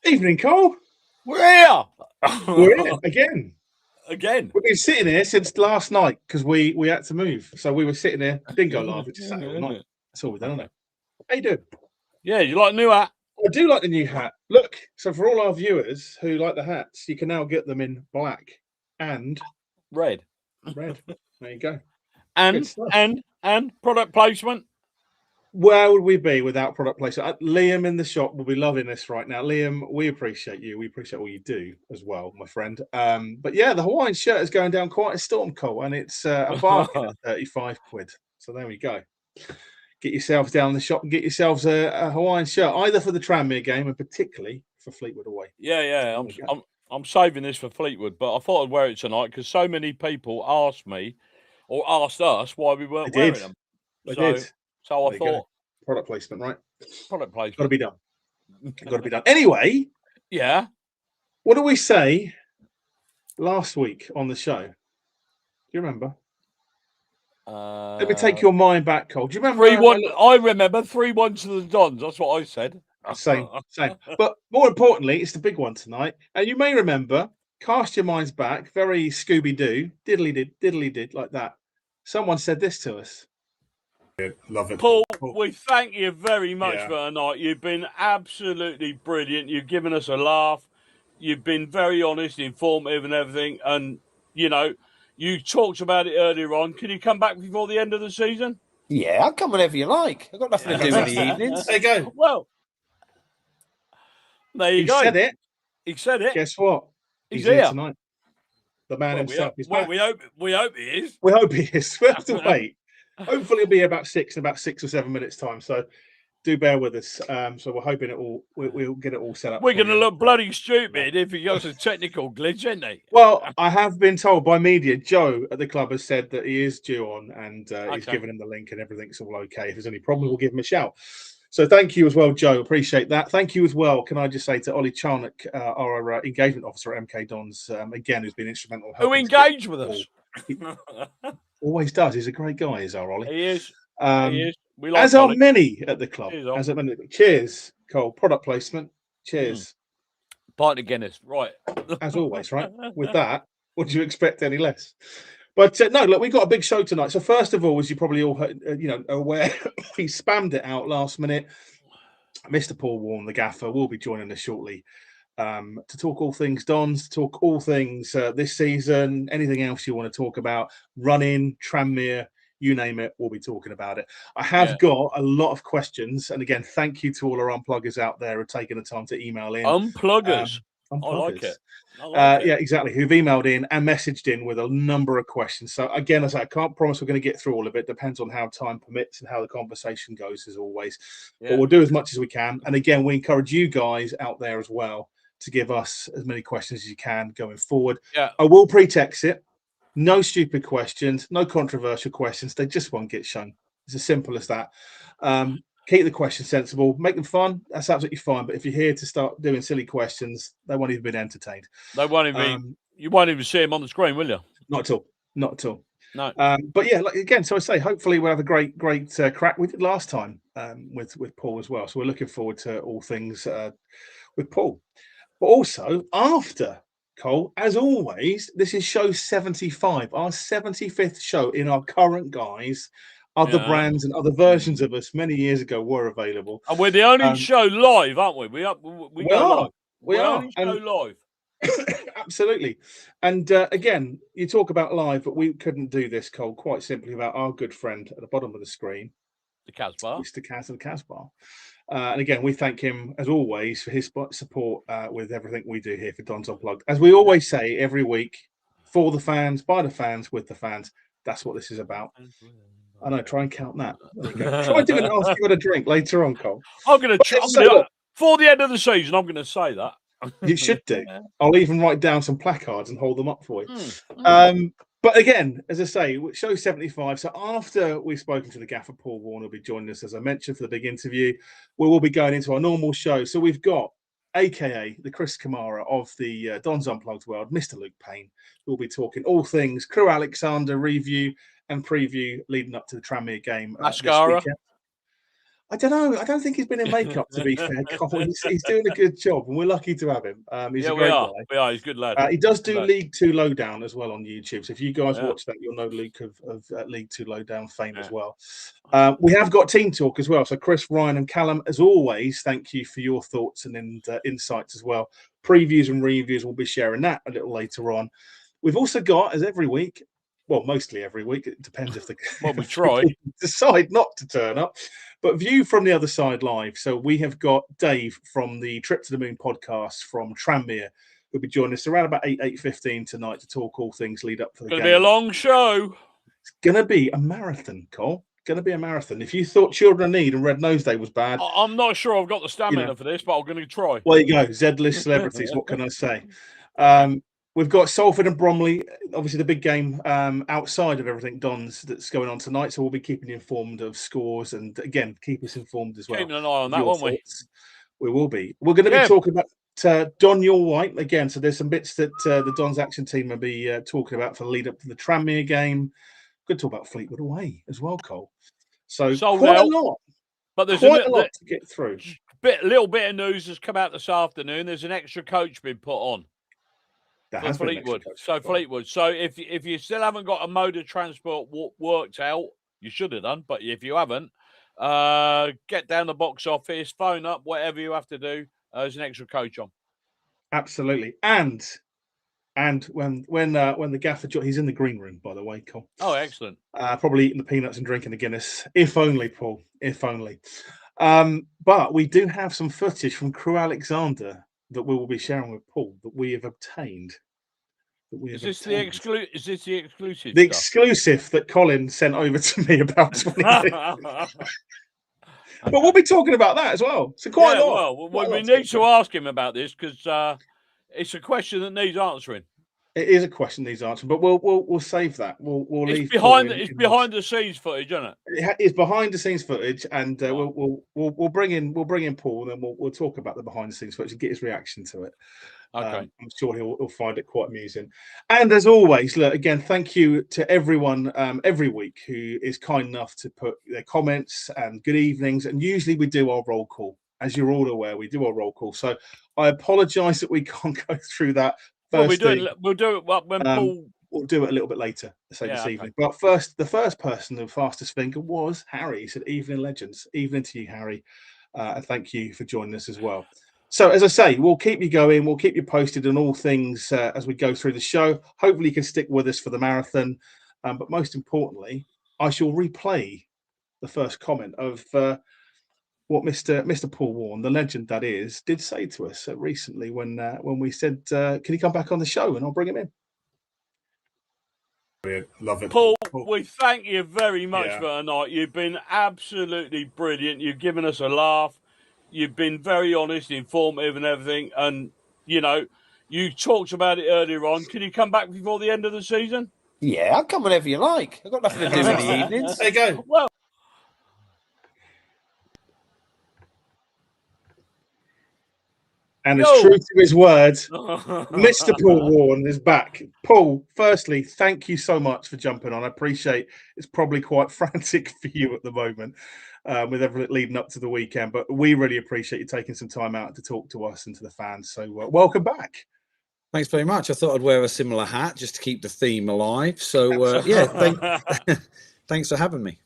Evening, Cole. We're here. We're in it again. Again. We've been sitting here since last night because we had to move. So we were sitting here, didn't go live. We just sat here all night. That's all we've done, isn't it? How you doing? Yeah, you like the new hat? I do like the new hat. Look, so for all our viewers who like the hats, you can now get them in black and red. There you go. And product placement. Where would we be without product placement? Liam in the shop will be loving this right now. Liam, we appreciate you. We appreciate all you do as well, my friend. But yeah, the Hawaiian shirt is going down quite a storm, Cole, and it's a bargain at 35 quid. So there we go. Get yourselves down the shop and get yourselves a Hawaiian shirt, either for the Tranmere game and particularly for Fleetwood away. Yeah. I'm saving this for Fleetwood, but I thought I'd wear it tonight because so many people asked me or asked us why we weren't wearing them. They did. So I thought product placement, right? Product placement. Got to be done. Got to be done. Anyway. Yeah. What did we say last week on the show? Do you remember? Let me take your mind back, Cole. Do you remember? 3-1. I remember 3-1 to the Dons. That's what I said. Same. But more importantly, it's the big one tonight. And you may remember, cast your minds back, very Scooby-Doo, diddly did, like that. Someone said this to us. Love it. Paul, we thank you very much for tonight. You've been absolutely brilliant. You've given us a laugh. You've been very honest, informative and everything. And, you know, you talked about it earlier on. Can you come back before the end of the season? Yeah, I'll come whenever you like. I've got nothing to do in the evenings. There you go. Well, there you go. He said it. Guess what? He's here tonight. The man himself. We hope he is. We hope he is. We have to wait. Hopefully it'll be about 6 or 7 minutes time. So do bear with us. So we're hoping we'll get it all set up. We're going to look bloody stupid if he goes a technical glitch, isn't he? Well, I have been told by media, Joe at the club has said that he is due on and he's given him the link and everything's all okay. If there's any problem, we'll give him a shout. So thank you as well, Joe. Appreciate that. Thank you as well. Can I just say to Ollie Charnock, our engagement officer at MK Dons, again, who's been instrumental. Who engaged with us? Always does. He's a great guy, is our Ollie. He is. We like as Ollie. Are many at the club. Cheers, Cole. Product placement. Cheers. Pint of Guinness. Right. As always, right? With that, would you expect any less? But no, look, we've got a big show tonight. So first of all, as you probably all heard, aware, we spammed it out last minute. Mr. Paul Warne, the gaffer, will be joining us shortly to talk all things Dons, to talk all things this season, anything else you want to talk about, running, Tranmere, you name it, we'll be talking about it. I have got a lot of questions. And again, thank you to all our unpluggers out there who are taking the time to email in. Unpluggers. I like it. Yeah, exactly. Who've emailed in and messaged in with a number of questions. So again, as I can't promise we're going to get through all of it. Depends on how time permits and how the conversation goes, as always. Yeah. But we'll do as much as we can. And again, we encourage you guys out there as well to give us as many questions as you can going forward. Yeah. I will pre-text it. No stupid questions, no controversial questions. They just won't get shown. It's as simple as that. Keep the questions sensible, make them fun. That's absolutely fine. But if you're here to start doing silly questions, they won't even be entertained. They won't even. You won't even see them on the screen, will you? Not at all. Not at all. No. But yeah, like, again, so I say, hopefully we'll have a great crack. We did last time with Paul as well. So we're looking forward to all things with Paul. But also after Cole, as always, this is show 75, our 75th show in our current guise. Other brands and other versions of us many years ago were available. And we're the only show live, aren't we? We are. We are. Only show live. Absolutely. And again, you talk about live, but we couldn't do this, Cole, quite simply without our good friend at the bottom of the screen. The Casbah. Mr. Kaz of the Casbah. And again, we thank him, as always, for his support with everything we do here for Dons Unplugged. As we always say every week, for the fans, by the fans, with the fans. That's what this is about. I know, try and count that. There you go. Try doing ask you what a drink later on, Cole. I'm going to try. For the end of the season, I'm going to say that. You should do. I'll even write down some placards and hold them up for you. But again, as I say, show 75. So after we've spoken to the gaffer, Paul Warne will be joining us, as I mentioned, for the big interview. We will be going into our normal show. So we've got, a.k.a. the Chris Kamara of the Dons Unplugged world, Mr. Luke Payne, who will be talking all things Crew Alexander review and preview leading up to the Tranmere game. Mascara. I don't know. I don't think he's been in makeup, to be fair. Cole. He's doing a good job, and we're lucky to have him. He's a great guy. We are. He's a good lad. He does do League 2 Lowdown as well on YouTube. So if you guys watch that, you'll know Luke of League 2 Lowdown fame as well. We have got Team Talk as well. So Chris, Ryan and Callum, as always, thank you for your thoughts and insights as well. Previews and reviews, we'll be sharing that a little later on. We've also got, as every week, well, mostly every week, it depends if we try decide not to turn up, but view from the other side live. So we have got Dave from the Trip to the Moon podcast from Tranmere, who'll be joining us around about 8:15 tonight to talk all things lead up for the game. It's going to be a long show. It's going to be a marathon, Cole. Going to be a marathon. If you thought Children in Need and Red Nose Day was bad, I'm not sure I've got the stamina for this, but I'm going to try. Well, there you go. Z-list celebrities. What can I say? We've got Salford and Bromley, obviously the big game outside of everything Don's that's going on tonight. So we'll be keeping you informed of scores and, again, keep us informed as well. Keeping an eye on that, won't we? We will be. We're going to be talking about Don Your White again. So there's some bits that the Don's action team will be talking about for the lead up to the Tranmere game. Good to talk about Fleetwood away as well, Cole. So quite a lot. But there's quite a lot to get through. Little bit of news has come out this afternoon. There's an extra coach been put on. For Fleetwood. Fleetwood. So if you still haven't got a mode of transport worked out, you should have done. But if you haven't, get down the box office, phone up, whatever you have to do. There's an extra coach on. Absolutely. And when the gaffer, he's in the green room, by the way, Cole. Oh, excellent. Probably eating the peanuts and drinking the Guinness. If only, Paul. If only. But we do have some footage from Crew Alexander that we will be sharing with Paul that we have obtained. Is this the exclusive? The exclusive that Colin sent over to me about 20 minutes. But we'll be talking about that as well. So quite a lot. Well, we need to ask him about this because it's a question that needs answering. It is a question that needs answering, but we'll save that. We'll leave. It's behind the scenes footage, isn't it? It's behind the scenes footage, and we'll bring in Paul, and then we'll talk about the behind the scenes footage and get his reaction to it. Okay. I'm sure he'll find it quite amusing. And as always, look, again, thank you to everyone every week who is kind enough to put their comments and good evenings. And usually we do our roll call. As you're all aware, we do our roll call. So I apologise that we can't go through that. We'll do it when Paul. We'll do it a little bit later, this evening. But first, the first person, the fastest finger, was Harry. He said, "Evening, legends." Evening to you, Harry. And thank you for joining us as well. So, as I say, we'll keep you going. We'll keep you posted on all things as we go through the show. Hopefully, you can stick with us for the marathon. But most importantly, I shall replay the first comment of what Mr. Paul Warne, the legend that is, did say to us recently when we said, "Can he come back on the show?" And I'll bring him in. Love it, Paul. We thank you very much for tonight. You've been absolutely brilliant. You've given us a laugh. You've been very honest, informative, and everything. And you talked about it earlier on. Can you come back before the end of the season? Yeah, I'll come whenever you like. I've got nothing to do in the evenings. There you go. Well. And as true to his words, Mr. Paul Warne is back. Paul, firstly, thank you so much for jumping on. I appreciate it's probably quite frantic for you at the moment with everything leading up to the weekend, but we really appreciate you taking some time out to talk to us and to the fans. So welcome back. Thanks very much. I thought I'd wear a similar hat just to keep the theme alive. So, thanks for having me.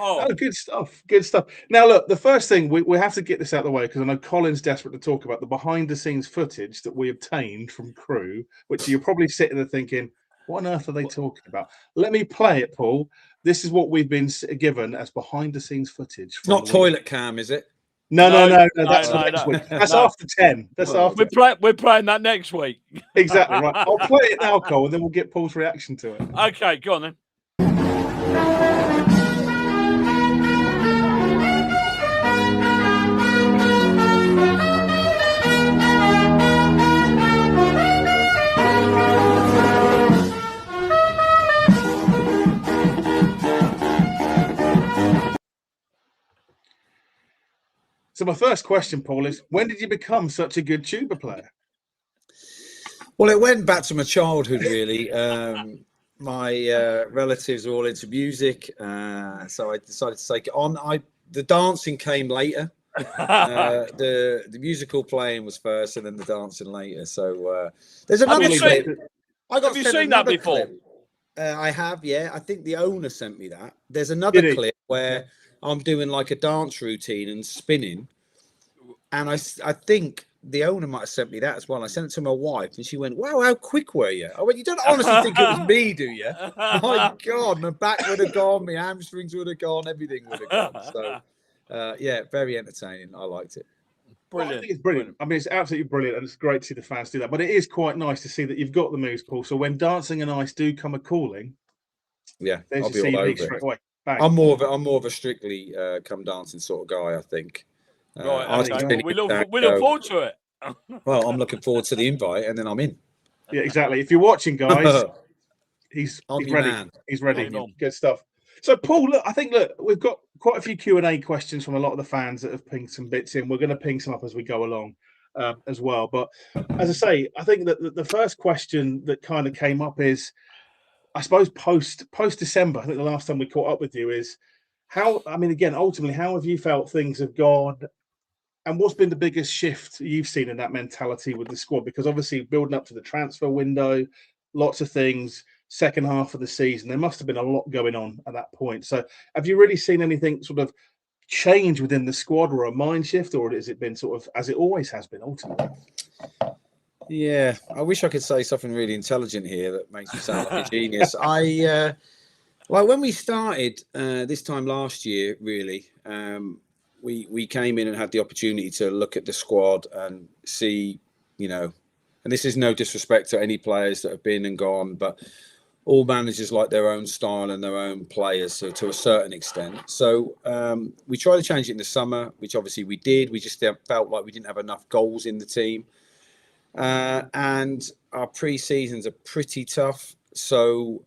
Oh, good stuff. Good stuff. Now, look, the first thing, we have to get this out of the way because I know Colin's desperate to talk about the behind-the-scenes footage that we obtained from Crew, which you're probably sitting there thinking, what on earth are they talking about? Let me play it, Paul. This is what we've been given as behind-the-scenes footage. It's not toilet cam, is it? No. That's next week. That's after 10. That's after. We're playing that next week. Exactly right. I'll play it now, Cole, and then we'll get Paul's reaction to it. Okay, go on then. So my first question, Paul, is when did you become such a good tuba player? Well, it went back to my childhood, really. My relatives are all into music, so I decided to take it on. I the dancing came later. The musical playing was first, and then the dancing later. So there's another. Have you seen that before? Clip. I have, yeah. I think the owner sent me that. There's another clip where I'm doing like a dance routine and spinning, and I think the owner might have sent me that as well. I sent it to my wife, and she went, "Wow, how quick were you?" I went, "You don't honestly think it was me, do you?" My God, my back would have gone, my hamstrings would have gone, everything would have gone. So, yeah, very entertaining. I liked it. Brilliant. Well, I think it's brilliant. I mean, it's absolutely brilliant, and it's great to see the fans do that. But it is quite nice to see that you've got the moves, Paul. So when dancing and ice do come a calling, yeah, there's I'll your be all CV over straight away. Bang. I'm more of a strictly come dancing sort of guy, I think. Right, okay. We look forward to it. Well, I'm looking forward to the invite, and then I'm in. Yeah, exactly. If you're watching, guys, he's ready. Man. He's ready. Good stuff. So, Paul, we've got quite a few Q&A questions from a lot of the fans that have pinged some bits in. We're going to ping some up as we go along as well. But as I say, I think that the first question that kind of came up is, I suppose, post December. I think the last time we caught up with you is ultimately, how have you felt things have gone? And what's been the biggest shift you've seen in that mentality with the squad? Because obviously building up to the transfer window, lots of things, second half of the season, there must have been a lot going on at that point. So have you really seen anything sort of change within the squad or a mind shift, or has it been sort of as it always has been ultimately? Yeah, I wish I could say something really intelligent here that makes me sound like a genius. Like when we started this time last year, really, we came in and had the opportunity to look at the squad and see, and this is no disrespect to any players that have been and gone, but all managers like their own style and their own players, so to a certain extent. So we tried to change it in the summer, which obviously we did. We just felt like we didn't have enough goals in the team. And our pre-seasons are pretty tough. So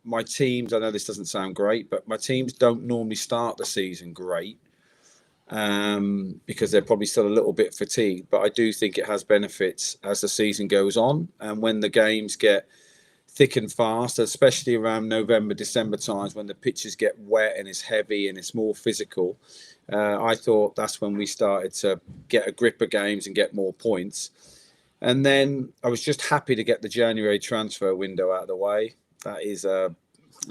my teams, I know this doesn't sound great, but my teams don't normally start the season great because they're probably still a little bit fatigued. But I do think it has benefits as the season goes on. And when the games get thick and fast, especially around November, December times when the pitches get wet and it's heavy and it's more physical, I thought that's when we started to get a grip of games and get more points. And then I was just happy to get the January transfer window out of the way. That is an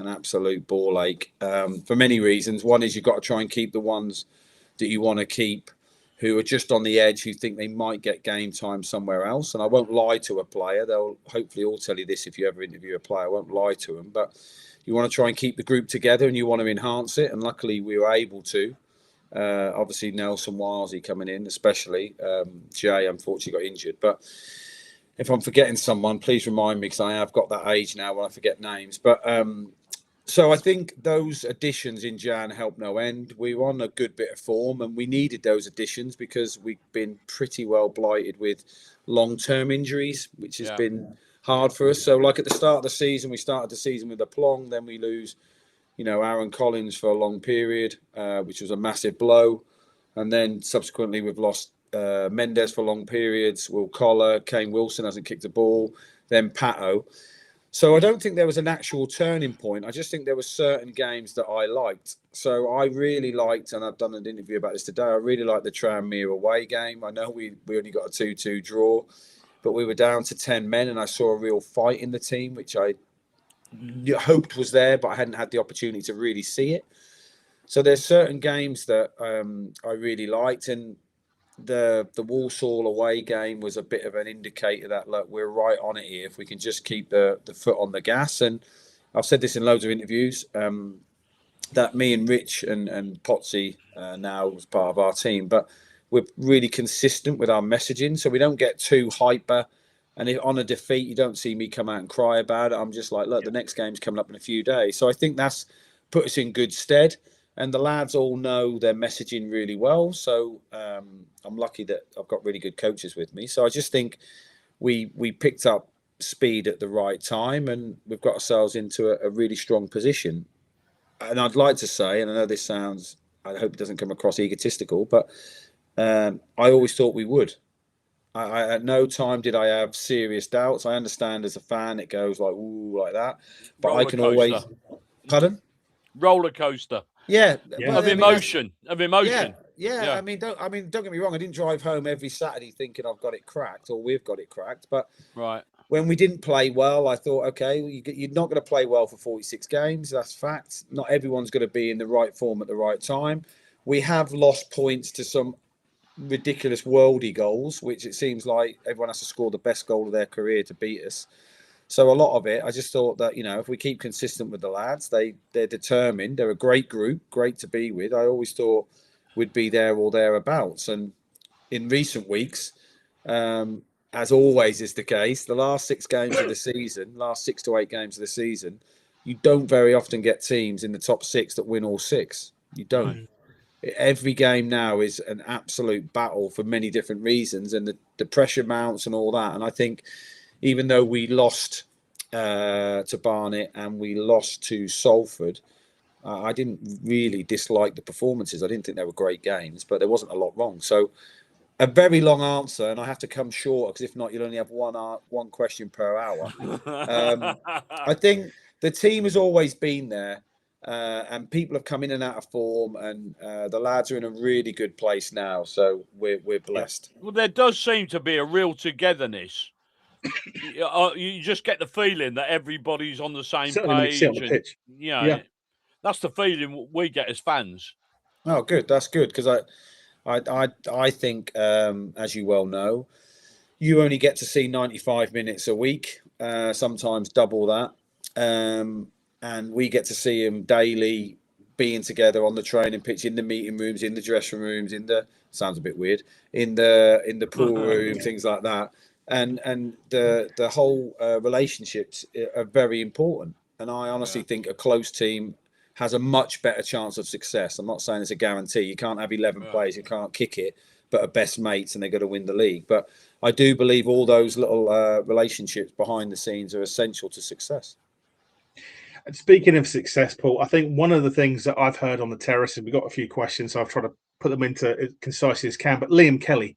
absolute ball ache for many reasons. One is you've got to try and keep the ones that you want to keep who are just on the edge, who think they might get game time somewhere else. And I won't lie to a player. They'll hopefully all tell you this if you ever interview a player. I won't lie to them. But you want to try and keep the group together and you want to enhance it. And luckily we were able to. Obviously Nelson Wilesy coming in, especially Jay unfortunately got injured. But if I'm forgetting someone, please remind me because I have got that age now when I forget names. But so I think those additions in Jan helped no end. We were on a good bit of form and we needed those additions because we've been pretty well blighted with long-term injuries, which has been hard for us. So like at the start of the season, we started the season with a plong, then we lose Aaron Collins for a long period, which was a massive blow. And then subsequently we've lost Mendes for long periods, Will Collar, Kane Wilson hasn't kicked a ball, then Pato. So I don't think there was an actual turning point. I just think there were certain games that I liked. So I really liked, and I've done an interview about this today, I really liked the Tranmere away game. I know we only got a 2-2 draw, but we were down to 10 men and I saw a real fight in the team, which I hoped was there, but I hadn't had the opportunity to really see it. So there's certain games that I really liked, and the Walsall away game was a bit of an indicator that look, we're right on it here if we can just keep the foot on the gas. And I've said this in loads of interviews that me and Rich and Potsy now was part of our team, but we're really consistent with our messaging, so we don't get too hyper. And if on a defeat, you don't see me come out and cry about it. I'm just like, look, the next game's coming up in a few days. So I think that's put us in good stead. And the lads all know their messaging really well. So I'm lucky that I've got really good coaches with me. So I just think we picked up speed at the right time and we've got ourselves into a really strong position. And I'd like to say, and I know this sounds, I hope it doesn't come across egotistical, but I always thought we would. I at no time did I have serious doubts. I understand as a fan it goes like, ooh, like that. But I can always... Pardon? Roller coaster. Yeah, Yeah. Of emotion. Yeah. I mean, don't get me wrong. I didn't drive home every Saturday thinking I've got it cracked or we've got it cracked. But when we didn't play well, I thought, okay, you're not going to play well for 46 games. That's fact. Not everyone's going to be in the right form at the right time. We have lost points to some ridiculous worldy goals, which it seems like everyone has to score the best goal of their career to beat us. So a lot of it, I just thought that, if we keep consistent with the lads, they're determined. They're a great group, great to be with. I always thought we'd be there or thereabouts. And in recent weeks, as always is the case, the last 6 games of the season, last 6 to 8 games of the season, you don't very often get teams in the top 6 that win all 6. You don't. Every game now is an absolute battle for many different reasons, and the pressure mounts and all that. And I think even though we lost to Barnet and we lost to Salford, I didn't really dislike the performances. I didn't think they were great games, but there wasn't a lot wrong. So a very long answer, and I have to come short because if not, you'll only have one question per hour. I think the team has always been there, and people have come in and out of form, and the lads are in a really good place now. So we're blessed. Well, there does seem to be a real togetherness. You just get the feeling that everybody's on the same Certainly when you see page, on the pitch. That's the feeling we get as fans. Oh, good. That's good because I think, as you well know, you only get to see 95 minutes a week, sometimes double that, and we get to see them daily, being together on the training pitch, in the meeting rooms, in the dressing rooms, sounds a bit weird, in the pool room, things like that. And the whole relationships are very important. And I honestly think a close team has a much better chance of success. I'm not saying it's a guarantee. You can't have 11 players who can't kick it, but are best mates and they're going to win the league. But I do believe all those little relationships behind the scenes are essential to success. And speaking of success, Paul, I think one of the things that I've heard on the terrace, and we've got a few questions, so I've tried to put them into as concisely as can, but Liam Kelly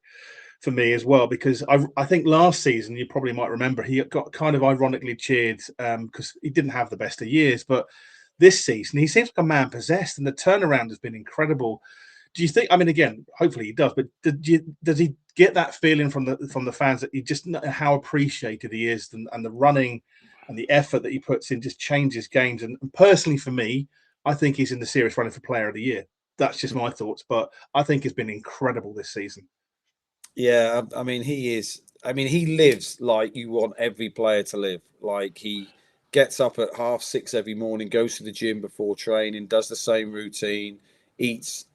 for me as well, because I think last season, you probably might remember, he got kind of ironically cheered because he didn't have the best of years, but this season he seems like a man possessed, and the turnaround has been incredible. Do you think? I mean, again, hopefully he does, but does he get that feeling from the fans that he just know how appreciated he is, and the running and the effort that he puts in just changes games? And personally, for me, I think he's in the serious running for Player of the Year. That's just my thoughts, but I think it's been incredible this season. Yeah, I mean, he is. I mean, he lives like you want every player to live. Like he gets up at 6:30 every morning, goes to the gym before training, does the same routine, eats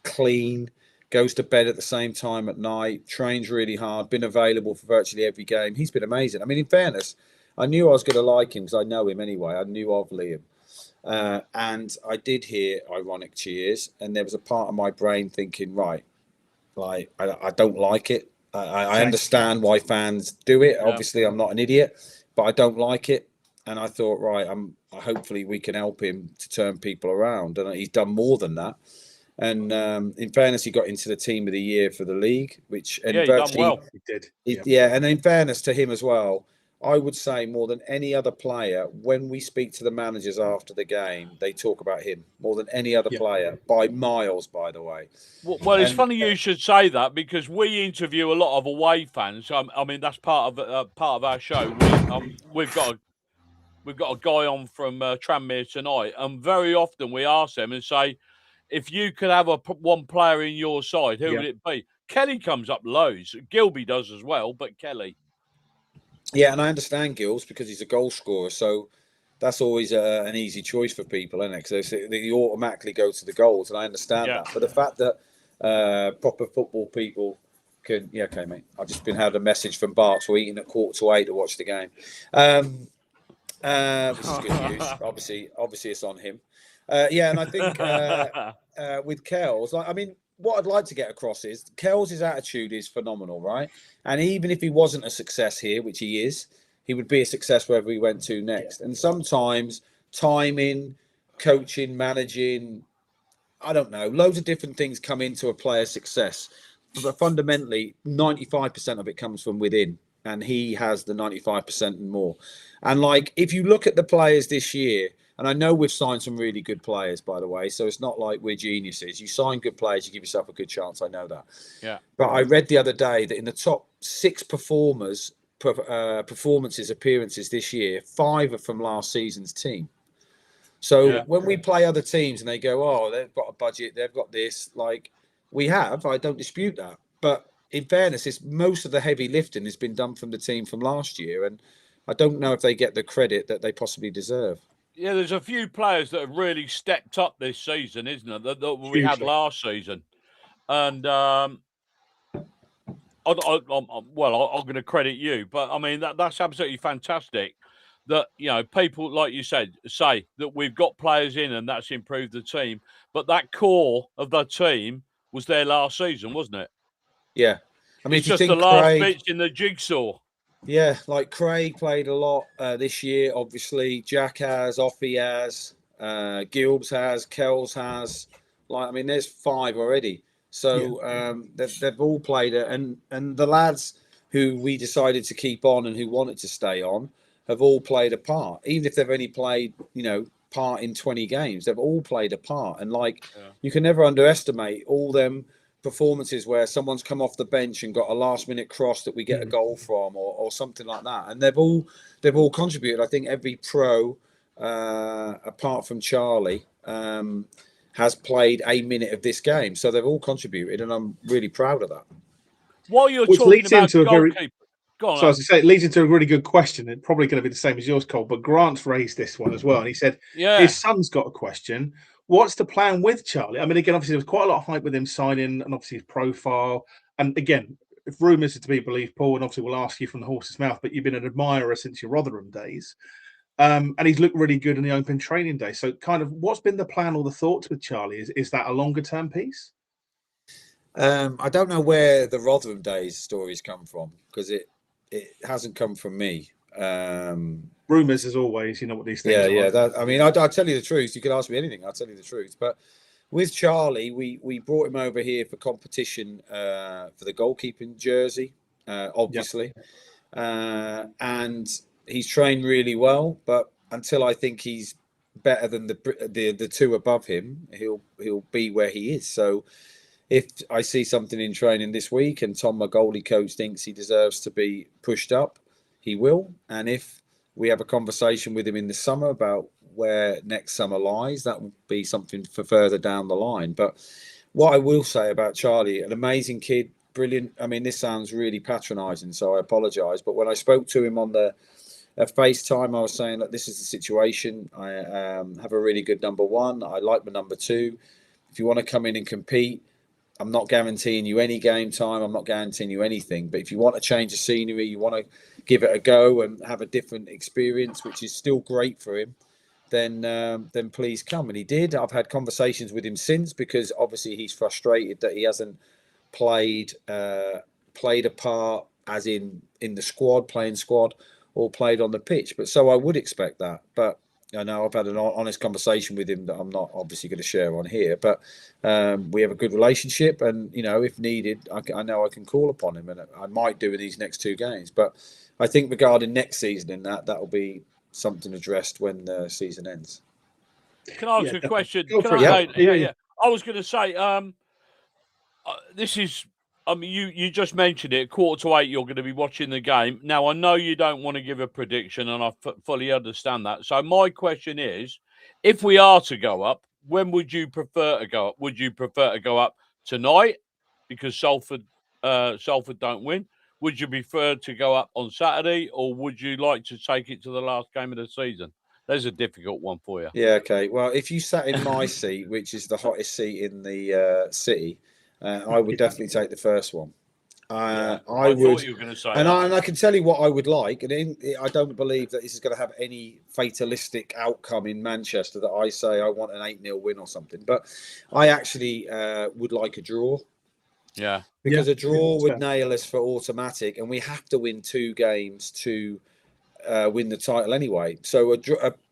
clean, goes to bed at the same time at night, trains really hard, been available for virtually every game. He's been amazing. I mean, in fairness, I knew I was going to like him because I know him anyway. I knew of Liam. And I did hear ironic cheers, and there was a part of my brain thinking, right, like I don't like it. I understand why fans do it. Obviously, I'm not an idiot, but I don't like it. And I thought, right, hopefully we can help him to turn people around. And he's done more than that. And in fairness, he got into the team of the year for the league, which he done well. He did. Yeah, and in fairness to him as well, I would say more than any other player, when we speak to the managers after the game, they talk about him more than any other player, by miles, by the way. Well, it's funny you should say that because we interview a lot of away fans. I mean, that's part of our show. We've got a guy on from Tranmere tonight, and very often we ask them and say, if you could have one player in your side, who would it be? Kelly comes up loads. Gilby does as well, but Kelly. Yeah, and I understand Gills because he's a goal scorer, so that's always an easy choice for people, isn't it? Because they automatically go to the goals, and I understand that. But the fact that proper football people can, okay, mate. I've just been had a message from Barks. We're eating at 7:45 to watch the game, which is good news. Obviously, it's on him. And I think with Kells, I mean, what I'd like to get across is Kells' attitude is phenomenal, right? And even if he wasn't a success here, which he is, he would be a success wherever he went to next. And sometimes timing, coaching, managing, I don't know, loads of different things come into a player's success. But fundamentally, 95% of it comes from within. And he has the 95% and more. And like, if you look at the players this year, And I know we've signed some really good players, by the way. So it's not like we're geniuses. You sign good players, you give yourself a good chance. I know that. Yeah. But I read the other day that in the top 6 performances, appearances this year, 5 are from last season's team. So when we play other teams and they go, oh, they've got a budget, they've got this, like we have, I don't dispute that. But in fairness, it's most of the heavy lifting has been done from the team from last year. And I don't know if they get the credit that they possibly deserve. Yeah, there's a few players that have really stepped up this season, isn't it? That we had last season. And I'm going to credit you, but I mean that's absolutely fantastic. That people like you said say that we've got players in and that's improved the team, but that core of the team was there last season, wasn't it? Yeah, I mean, it's just the last bits in the jigsaw. Yeah, like Craig played a lot this year. Obviously, Jack has, Offie has, Gilbs has, Kells has. Like, I mean, there's 5 already. So they've all played it, and the lads who we decided to keep on and who wanted to stay on have all played a part. Even if they've only played, part in 20 games, they've all played a part. And you can never underestimate all them performances where someone's come off the bench and got a last minute cross that we get a goal from or something like that, and they've all contributed. I think every pro apart from Charlie has played a minute of this game, so they've all contributed, and I'm really proud of that. While you're talking about goalkeeper, so as I say, it leads into a really good question. It's probably going to be the same as yours, Cole, but Grant's raised this one as well, and he said his son's got a question. What's the plan with Charlie? I mean, again, obviously, there was quite a lot of hype with him signing and obviously his profile. And again, if rumours are to be believed, Paul, and obviously we'll ask you from the horse's mouth, but you've been an admirer since your Rotherham days. And he's looked really good in the open training day. So kind of what's been the plan or the thoughts with Charlie? Is that a longer term piece? I don't know where the Rotherham days stories come from, because it hasn't come from me. Rumours, as always, you know what these things are. Yeah. I mean, I'll tell you the truth. You could ask me anything, I'll tell you the truth. But with Charlie, we brought him over here for competition for the goalkeeping jersey, obviously. And he's trained really well, but until I think he's better than the 2 above him, he'll be where he is. So if I see something in training this week and Tom, my goalie coach, thinks he deserves to be pushed up, he will. And if we have a conversation with him in the summer about where next summer lies, that will be something for further down the line. But what I will say about Charlie, an amazing kid, brilliant. I mean, this sounds really patronising, so I apologise. But when I spoke to him on the FaceTime, I was saying that this is the situation. I have a really good number 1. I like my number 2. If you want to come in and compete, I'm not guaranteeing you any game time. I'm not guaranteeing you anything. But if you want to change the scenery, you want to give it a go and have a different experience, which is still great for him, then please come. And he did. I've had conversations with him since, because obviously he's frustrated that he hasn't played a part, as in the squad, playing squad, or played on the pitch. But so I would expect that. But I know I've had an honest conversation with him that I'm not obviously going to share on here, but we have a good relationship, and if needed, I know I can call upon him, and I might do in these next 2 games. But I think regarding next season, in that will be something addressed when the season ends. Can I ask a question? Yeah. I was going to say, this is. I mean, you just mentioned it. 7:45, you're going to be watching the game. Now, I know you don't want to give a prediction, and I fully understand that. So my question is, if we are to go up, when would you prefer to go up? Would you prefer to go up tonight because Salford don't win? Would you prefer to go up on Saturday, or would you like to take it to the last game of the season? There's a difficult one for you. Yeah, okay. Well, if you sat in my seat, which is the hottest seat in the city, I would definitely take the first one. I would. Thought you were going to say and I can tell you what I would like. And I don't believe that this is going to have any fatalistic outcome in Manchester that I say I want an 8-0 win or something. But I actually would like a draw. Yeah. Because a draw would nail us for automatic, and we have to win 2 games to win the title anyway. So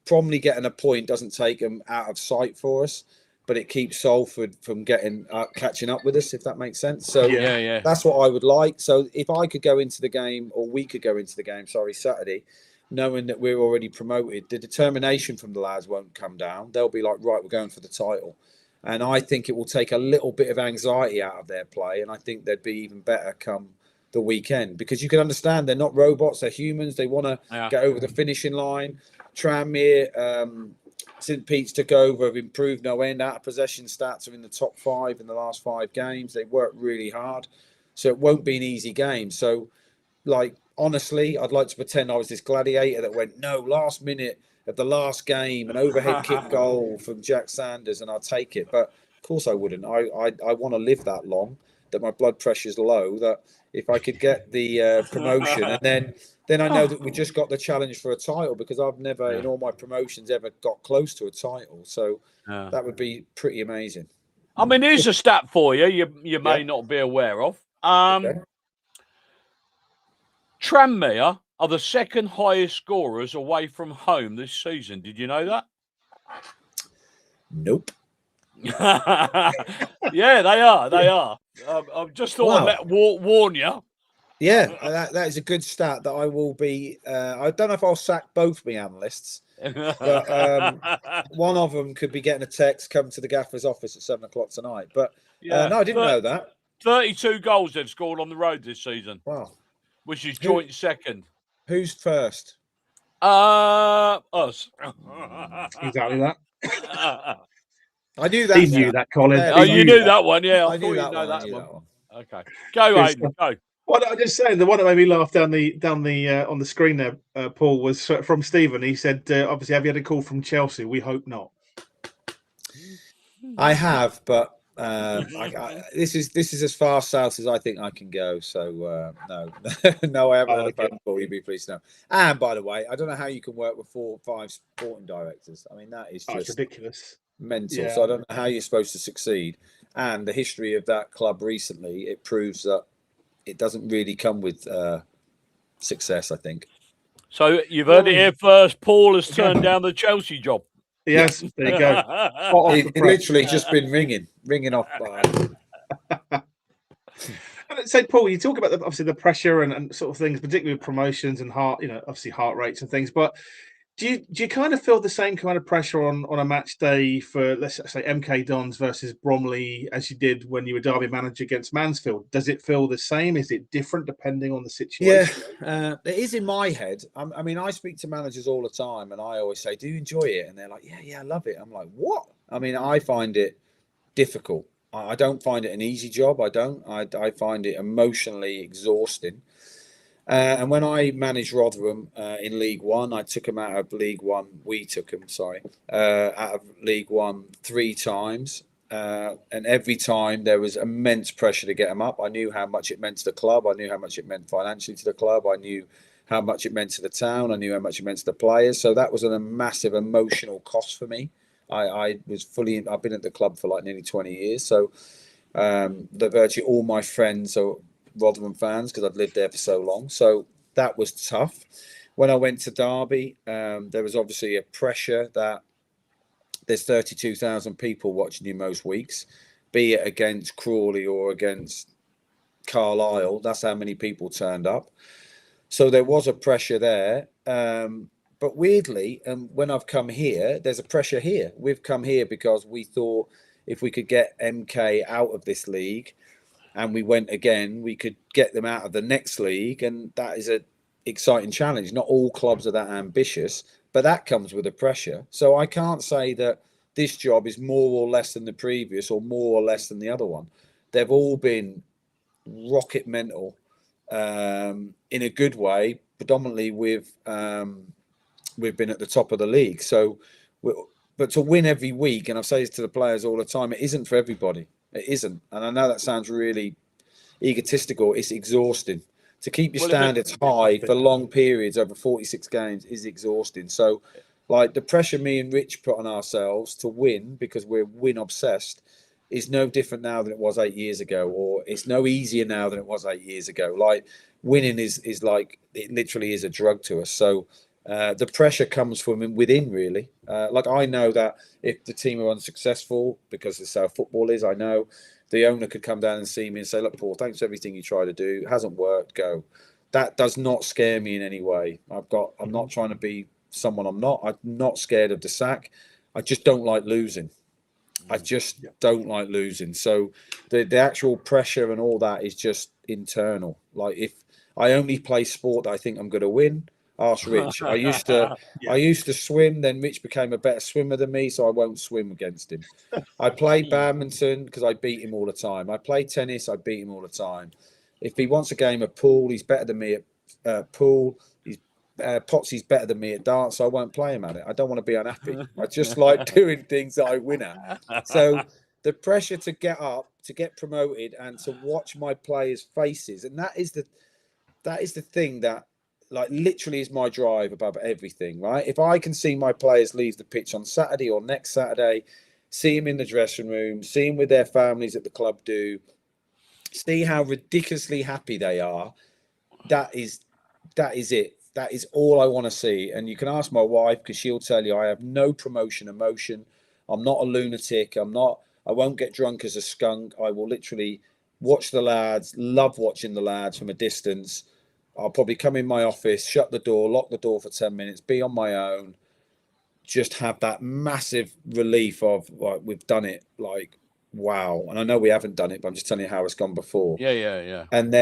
probably getting a point doesn't take them out of sight for us, but it keeps Salford from catching up with us, if that makes sense. So that's what I would like. So if I could go into the game, or we could go into the game, Saturday, knowing that we're already promoted, the determination from the lads won't come down. They'll be like, right, we're going for the title. And I think it will take a little bit of anxiety out of their play. And I think they'd be even better come the weekend, because you can understand they're not robots, they're humans. They want to get over the finishing line. Tranmere, St. Pete's took over, have improved no end. Out of possession stats are in the top 5 in the last 5 games. They work really hard. So it won't be an easy game. So, like, honestly, I'd like to pretend I was this gladiator that went, no, last minute of the last game, an overhead kick goal from Jack Sanders, and I'll take it. But of course I wouldn't. I want to live that long, that my blood pressure's low, that if I could get the promotion, and then I know that we just got the challenge for a title, because I've never in all my promotions ever got close to a title. So that would be pretty amazing. I mean, here's a stat for you you may not be aware of. Tranmere are the second highest scorers away from home this season. Did you know that? Nope. Yeah, they are. They are. I've just thought I'd warn you. Yeah, that is a good stat that I will be. I don't know if I'll sack both my analysts, but one of them could be getting a text, come to the gaffer's office at 7 o'clock tonight. But no, I didn't know that. 32 goals they've scored on the road this season. Wow. Which is joint second. Who's first? Us. Exactly that. I knew that. He knew that, Colin. Oh, you knew that one, yeah. I thought you know that one. Okay, go, Aidan. Go. What I'm just saying, the one that made me laugh down the on the screen there, Paul, was from Stephen. He said, "Obviously, have you had a call from Chelsea? We hope not." I have, but this is as far south as I think I can go. So no, I haven't had a phone call. You'd be pleased to know. And by the way, I don't know how you can work with 4 or 5 sporting directors. I mean, that is just ridiculous, mental. Yeah. So I don't know how you're supposed to succeed. And the history of that club recently, it proves that it doesn't really come with success, I think. So you've heard it here first. Paul has turned down the Chelsea job. Yes, there you go. It literally just been ringing off by. So, Paul, you talk about obviously the pressure and sort of things, particularly with promotions and obviously heart rates and things. But do you kind of feel the same kind of pressure on a match day for, let's say, MK Dons versus Bromley as you did when you were Derby manager against Mansfield? Does it feel the same? Is it different depending on the situation? Yeah, it is in my head. I mean, I speak to managers all the time, and I always say, "Do you enjoy it?" And they're like, "Yeah, I love it." I'm like, "What?" I mean, I find it difficult. I don't find it an easy job. I find it emotionally exhausting. And when I managed Rotherham in League One, I took him out of League One. We took him, out of League One 3 times. And every time there was immense pressure to get him up. I knew how much it meant to the club. I knew how much it meant financially to the club. I knew how much it meant to the town. I knew how much it meant to the players. So that was a massive emotional cost for me. I've been at the club for like nearly 20 years. So virtually all my friends are Rotherham fans because I've lived there for so long. So that was tough. When I went to Derby, there was obviously a pressure that there's 32,000 people watching you most weeks, be it against Crawley or against Carlisle. That's how many people turned up. So there was a pressure there. But weirdly, when I've come here, there's a pressure here. We've come here because we thought if we could get MK out of this league and we went again, we could get them out of the next league. And that is an exciting challenge. Not all clubs are that ambitious, but that comes with a pressure. So I can't say that this job is more or less than the previous or more or less than the other one. They've all been rocket mental in a good way. Predominantly we've been at the top of the league. So, but to win every week, and I say this to the players all the time, it isn't for everybody. It isn't. And I know that sounds really egotistical. It's exhausting. To keep your standards high for long periods over 46 games is exhausting. So, like, the pressure me and Rich put on ourselves to win because we're win obsessed is no different now than it was 8 years ago, or it's no easier now than it was 8 years ago. Like, winning is like, it literally is a drug to us. So the pressure comes from within, really. Like, I know that if the team are unsuccessful, because it's how football is, I know the owner could come down and see me and say, "Look, Paul, thanks for everything you try to do. It hasn't worked, go." that does not scare me in any way. I'm not trying to be someone I'm not. I'm not scared of the sack. I just don't like losing. I just don't like losing. So the actual pressure and all that is just internal. Like, if I only play sport that I think I'm going to win, ask Rich. I used to swim. Then Rich became a better swimmer than me, so I won't swim against him. I play badminton because I beat him all the time. I play tennis. I beat him all the time. If he wants a game of pool, he's better than me at pool. Potsy's better than me at darts, so I won't play him at it. I don't want to be unhappy. I just like doing things that I win at. So the pressure to get up, to get promoted, and to watch my players' faces, and that is the thing that, like, literally is my drive above everything, right? If I can see my players leave the pitch on Saturday or next Saturday, see them in the dressing room, see them with their families at the club do, see how ridiculously happy they are, that is it. That is all I want to see. And you can ask my wife, because she'll tell you I have no promotion emotion. I'm not a lunatic. I won't get drunk as a skunk. I will literally watch the lads, love watching the lads from a distance. I'll probably come in my office, shut the door, lock the door for 10 minutes, be on my own, just have that massive relief of, like, we've done it. Like, wow. And I know we haven't done it, but I'm just telling you how it's gone before. Yeah. And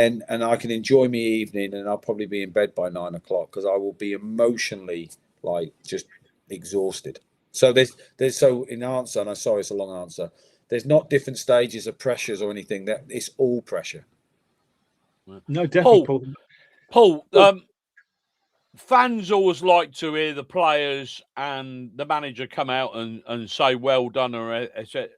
I can enjoy my evening, and I'll probably be in bed by 9 o'clock because I will be emotionally, like, just exhausted. So so in answer, and I'm sorry it's a long answer, there's not different stages of pressures or anything. That it's all pressure. No, definitely, Paul. Fans always like to hear the players and the manager come out and say well done, or etc.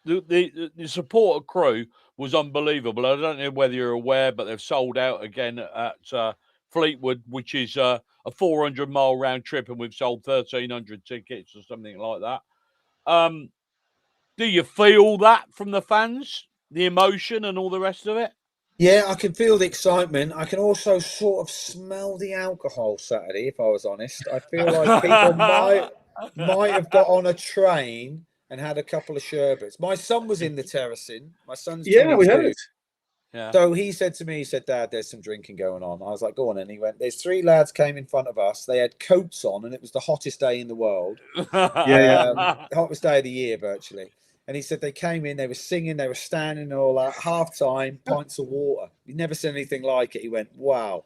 The support crew was unbelievable. I don't know whether you're aware, but they've sold out again at Fleetwood, which is a 400-mile round trip, and we've sold 1,300 tickets or something like that. Do you feel that from the fans, the emotion and all the rest of it? Yeah, I can feel the excitement. I can also sort of smell the alcohol Saturday, if I was honest. I feel like people might have got on a train and had a couple of sherbets. My son was in the terracing. My son's 22. we heard. Yeah. So he said to me, he said, Dad, there's some drinking going on. I was like, go on. And he went, there's 3 lads came in front of us. They had coats on, and it was the hottest day in the world. Hottest day of the year, virtually. And he said they came in, they were singing, they were standing and all that, half time, pints of water. You've never seen anything like it. He went, wow.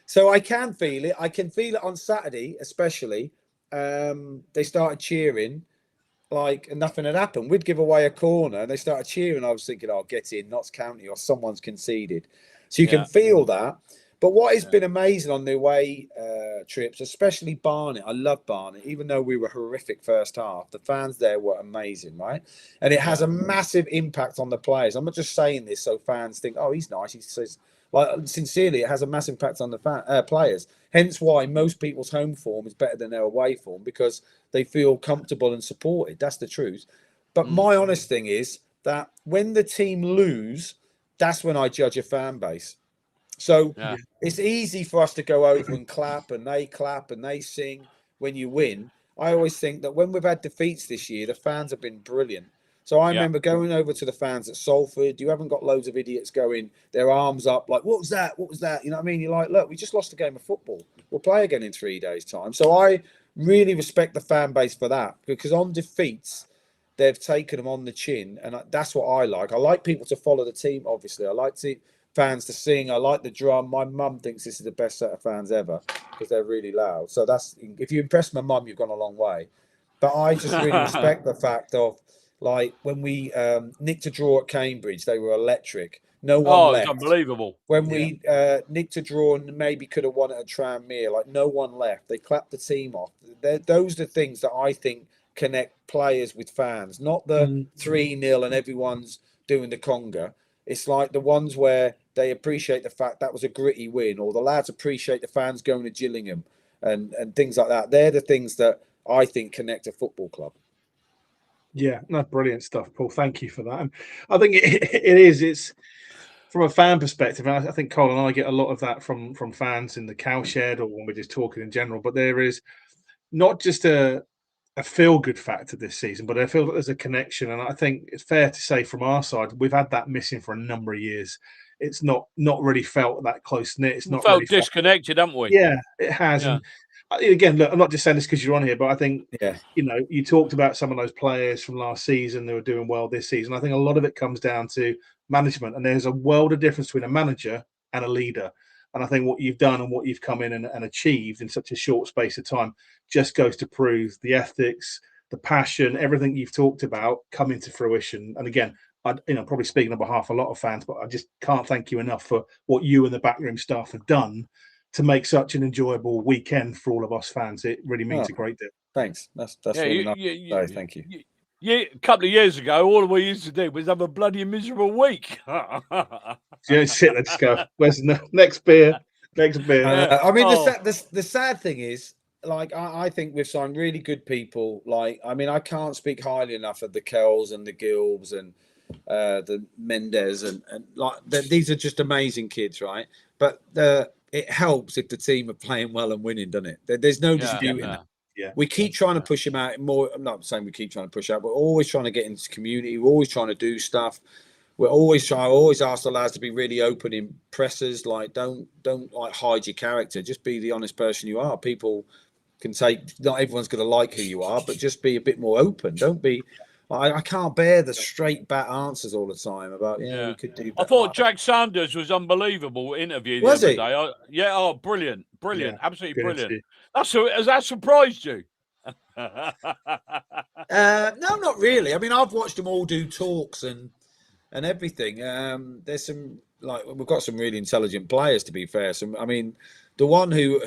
So I can feel it. I can feel it on Saturday, especially. They started cheering like nothing had happened. We'd give away a corner and they started cheering. I was thinking, oh, get in, Notts County, or someone's conceded. So you can feel that. But what has been amazing on the away trips, especially Barnet, I love Barnet, even though we were horrific first half, the fans there were amazing, right? And it has a massive impact on the players. I'm not just saying this so fans think, oh, he's nice. He says, like, sincerely, it has a massive impact on the players. Hence why most people's home form is better than their away form, because they feel comfortable and supported. That's the truth. But my honest thing is that when the team lose, that's when I judge a fan base. So it's easy for us to go over and clap and they sing when you win. I always think that when we've had defeats this year, the fans have been brilliant. So I remember going over to the fans at Salford. You haven't got loads of idiots going their arms up like, what was that? What was that? You know what I mean? You're like, look, we just lost a game of football. We'll play again in 3 days' time. So I really respect the fan base for that, because on defeats, they've taken them on the chin. And that's what I like. I like people to follow the team, obviously. I like fans to sing. I like the drum. My mum thinks this is the best set of fans ever because they're really loud. So that's, if you impress my mum, you've gone a long way. But I just really respect the fact of, like, when we nicked a draw at Cambridge, they were electric. No one left. It's unbelievable. When we nicked a draw and maybe could have won it at Tranmere, like, no one left. They clapped the team off. Those are the things that I think connect players with fans, not the 3-0 and everyone's doing the conga. It's like the ones where they appreciate the fact that was a gritty win, or the lads appreciate the fans going to Gillingham and things like that. They're the things that I think connect a football club. Yeah, no, brilliant stuff, Paul. Thank you for that. And I think it's from a fan perspective, and I think Cole and I get a lot of that from fans in the cowshed or when we're just talking in general. But there is not just a feel-good factor this season, but I feel that there's a connection. And I think it's fair to say from our side, we've had that missing for a number of years. it's not really felt that close knit. It's We not felt really felt, disconnected, haven't we? yeah, it has. Yeah. And again, look, I'm not just saying this because you're on here, but I think, Yeah. you talked about some of those players from last season that were doing well this season. I think a lot of it comes down to management, and there's a world of difference between a manager and a leader. And I think what you've done and what you've come in and achieved in such a short space of time just goes to prove the ethics, the passion, everything you've talked about coming to fruition. And again, probably speaking on behalf of a lot of fans, but I just can't thank you enough for what you and the backroom staff have done to make such an enjoyable weekend for all of us fans. It really means a great deal. Thanks. That's really nice. So thank you. Yeah, a couple of years ago, all we used to do was have a bloody miserable week. You sit there, just go, where's the next beer? Next beer. I mean, the sad thing is, like, I think we've signed really good people. Like, I mean, I can't speak highly enough of the Kells and the Gilbs and the Mendes and like these are just amazing kids, right? But it helps if the team are playing well and winning, doesn't it? There's no disputing that. Yeah. We keep trying to push them out more. I'm not saying we keep trying to push out, but we're always trying to get into community. We're always trying to do stuff. I always ask the lads to be really open in presses. Like, don't like hide your character. Just be the honest person you are. People can take. Not everyone's going to like who you are, but just be a bit more open. Don't be. I can't bear the straight bat answers all the time about we could do better. I thought Jack Sanders was unbelievable interview the other day. Brilliant, absolutely brilliant. Has that surprised you? No, not really. I mean, I've watched them all do talks and everything. There's some we've got some really intelligent players, to be fair. I mean, the one who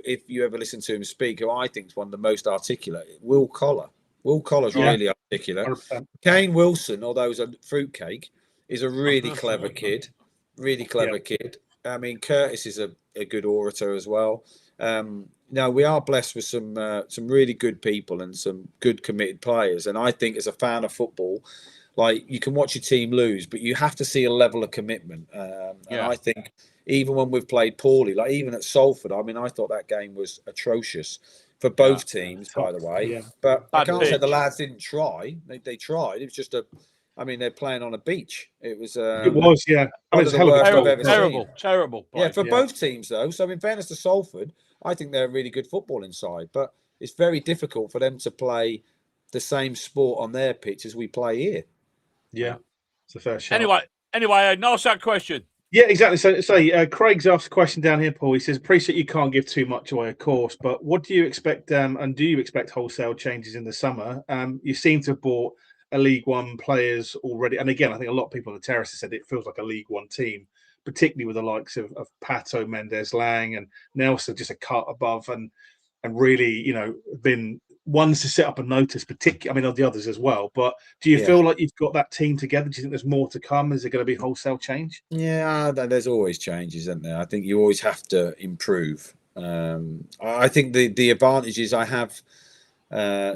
if you ever listen to him speak, who I think is one of the most articulate, Will Collar. Will Collar's really articulate. 100%. Kane Wilson, although he's a fruitcake, is a really clever kid. Really clever kid. I mean, Curtis is a good orator as well. No, we are blessed with some really good people and some good committed players. And I think as a fan of football, like, you can watch your team lose, but you have to see a level of commitment. And I think even when we've played poorly, like even at Salford, I mean, I thought that game was atrocious for both teams, by the way. Yeah. But I can't say the lads didn't try. They tried. It was just they're playing on a beach. It was. It was, yeah. One of the worst I've ever seen. Terrible. Yeah, for both teams though. So in fairness to Salford, I think they're really good football inside, but it's very difficult for them to play the same sport on their pitch as we play here. Yeah, it's a fair shot. Anyway, ask that question. Yeah, exactly. So Craig's asked a question down here, Paul. He says, appreciate you can't give too much away, of course, but what do you expect, and do you expect wholesale changes in the summer? You seem to have bought a League One players already. And again, I think a lot of people on the terrace have said it feels like a League One team, particularly with the likes of Pato, Mendes, Lang, and Nelson just a cut above and really, been ones to set up a notice, particularly, I mean, of the others as well. But do you feel like you've got that team together? Do you think there's more to come? Is there going to be wholesale change? Yeah, there's always changes, isn't there? I think you always have to improve. I think the advantage is I have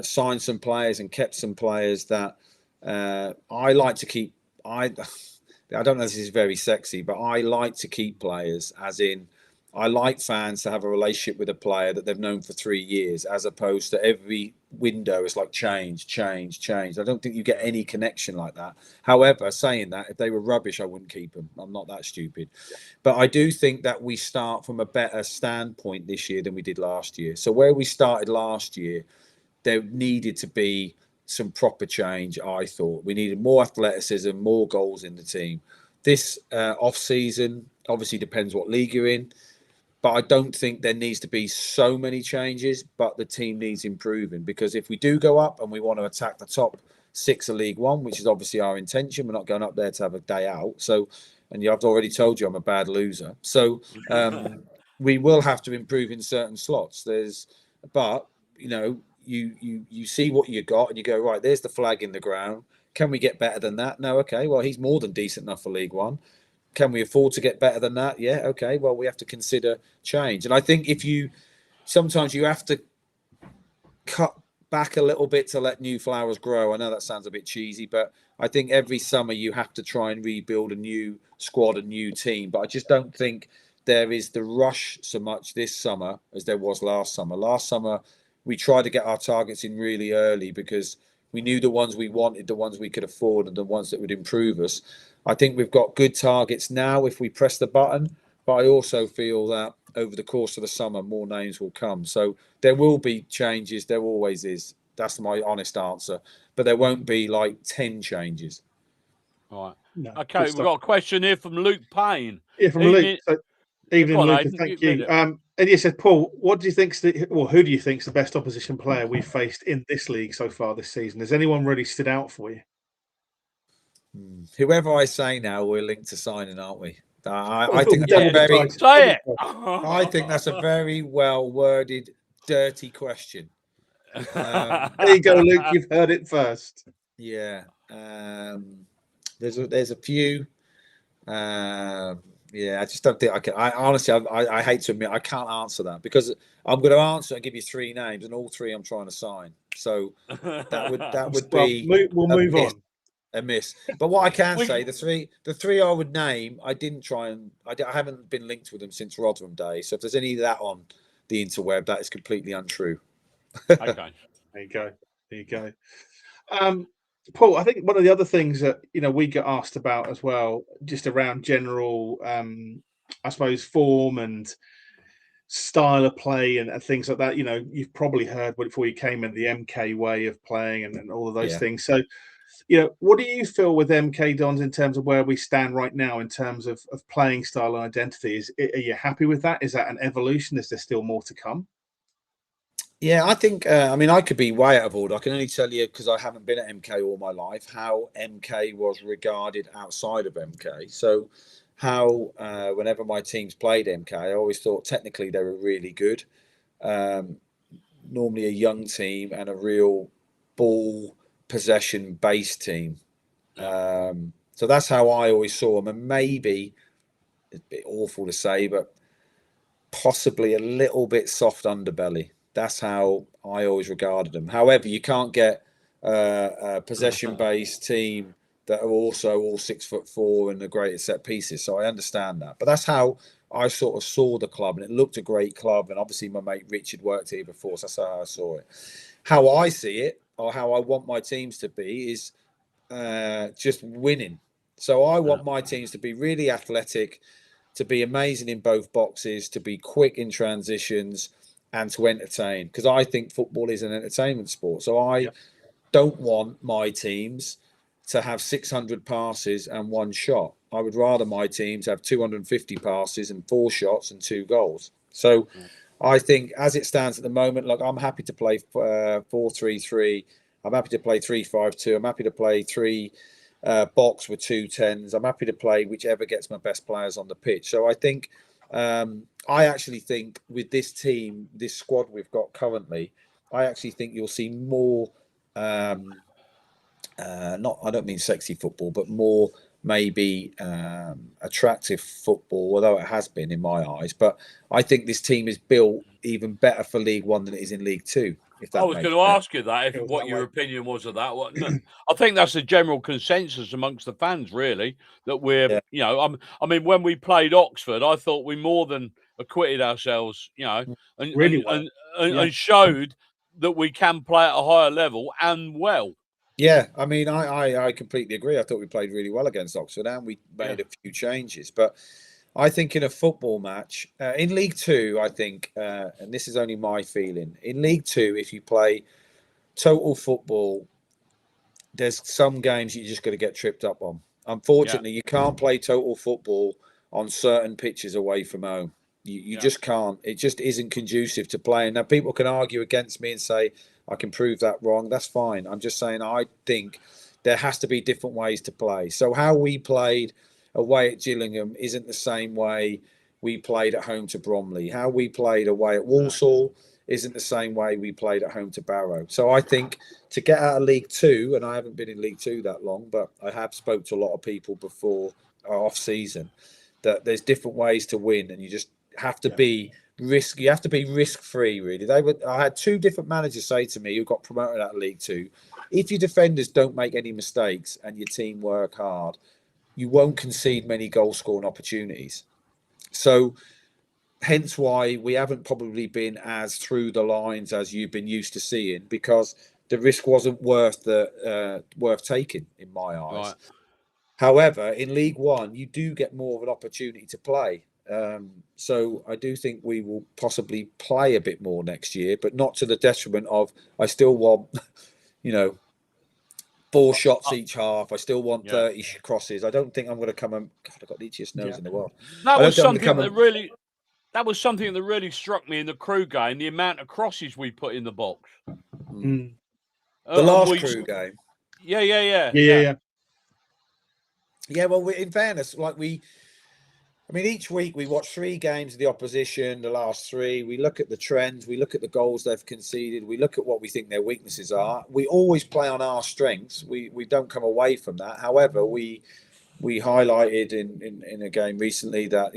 signed some players and kept some players that I like to keep. I don't know if this is very sexy, but I like to keep players, as in, I like fans to have a relationship with a player that they've known for 3 years, as opposed to every window is like change. I don't think you get any connection like that. However, saying that, if they were rubbish, I wouldn't keep them. I'm not that stupid. But I do think that we start from a better standpoint this year than we did last year. So where we started last year, there needed to be some proper change, I thought. We needed more athleticism, more goals in the team. This off-season obviously depends what league you're in. But I don't think there needs to be so many changes, but the team needs improving, because if we do go up and we want to attack the top 6 of League One, which is obviously our intention, we're not going up there to have a day out. So, and I've already told you I'm a bad loser. So we will have to improve in certain slots. But you see what you got and you go, right, there's the flag in the ground. Can we get better than that? No, okay. Well, he's more than decent enough for League One. Can we afford to get better than that? Yeah, okay. Well, we have to consider change. And I think sometimes you have to cut back a little bit to let new flowers grow. I know that sounds a bit cheesy, but I think every summer you have to try and rebuild a new squad, a new team. But I just don't think there is the rush so much this summer as there was last summer. Last summer, we tried to get our targets in really early because we knew the ones we wanted, the ones we could afford, and the ones that would improve us. I think we've got good targets now if we press the button, but I also feel that over the course of the summer, more names will come. So there will be changes. There always is. That's my honest answer. But there won't be like 10 changes. Right. No, Okay, we've got a question here from Luke Payne. Yeah, from Luke. Evening, on, Luke. Aidan, Thank you. it. And he said, Paul, what do you think's who do you think's the best opposition player we've faced in this league so far this season? Has anyone really stood out for you? Whoever I say now, we're linked to signing, aren't we? I think that's I think that's a very well worded, dirty question. There you go, Luke. You've heard it first. Yeah. There's a few. Yeah, I just don't think I can. I honestly, I hate to admit, I can't answer that because I'm going to answer and give you 3 names, and all 3 I'm trying to sign. So that would be we'll move on. A miss. But what I can say, the three I would name, I didn't try and I haven't been linked with them since Rotherham days. So if there's any of that on the interweb, that is completely untrue. Okay. There you go. Paul, I think one of the other things that we get asked about as well, just around general, I suppose, form and style of play and things like that. You've probably heard before you came in the MK way of playing and all of those things. So, what do you feel with MK Dons in terms of where we stand right now in terms of playing style and identity? Are you happy with that? Is that an evolution? Is there still more to come? Yeah, I think, I could be way out of order. I can only tell you, because I haven't been at MK all my life, how MK was regarded outside of MK. So how, whenever my teams played MK, I always thought technically they were really good. Normally a young team and a real ball possession-based team. So that's how I always saw them. And maybe, it's a bit awful to say, but possibly a little bit soft underbelly. That's how I always regarded them. However, you can't get a possession-based team that are also all 6'4" and are great at set pieces. So I understand that. But that's how I sort of saw the club, and it looked a great club. And obviously my mate Richard worked here before, so that's how I saw it. How I see it, or how I want my teams to be, is just winning. So I want my teams to be really athletic, to be amazing in both boxes, to be quick in transitions, and to entertain, because I think football is an entertainment sport. So I don't want my teams to have 600 passes and 1 shot. I would rather my teams have 250 passes and 4 shots and 2 goals. So I think as it stands at the moment, look, I'm happy to play 4-3-3. I'm happy to play 3-5-2. I'm happy to play 3 box with 2 10s. I'm happy to play whichever gets my best players on the pitch. So I think I actually think with this team, this squad we've got currently, I actually think you'll see more, I don't mean sexy football, but more maybe attractive football, although it has been in my eyes. But I think this team is built even better for League One than it is in League Two. I was going to ask you that, what your opinion was of that. I think that's a general consensus amongst the fans, really, that we're, when we played Oxford, I thought we more than acquitted ourselves, and really well. and showed that we can play at a higher level and well. Yeah, I completely agree. I thought we played really well against Oxford, and we made a few changes. But I think in a football match, in League Two, I think, and this is only my feeling, in League Two, if you play total football, there's some games you just got to get tripped up on. Unfortunately, you can't play total football on certain pitches away from home. You just can't. It just isn't conducive to playing. Now, people can argue against me and say, I can prove that wrong. That's fine. I'm just saying I think there has to be different ways to play. So how we played away at Gillingham isn't the same way we played at home to Bromley. How we played away at Walsall isn't the same way we played at home to Barrow. So I think to get out of League Two, and I haven't been in League Two that long, but I have spoke to a lot of people before off season, that there's different ways to win, and you just have to be risk. You have to be risk-free, really. I had 2 different managers say to me who got promoted out of League Two, if your defenders don't make any mistakes and your team work hard, you won't concede many goal-scoring opportunities. So hence why we haven't probably been as through the lines as you've been used to seeing, because the risk wasn't worth taking in my eyes. Right. However, in League One, you do get more of an opportunity to play. So I do think we will possibly play a bit more next year, but not to the detriment of, I still want, 4 shots each half. I still want 30 crosses. I don't think I'm going to come and, God, I've got the itchiest nose in the world. That was something that really struck me in the Crew game, the amount of crosses we put in the box. The last Crew game. Yeah. Yeah, well, in fairness, each week we watch 3 games of the opposition, the last 3. We look at the trends. We look at the goals they've conceded. We look at what we think their weaknesses are. We always play on our strengths. We don't come away from that. However, we highlighted in a game recently that,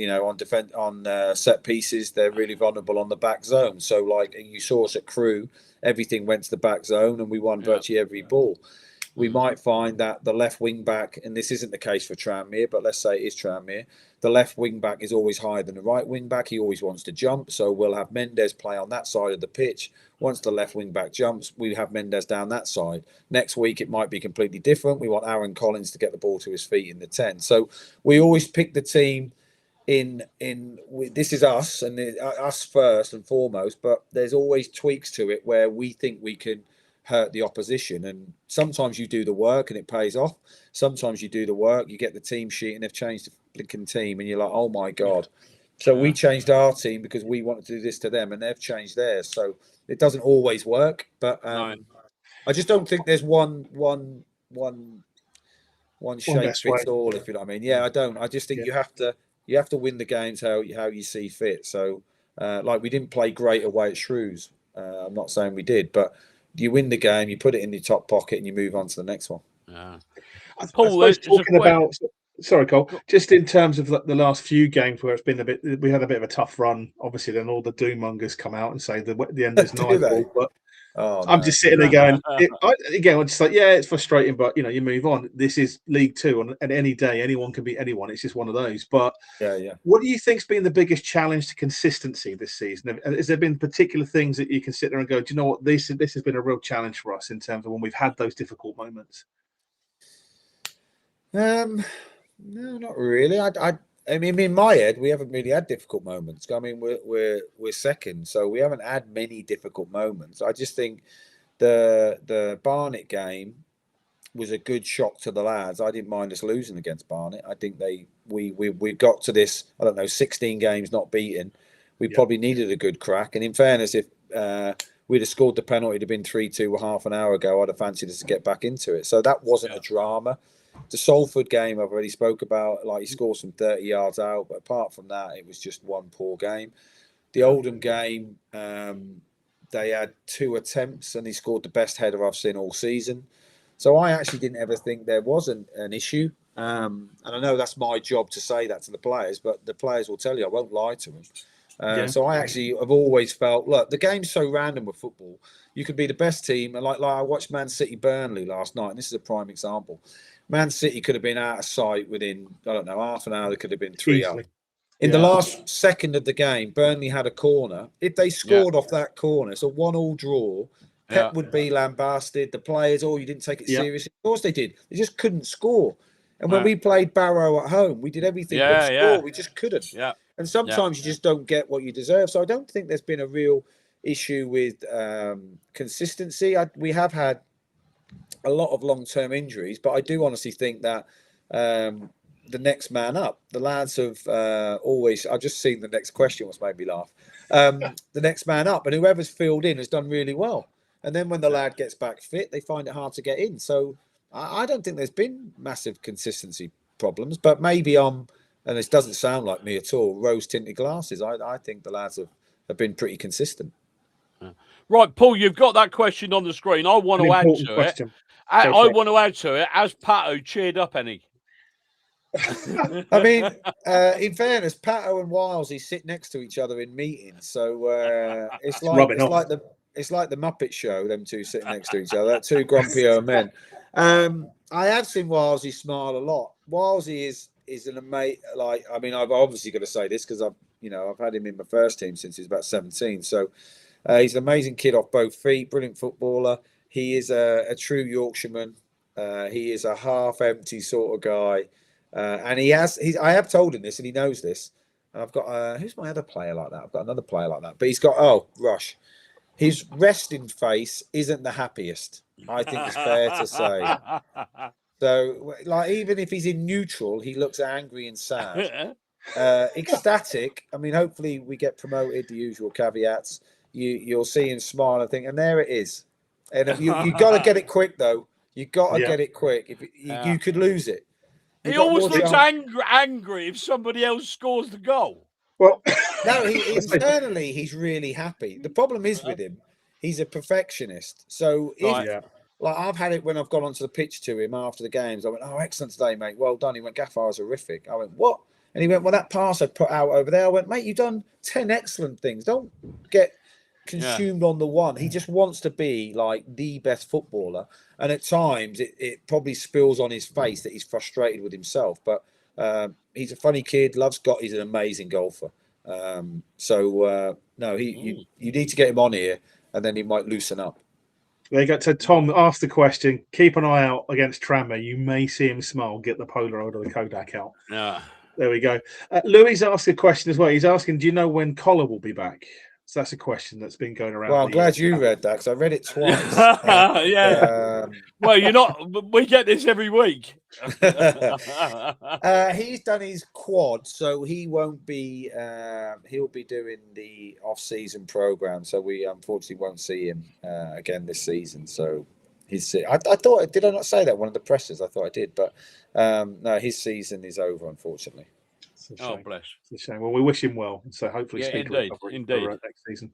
on set pieces, they're really vulnerable on the back zone. So, you saw us at Crew, everything went to the back zone and we won virtually every ball. We might find that the left wing back, and this isn't the case for Tranmere, but let's say it is Tranmere, the left wing back is always higher than the right wing back. He always wants to jump. So we'll have Mendes play on that side of the pitch. Once the left wing back jumps, we have Mendes down that side. Next week, it might be completely different. We want Aaron Collins to get the ball to his feet in the 10. So we always pick the team this is us and us first and foremost, but there's always tweaks to it where we think we can hurt the opposition, and sometimes you do the work and it pays off. Sometimes you do the work, you get the team sheet and they've changed the flipping team and you're like, oh my God. So we changed our team because we wanted to do this to them and they've changed theirs. So it doesn't always work, but I just don't think there's one shape fits all, if you know what I mean. I don't. I just think you have to win the games how you see fit. So we didn't play great away at Shrews. I'm not saying we did, but you win the game, you put it in your top pocket, and you move on to the next one. Yeah. Paul, I talking about. Sorry, Cole. Just in terms of the last few games where it's been we had a bit of a tough run. Obviously, then all the doom mongers come out and say the end is nigh. But I'm just sitting there going, I'm just like, it's frustrating, but you move on. This is League Two, and any day anyone can beat anyone. It's just one of those. But what do you think's been the biggest challenge to consistency this season? Has there been particular things that you can sit there and go, do you know what, this has been a real challenge for us in terms of when we've had those difficult moments? No, not really. I mean, in my head, we haven't really had difficult moments. I mean, we're second, so we haven't had many difficult moments. I just think the Barnet game was a good shock to the lads. I didn't mind us losing against Barnet. I think we got to this, 16 games not beaten. We probably needed a good crack. And in fairness, if we'd have scored the penalty, it'd have been 3-2 half an hour ago, I'd have fancied us to get back into it. So that wasn't a drama. The Salford game I've already spoke about, he scored some 30 yards out, but apart from that, it was just one poor game. The Oldham game, they had 2 attempts and he scored the best header I've seen all season. So I actually didn't ever think there was an issue. And I know that's my job to say that to the players, but the players will tell you, I won't lie to them. So I actually have always felt, look, the game's so random with football. You could be the best team. And like I watched Man City Burnley last night, and this is a prime example. Man City could have been out of sight within, half an hour. They could have been 3 up. In the last second of the game, Burnley had a corner. If they scored off that corner, it's a 1-1 draw. Pep would be lambasted. The players, you didn't take it seriously. Of course they did. They just couldn't score. And when we played Barrow at home, we did everything but score. We just couldn't. And sometimes you just don't get what you deserve. So I don't think there's been a real issue with consistency. We have had a lot of long-term injuries, but I do honestly think that the next man up, the lads have always, I've just seen the next question, what's made me laugh. The next man up, and whoever's filled in has done really well. And then when the lad gets back fit, they find it hard to get in. So I don't think there's been massive consistency problems, but maybe and this doesn't sound like me at all, rose-tinted glasses. I think the lads have been pretty consistent. Right, Paul, you've got that question on the screen. I want to add to it. I want to add to it. Has Pato cheered up any? I mean, in fairness, Pato and Wilesy sit next to each other in meetings, so it's like the Muppet Show. Them two sitting next to each other, 2 grumpy old men. I have seen Wilesy smile a lot. Wilesy is an amazing. I've obviously got to say this because I've had him in my first team since he was about 17. So he's an amazing kid off both feet, brilliant footballer. He is a true Yorkshireman. He is a half-empty sort of guy, and I have told him this, and he knows this. And I've got who's my other player like that? I've got another player like that, but he's got Rush. His resting face isn't the happiest. I think it's fair to say. So, like, even if he's in neutral, he looks angry and sad. Ecstatic. I mean, hopefully we get promoted. The usual caveats. You'll see him smile and think, and there it is. And you got to get it quick, though. You got to get it quick. If you could lose it. He always looks angry if somebody else scores the goal. Well, no, internally he's really happy. The problem is with him, he's a perfectionist. So like I've had it when I've gone onto the pitch to him after the games. I went, "Oh, excellent today, mate. Well done." He went, "Gaffer, I was horrific." I went, "What?" And he went, "Well, that pass I put out over there." I went, "Mate, you've done 10 excellent things. Don't get consumed on the one." He just wants to be like the best footballer. And at times it probably spills on his face that he's frustrated with himself. But he's a funny kid, loves God. He's an amazing golfer. No, you need to get him on here and then he might loosen up. There you go. So Tom asked the question, keep an eye out against Tranmere. You may see him smile, get the Polaroid or the Kodak out. Yeah. There we go. Louis asked a question as well. He's asking, do you know when Collar will be back? So that's a question that's been going around. Well, I'm glad you read that because I read it twice. Well, we get this every week. He's done his quad, so he won't be. He'll be doing the off-season program, so we unfortunately won't see him again this season. So I thought, did I not say that one of the pressers? I thought I did, but no, his season is over, unfortunately. Oh, bless. It's a shame. Well, we wish him well. So hopefully, indeed. For next season.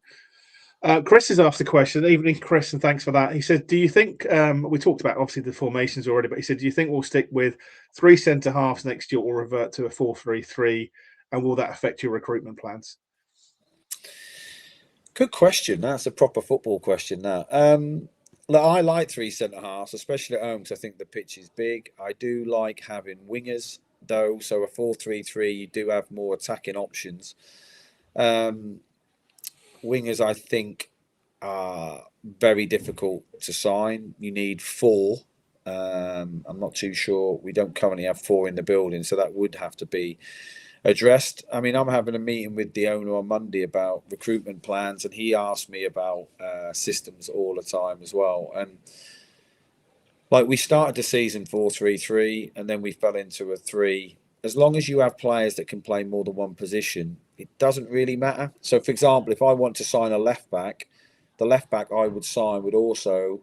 Chris has asked a question. Evening, Chris, and thanks for that. He said, "Do you think we talked about obviously the formations already? But he said, do you think we'll stick with 3 centre halves next year, or revert to a 4-3-3? And will that affect your recruitment plans?" Good question. That's a proper football question. Now, look, I like 3 centre halves, especially at home, because I think the pitch is big. I do like having wingers, though. So a 4-3-3, you do have more attacking options. Wingers, I think, are very difficult to sign. You need 4. I'm not too sure. We don't currently have 4 in the building, so that would have to be addressed. I mean, I'm having a meeting with the owner on Monday about recruitment plans, and he asked me about systems all the time as well. And like, we started the season 4-3-3, and then we fell into a 3. As long as you have players that can play more than one position, it doesn't really matter. So, for example, if I want to sign a left back, the left back I would sign would also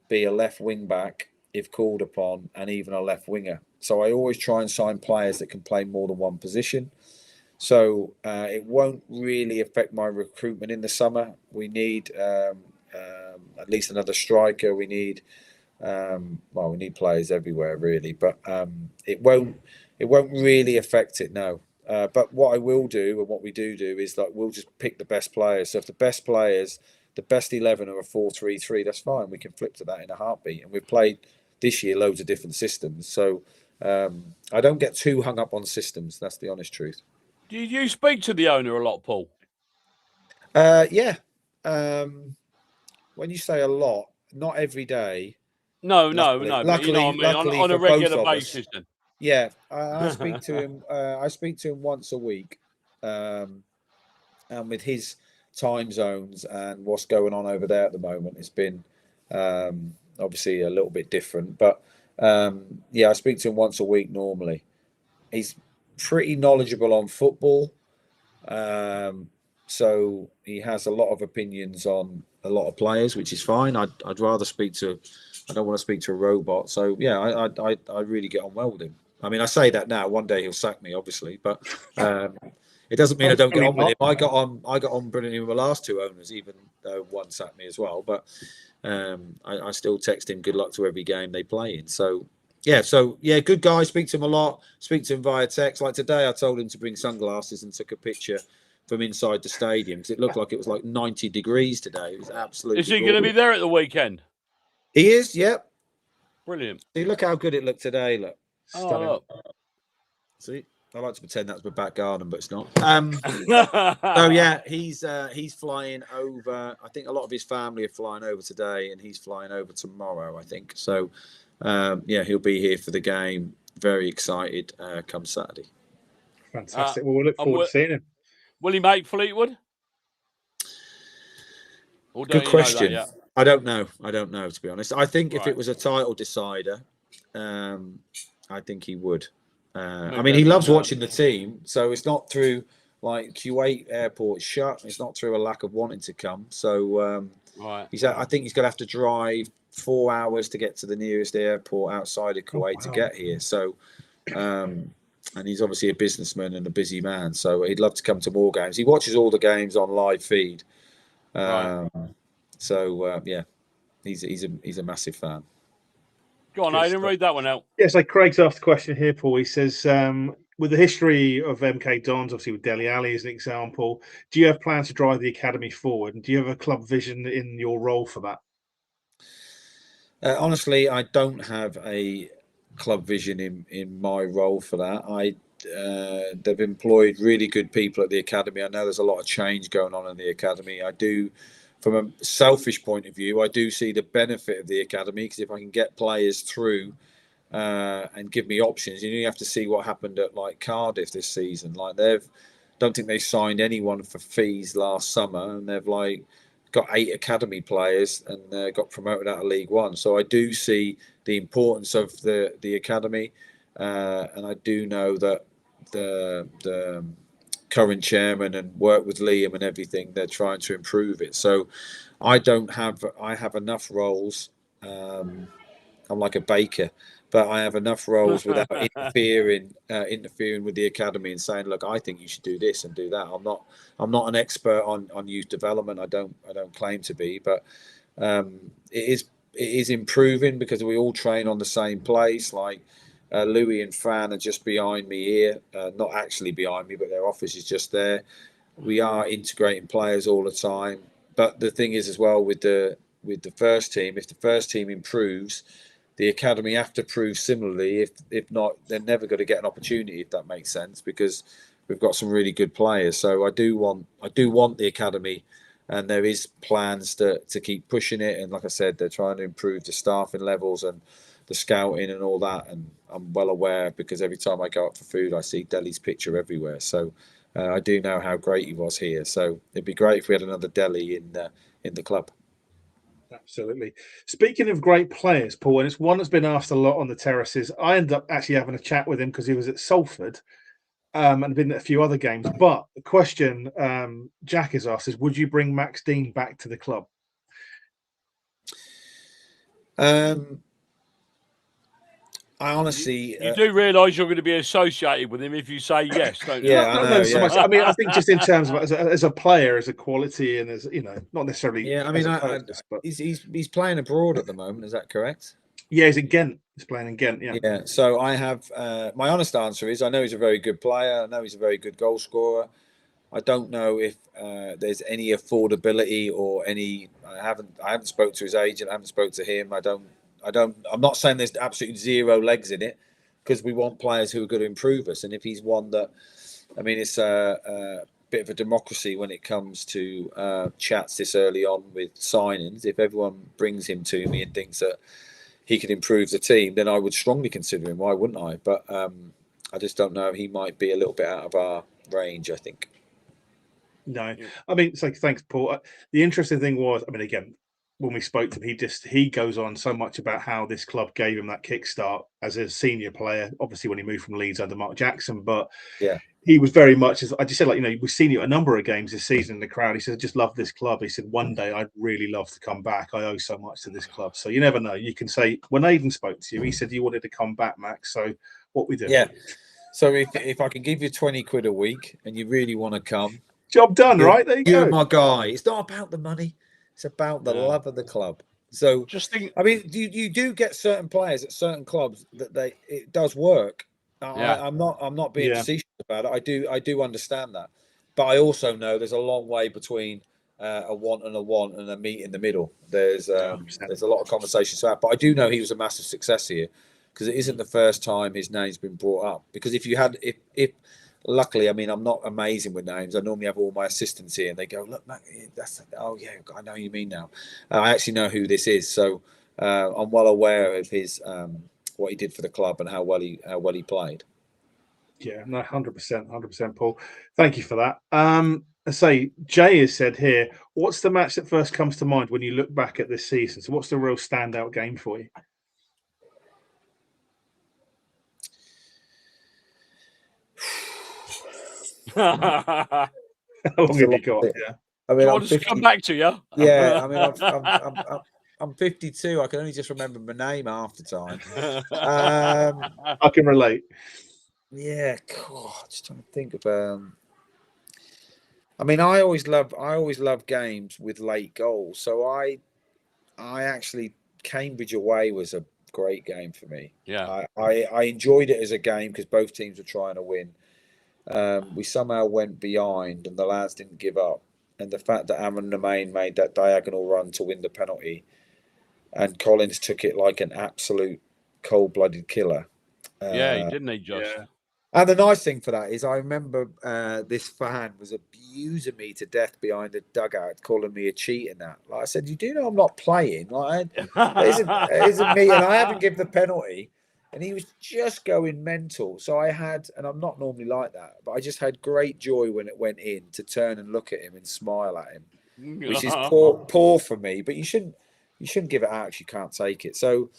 be a left wing back if called upon, and even a left winger. So I always try and sign players that can play more than one position. So it won't really affect my recruitment in the summer. We need at least another striker. We need we need players everywhere really, but it won't really affect it, no. But what I will do, and what we do is that we'll just pick the best players. So if the best players, the best 11 are a 4-3-3, that's fine. We can flip to that in a heartbeat. And we've played this year loads of different systems. So I don't get too hung up on systems. That's the honest truth. Do you speak to the owner a lot, Paul? Yeah. When you say a lot, not every day. No. But you know what I mean, on a regular basis. Then. Yeah, I speak to him. I speak to him once a week, and with his time zones and what's going on over there at the moment, it's been obviously a little bit different. But I speak to him once a week normally. He's pretty knowledgeable on football, so he has a lot of opinions on a lot of players, which is fine. I'd rather speak to. I don't want to speak to a robot. So yeah, I really get on well with him. I mean, I say that now. One day he'll sack me, obviously, but it doesn't mean I don't get on with him. I got on brilliantly with the last 2 owners, even though one sacked me as well. But I still text him good luck to every game they play in. So yeah, good guy. Speak to him a lot. Speak to him via text. Like today, I told him to bring sunglasses and took a picture from inside the stadium because it looked like it was like 90 degrees today. It was absolutely. Is he going to be there at the weekend? He is. Yep. Brilliant. See, look how good it looked today. Look. Oh, see, I like to pretend that's my back garden, but it's not. So yeah, he's flying over. I think a lot of his family are flying over today, and he's flying over tomorrow, I think. So yeah, he'll be here for the game. Very excited come Saturday. Fantastic. Well, we'll look forward to seeing him. Will he make Fleetwood? Good question. I don't know, to be honest. I think if it was a title decider, I think he would. I mean, he loves watching the team, so it's not through like Kuwait airport shut. It's not through a lack of wanting to come. So I think he's going to have to drive 4 hours to get to the nearest airport outside of Kuwait to get here. So, and he's obviously a businessman and a busy man, so he'd love to come to more games. He watches all the games on live feed. So yeah, he's a massive fan. Go on, Aidan, read that one out. Yeah, so Craig's asked a question here, Paul. He says, with the history of MK Dons, obviously with Dele Alli as an example, do you have plans to drive the academy forward? And do you have a club vision in your role for that? Honestly, I don't have a club vision in my role for that. They've employed really good people at the academy. I know there's a lot of change going on in the academy. I do, from a selfish point of view, I do see the benefit of the academy, because if I can get players through and give me options, you have to see what happened at like Cardiff this season. Like don't think they signed anyone for fees last summer, and they've like got 8 academy players and got promoted out of League One. So I do see the importance of the academy, and I do know that the current chairman and work with Liam and everything, they're trying to improve it. So I have enough roles. I'm like a baker, but I have enough roles without interfering with the academy and saying, look, I think you should do this and do that. I'm not an expert on youth development. I don't claim to be, but it is improving, because we all train on the same place. Like Louis and Fran are just behind me here, not actually behind me, but their office is just there. We are integrating players all the time. But the thing is as well with the first team, if the first team improves, the academy have to prove similarly. If not, they're never going to get an opportunity, if that makes sense, because we've got some really good players. So I do want the academy, and there is plans to keep pushing it. And like I said, they're trying to improve the staffing levels and the scouting and all that. And I'm well aware, because every time I go out for food, I see Dele's picture everywhere. So I do know how great he was here. So it'd be great if we had another Dele in the club. Absolutely. Speaking of great players, Paul, and it's one that's been asked a lot on the terraces. I ended up actually having a chat with him because he was at Salford and been at a few other games. But the question Jack has asked is, would you bring Max Dean back to the club? I honestly, you do realise you're going to be associated with him if you say yes, don't you? Yeah, I know. So much. I mean, I think just in terms of as a player, as a quality, and as not necessarily. Yeah, I mean, but he's playing abroad at the moment. Is that correct? Yeah, he's in Ghent. He's playing in Ghent. Yeah. Yeah. So I have my honest answer is I know he's a very good player. I know he's a very good goal scorer. I don't know if there's any affordability or any. I haven't spoke to his agent. I haven't spoke to him. I'm not saying there's absolutely zero legs in it, because we want players who are going to improve us. And if he's one that, I mean, it's a bit of a democracy when it comes to chats this early on with signings. If everyone brings him to me and thinks that he can improve the team, then I would strongly consider him. Why wouldn't I? But I just don't know. He might be a little bit out of our range, I think. No, I mean, so thanks, Paul. The interesting thing was, I mean, again, when we spoke to him, he goes on so much about how this club gave him that kickstart as a senior player. Obviously, when he moved from Leeds under Mark Jackson, but yeah, he was very much, as I just said, like, we've seen you at a number of games this season in the crowd. He said, I just love this club. He said, one day I'd really love to come back. I owe so much to this club. So you never know. You can say, when Aidan spoke to you, he said you wanted to come back, Max. So what we do? Yeah. So if I can give you 20 quid a week and you really want to come, job done, right? There you go. You're my guy. It's not about the money. It's about the love of the club. So just think. I mean, you do get certain players at certain clubs that it does work. I'm not being facetious about it. I do understand that, but I also know there's a long way between a want and a meet in the middle. There's a lot of conversations to have, but I do know he was a massive success here, because it isn't the first time his name's been brought up. Because if luckily, I mean, I'm not amazing with names. I normally have all my assistants here, and they go, "Look, Matt, I know who you mean now. I actually know who this is." So I'm well aware of his what he did for the club and how well he played. Yeah, no, 100%, Paul. Thank you for that. I say Jay has said here, what's the match that first comes to mind when you look back at this season? So, what's the real standout game for you? How long have you got? Yeah. I mean, do you want us to come back to you? Yeah, I mean, I'm 52. I can only just remember my name half the time. I can relate. Yeah, God, just trying to think of. I mean, I always love games with late goals. So I actually Cambridge away was a great game for me. Yeah, I enjoyed it as a game because both teams were trying to win. We somehow went behind, and the lads didn't give up. And the fact that Aaron Nemain made that diagonal run to win the penalty, and Collins took it like an absolute cold-blooded killer. he didn't he just? Yeah. And the nice thing for that is I remember this fan was abusing me to death behind the dugout, calling me a cheat and that. Like I said, you do know I'm not playing. Like, it isn't me, and I haven't given the penalty. And he was just going mental. So I had, and I'm not normally like that, but I just had great joy when it went in to turn and look at him and smile at him, which is poor for me. But you shouldn't give it out if you can't take it. So,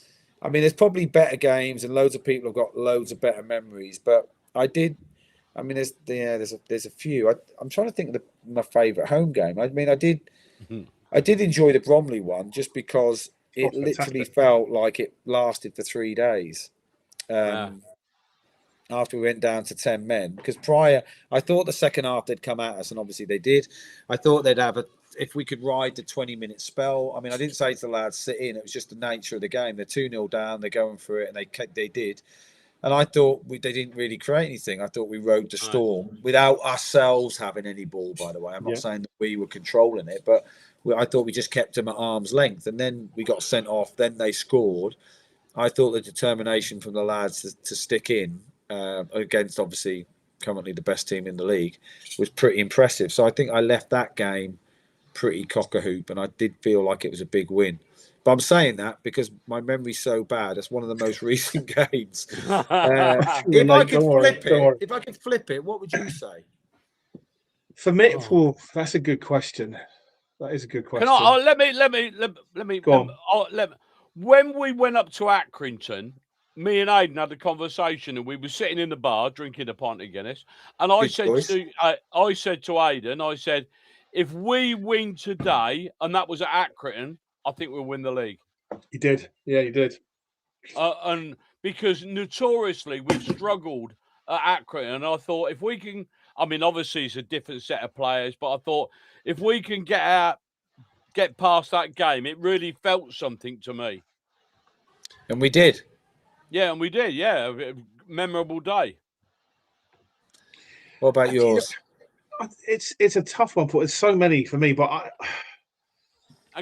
I mean, there's probably better games, and loads of people have got loads of better memories. But I did. I mean, there's a few. I'm trying to think of my favourite home game. I mean, I did enjoy the Bromley one just because it literally felt like it lasted for 3 days. After we went down to 10 men, because prior, I thought the second half they'd come at us, and obviously they did. I thought they'd have if we could ride the 20-minute spell. I mean, I didn't say to the lads sit in. It was just the nature of the game. They're 2-0 down. They're going for it, and they did. And I thought they didn't really create anything. I thought we rode the storm without ourselves having any ball, by the way. I'm not saying that we were controlling it, but I thought we just kept them at arm's length. And then we got sent off. Then they scored. I thought the determination from the lads to stick in against, obviously, currently the best team in the league was pretty impressive. So I think I left that game pretty cock-a-hoop, and I did feel like it was a big win. But I'm saying that because my memory's so bad. It's one of the most recent games. If I could flip it, what would you say? For me, that's a good question. That is a good question. Let me go on. When we went up to Accrington, me and Aidan had a conversation, and we were sitting in the bar drinking a pint of Guinness. And I said to Aidan, I said, if we win today, and that was at Accrington, I think we'll win the league. You did. Yeah, you did. And because notoriously we've struggled at Accrington, and I thought if we can, I mean, obviously it's a different set of players, but I thought if we can get past that game, it really felt something to me. And we did. Yeah, and we did. Yeah, memorable day. What about yours? It's a tough one, but there's so many for me. But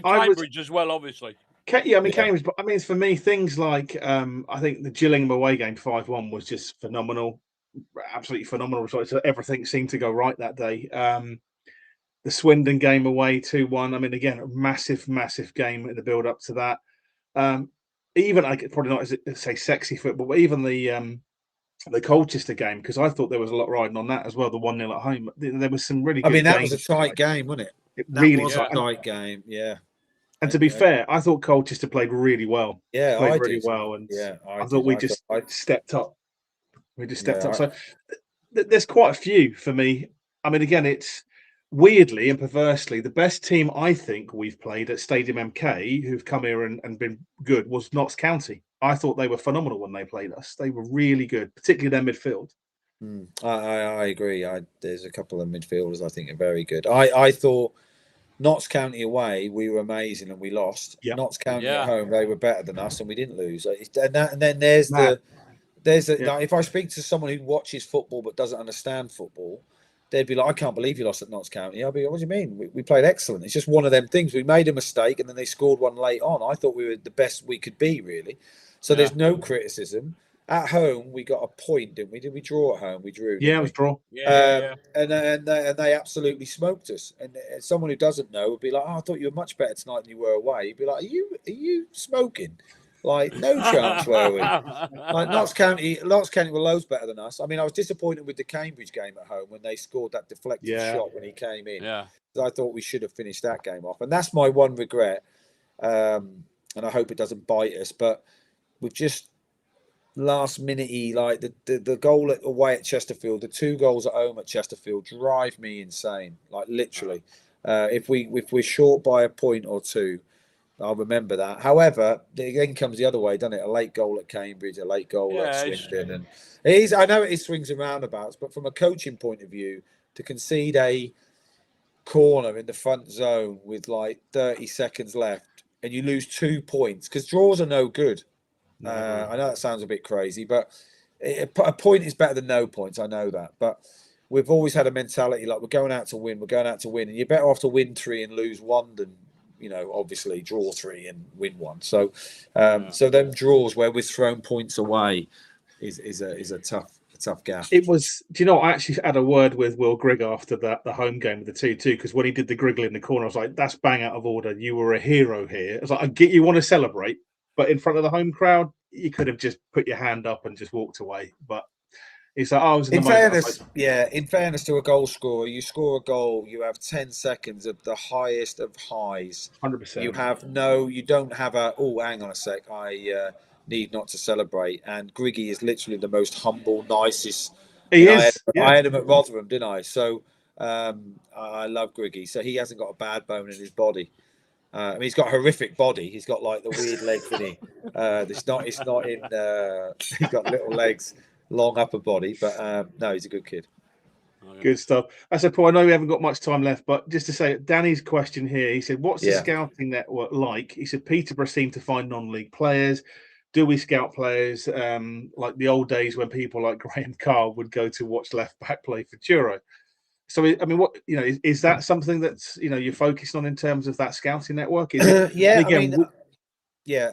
Cambridge as well, obviously. Yeah, I mean Cambridge, but I mean for me things like I think the Gillingham away game 5-1 was just phenomenal, absolutely phenomenal. So everything seemed to go right that day. The Swindon game away 2-1. I mean, again, a massive game in the build up to that. Even I could probably not say sexy football, but even the Colchester game, because I thought there was a lot riding on that as well. The 1-0 at home, there was some really good. I mean, that was a tight game, wasn't it? It really was a tight game, yeah. And to be fair, I thought Colchester played really well. Yeah, played really well, and I thought we just stepped up. We just stepped up. So there's quite a few for me. I mean, again, it's weirdly and perversely the best team I think we've played at Stadium MK, who've come here and been good, was Notts County. I thought they were phenomenal when they played us. They were really good, particularly their midfield. I agree. There's a couple of midfielders I think are very good. I thought Notts County away, we were amazing and we lost. Yep. Notts County at home, they were better than us and we didn't lose. And then there's like, if I speak to someone who watches football but doesn't understand football, they'd be like, I can't believe you lost at Notts County. I'll be like, what do you mean? We played excellent. It's just one of them things. We made a mistake and then they scored one late on. I thought we were the best we could be, really. So there's no criticism. At home, we got a point, didn't we? Did we draw at home? We drew. Yeah, it was draw. Yeah. And they absolutely smoked us. And someone who doesn't know would be like, "Oh, I thought you were much better tonight than you were away." You'd be like, "Are you smoking?" Like, no chance were we. Like Notts County were loads better than us. I mean, I was disappointed with the Cambridge game at home when they scored that deflected shot when he came in. Yeah. I thought we should have finished that game off, and that's my one regret. And I hope it doesn't bite us. But we've just last minute-y, like the goal away at Chesterfield, the 2 goals at home at Chesterfield drive me insane. Like literally, if we're short by a point or 2, I'll remember that. However, it then comes the other way, doesn't it? A late goal at Cambridge, a late goal at Swindon, and it is. I know it is swings and roundabouts, but from a coaching point of view, to concede a corner in the front zone with like 30 seconds left, and you lose 2 points because draws are no good. I know that sounds a bit crazy, but a point is better than no points. I know that, but we've always had a mentality like we're going out to win. We're going out to win, and you're better off to win 3 and lose 1 than, you know, obviously draw 3 and win 1. So, so them draws where we've thrown points away is a tough gap. It was. Do you know? I actually had a word with Will Grigg after the home game with the 2-2, because when he did the Griggle in the corner, I was like, "That's bang out of order. You were a hero here." I was like, "I get you want to celebrate, but in front of the home crowd, you could have just put your hand up and just walked away." But it's like, I was in fairness, in fairness to a goal scorer, you score a goal, you have 10 seconds of the highest of highs. 100%. You don't have hang on a sec, I need not to celebrate. And Griggy is literally the most humble, nicest. I had him at Rotherham, didn't I? So I love Griggy. So he hasn't got a bad bone in his body. I mean, he's got a horrific body. He's got like the weird legs, isn't he? It's not in. He's got little legs, long upper body, but no, he's a good kid. Good stuff. I said, Paul, I know we haven't got much time left, but just to say, Danny's question here, he said, "What's the scouting network like?" He said, "Peterborough seem to find non-league players. Do we scout players like the old days when people like Graham Carr would go to watch left back play for Truro?" So, I mean, what, you know, is that something that's, you know, you're focused on in terms of that scouting network? Is it?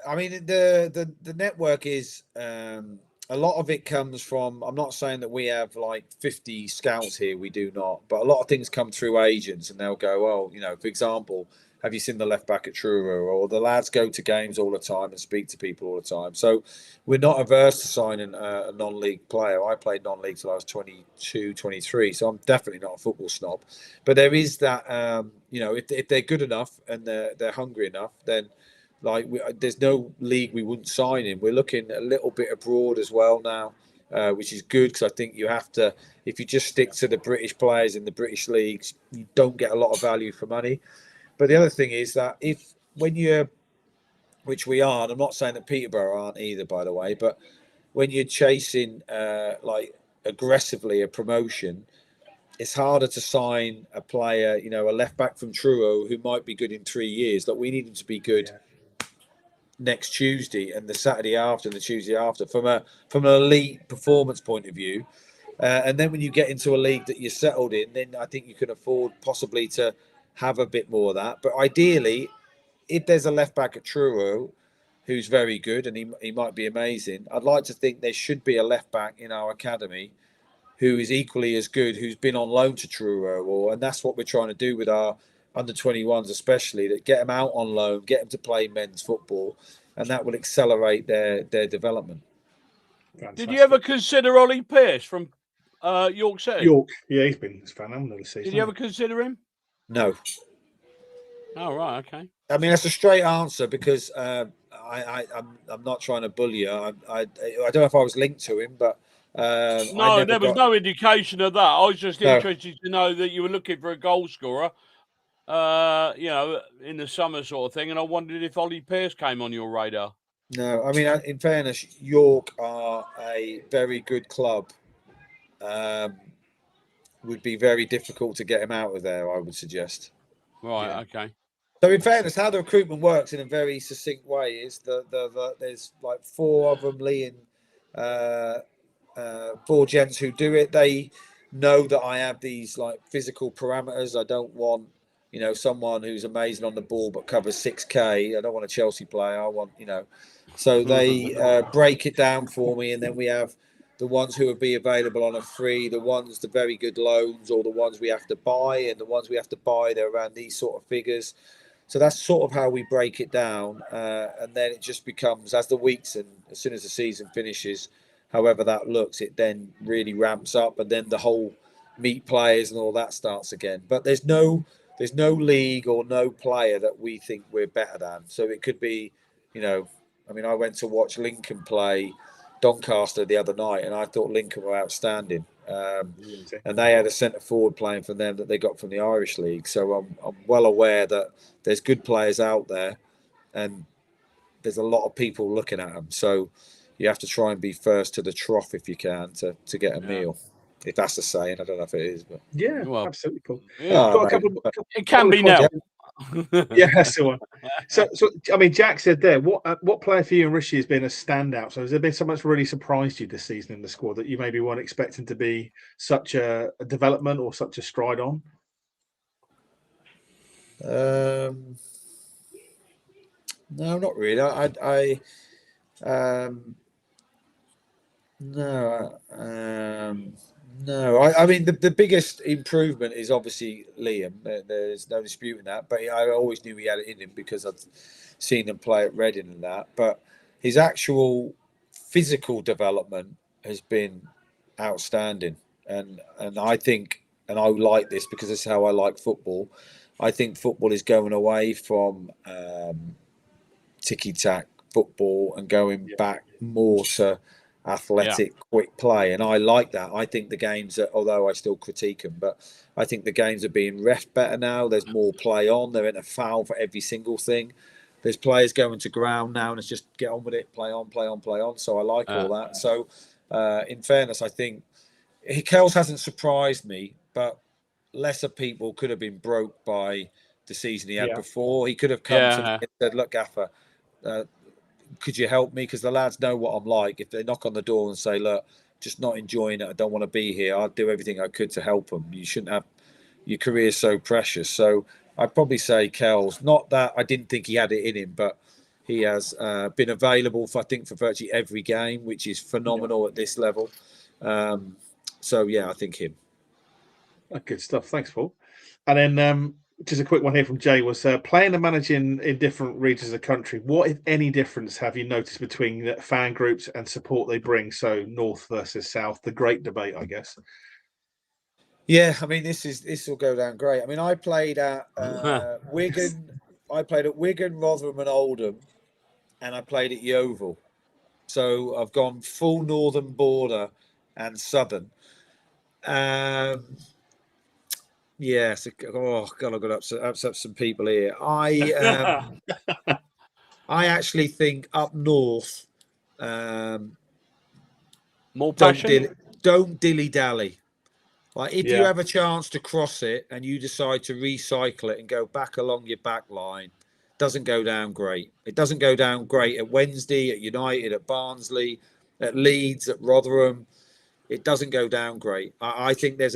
I mean, the network is a lot of it comes from. I'm not saying that we have like 50 scouts here. We do not, but a lot of things come through agents, and they'll go, "Oh, you know, for example, have you seen the left back at Truro?" Or the lads go to games all the time and speak to people all the time. So we're not averse to signing a non-league player. I played non-league till I was 22, 23, so I'm definitely not a football snob. But there is that, you know, if they're good enough and they're hungry enough, then like there's no league we wouldn't sign in. We're looking a little bit abroad as well now, which is good, because I think you have to, if you just stick to the British players in the British leagues, you don't get a lot of value for money. But the other thing is that when you're, which we are, and I'm not saying that Peterborough aren't either, by the way, but when you're chasing like aggressively a promotion, it's harder to sign a player, you know, a left back from Truro who might be good in 3 years. Like, we need him to be good next Tuesday and the Saturday after and the Tuesday after from an elite performance point of view. And then when you get into a league that you're settled in, then I think you can afford possibly to have a bit more of that. But ideally, if there's a left back at Truro who's very good, and he might be amazing, I'd like to think there should be a left back in our academy who is equally as good, who's been on loan to Truro, and that's what we're trying to do with our under 21s, especially, that get them out on loan, get them to play men's football, and that will accelerate their development. Fantastic. Did you ever consider Ollie Pearce from York City? York, yeah, he's been phenomenal this season. Did you ever consider him? No. Oh, right, okay. I mean, that's a straight answer, because I'm not trying to bully you. I don't know if I was linked to him, but no, there was no indication of that. I was just interested to know that you were looking for a goal scorer, you know, in the summer sort of thing, and I wondered if Ollie Pearce came on your radar. No, I mean, in fairness, York are a very good club. Would be very difficult to get him out of there, I would suggest. Right, okay. So in fairness, how the recruitment works in a very succinct way is there's like 4 of them, Lee and 4 gents who do it. They know that I have these like physical parameters. I don't want you know, someone who's amazing on the ball but covers 6K. I don't want a Chelsea player. I want, you know, so they break it down for me, and then we have the ones who will be available on a free, the very good loans, or the ones we have to buy, and the ones we have to buy, they're around these sort of figures. So that's sort of how we break it down, and then it just becomes, as the weeks and as soon as the season finishes, however that looks, it then really ramps up, and then the whole meet players and all that starts again. But there's no league or no player that we think we're better than. So it could be, you know, I mean, I went to watch Lincoln play Doncaster the other night, and I thought Lincoln were outstanding. And they had a centre forward playing for them that they got from the Irish League. So I'm well aware that there's good players out there, and there's a lot of people looking at them. So you have to try and be first to the trough if you can to get a meal. If that's the saying, I don't know if it is, but well, absolutely cool. Yeah. Got a couple, it can be now. Yeah, that's the one. So I mean, Jack said there, what player for you and Rishi has been a standout? So has there been something that's really surprised you this season in the squad that you maybe weren't expecting to be such a development or such a stride on? No, not really. No. I mean, the biggest improvement is obviously Liam. There's no disputing that. But I always knew he had it in him because I'd seen him play at Reading and that. But his actual physical development has been outstanding. And I think, and I like this because it's how I like football. I think football is going away from ticky-tack football and going back more to athletic, quick play. And I like that. I think the games are, although I still critique them, but I think the games are being ref better now. There's more play on. They're in a foul for every single thing. There's players going to ground now, and it's just get on with it, play on, play on, play on. So I like all that. So in fairness, I think Kells hasn't surprised me, but lesser people could have been broke by the season he had before. He could have come to me and said, look, Gaffer, could you help me? Because the lads know what I'm like. If they knock on the door and say, look, just not enjoying it, I don't want to be here, I'd do everything I could to help them. You shouldn't have, your career so precious. So I'd probably say Kells. Not that I didn't think he had it in him, but he has been available for, I think, for virtually every game, which is phenomenal at this level. So yeah, I think him. Good stuff. Thanks, Paul. And then just a quick one here from Jay was playing and managing in different regions of the country. What, if any, difference have you noticed between fan groups and support they bring? So North versus South, the great debate, I guess. Yeah, I mean, this will go down great. I mean, I played at Wigan. I played at Wigan, Rotherham, and Oldham, and I played at Yeovil. So I've gone full northern border and southern. Yes. Oh God, I've got to upset some people here. I actually think up north, more passion. Don't dilly dally. Like if you have a chance to cross it and you decide to recycle it and go back along your back line, doesn't go down great. It doesn't go down great at Wednesday, at United, at Barnsley, at Leeds, at Rotherham. It doesn't go down great. I think I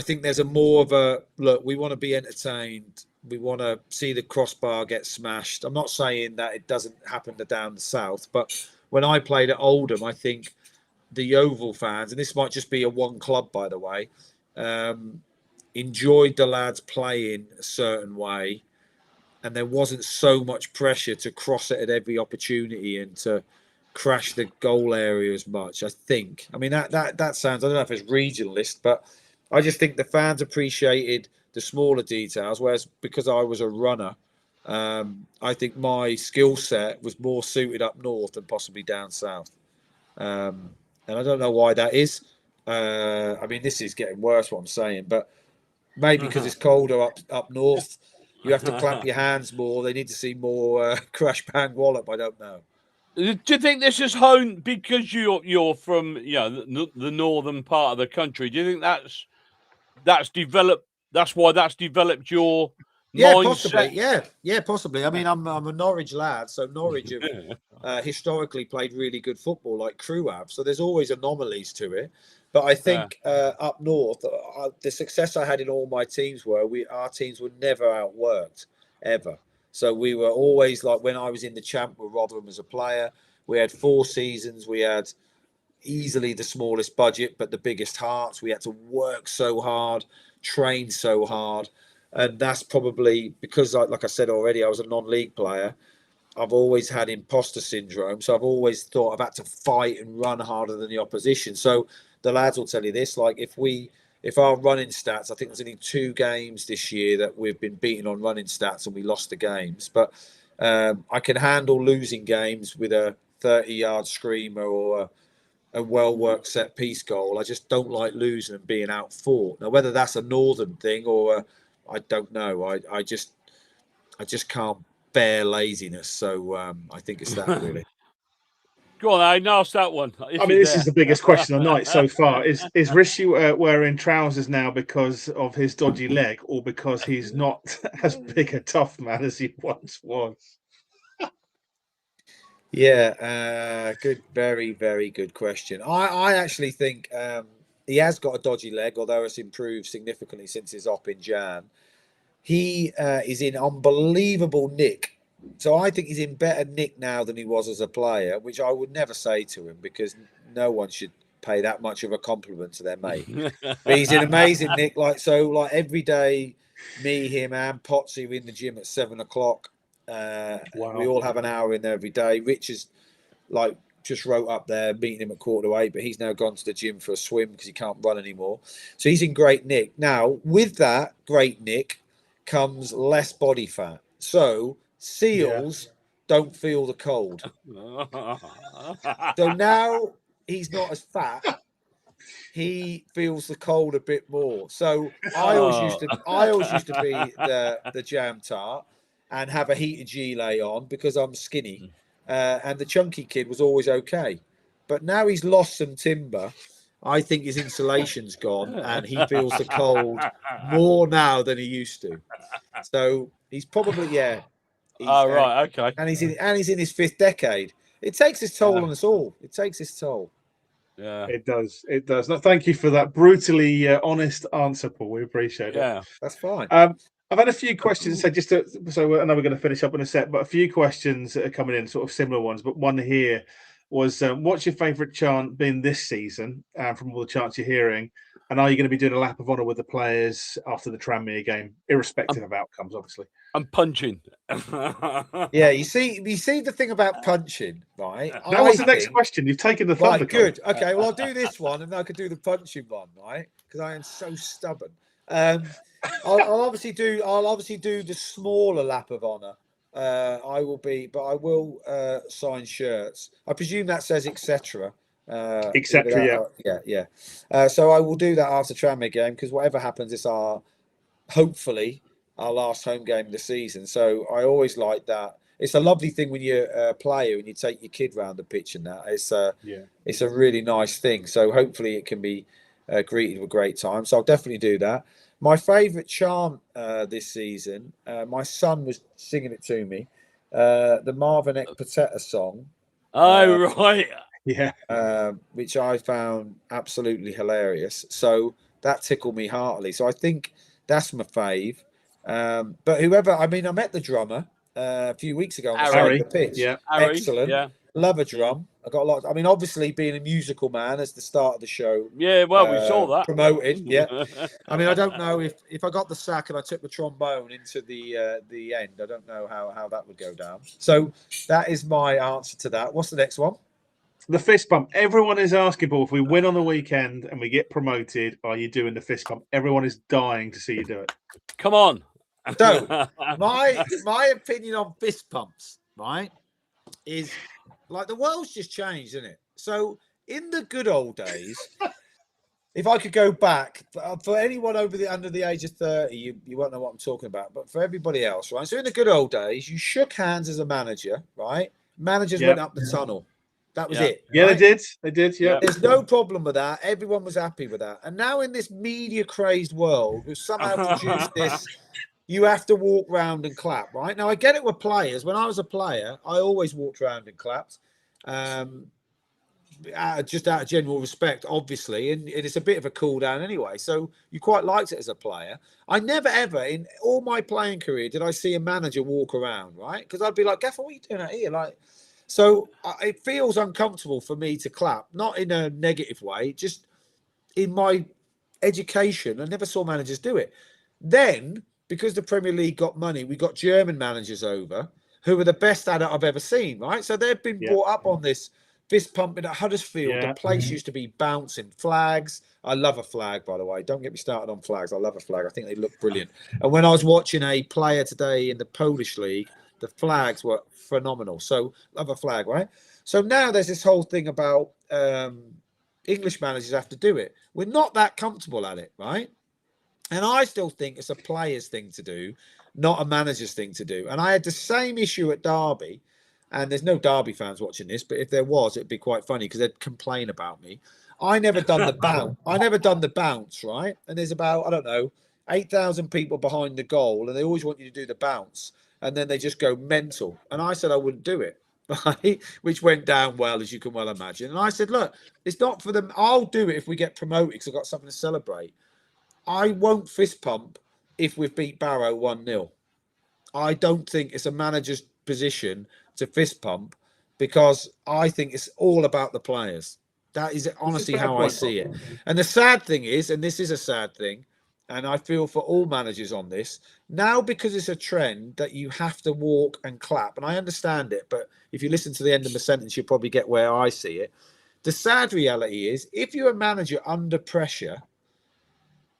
think there's a more of a look. We want to be entertained. We want to see the crossbar get smashed. I'm not saying that it doesn't happen down the south, but when I played at Oldham, I think the Yeovil fans, and this might just be a one club, by the way, enjoyed the lads playing a certain way, and there wasn't so much pressure to cross it at every opportunity and to crash the goal area as much. I think. I mean, that sounds, I don't know if it's regionalist, but I just think the fans appreciated the smaller details. Whereas because I was a runner, I think my skill set was more suited up north than possibly down south. And I don't know why that is. I mean, this is getting worse, what I'm saying, but maybe because it's colder up north, you have to clamp your hands more. They need to see more crash bang wallop. I don't know. Do you think this is honed because you're from the northern part of the country? Do you think that's developed? That's why that's developed your mindset? Possibly. Yeah, possibly. I mean, I'm a Norwich lad, so Norwich have historically played really good football, like Crewe have. So there's always anomalies to it. But I think up north, the success I had in all my teams our teams were never outworked, ever. So we were always like, when I was in the champ with Rotherham as a player, we had 4 seasons. We had easily the smallest budget, but the biggest hearts. We had to work so hard, train so hard. And that's probably because, like I said already, I was a non-league player. I've always had imposter syndrome. So I've always thought I've had to fight and run harder than the opposition. So the lads will tell you this, like if our running stats, I think there's only 2 games this year that we've been beaten on running stats and we lost the games. But I can handle losing games with a 30-yard screamer or a well-worked set-piece goal. I just don't like losing and being out-fought. Now, whether that's a northern thing or I don't know. I just can't bear laziness. So I think it's that, really. Go on, Aidan, ask that one. I mean, this is the biggest question of the night so far. Is Rishi wearing trousers now because of his dodgy leg, or because he's not as big a tough man as he once was? Yeah, good, very, very good question. I actually think he has got a dodgy leg, although it's improved significantly since his op in Jan. He is in unbelievable nick. So I think he's in better nick now than he was as a player, which I would never say to him because no one should pay that much of a compliment to their mate. But he's in amazing nick. Like every day, me, him, and Potsy are in the gym at 7 o'clock. Wow. We all have an hour in there every day. Rich is just wrote up there, meeting him at 7:45, but he's now gone to the gym for a swim because he can't run anymore. So he's in great nick. Now, with that great nick comes less body fat. So seals don't feel the cold. So now he's not as fat. He feels the cold a bit more. So I always used to be the jam tart and have a heated gilet on because I'm skinny. And the chunky kid was always okay. But now he's lost some timber. I think his insulation's gone and he feels the cold more now than he used to. So he's probably, right, okay. And he's in his 5th decade. It takes its toll on us all. It takes its toll. Yeah, it does. It does. No, thank you for that brutally honest answer, Paul. We appreciate it. Yeah, that's fine. I've had a few questions. So I know we're going to finish up in a sec, but a few questions that are coming in, sort of similar ones. But one here was, what's your favourite chant been this season from all the chants you're hearing? And are you going to be doing a lap of honour with the players after the Tranmere game, irrespective of outcomes, obviously? I'm punching. Yeah, you see the thing about punching, right? That was the next question. You've taken the thunder. Right, good. Okay, well, I'll do this one, and then I could do the punching one, right? Because I am so stubborn. I'll obviously do the smaller lap of honour. I will sign shirts. I presume that says etc. Etc. Yeah. So I will do that after Tranmere game because whatever happens, it's hopefully our last home game of the season. So I always like that. It's a lovely thing when you're a player and you take your kid round the pitch and that. It's a really nice thing. So hopefully it can be greeted with a great time. So I'll definitely do that. My favourite chant this season, my son was singing it to me, the Marvin Ekpateta song. Oh, right. Yeah. Which I found absolutely hilarious. So that tickled me heartily. So I think that's my fave. But whoever, I met the drummer a few weeks ago on the side of the pitch. Yeah. Excellent. Yeah. Love a drum. I got a lot. Obviously being a musical man as the start of the show. Yeah, well, we saw that. Promoted, yeah. I don't know if I got the sack and I took the trombone into the end. I don't know how that would go down. So that is my answer to that. What's the next one? The fist bump. Everyone is asking, Paul, if we win on the weekend and we get promoted, are you doing the fist bump? Everyone is dying to see you do it. Come on. So my opinion on fist pumps, right, is like the world's just changed, isn't it? So in the good old days, if I could go back, for anyone under the age of 30, you won't know what I'm talking about, but for everybody else, right? So in the good old days, you shook hands as a manager, right? Managers went up the tunnel. That was it. Yeah, right? They did. Yeah. There's no problem with that. Everyone was happy with that. And now in this media crazed world, we've somehow produced this. You have to walk round and clap, right? Now I get it with players. When I was a player, I always walked around and clapped. just out of general respect, obviously, and it's a bit of a cool down anyway. So you quite liked it as a player. I never ever in all my playing career did I see a manager walk around, right? Because I'd be like, Gaffer, what are you doing out here? Like, so it feels uncomfortable for me to clap, not in a negative way, just in my education. I never saw managers do it. Then, because the Premier League got money, we got German managers over who were the best at it I've ever seen, right? So they've been brought up on this fist pumping at Huddersfield. The place used to be bouncing flags. I love a flag, by the way. Don't get me started on flags. I love a flag. I think they look brilliant. And when I was watching a player today in the Polish league, the flags were phenomenal. So love a flag, right? So now there's this whole thing about English managers have to do it. We're not that comfortable at it, right? And I still think it's a player's thing to do, not a manager's thing to do. And I had the same issue at Derby. And there's no Derby fans watching this, but if there was, it'd be quite funny because they'd complain about me. I never done the bounce. I never done the bounce, right? And there's about, I don't know, 8,000 people behind the goal, and they always want you to do the bounce, and then they just go mental. And I said I wouldn't do it, right? Which went down well, as you can well imagine. And I said, look, it's not for them. I'll do it if we get promoted because I've got something to celebrate. I won't fist pump if we've beat Barrow 1-0. I don't think it's a manager's position to fist pump because I think it's all about the players. That is honestly how I see it. And the sad thing is, and this is a sad thing, and I feel for all managers on this, now because it's a trend that you have to walk and clap, and I understand it, but if you listen to the end of the sentence, you'll probably get where I see it. The sad reality is, if you're a manager under pressure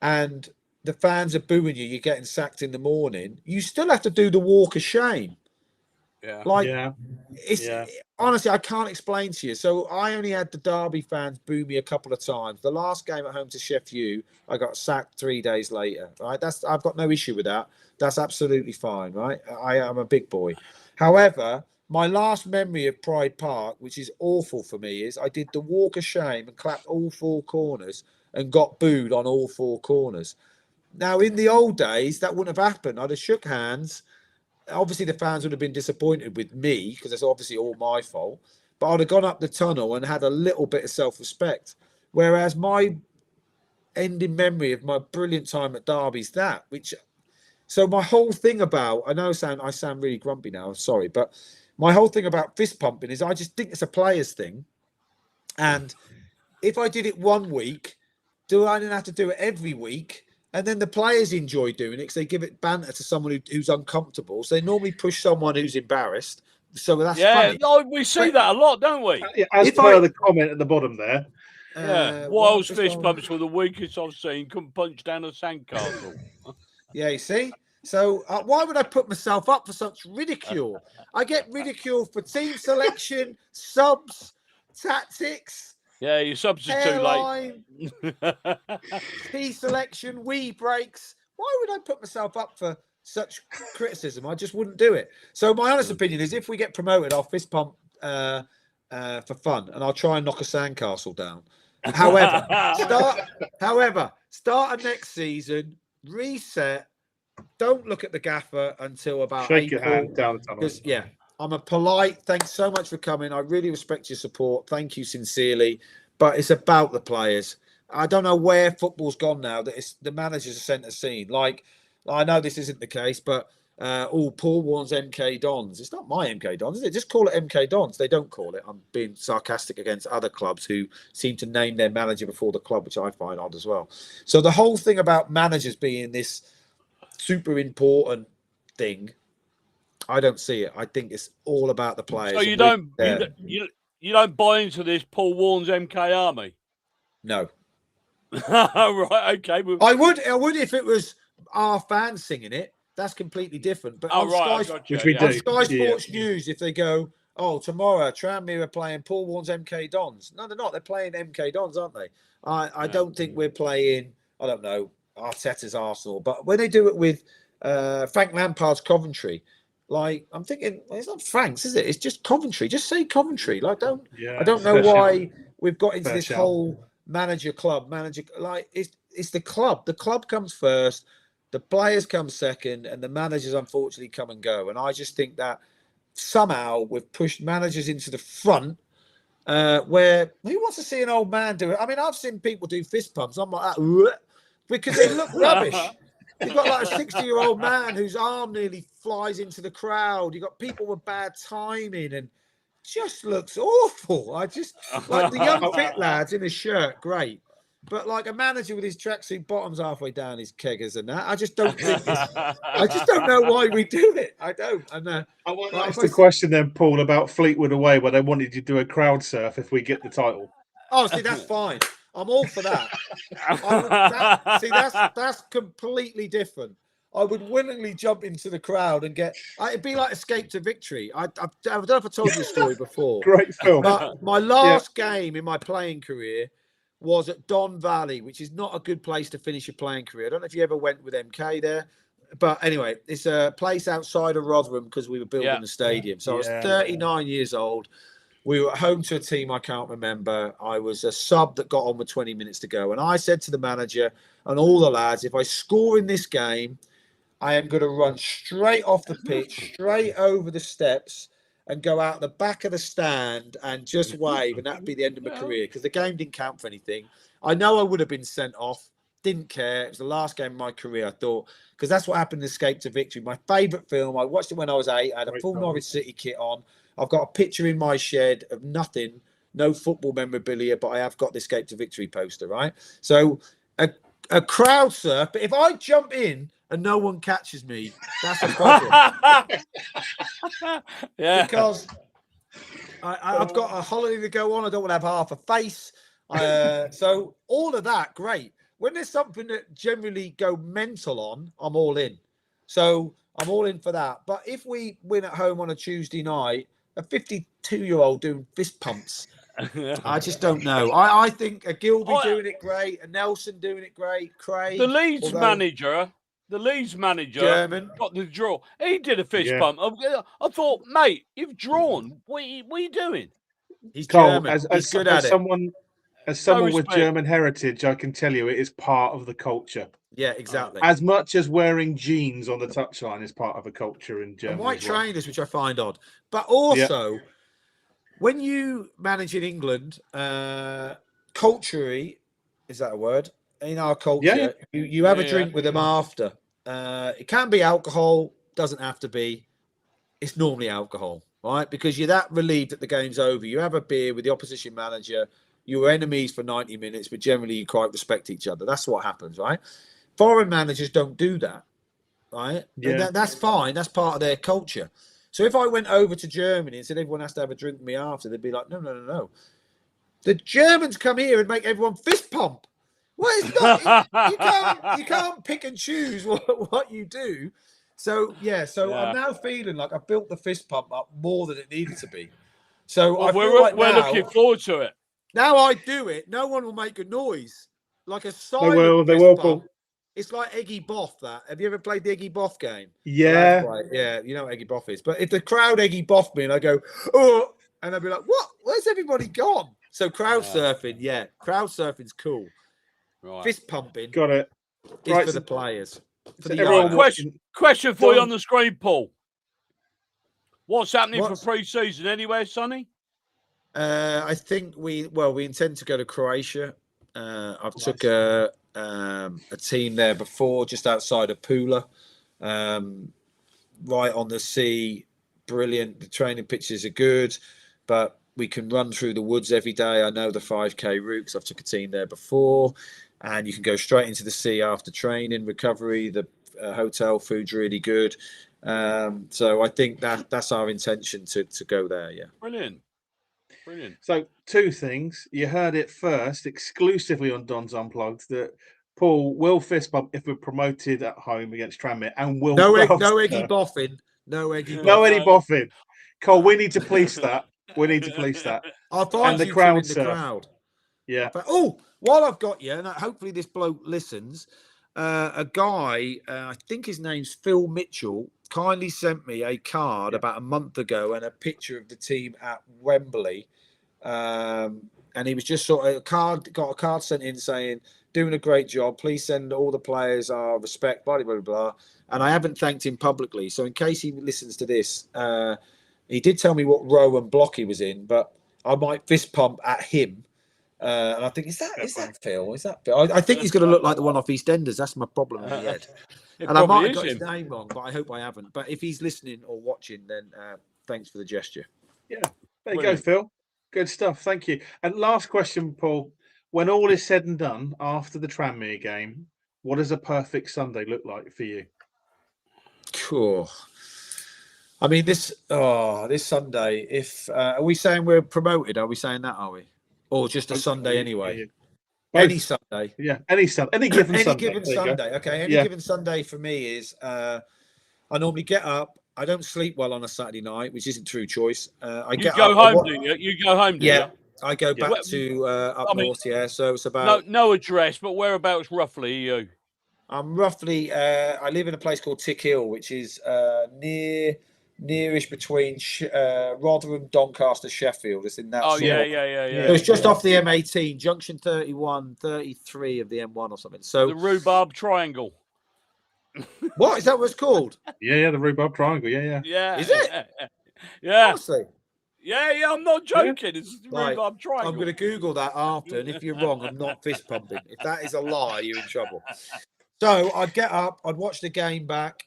and the fans are booing you, you're getting sacked in the morning, you still have to do the walk of shame. Honestly, I can't explain to you. So I only had the Derby fans boo me a couple of times. The last game at home to Sheffield, I got sacked 3 days later. Right, I've got no issue with that. That's absolutely fine. Right, I am a big boy. However, my last memory of Pride Park, which is awful for me, is I did the walk of shame and clapped all four corners and got booed on all four corners. Now, in the old days, that wouldn't have happened. I'd have shook hands. Obviously, the fans would have been disappointed with me because it's obviously all my fault. But I'd have gone up the tunnel and had a little bit of self-respect. Whereas my ending memory of my brilliant time at Derby's that. So my whole thing about, I sound really grumpy now, I'm sorry, but my whole thing about fist pumping is I just think it's a player's thing. And if I did it 1 week, do I then have to do it every week? And then the players enjoy doing it because they give it banter to someone who's uncomfortable. So they normally push someone who's embarrassed. So that's funny. No, we see that a lot, don't we? As per the comment at the bottom there. Wiles fist pumps were the weakest I've seen. Couldn't punch down a sandcastle. Yeah, you see? So why would I put myself up for such ridicule? I get ridiculed for team selection, subs, tactics. Yeah, your subs are too late. Key selection, wee breaks. Why would I put myself up for such criticism? I just wouldn't do it. So my honest opinion is if we get promoted, I'll fist pump for fun and I'll try and knock a sandcastle down. However, start of next season, reset. Don't look at the gaffer until about Shake April. your hand down the tunnel. Yeah, I'm a polite. Thanks so much for coming. I really respect your support. Thank you sincerely. But it's about the players. I don't know where football's gone now. That it's the managers are centre scene. Like I know this isn't the case, but Paul Warne's MK Dons. It's not my MK Dons, is it? Just call it MK Dons. They don't call it. I'm being sarcastic against other clubs who seem to name their manager before the club, which I find odd as well. So the whole thing about managers being this super important thing, I don't see it. I think it's all about the players. So you don't buy into this Paul Warne's MK Army? No. Right, okay. I would if it was our fans singing it. That's completely different. But on Sky Sports News, if they go, tomorrow Tranmere are playing Paul Warne's MK Dons. No, they're not. They're playing MK Dons, aren't they? I don't think we're playing, I don't know, Arteta's Arsenal. But when they do it with Frank Lampard's Coventry, like I'm thinking, it's not Frank's, is it? It's just Coventry. Just say Coventry. Like I don't know why we've got into this whole manager. Like it's the club. The club comes first, the players come second, and the managers unfortunately come and go. And I just think that somehow we've pushed managers into the front where who wants to see an old man do it? I mean, I've seen people do fist pumps. I'm like, because they look rubbish. You've got like a 60-year-old man whose arm nearly flies into the crowd. You've got people with bad timing and just looks awful. I just like the young fit lads in a shirt, great. But like a manager with his tracksuit bottoms halfway down his keggers and that, I just don't think I just don't know why we do it. I don't. And I want to ask the question then, Paul, about Fleetwood away, where they wanted you to do a crowd surf if we get the title. Oh, see, that's fine. I'm all for that. That's completely different. I would willingly jump into the crowd and it'd be like Escape to Victory. I don't know if I told you this story before. Great film. But my last game in my playing career was at Don Valley, which is not a good place to finish your playing career. I don't know if you ever went with MK there. But anyway, it's a place outside of Rotherham because we were building the stadium. So I was 39 years old. We were at home to a team I can't remember. I was a sub that got on with 20 minutes to go. And I said to the manager and all the lads, if I score in this game, I am going to run straight off the pitch, straight over the steps and go out the back of the stand and just wave. And that'd be the end of my career because the game didn't count for anything. I know I would have been sent off. Didn't care. It was the last game of my career, I thought, because that's what happened in Escape to Victory. My favourite film. I watched it when I was 8. I had a full Norwich City kit on. I've got a picture in my shed of nothing, no football memorabilia, but I have got the Escape to Victory poster, right? So a crowd surf, but if I jump in and no one catches me, that's a problem. Because I've got a holiday to go on. I don't want to have half a face. So all of that, great. When there's something that generally go mental on, I'm all in. So I'm all in for that. But if we win at home on a Tuesday night, a 52-year-old doing fist pumps, I just don't know. I think a Gilby doing it great, a Nelson doing it great, Craig. The Leeds manager, German, got the draw. He did a fist pump. I thought, mate, you've drawn. What are you doing? He's German. He's good at it. As someone with German heritage, I can tell you it is part of the culture. Yeah, exactly. As much as wearing jeans on the touchline is part of a culture in Germany. And white trainers, which I find odd. But also, when you manage in England, culturally, is that a word? In our culture, you have a drink with them after. It can be alcohol, doesn't have to be. It's normally alcohol, right? Because you're that relieved that the game's over. You have a beer with the opposition manager. You're enemies for 90 minutes, but generally you quite respect each other. That's what happens, right? Foreign managers don't do that, right? Yeah. That's fine. That's part of their culture. So if I went over to Germany and said everyone has to have a drink with me after, they'd be like, no. The Germans come here and make everyone fist pump. Well, it's not. You can't pick and choose what you do. So I'm now feeling like I built the fist pump up more than it needed to be. So we're looking forward to it. Now I do it. No one will make a noise. Like a silent They will, bump. It's like Eggy Boff, that. Have you ever played the Eggy Boff game? Yeah. Yeah, you know what Eggy Boff is. But if the crowd Eggy Boff me and I go, oh, and I'll be like, what? Where's everybody gone? So crowd surfing, crowd surfing's cool. Right. Fist pumping. Got it. Is for the players. For the question for you on the screen, Paul. What's happening for pre-season anywhere, Sonny? I think we intend to go to Croatia. I've took a team there before, just outside of Pula, right on the sea. Brilliant. The training pitches are good, but we can run through the woods every day. I know the 5K route because I've took a team there before, and you can go straight into the sea after training, recovery. The hotel food's really good. So I think that's our intention to go there. Yeah. Brilliant. So 2 things. You heard it first, exclusively on Don's Unplugged, that Paul will fist bump if we're promoted at home against Tranmere, and will no Eggy Boffin. No Eggy Boffin. Cole, we need to police that. I'll find the crowd. Yeah. While I've got you, and hopefully this bloke listens, a guy, I think his name's Phil Mitchell, kindly sent me a card about a month ago and a picture of the team at Wembley. And he was just got a card sent in saying, doing a great job. Please send all the players our respect, blah, blah, blah, blah. And I haven't thanked him publicly. So in case he listens to this, he did tell me what row and block he was in, but I might fist pump at him. And I think, is that Phil? Is that Phil? I think he's going to look like the one off EastEnders. That's my problem in my head. And I might have got his name wrong, but I hope I haven't. But if he's listening or watching, then thanks for the gesture. Yeah, there you go, Phil. Good stuff. Thank you. And last question, Paul. When all is said and done after the Tranmere game, what does a perfect Sunday look like for you? Cool. I mean, this Sunday, if are we saying we're promoted? Are we saying that? Are we? Or just a Sunday anyway? Yeah. Any Sunday. Yeah, any Sunday. Any given Sunday. Given Sunday. Okay. Any given Sunday for me is I normally get up. I don't sleep well on a Saturday night, which isn't true choice. You go home, do you? You go home, do you? I go back to up north, so it's about... No address, but whereabouts roughly are you? I'm roughly... I live in a place called Tick Hill, which is nearish between Rotherham, Doncaster, Sheffield. It's in that yeah. So it's just off the M18, junction 31, 33 of the M1 or something. So the Rhubarb Triangle. What? Is that what it's called? Yeah, the Rhubarb Triangle. Yeah. Is it? Yeah. Honestly? Yeah, I'm not joking. Yeah. It's the Rhubarb Triangle. I'm going to Google that after, and if you're wrong, I'm not fist pumping. If that is a lie, you're in trouble. So I'd get up, I'd watch the game back,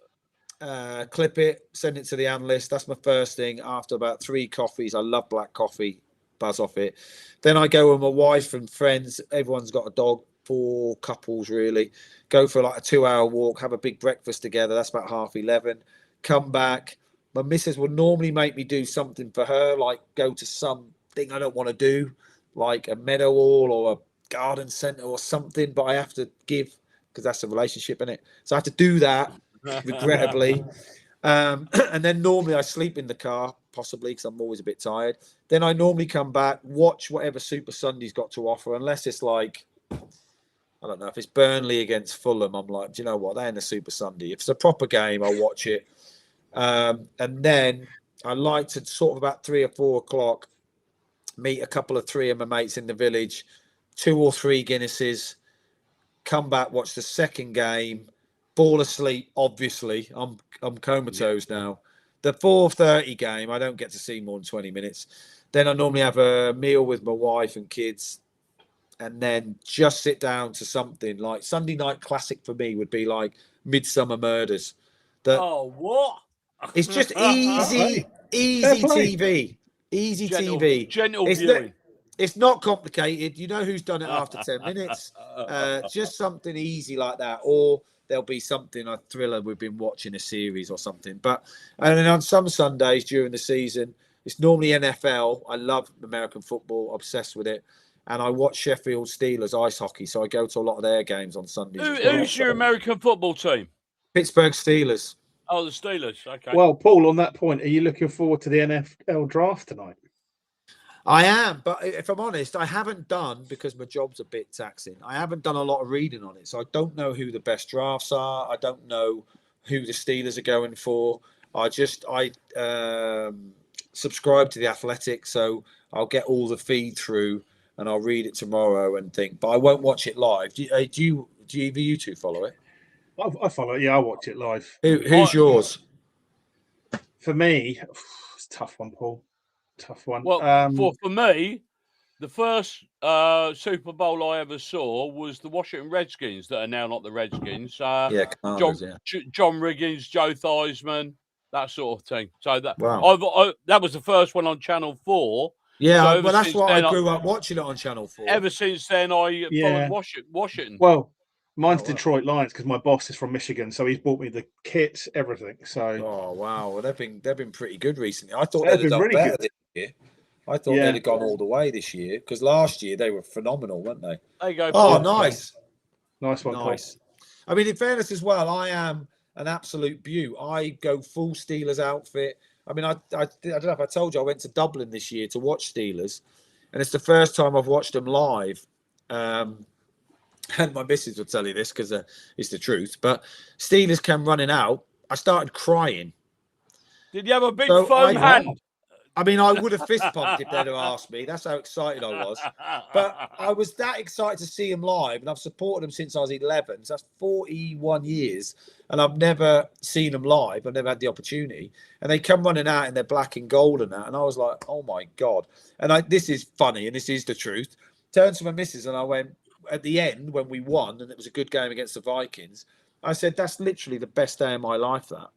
clip it, send it to the analyst. That's my first thing. After about 3 coffees, I love black coffee, buzz off it. Then I go with my wife and friends. Everyone's got a dog, 4 couples really. Go for like a 2-hour walk, have a big breakfast together. That's about 11:30. Come back. My missus will normally make me do something for her, like go to something I don't want to do, like a meadow hall or a garden centre or something, but I have to give, because that's a relationship, isn't it? So I have to do that, regrettably. And then normally I sleep in the car, possibly, because I'm always a bit tired. Then I normally come back, watch whatever Super Sunday's got to offer, unless it's like, I don't know, if it's Burnley against Fulham, I'm like, do you know what? They're in the Super Sunday. If it's a proper game, I'll watch it. And then I like to sort of about 3 or 4 o'clock meet a couple of 3 of my mates in the village, 2 or 3 Guinnesses, come back, watch the second game, fall asleep. Obviously, I'm comatose now. The 4:30 game, I don't get to see more than 20 minutes. Then I normally have a meal with my wife and kids, and then just sit down to something like Sunday night classic for me would be like Midsummer Murders. What? It's just easy TV. Easy TV. Gentle viewing. It's not complicated. You know who's done it after 10 minutes. Just something easy like that. Or there'll be something, a thriller we've been watching, a series or something. And then on some Sundays during the season, it's normally NFL. I love American football, obsessed with it. And I watch Sheffield Steelers ice hockey. So I go to a lot of their games on Sundays. Who's your American football team? Pittsburgh Steelers. Oh, the Steelers. Okay. Well, Paul, on that point, are you looking forward to the NFL draft tonight? I am, but if I'm honest, I haven't done, because my job's a bit taxing, I haven't done a lot of reading on it. So I don't know who the best drafts are. I don't know who the Steelers are going for. I subscribe to The Athletic, so I'll get all the feed through and I'll read it tomorrow and think, but I won't watch it live. Do you two follow it? I follow it. Yeah, I watch it live. Who's yours? For me, it's a tough one, Paul. Tough one. Well, for me, the first Super Bowl I ever saw was the Washington Redskins, that are now not the Redskins. John Riggins, Joe Theismann, that sort of thing. So that that was the first one on Channel 4. Yeah, so that's why I grew up watching it on Channel 4. Ever since then, I followed Washington. Well, mine's Detroit Lions, because my boss is from Michigan, so he's bought me the kit, everything. So, well, they've been pretty good recently. I thought they'd have done really better this year. I thought they'd have gone all the way this year, because last year they were phenomenal, weren't they? There you go. Oh, nice one. Nice. I mean, in fairness as well, I am an absolute beaut. I go full Steelers outfit. I mean, I don't know if I told you, I went to Dublin this year to watch Steelers, and it's the first time I've watched them live. And my missus will tell you this because it's the truth. But Steelers came running out. I started crying. Did you have a big foam hand? I mean, I would have fist pumped if they'd have asked me. That's how excited I was. But I was that excited to see them live, and I've supported them since I was 11. So that's 41 years, and I've never seen them live. I've never had the opportunity. And they come running out in their black and gold and that, and I was like, oh my God. And this is funny, and this is the truth. Turned to my missus, and I went, at the end, when we won, and it was a good game against the Vikings, I said, that's literally the best day of my life, that.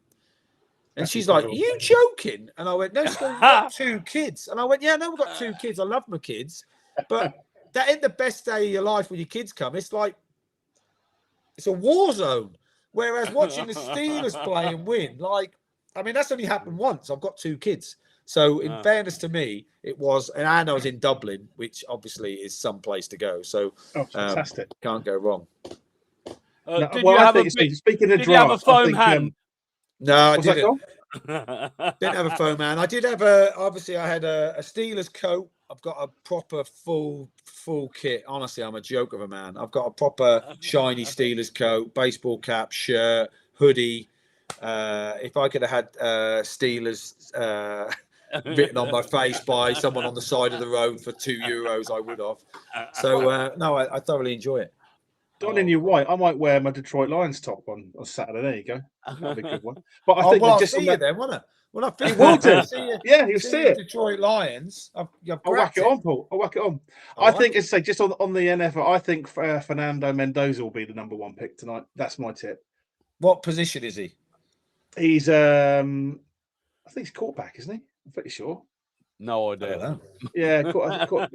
And That's she's incredible. like, are you joking? And I went, no, we've got 2 kids. And I went, yeah, no, we've got 2 kids. I love my kids. But that ain't the best day of your life when your kids come. It's like, it's a war zone. Whereas watching the Steelers play and win, like, I mean, that's only happened once. I've got 2 kids. So in fairness to me, it was, and I was in Dublin, which obviously is some place to go. So fantastic. Can't go wrong. Did you have a foam hand? No, I didn't. Didn't have a foam hand. I did have obviously I had a Steelers coat. I've got a proper full kit. Honestly, I'm a joke of a man. I've got a proper shiny Steelers coat, baseball cap, shirt, hoodie. If I could have had Steelers written on my face by someone on the side of the road for €2, I would have. So no, I thoroughly enjoy it. Don in your white, I might wear my Detroit Lions top on Saturday. There you go. That'd be a good one. But I think I'll see you then, won't I? When I finish, yeah, you'll see it. Detroit Lions. I'll whack it on, Paul. I'll whack it on. I think it's just on the NFL. I think Fernando Mendoza will be the number 1 pick tonight. That's my tip. What position is he? He's I think he's quarterback, isn't he? I'm pretty sure. No idea. Yeah,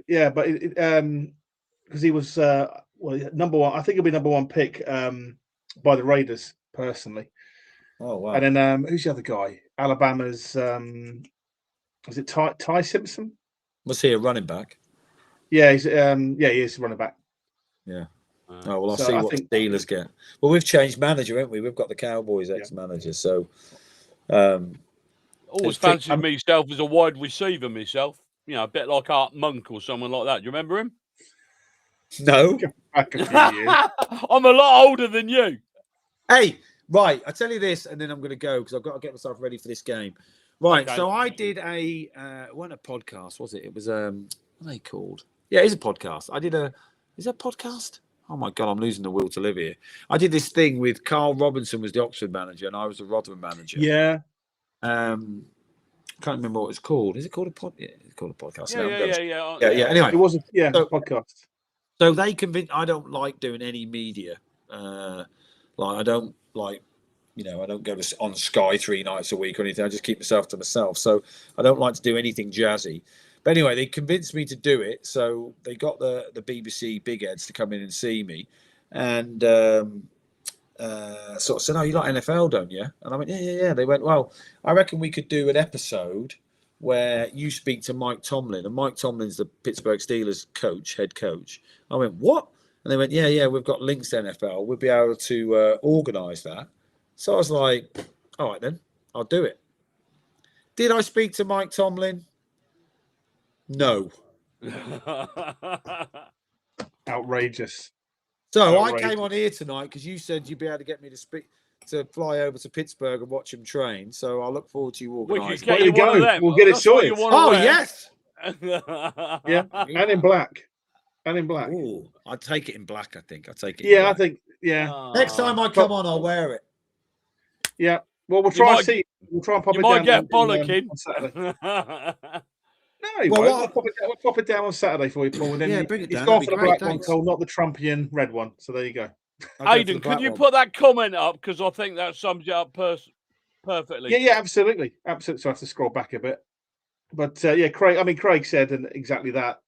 yeah, but because he was number 1. I think he'll be number 1 pick by the Raiders personally. Oh wow! And then who's the other guy? Alabama's was it Ty Simpson? Was he a running back? Yeah, he is a running back. Yeah. Oh well, I'll see what Steelers get. Well, we've changed manager, haven't we? We've got the Cowboys ex-manager, so. Always fancied myself as a wide receiver myself. You know, a bit like Art Monk or someone like that. Do you remember him? No. Back a few years. I'm a lot older than you. Hey, right. I tell you this, and then I'm going to go because I've got to get myself ready for this game. Right. Okay. So I did it wasn't a podcast, was it? It was what are they called? Yeah, it's a podcast. Is that a podcast? Oh my God, I'm losing the will to live here. I did this thing with Carl Robinson was the Oxford manager and I was the Rotherham manager. Yeah. Can't remember what it's called. Is it called a podcast? Yeah, it's called a podcast. Yeah. Anyway, it was a podcast. So they convinced. I don't like doing any media. I don't like, I don't go on Sky 3 nights a week or anything. I just keep myself to myself. So I don't like to do anything jazzy. But anyway, they convinced me to do it. So they got the BBC big heads to come in and see me, and sort of said, "Oh, you like NFL, don't you?" And I went, "Yeah." They went, "Well, I reckon we could do an episode where you speak to Mike Tomlin, and Mike Tomlin's the Pittsburgh Steelers head coach." I went, "What?" And they went, "Yeah, we've got links to NFL. We'll be able to organise that." So I was like, "All right, then, I'll do it." Did I speak to Mike Tomlin? No. Outrageous. So I came on here tonight because you said you'd be able to get me to fly over to Pittsburgh and watch him train. So I look forward to you organising. There you go. We'll get it sorted. Oh, yes. Yeah, and in black. Ooh, I'd take it in black, I think. I think, yeah. Next time I come on, I'll wear it. Yeah. Well, we'll try and see. We'll try and pop it down. You might get bollocking. On Saturday. No, we'll pop it down on Saturday for you, Paul. And then bring it down. He's gone for the black one, Cole, not the Trumpian red one. So there you go. Aidan, could you put that comment up? Because I think that sums it up perfectly. Yeah, absolutely. So I have to scroll back a bit. But Craig said exactly that.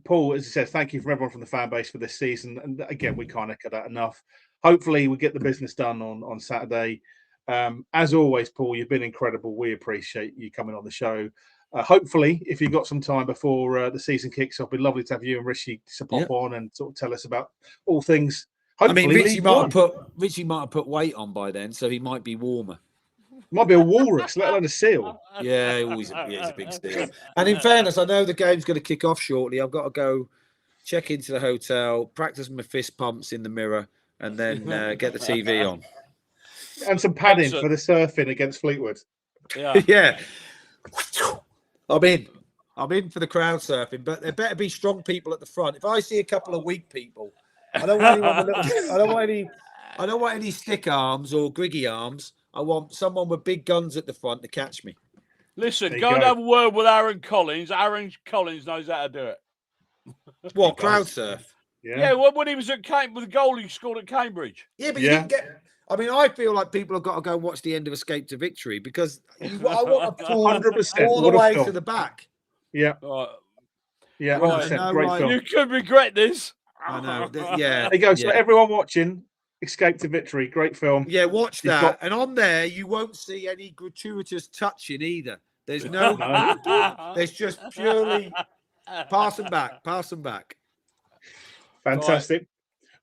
Paul, as he says, thank you from everyone from the fan base for this season. And again, we can't echo that enough. Hopefully, we get the business done on Saturday. As always, Paul, you've been incredible. We appreciate you coming on the show. Hopefully, if you've got some time before the season kicks off, it'd be lovely to have you and Rishi to pop on and sort of tell us about all things. Hopefully, Richie might have put weight on by then, so he might be warmer. Might be a walrus, let alone a seal. Yeah, he's a big seal. And in fairness, I know the game's going to kick off shortly. I've got to go check into the hotel, practice my fist pumps in the mirror, and then get the TV on. And some padding for the surfing against Fleetwood. Yeah. Yeah. I'm in for the crowd surfing, but there better be strong people at the front. If I see a couple of weak people, I don't want anyone with I don't want any stick arms or griggy arms. I want someone with big guns at the front to catch me. Listen, go and have a word with Aaron Collins. Aaron Collins knows how to do it. What, crowd surf? Yeah, well, when he was at Cambridge, with the goal he scored at Cambridge. Yeah, but you didn't get... I mean, I feel like people have got to go and watch the end of Escape to Victory because I want to pull 100% all the way to the back. Yeah. Yeah, 100%. Great film. You could regret this. I know. Yeah. There you go. So everyone watching Escape to Victory, great film. Yeah, watch that. And on there, you won't see any gratuitous touching either. There's no. There's just purely pass them back. Fantastic. Right.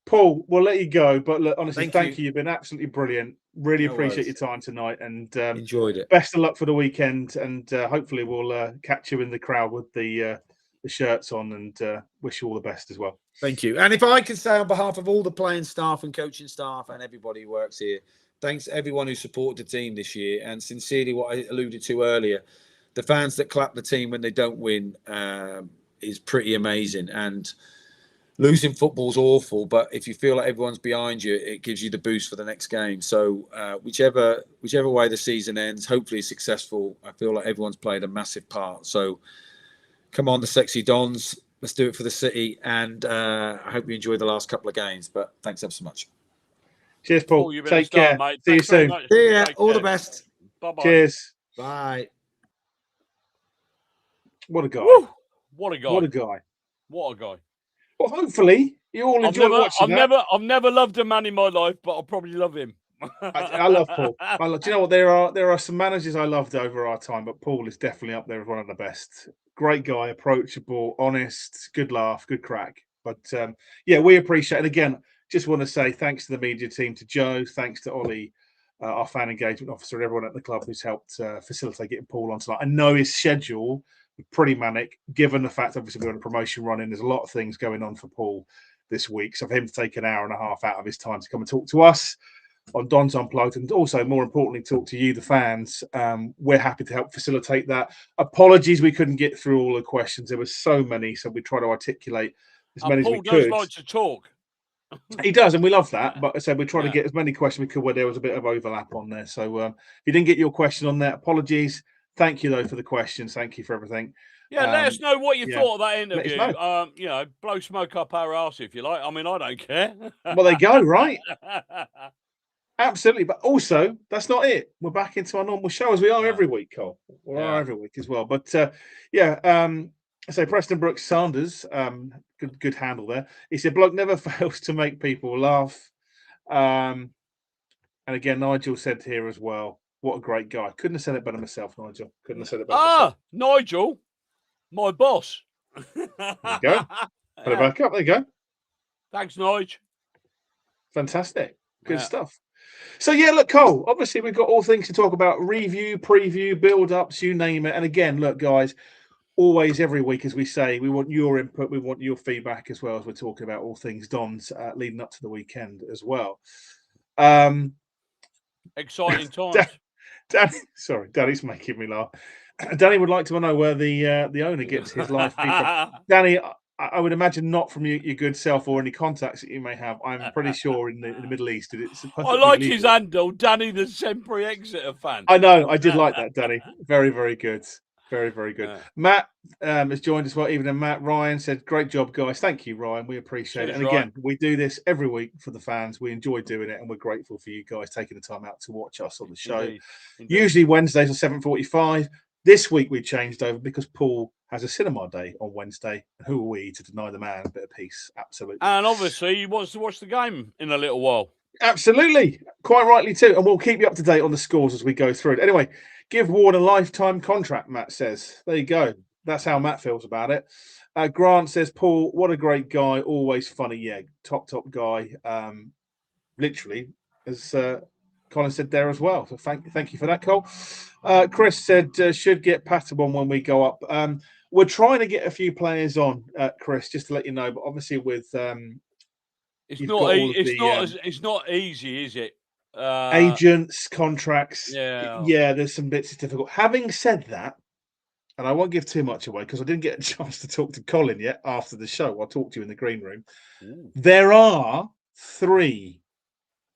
Paul, we'll let you go, but look, honestly, thank you. You've been absolutely brilliant. Really appreciate your time tonight, and enjoyed it. Best of luck for the weekend, and hopefully we'll catch you in the crowd with the shirts on, and wish you all the best as well. Thank you. And if I can say on behalf of all the playing staff and coaching staff and everybody who works here, thanks to everyone who supported the team this year, and sincerely, what I alluded to earlier, the fans that clap the team when they don't win is pretty amazing. And losing football's awful, but if you feel like everyone's behind you, it gives you the boost for the next game. So whichever way the season ends, hopefully successful. I feel like everyone's played a massive part. So come on, the Sexy Dons. Let's do it for the city. And I hope you enjoy the last couple of games. But thanks ever so much. Cheers, Paul. Take care. Mate. See you soon. See ya. All the best. Bye-bye. Cheers. Bye. What a guy. Woo! What a guy. What a guy. What a guy. Well, hopefully you all enjoy watching that. I've never loved a man in my life, but I'll probably love him. I love Paul. Do you know what? There are some managers I loved over our time, but Paul is definitely up there as one of the best. Great guy, approachable, honest, good laugh, good crack. But we appreciate it. And again, just want to say thanks to the media team, to Joe, thanks to Ollie, our fan engagement officer, and everyone at the club who's helped facilitate getting Paul on tonight. I know his schedule pretty manic, given the fact obviously we're on a promotion run in. There's a lot of things going on for Paul this week, so for him to take an hour and a half out of his time to come and talk to us on Don's Unplugged, and also more importantly talk to you, the fans, we're happy to help facilitate that. Apologies we couldn't get through all the questions, there were so many, so we try to articulate as many as we could. Paul does like to talk. He does, and we love that, but I said we try to get as many questions we could where there was a bit of overlap on there. So if you didn't get your question on there, apologies. Thank you, though, for the questions. Thank you for everything. Yeah, let us know what you thought of that interview. Blow smoke up our arse if you like. I mean, I don't care. Well, there you go, right? Absolutely. But also, that's not it. We're back into our normal show, as we are every week, Cole. We are every week as well. But, so Preston Brooks Sanders, good handle there. He said, bloke never fails to make people laugh. And again, Nigel said here as well, what a great guy. Couldn't have said it better myself, Nigel. Couldn't have said it better myself. Nigel, my boss. There you go. Put it back up. There you go. Thanks, Nigel. Fantastic. Good stuff. So, look, Cole, obviously we've got all things to talk about. Review, preview, build-ups, you name it. And again, look, guys, always every week, as we say, we want your input. We want your feedback as well as we're talking about all things Dons leading up to the weekend as well. Exciting times. Danny's making me laugh. Danny would like to know where the owner gets his live feed. Danny, I would imagine not from your good self or any contacts that you may have. I'm pretty sure in the Middle East. I like his handle, Danny the Sempre Exeter fan. I know, I did like that, Danny. Very, very good. Very, very good. Matt has joined us well. Even Matt Ryan said, great job, guys. Thank you, Ryan. We appreciate it. And again, we do this every week for the fans. We enjoy doing it, and we're grateful for you guys taking the time out to watch us on the show. Indeed. Usually Wednesdays at 7:45. This week we changed over because Paul has a cinema day on Wednesday. And who are we to deny the man a bit of peace? Absolutely. And obviously he wants to watch the game in a little while. Absolutely. Quite rightly too. And we'll keep you up to date on the scores as we go through it. Anyway, give Warne a lifetime contract, Matt says. There you go. That's how Matt feels about it. Grant says, Paul, what a great guy. Always funny. Yeah, top guy. Literally, as Colin said there as well. So thank you for that, Cole. Chris said, should get patted on when we go up. We're trying to get a few players on, Chris, just to let you know. But obviously with... It's not easy, is it? Agents, contracts. Yeah, there's some bits it's difficult. Having said that, and I won't give too much away because I didn't get a chance to talk to Colin yet after the show. I'll talk to you in the green room. Ooh. There are 3.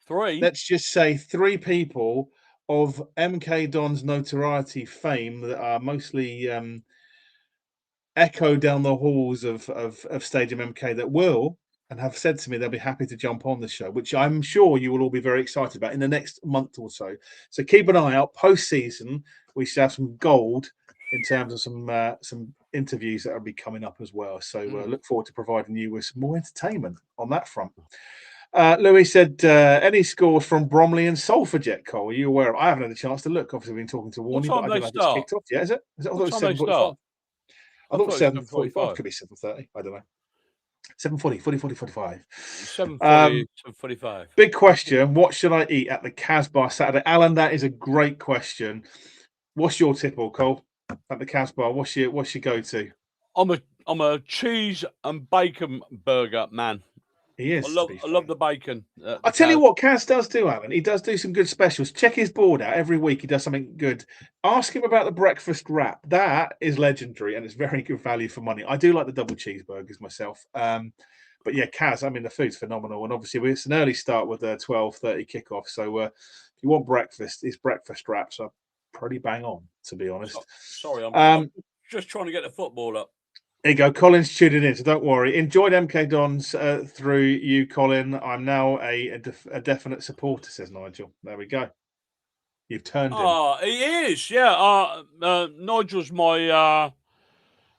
3? Let's just say 3 people of MK Don's notoriety fame that are mostly echoed down the halls of Stadium MK that will and have said to me they'll be happy to jump on the show, which I'm sure you will all be very excited about in the next month or so. So keep an eye out. Post-season, we should have some gold in terms of some interviews that will be coming up as well. So look forward to providing you with some more entertainment on that front. Louis said, any scores from Bromley and Salford yet, Cole? Are you aware? I haven't had a chance to look. Obviously, we've been talking to Warne, but I don't know if it's kicked off yet, is it? I thought it was 7:45. I thought it was 7:45. Could be 7:30. I don't know. 7:40, 45. 7:40, 7:45. Big question. What should I eat at the Casbah Saturday? Alan, that is a great question. What's your tipple, Cole? At the Casbah, what's your go-to? I'm a cheese and bacon burger man. He is. I love the bacon. I tell you what, Kaz does do, Alan. He does do some good specials. Check his board out every week. He does something good. Ask him about the breakfast wrap. That is legendary, and it's very good value for money. I do like the double cheeseburgers myself. But yeah, Kaz, I mean, the food's phenomenal, and obviously it's an early start with a 12:30 kickoff. So if you want breakfast, his breakfast wraps are pretty bang on, to be honest. Sorry, I'm just trying to get the football up. There you go. Colin's tuning in, so don't worry. Enjoyed MK Dons through you, Colin. I'm now a definite supporter, says Nigel. There we go. You've turned him. He is, yeah. Nigel's my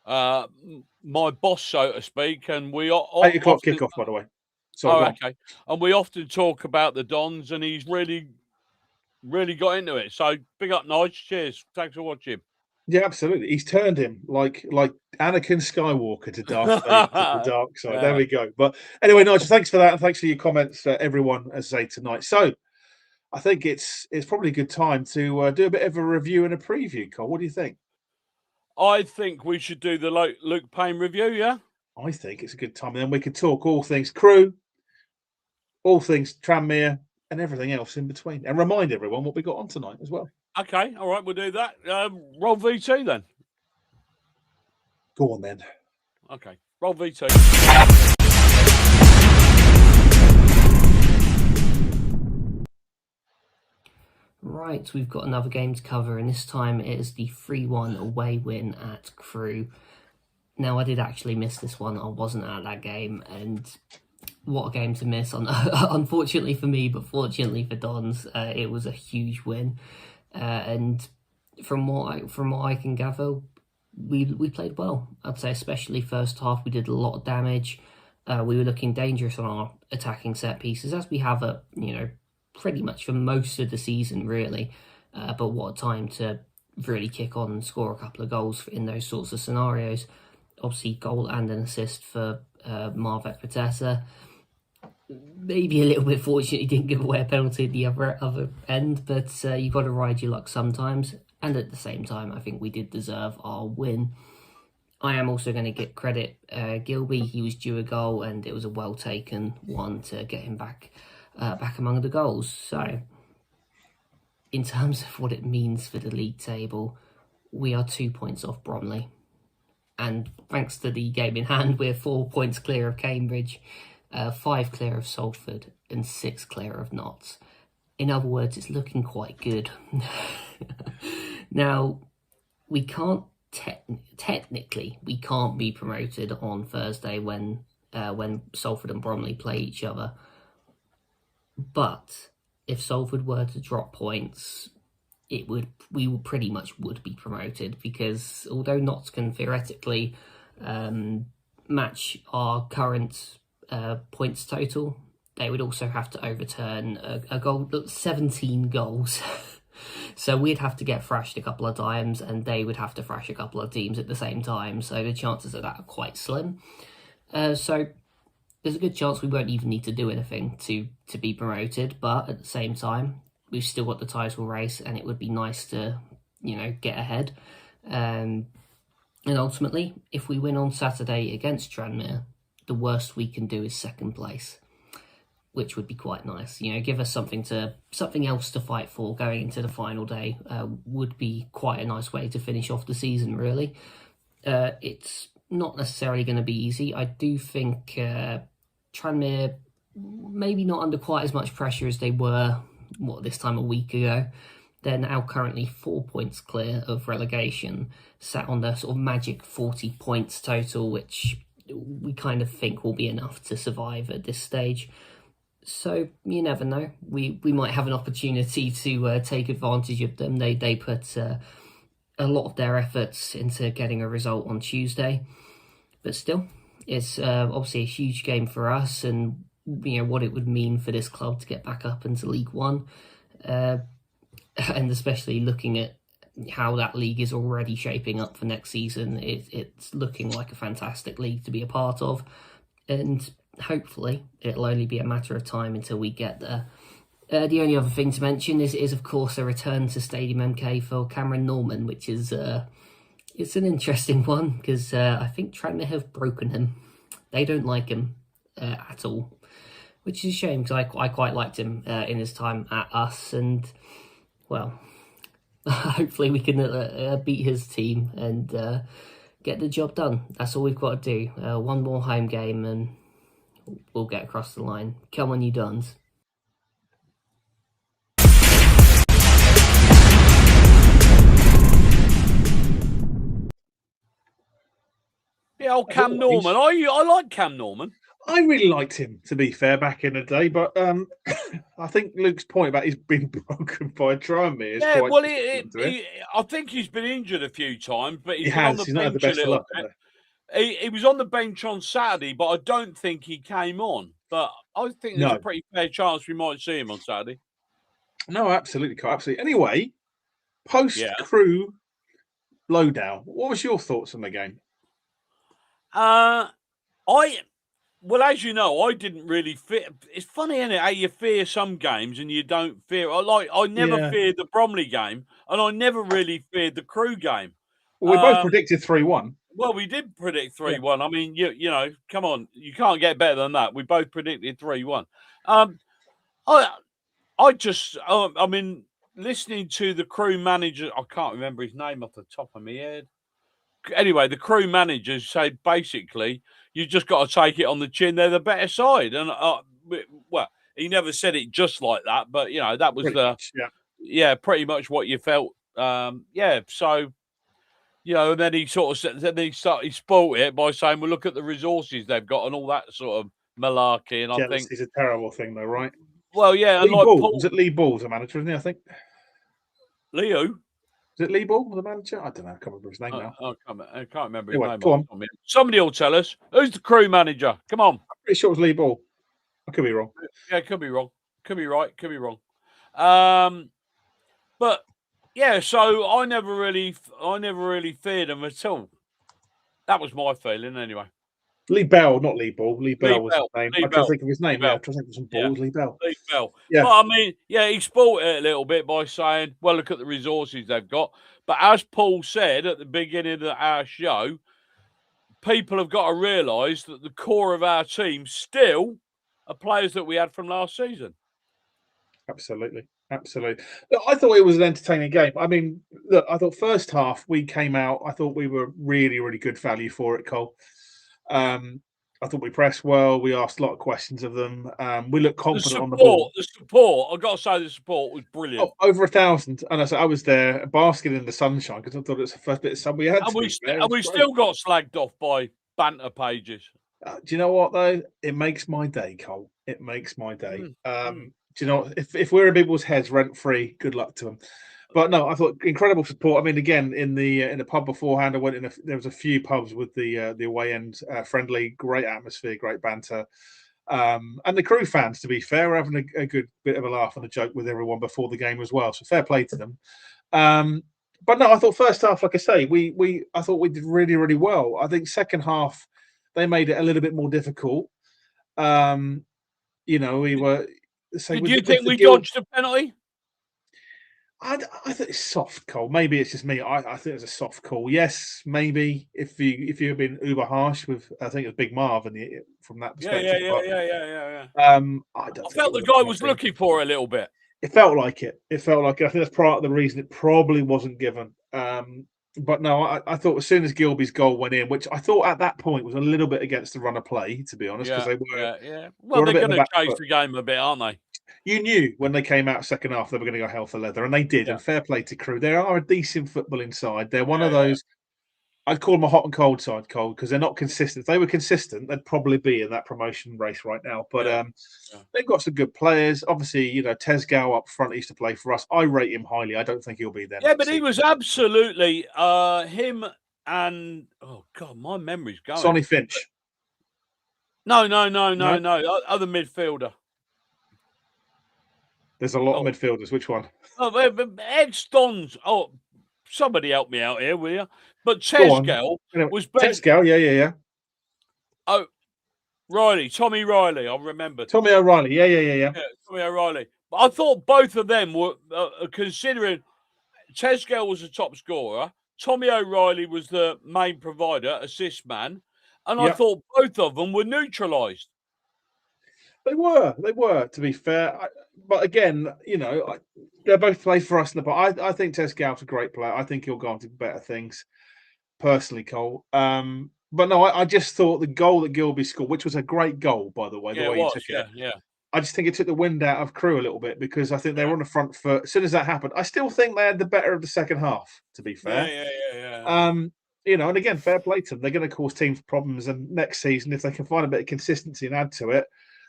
my boss, so to speak, and we 8 o'clock kickoff, by the way. Okay. And we often talk about the Dons, and he's really got into it. So big up, Nigel. Cheers. Thanks for watching. Yeah, absolutely. He's turned him like Anakin Skywalker to Darth Vader, to the dark side. Yeah. There we go. But anyway, Nigel, thanks for that, and thanks for your comments, everyone, as I say tonight. So I think it's probably a good time to do a bit of a review and a preview, Cole. What do you think? I think we should do the Luke Payne review, yeah? I think it's a good time. And then we could talk all things Crew, all things Tranmere, and everything else in between. And remind everyone what we got on tonight as well. Okay, all right, we'll do that. Roll VT then. Go on then. Okay, roll VT. Right, we've got another game to cover, and this time it is the 3-1 away win at Crewe. Now, I did actually miss this one. I wasn't at that game, and what a game to miss. Unfortunately for me, but fortunately for Dons, it was a huge win. And from what I can gather, we played well. I'd say especially first half, we did a lot of damage. We were looking dangerous on our attacking set pieces, as we have at pretty much for most of the season, really. But what a time to really kick on and score a couple of goals in those sorts of scenarios. Obviously, goal and an assist for Marvek Patessa. Maybe a little bit fortunate he didn't give away a penalty at the other end, but you've got to ride your luck sometimes. And at the same time, I think we did deserve our win. I am also going to get credit Gilby. He was due a goal, and it was a well-taken one to get him back among the goals. So, in terms of what it means for the league table, we are 2 points off Bromley. And thanks to the game in hand, we're 4 points clear of Cambridge, 5 clear of Salford, and 6 clear of Notts. In other words, it's looking quite good. Now, we can't technically we can't be promoted on Thursday when Salford and Bromley play each other. But if Salford were to drop points, we pretty much would be promoted, because although Notts can theoretically match our current points total, they would also have to overturn a goal, 17 goals. So we'd have to get thrashed a couple of times, and they would have to thrash a couple of teams at the same time. So the chances of that are quite slim. So there's a good chance we won't even need to do anything to be promoted. But at the same time, we've still got the title race, and it would be nice to, get ahead. And ultimately, if we win on Saturday against Tranmere, the worst we can do is second place. which would be quite nice. Give us something else to fight for going into the final day. Would be quite a nice way to finish off the season, really. It's not necessarily going to be easy. I do think Tranmere maybe not under quite as much pressure as they were this time a week ago. They're now currently 4 points clear of relegation, sat on the sort of magic 40 points total, which we kind of think will be enough to survive at this stage. So you never know. We might have an opportunity to take advantage of them. They put a lot of their efforts into getting a result on Tuesday, but still, it's obviously a huge game for us, and what it would mean for this club to get back up into League One, and especially looking at how that league is already shaping up for next season. It's looking like a fantastic league to be a part of, and hopefully it'll only be a matter of time until we get there. The only other thing to mention is of course a return to Stadium MK for Cameron Norman, which is it's an interesting one because I think Tranmere have broken him. They don't like him at all, which is a shame because I quite liked him in his time at us, and well, hopefully we can beat his team and get the job done. That's all we've got to do. One more home game and we'll get across the line. Come on, you Duns. Yeah, old Cam Norman. I like Cam Norman. I really liked him, to be fair, back in the day. But I think Luke's point about he's been broken by Tranmere is quite. Well, I think he's been injured a few times, but he's been on the He's not had the bench best of luck. He was on the bench on Saturday, but I don't think he came on. But I think there's a pretty fair chance we might see him on Saturday. No, absolutely, absolutely. Anyway, post-Crew lowdown. What was your thoughts on the game? Well, as you know, I didn't really fear. It's funny, isn't it, how you fear some games and you don't fear. I never feared the Bromley game, and I never really feared the Crew game. Well, we both predicted 3-1. Well, we did predict 3-1. I mean, you know, come on, you can't get better than that. We both predicted 3-1. I mean, listening to the Crew manager, I can't remember his name off the top of my head. Anyway, the Crew manager said basically, you just got to take it on the chin. They're the better side, and well, he never said it just like that, but you know, that was pretty much what you felt. So. You know, and then he sort of said, he spoilt it by saying, "Well, look at the resources they've got and all that sort of malarkey." And I think it's a terrible thing, though, right? Well, yeah, Lee Ball. Was it Lee Ball the manager? Isn't he? I think. Leo. Is it Lee Ball the manager? I don't know. I can't remember his name now. I can't remember his name. Go on. Somebody will tell us. Who's the Crew manager? Come on. I'm pretty sure it was Lee Ball. I could be wrong. Yeah, could be wrong. Could be right. Could be wrong. But. Yeah, so I never really feared him at all. That was my feeling, anyway. Lee Bell, not Lee Ball. Lee Bell was his name. I can't think of his name. I'm trying to think of some balls. Lee Bell. Lee Bell. Yeah. But I mean, he spoilt it a little bit by saying, "Well, look at the resources they've got." But as Paul said at the beginning of our show, people have got to realise that the core of our team still are players that we had from last season. Absolutely. Look, I thought it was an entertaining game. I mean, look, I thought first half we came out. I thought we were really, really good value for it, Cole. I thought we pressed well. We asked a lot of questions of them. We looked confident on the ball. The support, I've got to say, the support was brilliant. Over 1,000. And I was there basking in the sunshine because I thought it was the first bit of sun we had. And we still got slagged off by banter pages. Do you know what, though? It makes my day, Cole. It makes my day. Do you know, if we're in people's heads rent free, good luck to them. But no, I thought incredible support. I mean, again, in the pub beforehand, I went in. There was a few pubs with the away end friendly, great atmosphere, great banter, and the Crew fans. To be fair, were having a good bit of a laugh and a joke with everyone before the game as well. So fair play to them. But no, I thought first half, like I say, I thought we did really, really well. I think second half they made it a little bit more difficult. You know, we were. Did you think we dodged a penalty? I think it's soft, Cole. Maybe it's just me. I think it's a soft call. Yes, maybe if you've been uber harsh with, I think it's Big Marv from that Yeah, yeah, perspective. yeah, But yeah, yeah, yeah. I don't I think felt it the would guy have was been. looking for it a little bit. It felt like it. It felt like it. I think that's part of the reason it probably wasn't given. But no, I thought as soon as Gilby's goal went in, which I thought at that point was a little bit against the run of play, to be honest, because Yeah, they were yeah, yeah. they Well, were on a they're bit of going a to back change foot. the game a bit, aren't they? You knew when they came out second half they were going to go hell for leather, and they did. Yeah, And fair play to Crew. They are a decent footballing side. They're one yeah, of yeah, those. I'd call them a hot and cold side, cold, because they're not consistent. If they were consistent, they'd probably be in that promotion race right now. But yeah, yeah. they've got some good players. Obviously, Tesgau up front used to play for us. I rate him highly. I don't think he'll be there Yeah, next but he season. was absolutely him and oh god, my memory's going. Sonny Finch. No. No? Other midfielder. There's a lot Oh, of midfielders. Which one? Ed Stons. Oh, somebody help me out here, will you? But Go on. Tesgel Anyway, was best. Tesgau, yeah. Oh, Tommy Riley. I remember. Tommy O'Reilly, yeah. Yeah, Tommy O'Reilly. But I thought both of them were considering Tesgel was the top scorer. Tommy O'Reilly was the main provider, assist man, and I Yep. thought both of them were neutralised. They were. To be fair, but again, they both play for us. But I think Tesgau's a great player. I think he'll go on to better things. Personally, Cole. But no, I just thought the goal that Gilby scored, which was a great goal, by the way, Yeah, the it way he was. took Yeah, it. yeah. I just think it took the wind out of Crew a little bit because I think they were on the front foot. As soon as that happened, I still think they had the better of the second half, to be fair. Yeah. And again, fair play to them. They're going to cause teams problems. And next season, if they can find a bit of consistency and add to it,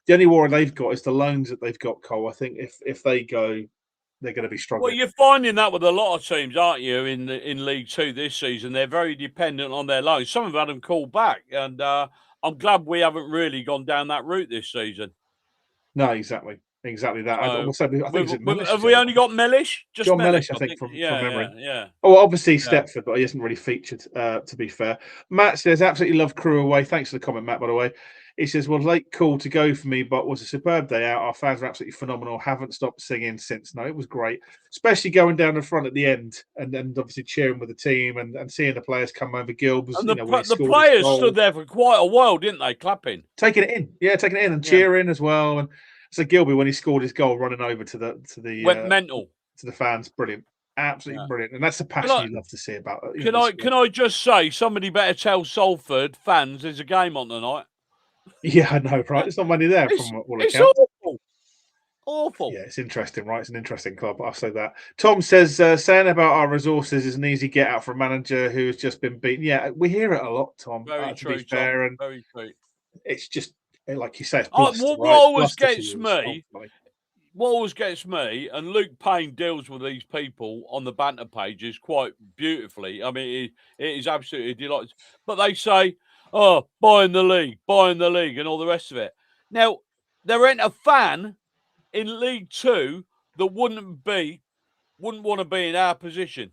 the only worry they've got is the loans that they've got, Cole. I think if they go, they're going to be struggling. Well, you're finding that with a lot of teams, aren't you? In League Two this season, they're very dependent on their loans. Some have had them called back, and I'm glad we haven't really gone down that route this season. No, exactly that. I think have we only got Mellish? Just John Mellish, I think, from memory. Yeah. Oh, obviously Setford, but he hasn't really featured, to be fair. Matt says, absolutely love Crew away. Thanks for the comment, Matt, by the way. He says, well, late call to go for me, but was a superb day out. Our fans were absolutely phenomenal. Haven't stopped singing since. No, it was great, especially going down the front at the end and obviously cheering with the team and seeing the players come over. Gilbs, and the players stood there for quite a while, didn't they? Clapping, taking it in, and cheering as well. And so Gilby, when he scored his goal, running over to the went mental to the fans, brilliant. Absolutely brilliant, and that's the passion you love to see about it. Can I just say, somebody better tell Salford fans there's a game on tonight. Yeah, I know, right? There's not many there from all accounts. It's awful. Yeah, it's interesting, right? It's an interesting club. I'll say that. Tom says, saying about our resources is an easy get out for a manager who's just been beaten. Yeah, we hear it a lot, Tom. Very true, to be fair, Tom. and very true. It's just like you say, it's what always gets me, and Luke Payne deals with these people on the banter pages quite beautifully. I mean, it is absolutely delightful. But they say, "Oh, buying the league," and all the rest of it. Now, there ain't a fan in League Two that wouldn't want to be in our position.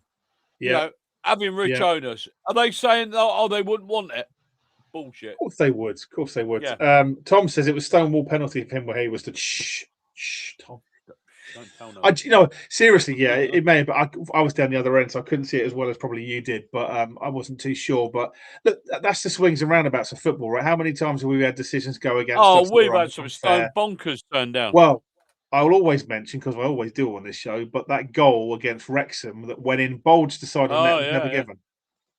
Yeah, having rich owners. Are they saying, "Oh, they wouldn't want it"? Bullshit. Of course they would. Yeah. Tom says it was Stonewall penalty for him where he was to shh, Tom. Don't tell no. Seriously, yeah, it may have. But I was down the other end, so I couldn't see it as well as probably you did. But I wasn't too sure. But look, that's the swings and roundabouts of football, right? How many times have we had decisions go against us? We've had some stone bonkers turned down. Well, I will always mention, because I always do on this show, but that goal against Wrexham that went in, bulged the side of the net was never given.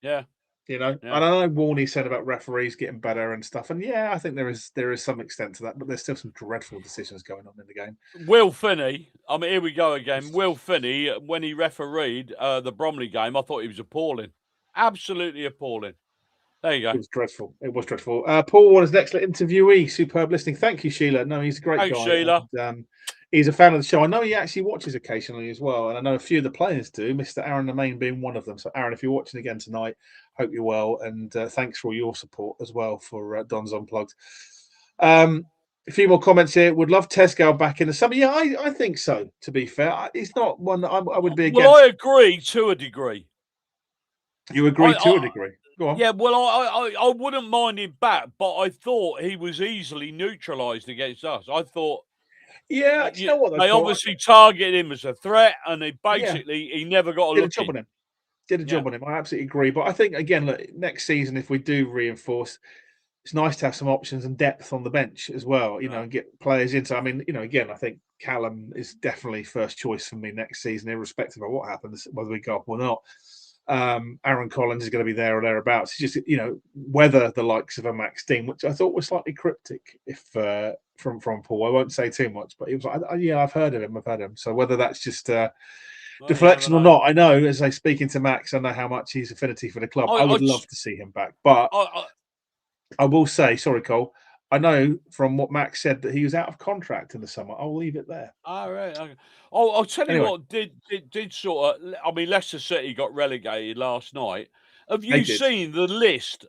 Yeah. And I know Warne said about referees getting better and stuff, and I think there is some extent to that, but there's still some dreadful decisions going on in the game. Will Finney, I mean, here we go again. Will Finney, when he refereed the Bromley game, I thought he was appalling, absolutely appalling. There you go. It was dreadful. Paul Warner's next interviewee, superb listening. Thank you, Sheila. No, he's a great guy. Sheila. And, he's a fan of the show. I know he actually watches occasionally as well, and I know a few of the players do. Mr. Aaron Lemaine being one of them. So, Aaron, if you're watching again tonight, hope you're well, and thanks for all your support as well for Don's Unplugged. A few more comments here. Would love Tesco back in the summer. Yeah, I think so. To be fair, it's not one that I would be against. Well, I agree to a degree. You agree to a degree. Go on. Yeah, well, I wouldn't mind him back, but I thought he was easily neutralised against us. I thought Yeah, do you know what? They obviously targeted him as a threat, and he never got a did a look job in. on him. Did a job on him. I absolutely agree. But I think again, look, next season, if we do reinforce, it's nice to have some options and depth on the bench as well, you know, and get players in. So, I mean, you know, again, I think Callum is definitely first choice for me next season, irrespective of what happens, whether we go up or not. Aaron Collins is going to be there or thereabouts. It's just, you know, whether the likes of a Max Dean, which I thought was slightly cryptic, if from Paul. I won't say too much, but he was like, yeah, I've heard of him. So whether that's just deflection or not, I know, as I speaking to Max, I know how much he's affinity for the club. I would love to see him back, but I will say, sorry, Cole, I know from what Max said that he was out of contract in the summer. I'll leave it there. All right. Okay. Oh, I'll tell you what did sort of. I mean, Leicester City got relegated last night. Have you seen the list?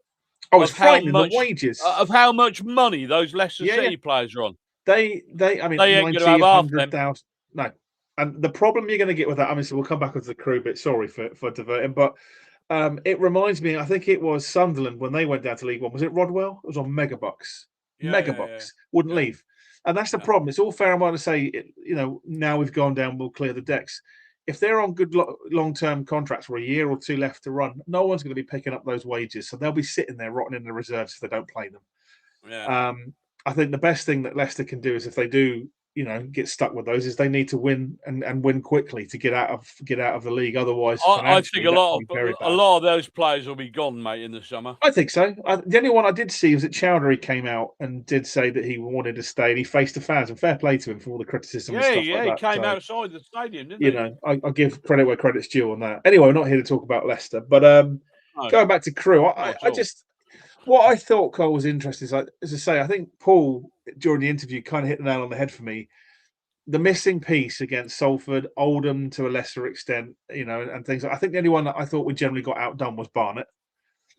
Oh, it's frightening, the wages of how much money those Leicester City players are on. I mean, they ain't 90, gonna have 100,000. No. And the problem you're going to get with that, I mean, so we'll come back onto the Crew bit. Sorry for diverting, but it reminds me, I think it was Sunderland when they went down to League One. Was it Rodwell? It was on megabucks. Megabucks. Wouldn't leave. And that's the problem. It's all fair and well to say, you know, now we've gone down, we'll clear the decks. If they're on good long-term contracts for a year or two left to run, no one's going to be picking up those wages. So they'll be sitting there rotting in the reserves if they don't play them. Yeah. I think the best thing that Leicester can do is if they do, you know, get stuck with those, is they need to win and win quickly to get out of the league. Otherwise, I think a lot of those players will be gone, mate, in the summer. I think so. The only one I did see was that Chowdhury came out and did say that he wanted to stay. And he faced the fans, and fair play to him for all the criticism. Yeah, and stuff like that. He came outside the stadium, didn't he? You know, I give credit where credit's due on that. Anyway, we're not here to talk about Leicester, but going back to Crew, I just. What I thought, Cole, was interesting is, like, as I say, I think Paul, during the interview, kind of hit the nail on the head for me. The missing piece against Salford, Oldham to a lesser extent, you know, and things. I think the only one that I thought we generally got outdone was Barnet.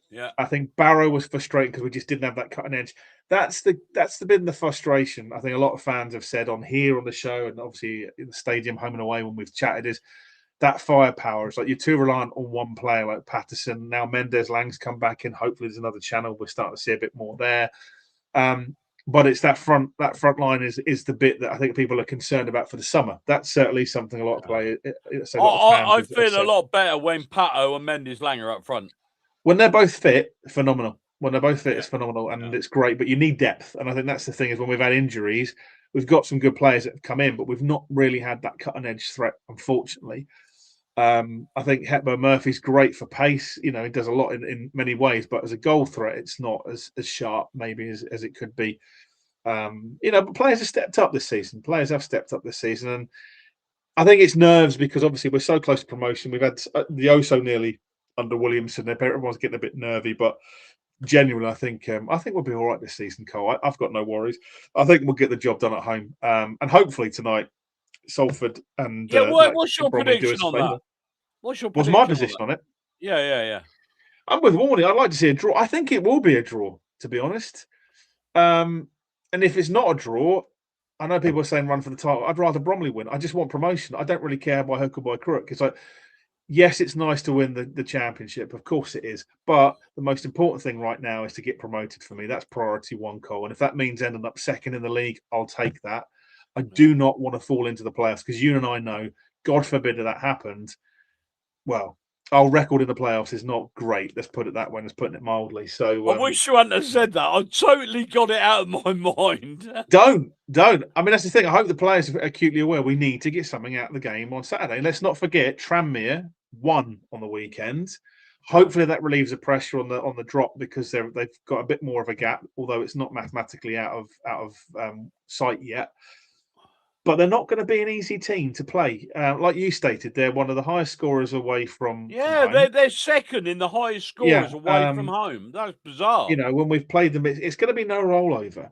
Yeah. I think Barrow was frustrating because we just didn't have that cutting edge. That's been the frustration. I think a lot of fans have said on here on the show, and obviously in the stadium, home and away, when we've chatted, is that firepower. It's like you're too reliant on one player like Patterson. Now Mendes Lang's come back in. Hopefully there's another channel. We're starting to see a bit more there. But it's that front line is the bit that I think people are concerned about for the summer. That's certainly something a lot of players. I feel a lot better when Pato and Mendes Lang are up front. When they're both fit, phenomenal. When they're both fit, it's phenomenal, and it's great. But you need depth, and I think that's the thing is when we've had injuries, we've got some good players that have come in, but we've not really had that cutting edge threat, unfortunately. I think Hepburn Murphy's great for pace. You know, he does a lot in many ways, but as a goal threat, it's not as sharp maybe as it could be. You know, but players have stepped up this season. And I think it's nerves because obviously we're so close to promotion. We've had the so nearly under Williamson. Everyone's getting a bit nervy, but genuinely, I think we'll be all right this season, Cole. I've got no worries. I think we'll get the job done at home, and hopefully tonight, Salford and what's your prediction on that? What's my position on it? Yeah. I'm with Warne. I'd like to see a draw. I think it will be a draw, to be honest. And if it's not a draw, I know people are saying run for the title. I'd rather Bromley win. I just want promotion. I don't really care by hook or by crook. It's like, yes, it's nice to win the championship. Of course it is. But the most important thing right now is to get promoted for me. That's priority one, Cole. And if that means ending up second in the league, I'll take that. I do not want to fall into the playoffs because you and I know, God forbid that happened. Well, our record in the playoffs is not great. Let's put it that way. Let's put it mildly. So I wish you hadn't have said that. I totally got it out of my mind. Don't. I mean, that's the thing. I hope the players are acutely aware we need to get something out of the game on Saturday. Let's not forget Tranmere won on the weekend. Hopefully that relieves the pressure on the drop because they've got a bit more of a gap, although it's not mathematically out of sight yet. But they're not going to be an easy team to play. Like you stated, they're one of the highest scorers away from home. They're second in the highest scorers away from home. That's bizarre. You know, when we've played them, it's going to be no rollover.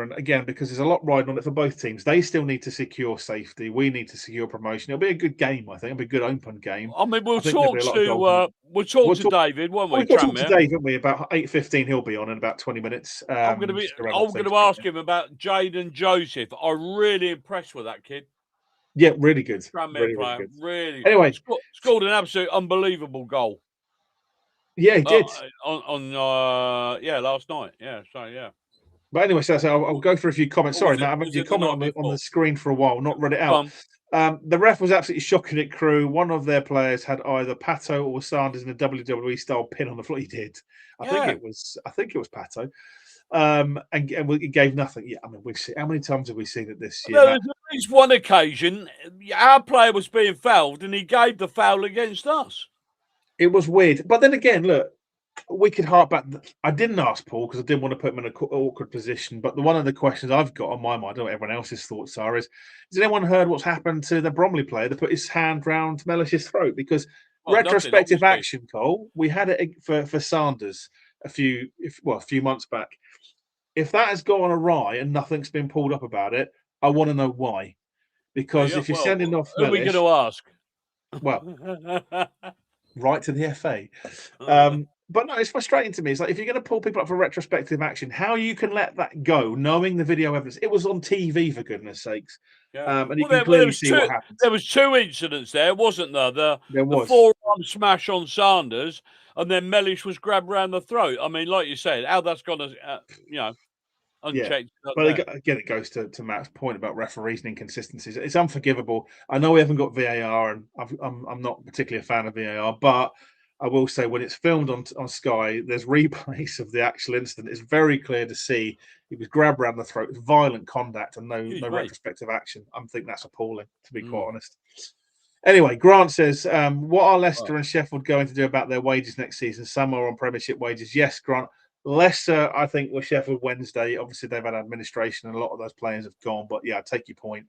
And again, because there's a lot riding on it for both teams. They still need to secure safety. We need to secure promotion. It'll be a good game, I think. It'll be a good open game. I mean, we'll talk to David, won't we? We'll talk to David, won't we? About 8:15 he'll be on in about 20 minutes. I'm going to ask him about Jaden Joseph. I'm really impressed with that kid. Yeah, really good. Really good. Really. Anyway, scored an absolute unbelievable goal. Yeah, he did. Last night. Yeah, so yeah. But anyway, so I'll go through a few comments. Sorry, Matt, I've had Was your it the comment night on the before? screen for a while, not read it out. The ref was absolutely shocking at Crew. One of their players had either Pato or Sanders in a WWE style pin on the floor. He did. I think it was Pato. And he gave nothing. Yeah, I mean, we've seen how many times have we seen it this year? There was at least one occasion our player was being fouled, and he gave the foul against us. It was weird, but then again, look, we could hark back. I didn't ask Paul because I didn't want to put him in an awkward position. But one of the questions I've got on my mind, I don't know what everyone else's thoughts are, is: has anyone heard what's happened to the Bromley player that put his hand round Mellish's throat? Because retrospective action, Cole, we had it for Sanders a few months back. If that has gone awry and nothing's been pulled up about it, I want to know why. Because if you're sending off Mellish, who are we going to ask? Well, right to the FA. But no, it's frustrating to me. It's like if you're going to pull people up for retrospective action, how you can let that go, knowing the video evidence. It was on TV, for goodness sakes. And you can clearly see what happened. There was two incidents there, wasn't there? There was. The forearm smash on Sanders, and then Mellish was grabbed around the throat. I mean, like you said, how that's gone to, unchecked. Yeah. But again, it goes to Matt's point about referees and inconsistencies. It's unforgivable. I know we haven't got VAR, and I'm not particularly a fan of VAR, but I will say when it's filmed on Sky, there's replays of the actual incident. It's very clear to see he was grabbed around the throat, violent contact, and no retrospective action. I think that's appalling, to be quite honest. Anyway, Grant says, what are Leicester and Sheffield going to do about their wages next season? Some are on Premiership wages. Yes, Grant. Leicester, I think, were Sheffield Wednesday. Obviously, they've had administration and a lot of those players have gone. But yeah, I take your point.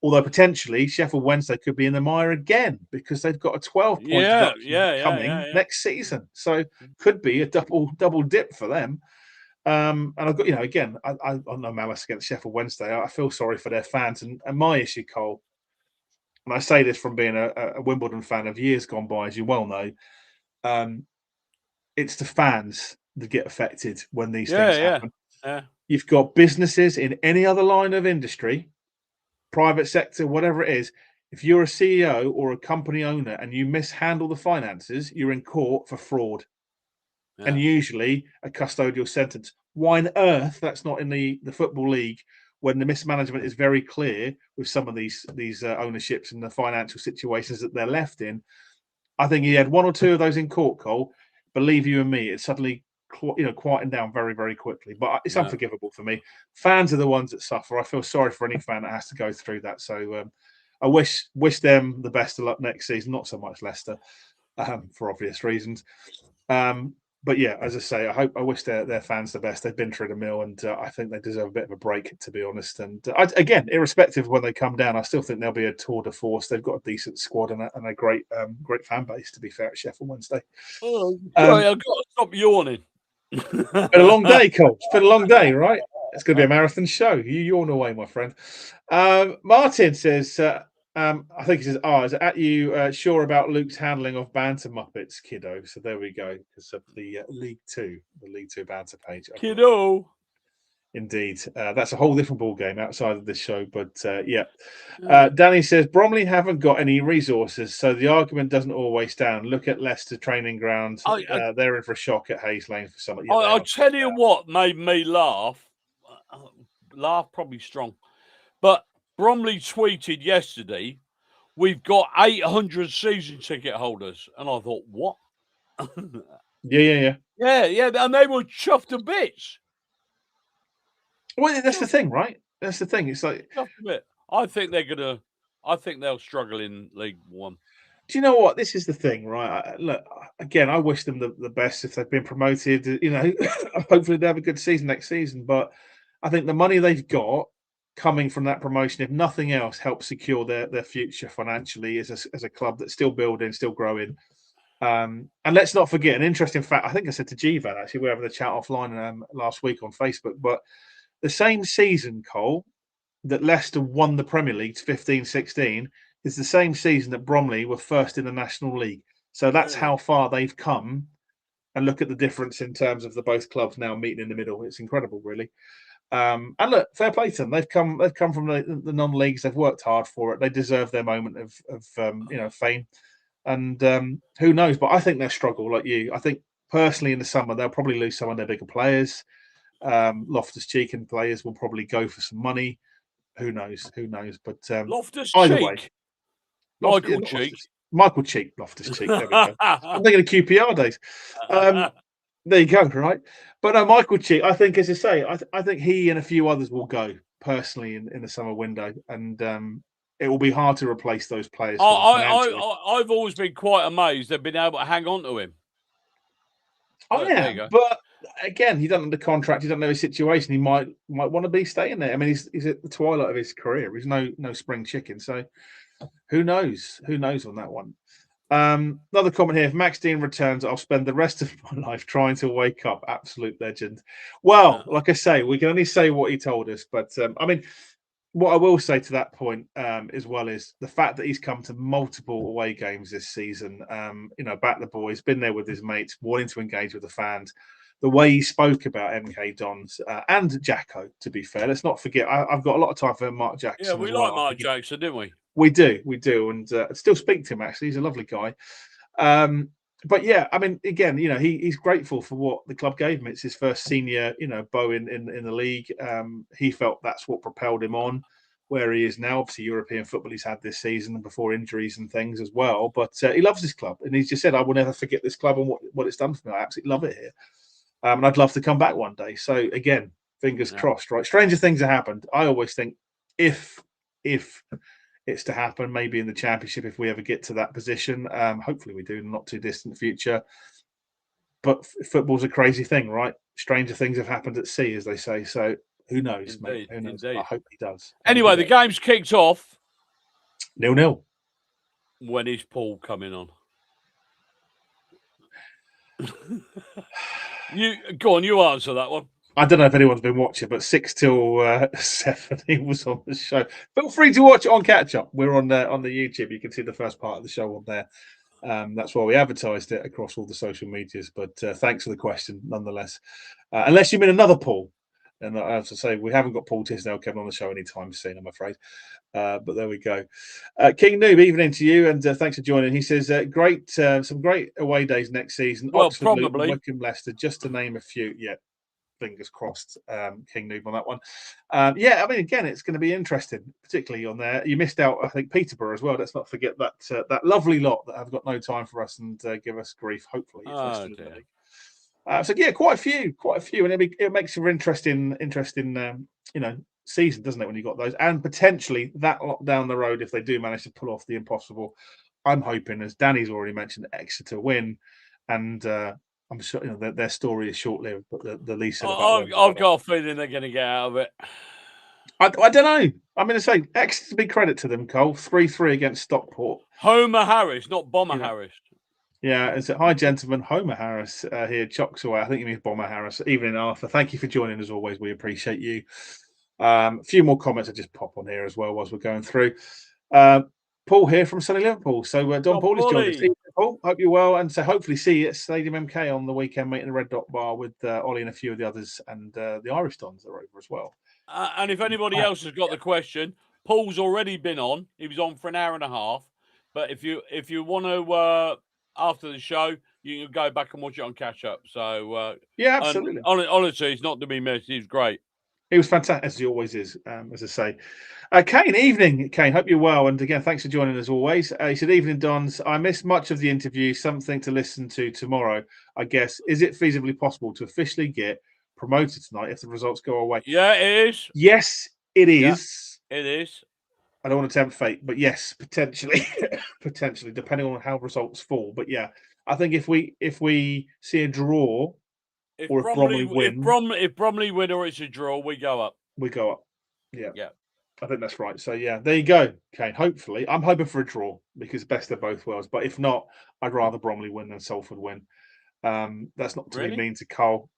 Although potentially Sheffield Wednesday could be in the mire again because they've got a 12-point deduction coming next season. So could be a double dip for them. And I've got, again, I'm no malice against Sheffield Wednesday. I feel sorry for their fans. And my issue, Cole, and I say this from being a Wimbledon fan of years gone by, as you well know, it's the fans that get affected when these things happen. Yeah. You've got businesses in any other line of industry, private sector, whatever it is. If you're a CEO or a company owner and you mishandle the finances, you're in court for fraud, and usually a custodial sentence. Why on earth that's not in the Football League when the mismanagement is very clear with some of these ownerships and the financial situations that they're left in? I think he had one or two of those in court, Cole. Believe you and me, it suddenly quietened down very, very quickly. But it's unforgivable for me. Fans are the ones that suffer. I feel sorry for any fan that has to go through that. So I wish them the best of luck next season. Not so much Leicester, for obvious reasons. But yeah, as I say, I wish their fans the best. They've been through the mill, and I think they deserve a bit of a break, to be honest. And again, irrespective of when they come down, I still think they'll be a tour de force. They've got a decent squad and a great fan base, to be fair, at Sheffield Wednesday. Oh, sorry, I've got to stop yawning. It's been a long day, Cole. It's been a long day, right? It's going to be a marathon show. You yawn away, my friend. Martin says, I think he says, is it at you sure about Luke's handling of banter Muppets, kiddo? So there we go, because of the League Two banter page. Kiddo. Indeed. That's a whole different ball game outside of this show. But Danny says, Bromley haven't got any resources, so the argument doesn't always stand. Look at Leicester training ground. They're in for a shock at Hayes Lane for something. Yeah, I'll tell you what made me laugh. Laugh probably strong. But Bromley tweeted yesterday, we've got 800 season ticket holders. And I thought, what? Yeah. Yeah, and they were chuffed to bits. Well, that's the thing, right? That's the thing. It's like, I think they'll struggle in League One. Do you know what? This is the thing, right? Look, again, I wish them the best if they've been promoted. Hopefully they have a good season next season. But I think the money they've got coming from that promotion, if nothing else, helps secure their future financially as a club that's still building, still growing. And let's not forget an interesting fact. I think I said to Jivan, actually, we were having a chat offline last week on Facebook, but the same season, Cole, that Leicester won the Premier League 15-16 is the same season that Bromley were first in the National League. So that's how far they've come. And look at the difference in terms of the both clubs now meeting in the middle. It's incredible, really. And look, fair play to them. They've come from the non-leagues. They've worked hard for it. They deserve their moment of fame. And who knows? But I think they'll struggle like you. I think personally in the summer they'll probably lose some of their bigger players. Loftus-Cheek and players will probably go for some money. Who knows? But Loftus-Cheek. either way, Michael Cheek, Loftus-Cheek. There we go. I'm thinking of QPR days. There you go, right? But no, Michael Cheek, I think, as I say, I think he and a few others will go personally in the summer window, and it will be hard to replace those players. I've always been quite amazed they've been able to hang on to him. But again, he doesn't under contract. He doesn't know his situation. He might want to be staying there. I mean, he's at the twilight of his career. He's no spring chicken. So who knows? Who knows on that one? Another comment here. If Max Dean returns, I'll spend the rest of my life trying to wake up. Absolute legend. Well, like I say, we can only say what he told us. But I mean, what I will say to that point as well is the fact that he's come to multiple away games this season. Back the boys, been there with his mates, wanting to engage with the fans. The way he spoke about MK Dons and Jacko, to be fair, let's not forget. I've got a lot of time for Mark Jackson. Yeah, we like Mark Jackson, didn't we? We do, and still speak to him. Actually, he's a lovely guy. But yeah, I mean, again, he's grateful for what the club gave him. It's his first senior, bow in the league. He felt that's what propelled him on where he is now. Obviously, European football he's had this season before injuries and things as well. But he loves this club, and he's just said, "I will never forget this club and what it's done for me. I absolutely love it here, and I'd love to come back one day." So again, fingers crossed. Right, stranger things have happened. I always think if it's to happen, maybe in the Championship, if we ever get to that position. Hopefully we do in the not too distant future. But football's a crazy thing, right? Stranger things have happened at sea, as they say. So who knows, mate? Who knows? I hope he does. Anyway, the game's kicked off. 0-0. When is Paul coming on? Go on, you answer that one. I don't know if anyone's been watching, but 6 till 7, he was on the show. Feel free to watch it on catch up. We're on the YouTube. You can see the first part of the show on there. That's why we advertised it across all the social medias. But thanks for the question, nonetheless. Unless you mean another Paul, and as I say, we haven't got Paul Tisdale coming on the show anytime soon, I'm afraid. But there we go. King Noob, evening to you, and thanks for joining. He says, "Great, some great away days next season. Well, Oxford, probably Luton, Wycombe, Leicester, just to name a few." Yeah. Fingers crossed, King Noob on that one. I mean, again, it's going to be interesting, particularly on there. You missed out, I think, Peterborough as well. Let's not forget that lovely lot that have got no time for us and give us grief. Hopefully, so yeah, quite a few, and it makes for interesting, season, doesn't it? When you got those, and potentially that lot down the road, if they do manage to pull off the impossible, I'm hoping, as Danny's already mentioned, Exeter win, and I'm sure their story is short-lived, but the least. I've got a feeling they're going to get out of it. I don't know. I'm going to say Exeter, big credit to them, Cole. 3-3 against Stockport. Homer Harris, not Bomber Harris. Yeah, it's a hi, gentlemen. Homer Harris here chocks away. I think you mean Bomber Harris. Evening, Arthur. Thank you for joining as always. We appreciate you. A few more comments I just pop on here as well whilst we're going through. Paul here from sunny Liverpool. So Don Paul is joining us. Paul, hope you're well, and so hopefully see you at Stadium MK on the weekend, mate, in the Red Dot Bar with Ollie and a few of the others, and the Irish Dons are over as well. And if anybody else has got the question, Paul's already been on. He was on for an hour and a half. But if you want to after the show, you can go back and watch it on catch up. So yeah, absolutely. Honestly, it's not to be missed. He's great. He was fantastic, as he always is, as I say. Kane, evening, Kane. Hope you're well. And again, thanks for joining as always. He said, evening, Dons. I missed much of the interview. Something to listen to tomorrow, I guess. Is it feasibly possible to officially get promoted tonight if the results go away? Yeah, it is. Yes, it is. Yeah, it is. I don't want to tempt fate, but yes, potentially. Potentially, depending on how results fall. But yeah, I think if we see a draw, or if Bromley win, if Bromley win or it's a draw, we go up. We go up. Yeah. I think that's right. So yeah, there you go, Kane. Hopefully, I'm hoping for a draw because best of both worlds. But if not, I'd rather Bromley win than Salford win. That's not to be mean to Cole.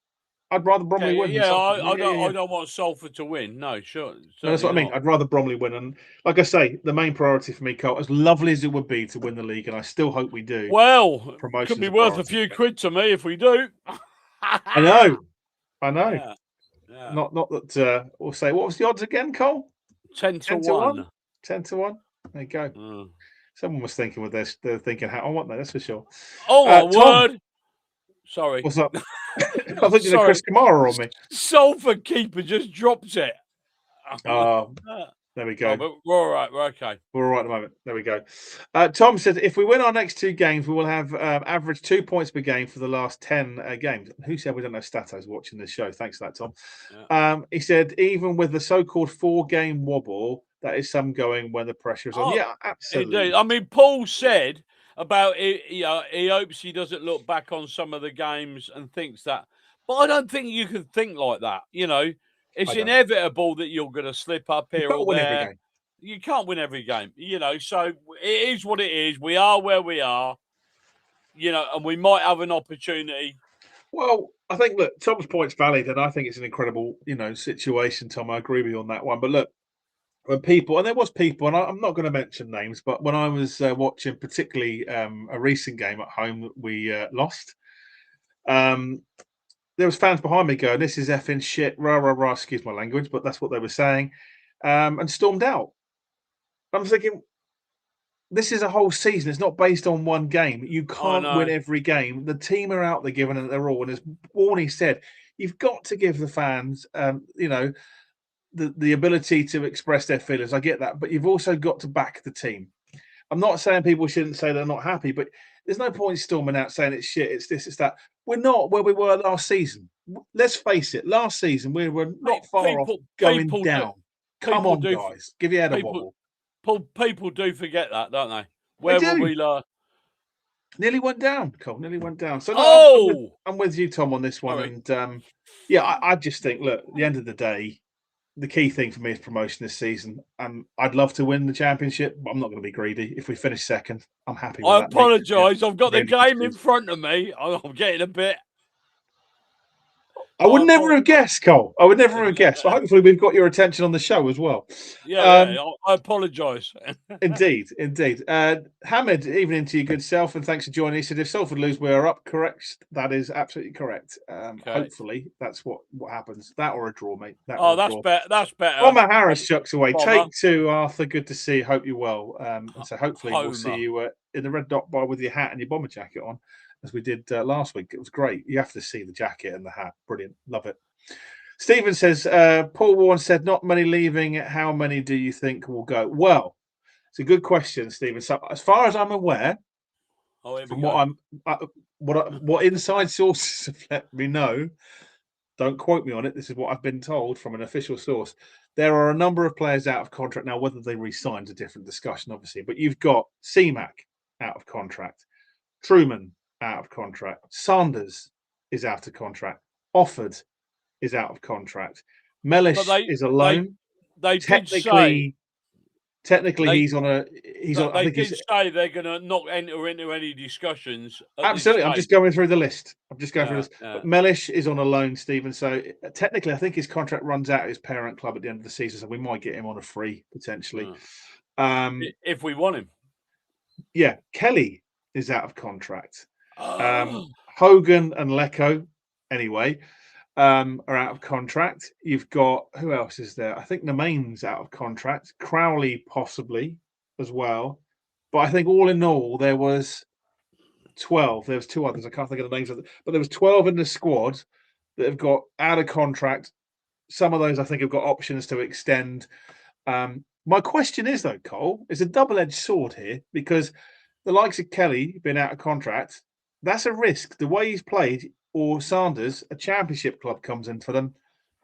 I'd rather Bromley win. Yeah, I don't want Salford to win. No, sure. No, that's what I mean. I'd rather Bromley win. And like I say, the main priority for me, Cole, as lovely as it would be to win the league, and I still hope we do. Well, it could be worth a few quid to me if we do. I know. Yeah. Not that we'll say. What was the odds again, Cole? 10 to 1. 10 to 1. There you go. Someone was thinking with this. They're thinking, I want that. That's for sure. Oh my word! Sorry. What's up? I think you had Chris Kamara on me. Salford keeper just dropped it. There we go. But we're all right. We're okay. We're all right at the moment. There we go. Tom said, if we win our next 2 games, we will have average 2 points per game for the last 10 games. Who said we don't know Statos watching this show? Thanks for that, Tom. Yeah. He said, even with the so-called 4-game wobble, that is some going when the pressure is on. Yeah, absolutely. Indeed. I mean, Paul said about it, he hopes he doesn't look back on some of the games and thinks that. But I don't think you can think like that. It's inevitable that you're going to slip up here or there. You can't win every game, so it is what it is. We are where we are, and we might have an opportunity. Well, I think, look, Tom's point's valid, and I think it's an incredible, situation, Tom. I agree with you on that one. But look, when people, and there was people, and I'm not going to mention names, but when I was watching particularly a recent game at home that we lost, there was fans behind me going, "This is effing shit, rah, rah, rah," excuse my language, but that's what they were saying, and stormed out. I'm thinking, this is a whole season. It's not based on one game. You can't win every game. The team are out there giving it their all. And as Warne said, you've got to give the fans, the ability to express their feelings. I get that. But you've also got to back the team. I'm not saying people shouldn't say they're not happy, but there's no point storming out saying it's shit, it's this, it's that. We're not where we were last season. Let's face it. Last season, we were not far off going down. Come on, guys. Give your head a wobble. People do forget that, don't they? Where were we last? Nearly went down, Cole. Nearly went down. So I'm with you, Tom, on this one. And I just think, look, at the end of the day, the key thing for me is promotion this season. I'd love to win the championship, but I'm not going to be greedy. If we finish second, I'm happy with that. I apologise. I've got the game in front of me. I'm getting a bit. I would never have guessed, Cole. I would never have guessed. But hopefully we've got your attention on the show as well. I apologise. Indeed. Hamid, evening to you, good self, and thanks for joining. He said, if Salford lose, we are up. Correct. That is absolutely correct. Hopefully that's what happens. That or a draw, mate. That's better. That's better. Bomber Harris chucks away. Take 2, Arthur. Good to see you. Hope you're well. So hopefully we'll see you in the red dot bar with your hat and your bomber jacket on, as we did last week. It was great. You have to see the jacket and the hat. Brilliant. Love it. Stephen says, Paul Warne said, not many leaving. How many do you think will go? Well, it's a good question, Stephen. So as far as I'm aware, from what inside sources have let me know, don't quote me on it, this is what I've been told from an official source, there are a number of players out of contract. Now, whether they re-signed is a different discussion, obviously, but you've got CMAC out of contract, Truman out of contract, Sanders is out of contract, Offord is out of contract, Mellish is a loan. They technically he's on. I think say they're going to not enter into any discussions. Absolutely, I'm just going through the list. But Mellish is on a loan, Stephen. So technically, I think his contract runs out at his parent club at the end of the season. So we might get him on a free potentially, if we want him. Yeah, Kelly is out of contract. Hogan and Lecco, anyway, are out of contract. You've got, who else is there? I think Nemain's out of contract. Crowley possibly as well. But I think all in all, there was 12. There was 2 others. I can't think of the names of them. But there was 12 in the squad that have got out of contract. Some of those, I think, have got options to extend. My question is, though, Cole, it's a double-edged sword here, because the likes of Kelly being out of contract, that's a risk. The way he's played, or Sanders, a championship club comes in for them.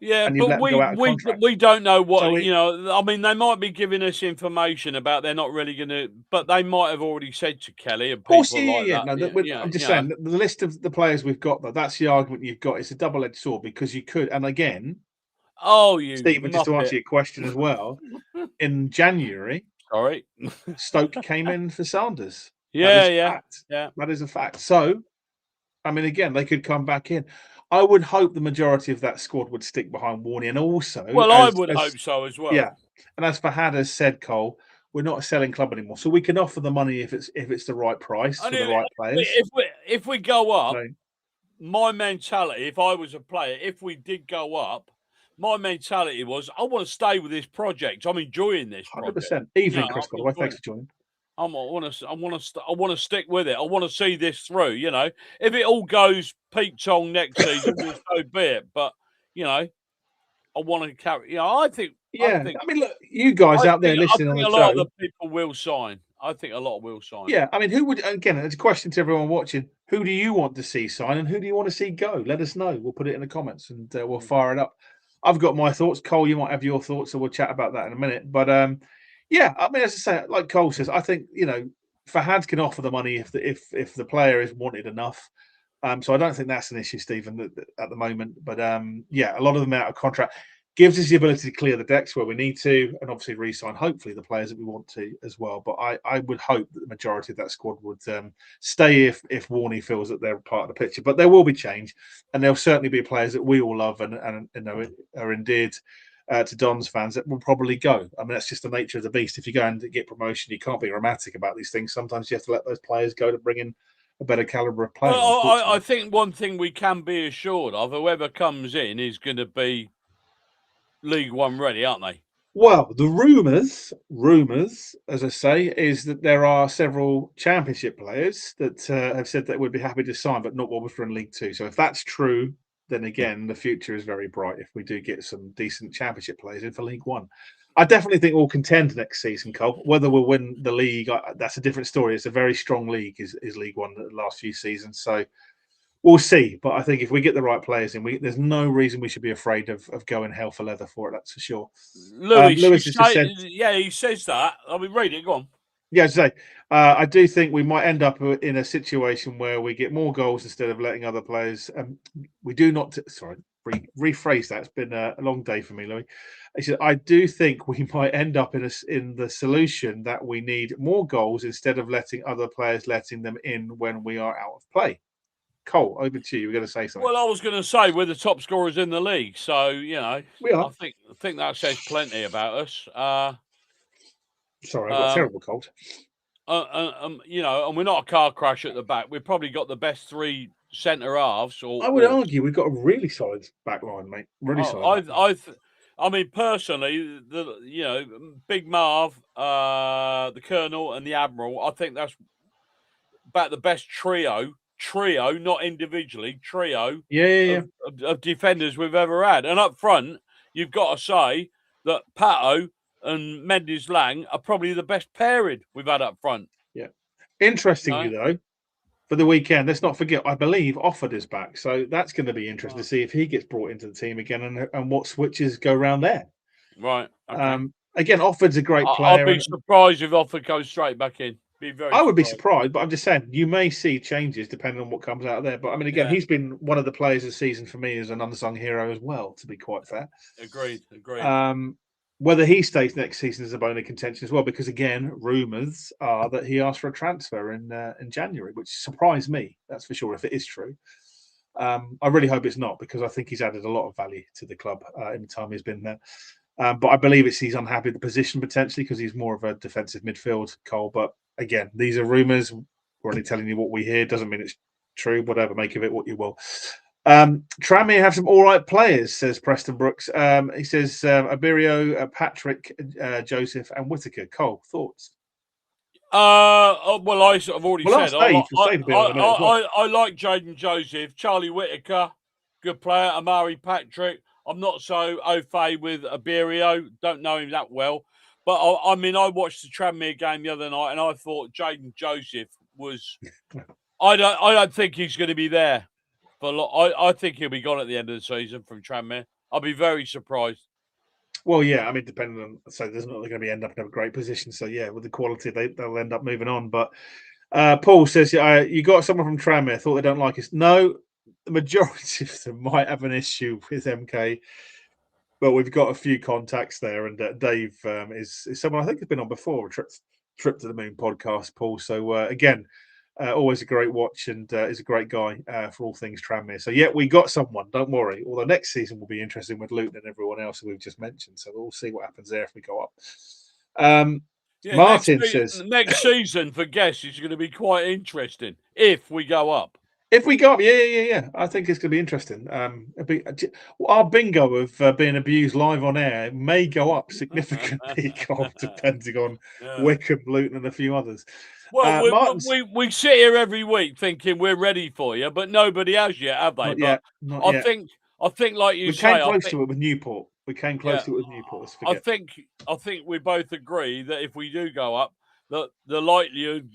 Yeah, but we don't know what, I mean, they might be giving us information about they're not really going to, but they might have already said to Kelly and people I'm just saying, the list of the players we've got, that's the argument you've got. It's a double-edged sword, because you could, and again, Stephen, just to answer your question as well, in January, Stoke came in for Sanders. That is a fact. So, I mean, again, they could come back in. I would hope the majority of that squad would stick behind Warne, and also, I would hope so as well. Yeah, and as Fahad has said, Cole, we're not a selling club anymore, so we can offer the money if it's the right price for the right players. If we go up, my mentality, if I was a player, if we did go up, my mentality was, I want to stay with this project. I'm enjoying this 100%. Evening, Chris, by the way. Thanks for joining. I want to stick with it. I want to see this through. You know, if it all goes peak tong next season, well, so be it. But you know, I want to carry. You know, I think. Yeah, I mean, look, you guys out there listening on the a show. lot of the people will sign. I think a lot will sign. Yeah, I mean, who would, again, it's a question to everyone watching, who do you want to see sign and who do you want to see go? Let us know. We'll put it in the comments and we'll fire it up. I've got my thoughts. Cole, you might have your thoughts, so we'll chat about that in a minute. But yeah, I mean, as I say, like Cole says, I think, you know, Fahad can offer the money if the player is wanted enough. So I don't think that's an issue, Stephen, at the moment. But yeah, a lot of them out of contract gives us the ability to clear the decks where we need to, and obviously re-sign, hopefully, the players that we want to as well. But I would hope that the majority of that squad would stay if Warne feels that they're part of the picture. But there will be change, and there'll certainly be players that we all love and you know, are endeared to Don's fans that will probably go. I mean, that's just the nature of the beast. If you go and get promotion, you can't be romantic about these things. Sometimes you have to let those players go to bring in a better caliber of player. Well, I think one thing we can be assured of, whoever comes in is going to be League One ready, aren't they? Well, the rumours, as I say, is that there are several Championship players that have said that would be happy to sign, but not while we're in League Two. So if that's true, then again, the future is very bright if we do get some decent Championship players in for League One. I definitely think we'll contend next season, Cole. Whether we'll win the league, that's a different story. It's a very strong league, is League One the last few seasons. So we'll see. But I think if we get the right players in, there's no reason we should be afraid of going hell for leather for it. That's for sure. Lewis has just said, yeah, he says that. I mean, read it. Go on. Yeah, as I say, I do think we might end up in a situation where we get more goals instead of letting other players. We do not. Rephrase that. It's been a long day for me, Louis. He said, I do think we might end up in the solution that we need more goals instead of letting other players letting them in when we are out of play. Cole, over to you. You were going to say something. Well, I was going to say we're the top scorers in the league, so you know, we are. I think that says plenty about us. Sorry, I've got a terrible cold. You know, and we're not a car crash at the back. We've probably got the best three centre halves. I would argue we've got a really solid back line, mate. Really solid. I mean, personally, you know, Big Marv, the Colonel, and the Admiral. I think that's about the best trio, not individually, of defenders we've ever had. And up front, you've got to say that Pato and Mendes Lang are probably the best pairing we've had up front. Yeah. Interestingly, though, for the weekend, let's not forget, I believe Offord is back. So that's going to be interesting to see if he gets brought into the team again and what switches go around there. Right. Okay. Again, Offord's a great player. I'll be surprised if Offord goes straight back in. I would be surprised, but I'm just saying you may see changes depending on what comes out of there. But I mean, again, he's been one of the players this season for me as an unsung hero as well, to be quite fair. Agreed. Whether he stays next season is a bone of contention as well, because again, rumours are that he asked for a transfer in January, which surprised me. That's for sure, if it is true. I really hope it's not, because I think he's added a lot of value to the club in the time he's been there. But I believe he's unhappy with the position potentially because he's more of a defensive midfield, Cole. But again, these are rumours. We're only telling you what we hear. Doesn't mean it's true. Whatever, make of it what you will. Tranmere have some all right players, says Preston Brooks. He says Abirio, Patrick, Joseph, and Whittaker. Cole, thoughts? Well, I sort of already said. I like Jaden Joseph, Charlie Whittaker, good player. Amari Patrick. I'm not so au fait with Abirio. Don't know him that well. But, I mean, I watched the Tranmere game the other night and I thought Jaden Joseph was... I don't think he's going to be there. But I think he'll be gone at the end of the season from Tranmere. I'll be very surprised. Well, yeah, I mean, depending on... So there's not going to be end up in a great position. So, yeah, with the quality, they'll end up moving on. But Paul says, you got someone from Tranmere, thought they don't like us. No, the majority of them might have an issue with MK. But we've got a few contacts there, and Dave is someone I think has been on before, a Trip to the Moon podcast, Paul. So again, always a great watch, and is a great guy for all things Tranmere. So yeah, we got someone. Don't worry. Although next season will be interesting with Luton and everyone else who we've just mentioned. So we'll see what happens there if we go up. Martin says next season for guests is going to be quite interesting if we go up. If we go up, yeah. I think it's going to be interesting. Our bingo of being abused live on air may go up significantly, depending on Wickham, Luton, and a few others. Well, Martin's, we sit here every week thinking we're ready for you, but nobody has yet, have they? not I yet. think, like you We say, came close to it with Newport. Let's forget. I think we both agree that if we do go up, that the likelihood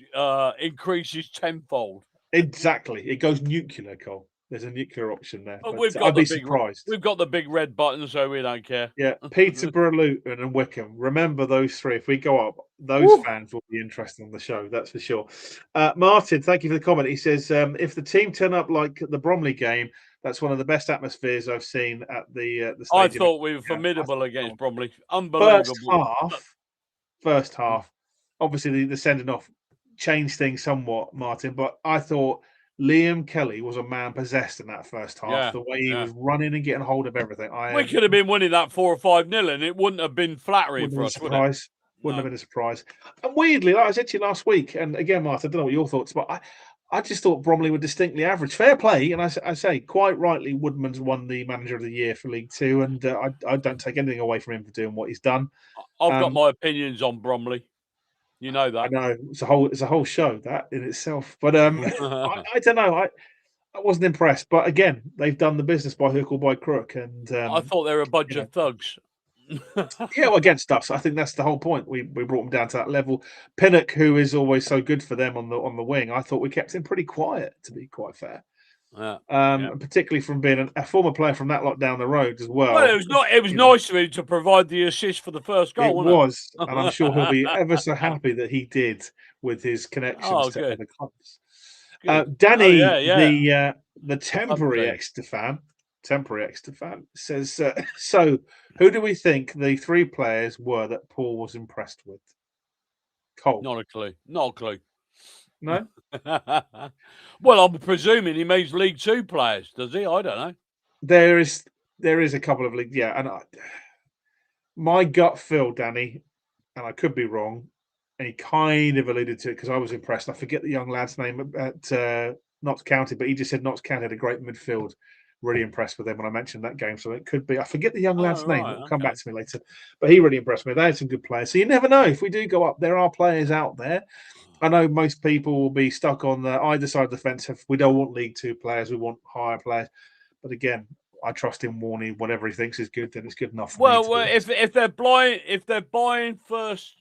increases tenfold. Exactly, it goes nuclear, Cole. There's a nuclear option there. But I'd be surprised. We've got the big red button, so we don't care. Yeah, Peterborough, Luton, and Wickham. Remember those three. If we go up, those fans will be interested on the show. That's for sure. Martin, thank you for the comment. He says, if the team turn up like the Bromley game, that's one of the best atmospheres I've seen at the stadium. I thought we were formidable against Bromley. Unbelievable. First half. Obviously, the sending off changed things somewhat, Martin, but I thought Liam Kelly was a man possessed in that first half. The way he was running and getting hold of everything. We could have been winning that 4 or 5-0, and it wouldn't have been flattering for us, would it? Wouldn't have been a surprise. And weirdly, like I said to you last week, and again, Martin, I don't know what your thoughts, but I just thought Bromley were distinctly average. Fair play, and I say quite rightly, Woodman's won the Manager of the Year for League Two, and I don't take anything away from him for doing what he's done. I've got my opinions on Bromley. You know that. I know it's a whole show that in itself, but I don't know. I wasn't impressed, but again, they've done the business by hook or by crook, and I thought they were a bunch of thugs. Well, against us, I think that's the whole point. We brought them down to that level. Pinnock, who is always so good for them on the wing, I thought we kept him pretty quiet, to be quite fair. Particularly from being a former player from that lot down the road as well. Well, it was nice of him to provide the assist for the first goal. It was, and I'm sure he'll be ever so happy that he did with his connections to other clubs. Danny, the temporary Exeter fan, says, so who do we think the three players were that Paul was impressed with? Cole? Not a clue. No? Well, I'm presuming he means League Two players, does he? I don't know. There is a couple of leagues, and my gut feel, Danny, and I could be wrong, and he kind of alluded to it because I was impressed. I forget the young lad's name at Notts County, but he just said Notts County had a great midfield. Really impressed with them when I mentioned that game. So it could be, I forget the young lad's name. It'll come back to me later. But he really impressed me. They had some good players. So you never know. If we do go up, there are players out there. I know most people will be stuck on either side of the fence. If we don't want League Two players, we want higher players. But again, I trust in Warne. Whatever he thinks is good, then it's good enough for me. Well, if they're buying first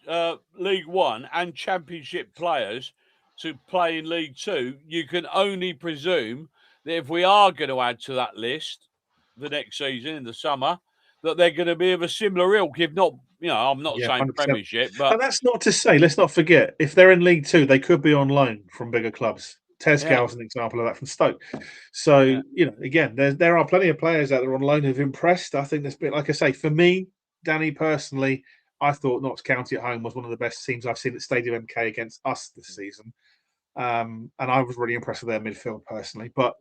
League One and Championship players to play in League Two, you can only presume that if we are going to add to that list the next season in the summer, that they're going to be of a similar ilk. If not, I'm not saying 100%. Premiership, but and that's not to say. Let's not forget, if they're in League Two, they could be on loan from bigger clubs. Tesco's an example of that from Stoke. So again, there are plenty of players out there on loan who've impressed. I think that's been, like I say, for me, Danny personally, I thought Notts County at home was one of the best teams I've seen at Stadium MK against us this season. And I was really impressed with their midfield personally. But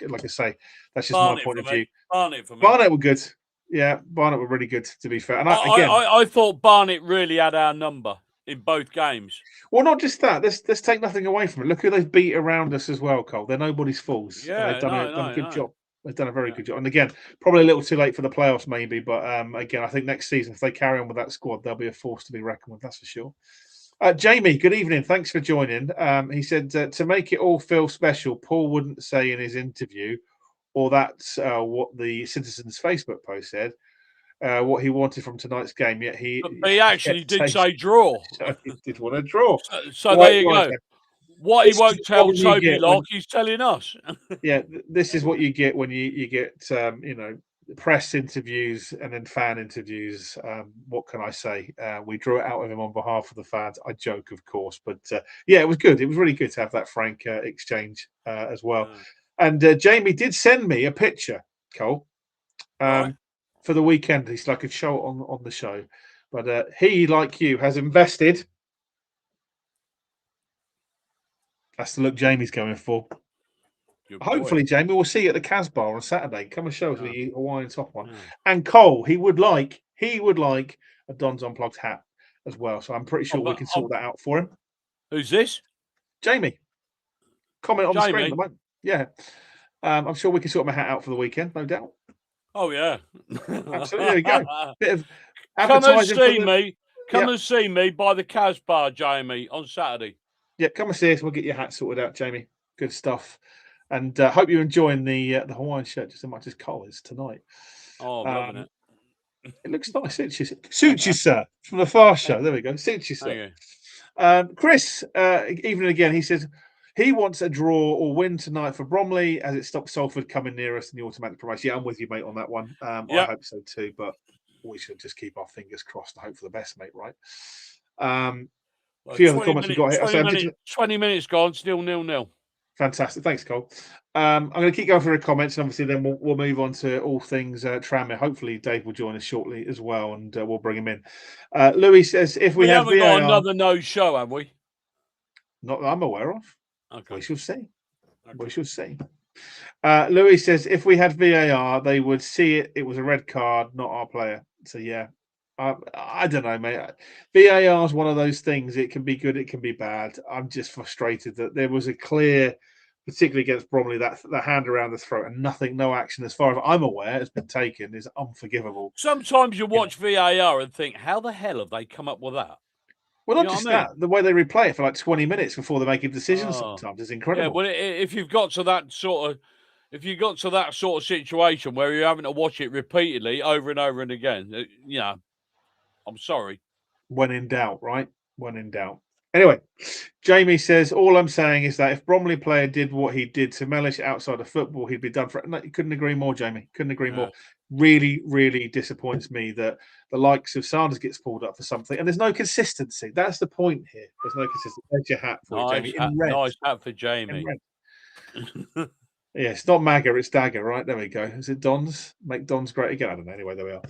like I say, that's just my point of view. Barnet were good. Yeah, Barnet were really good, to be fair. And I thought Barnet really had our number in both games. Well, not just that. Let's take nothing away from it. Look who they've beat around us as well, Cole. They're nobody's fools. Yeah, they've done a good job. They've done a very good job. And again, probably a little too late for the playoffs, maybe. But again, I think next season, if they carry on with that squad, they'll be a force to be reckoned with. That's for sure. Jamie, good evening. Thanks for joining. He said, to make it all feel special, Paul wouldn't say in his interview, or that's what the Citizens Facebook post said, what he wanted from tonight's game. Yet he actually did say draw. So he did want to draw. So there you go. What he won't tell Toby Locke, he's telling us. Yeah, this is what you get when you get press interviews and then fan interviews. What can I say? We drew it out of him on behalf of the fans. I joke, of course, but it was good. It was really good to have that frank exchange as well. And Jamie did send me a picture, Cole, for the weekend. He's like a show on the show, but he, like you, has invested. That's the look Jamie's going for. Hopefully, Jamie, we'll see you at the Casbah on Saturday. Come and show us with your Hawaiian top on. And Cole, he would like a Don's Unplugged hat as well. So I'm pretty sure we can sort that out for him. Who's this? Jamie. Comment on the screen at the moment. Yeah. I'm sure we can sort my hat out for the weekend, no doubt. Oh yeah, Absolutely. There we go. Bit of come and advertising. see me. Come Yep. and see me by the Casbah, Jamie, on Saturday. Yeah, come and see us. We'll get your hat sorted out, Jamie. Good stuff. And hope you're enjoying the Hawaiian shirt just as much as Cole is tonight. Oh, I'm loving it. It looks nice. Suits you, sir. From the Fast Show. There we go. Suits you, sir. Chris, even again, he says he wants a draw or win tonight for Bromley as it stops Salford coming near us in the automatic promotion. Yeah, I'm with you, mate, on that one. I hope so too, but we should just keep our fingers crossed and hope for the best, mate, right? A few other comments we've got here. 20 minutes gone, still 0-0. Fantastic. Thanks, Cole. I'm going to keep going through the comments, and obviously then we'll move on to all things Tranmere. Hopefully Dave will join us shortly as well, and we'll bring him in. Louis says, if we have haven't VAR... got another no-show, have we? Not that I'm aware of. Okay. We shall see. Okay. We shall see. Louis says, if we had VAR, they would see it. It was a red card, not our player. So, yeah. I don't know, mate. VAR is one of those things. It can be good, it can be bad. I'm just frustrated that there was a clear, particularly against Bromley, that the hand around the throat and no action, as far as I'm aware, has been taken, is unforgivable. Sometimes you watch VAR and think, how the hell have they come up with that? Well, not just that. The way they replay it for like 20 minutes before they make a decision sometimes is incredible. Yeah, well, if you've got to that sort of situation where you're having to watch it repeatedly over and over and again, I'm sorry. When in doubt, right? When in doubt. Anyway, Jamie says, all I'm saying is that if Bromley player did what he did to Mellish outside of football, he'd be done for it. No, you couldn't agree more, Jamie. Couldn't agree more. Really, really disappoints me that the likes of Sanders gets pulled up for something, and there's no consistency. That's the point here. There's no consistency. There's your hat for you, Jamie. In red. Nice hat for Jamie. Yeah, it's not MAGA, it's Dagger, right? There we go. Is it Dons? Make Dons great again. I don't know. Anyway, there we are.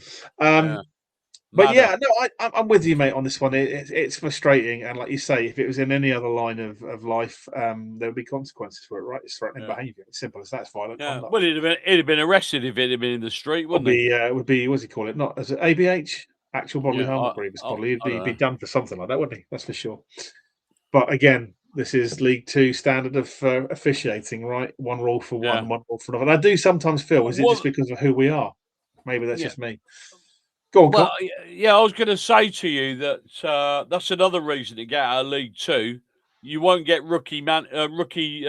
But yeah, no, I'm with you, mate, on this one. It's frustrating, and like you say, if it was in any other line of life, there would be consequences for it, right? It's threatening behaviour. It's simple as that. It's violent conduct. Well, it'd have been arrested if it had been in the street, wouldn't it? Would be what's he call it? Not as ABH, actual bodily harm or grievous bodily. He'd be done for something like that, wouldn't he? That's for sure. But again, this is League Two standard of officiating, right? One rule for one rule for another. And I do sometimes feel, is it just because of who we are? Maybe that's just me. Go on, well, I was going to say to you that that's another reason to get out of League Two. You won't get rookie. No guarantee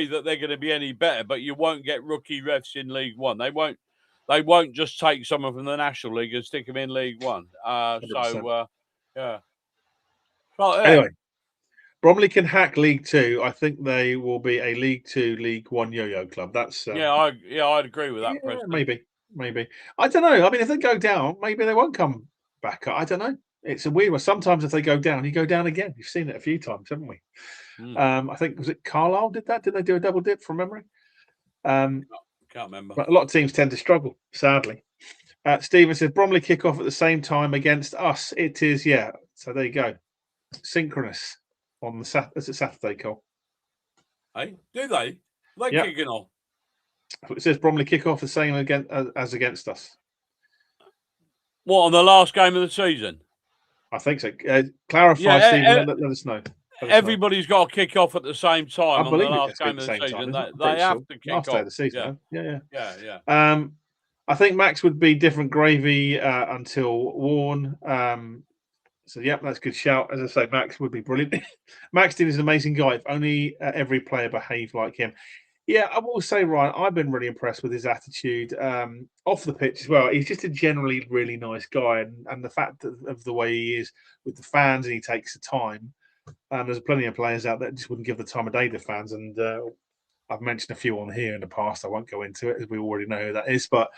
that they're going to be any better, but you won't get rookie refs in League One. They won't just take someone from the National League and stick them in League One. Well, anyway, Bromley can hack League Two. I think they will be a League Two, League One yo-yo club. That's I'd agree with that. Maybe. I don't know. I mean, if they go down, maybe they won't come back up. I don't know. It's a weird one. Sometimes if they go down, you go down again. You've seen it a few times, haven't we? I think, was it Carlisle did that? Did they do a double dip from memory? Can't remember. But a lot of teams tend to struggle, sadly. Stephen says, Bromley kick off at the same time against us. It is, yeah. So there you go. Synchronous on the Saturday, Cole. Hey, do they? Are they kicking off? It says Bromley kick off the same as against us. What, on the last game of the season? I think so. Clarify, Stephen. Let us know. Everybody's got to kick off at the same time on the last game of the season. They have to kick off. Last day of the season. Yeah. I think Max would be different gravy until Warne. So, that's a good shout. As I say, Max would be brilliant. Max is an amazing guy. If only every player behaved like him. Yeah, I will say, Ryan, I've been really impressed with his attitude off the pitch as well. He's just a generally really nice guy. And the fact of the way he is with the fans and he takes the time. There's plenty of players out there that just wouldn't give the time of day to fans. And I've mentioned a few on here in the past. I won't go into it as we already know who that is. But,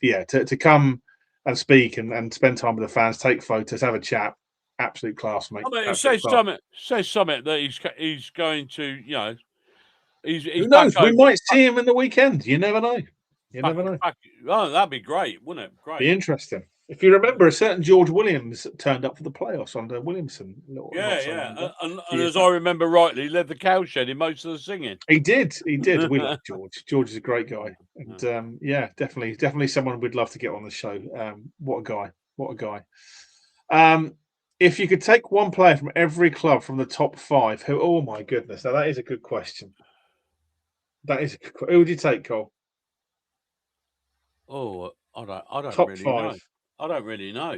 yeah, to come and speak and spend time with the fans, take photos, have a chat, absolute class, mate. I mean, it says something that he's going to, he's who knows? We might see him in the weekend. You never know. Oh, that'd be great, wouldn't it? Great. Be interesting. If you remember, a certain George Williams turned up for the playoffs under Williamson. And as I remember rightly, he led the cowshed in most of the singing. He did. We love George. George is a great guy, and definitely someone we'd love to get on the show. What a guy! If you could take one player from every club from the top 5, who? Oh my goodness! Now that is a good question. That is a good question. Who would you take, Cole? Oh, I don't Top really 5. know. I don't really know.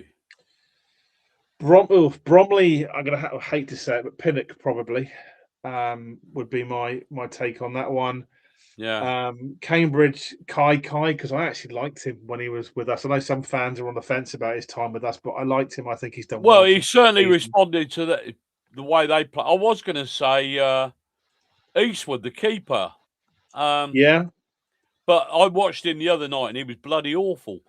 Bromley. I'm gonna hate to say it, but Pinnock probably would be my take on that one. Yeah. Cambridge, Kai, because I actually liked him when he was with us. I know some fans are on the fence about his time with us, but I liked him. I think he's done well. Well, he certainly responded to the way they play. I was going to say Eastwood, the keeper. Yeah. But I watched him the other night and he was bloody awful.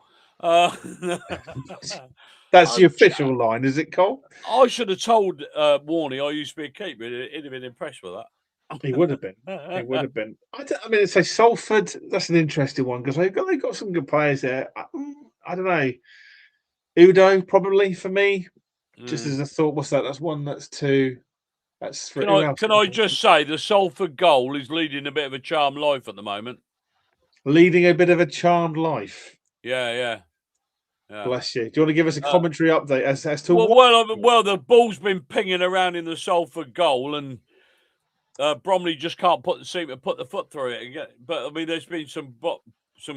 That's the official line, is it, Cole? I should have told Warne I used to be a keeper. He'd have been impressed with that. He would have been. He would have been. I mean, it's like Salford. That's an interesting one because they've got some good players there. I don't know. Udo probably for me. Just as a thought, what's that? That's 1. That's 2. That's 3. Can I just say the Salford goal is leading a bit of a charmed life at the moment. Leading a bit of a charmed life. Yeah. Bless you. Do you want to give us a commentary update as to well, the ball's been pinging around in the Salford goal and Bromley just can't seem to put the foot through it again. But I mean, there's been some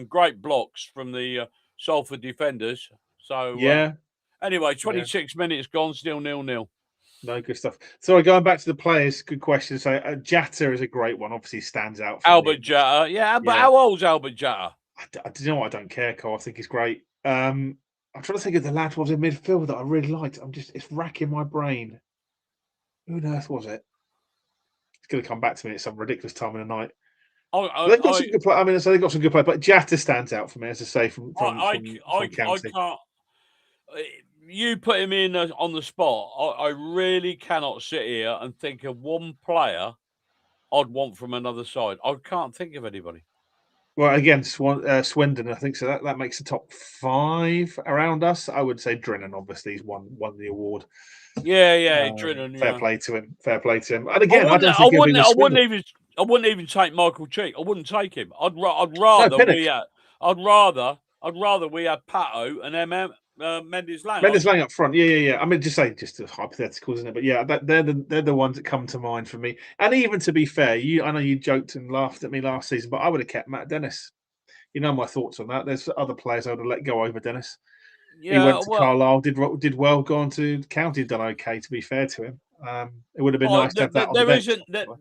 great blocks from the Salford defenders. So anyway, 26 minutes gone, still 0-0. No, good stuff. Sorry, going back to the players, good question. So Jatta is a great one. Obviously, stands out. For Albert Jatta, but how old's Albert Jatta? You know what? I don't care, Cole. I think he's great. I'm trying to think of the lad was in midfield that I really liked. It's racking my brain. Who on earth was it? It's going to come back to me at some ridiculous time of the night. They've got some good play. I mean, so they've got some good play, but Jatta stands out for me, as I say, from County. I can't. You put him in on the spot. I really cannot sit here and think of one player I'd want from another side. I can't think of anybody. Well, again, Swindon, I think so. That makes the top 5 around us. I would say Drennan, obviously, he's won the award. Yeah, Drennan. Fair play to him. And again, I wouldn't even take Michael Cheek. I wouldn't take him. I'd rather we had Pato and Mendes Lang. Mendes Lang up front. Yeah. I mean, just hypothetical, isn't it? But yeah, they're the ones that come to mind for me. And even to be fair, I know you joked and laughed at me last season, but I would have kept Matt Dennis. You know my thoughts on that. There's other players I would have let go over Dennis. Yeah, he went to Carlisle, did well, gone to County, done okay. To be fair to him, it would have been nice to have that on the bench.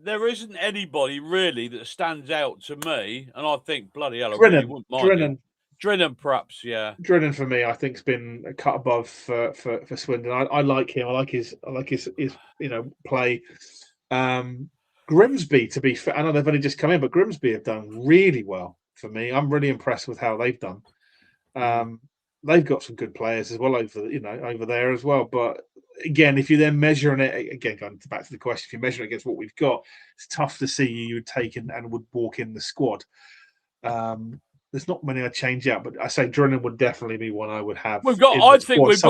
There isn't anybody really that stands out to me, and I think bloody hell, I really wouldn't mind Drennan, perhaps, yeah. Drennan for me, I think, has been a cut above for Swindon. I like him. I like his play. Grimsby, to be fair, I know they've only just come in, but Grimsby have done really well for me. I'm really impressed with how they've done. They've got some good players as well over there as well. But again, if you're then measuring it, again, going back to the question, if you measure it against what we've got, it's tough to see you would take and would walk in the squad. There's not many I'd change out, but I say Drennan would definitely be one I would have. I think we've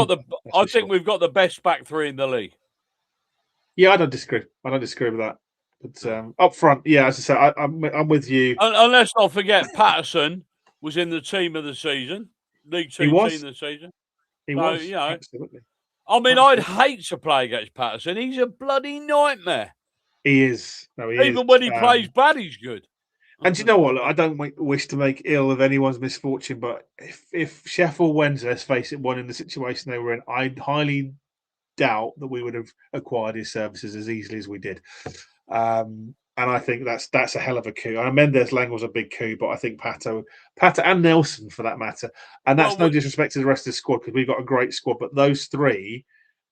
got the best back 3 in the league. Yeah, I don't disagree with that. But up front, yeah, as I say, I'm with you. And let's not forget, Patterson was in the team of the season, League 2 team of the season. He was, absolutely. I mean, I'd hate to play against Patterson. He's a bloody nightmare. He is. No, Even when he plays bad, he's good. And do you know what? Look, I don't wish to make ill of anyone's misfortune, but if Sheffield Wednesday, let's face it, won in the situation they were in, I highly doubt that we would have acquired his services as easily as we did. And I think that's a hell of a coup. And Mendes Lang was a big coup, but I think Pato and Nelson, for that matter, and that's no disrespect to the rest of the squad because we've got a great squad, but those 3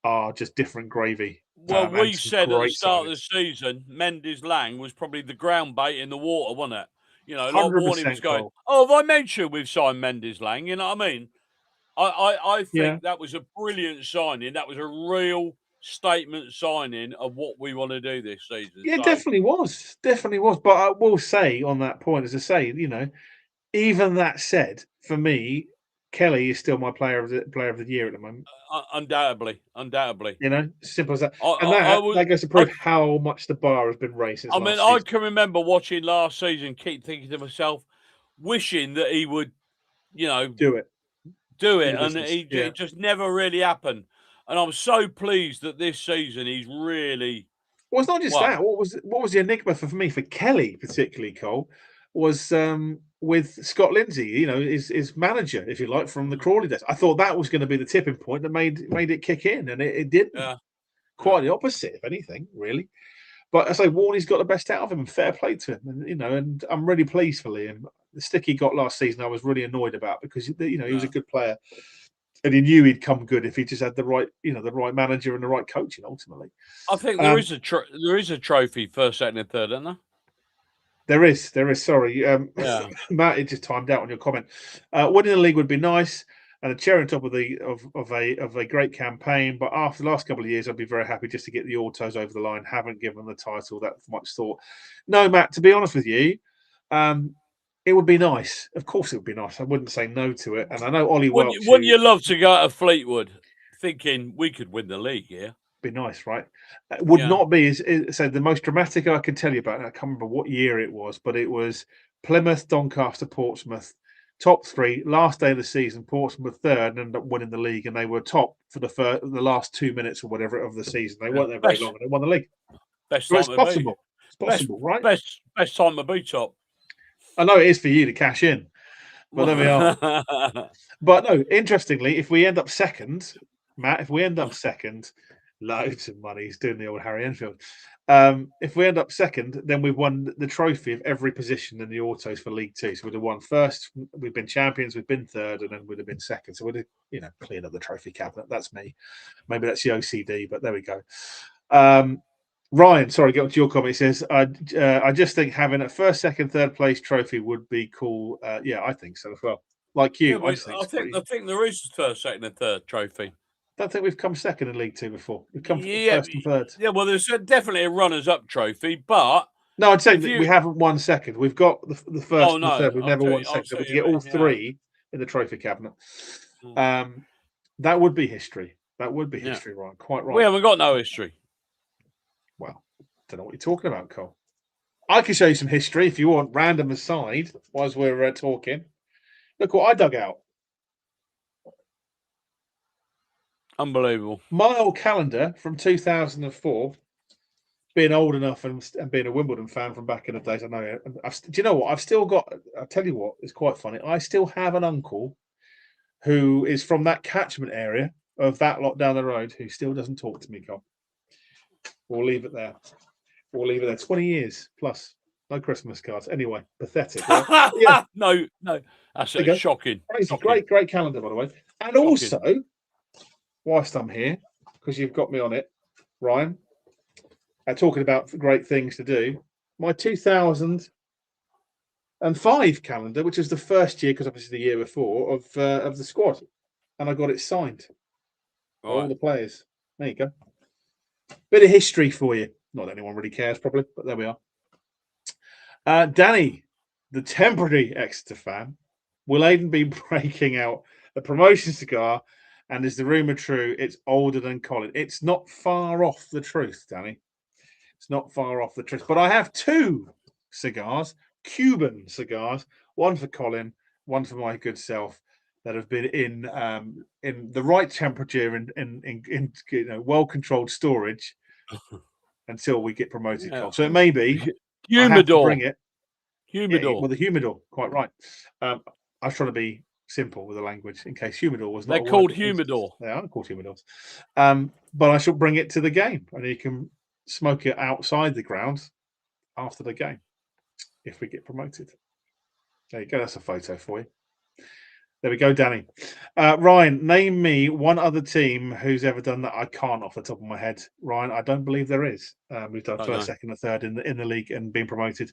are just different gravy. Well, we said at the start of the season, Mendes Lang was probably the ground bait in the water, wasn't it? You know, like Warne was going, have I mentioned we've signed Mendes Lang? You know what I mean? I think that was a brilliant signing. That was a real statement signing of what we want to do this season. Yeah, definitely was. But I will say on that point, as I say, even that said, for me, Kelly is still my player of the year at the moment. Undoubtedly. Simple as that. That goes to prove how much the bar has been raised. I can remember watching last season, keep thinking to myself, wishing that he would, do it, and it just never really happened. And I'm so pleased that this season he's really. Well, it's not just that. What was the enigma for me, for Kelly particularly, Cole, was with Scott Lindsay, you know, his manager, if you like, from the Crawley days. I thought that was going to be the tipping point that made it kick in, and it didn't. Yeah. Quite the opposite, if anything, really. But I say Warne's got the best out of him, and fair play to him. And you know, and I'm really pleased for Liam. The stick he got last season, I was really annoyed about because you know he was a good player, and he knew he'd come good if he just had the right manager and the right coaching. Ultimately, I think there is a trophy first, second, and third, isn't there? There is. Sorry, Yeah. Matt, it just timed out on your comment. Winning the league would be nice, and a cherry on top of a great campaign. But after the last couple of years, I'd be very happy just to get the Autos over the line. Haven't given them the title that much thought. No, Matt. To be honest with you, it would be nice. Of course, it would be nice. I wouldn't say no to it. And I know Ollie Welch. Wouldn't you love to go to Fleetwood, thinking we could win the league here? Be nice, right? It would not be so the most dramatic I can tell you about. I can't remember what year it was, but it was Plymouth, Doncaster, Portsmouth, top three. Last day of the season, Portsmouth third, and ended up winning the league, and they were top for the last 2 minutes or whatever of the season. They weren't there very long, and they won the league. Best So time it's possible. It's possible, right? Best time to be top. I know it is for you to cash in, but there we are. But no, interestingly, if we end up second, Matt, loads of money. He's doing the old Harry Enfield. If we end up second, then we've won the trophy of every position in the Autos for League Two. So we'd have won first, we've been champions, we've been third, and then we'd have been second. So we'd have, cleared up the trophy cabinet. That's me. Maybe that's the OCD, but there we go. Ryan, sorry, get on to your comment. He says, I just think having a first, second, third place trophy would be cool. Yeah, I think so as well. Like you, I think there is first, second, and third trophy. Don't think we've come second in League Two before. We've come first and third. Yeah, well, there's definitely a runners-up trophy, but no, I'd say we haven't won second. We've got the first and the third. We've never won second. So we get all three in the trophy cabinet. That would be history. That would be history, Ryan. Quite right. We haven't got no history. Well, don't know what you're talking about, Cole. I can show you some history if you want. Random aside, whilst we're talking. Look what I dug out. Unbelievable. My old calendar from 2004, being old enough and being a Wimbledon fan from back in the days, I know. Do you know what? I've still got, I'll tell you what, it's quite funny. I still have an uncle who is from that catchment area of that lot down the road who still doesn't talk to me, Cole. We'll leave it there. 20 years plus. No Christmas cards. Anyway, pathetic. Right? Yeah. No. That's shocking. Great calendar, by the way. And shocking. Also, whilst I'm here, because you've got me on it, Ryan, talking about great things to do, my 2005 calendar, which was the first year, because obviously the year before, of the squad. And I got it signed. Right. All the players. There you go. Bit of history for you. Not that anyone really cares, probably, but there we are. Danny, the temporary Exeter fan, will Aidan be breaking out a promotion cigar? And is the rumour true? It's older than Colin. It's not far off the truth, Danny. It's not far off the truth. But I have two cigars, Cuban cigars, one for Colin, one for my good self, that have been in the right temperature in well-controlled storage until we get promoted. Yeah. So it may be humidor. Bring it. Humidor. Yeah, well, the humidor, quite right. I was trying to be simple with the language in case humidor was not. They're called humidor. They are called humidors. But I shall bring it to the game, and you can smoke it outside the grounds after the game if we get promoted. There you go. That's a photo for you. There we go, Danny. Ryan, name me one other team who's ever done that. I can't off the top of my head. Ryan, I don't believe there is. We've done first, second, and third in the league and been promoted.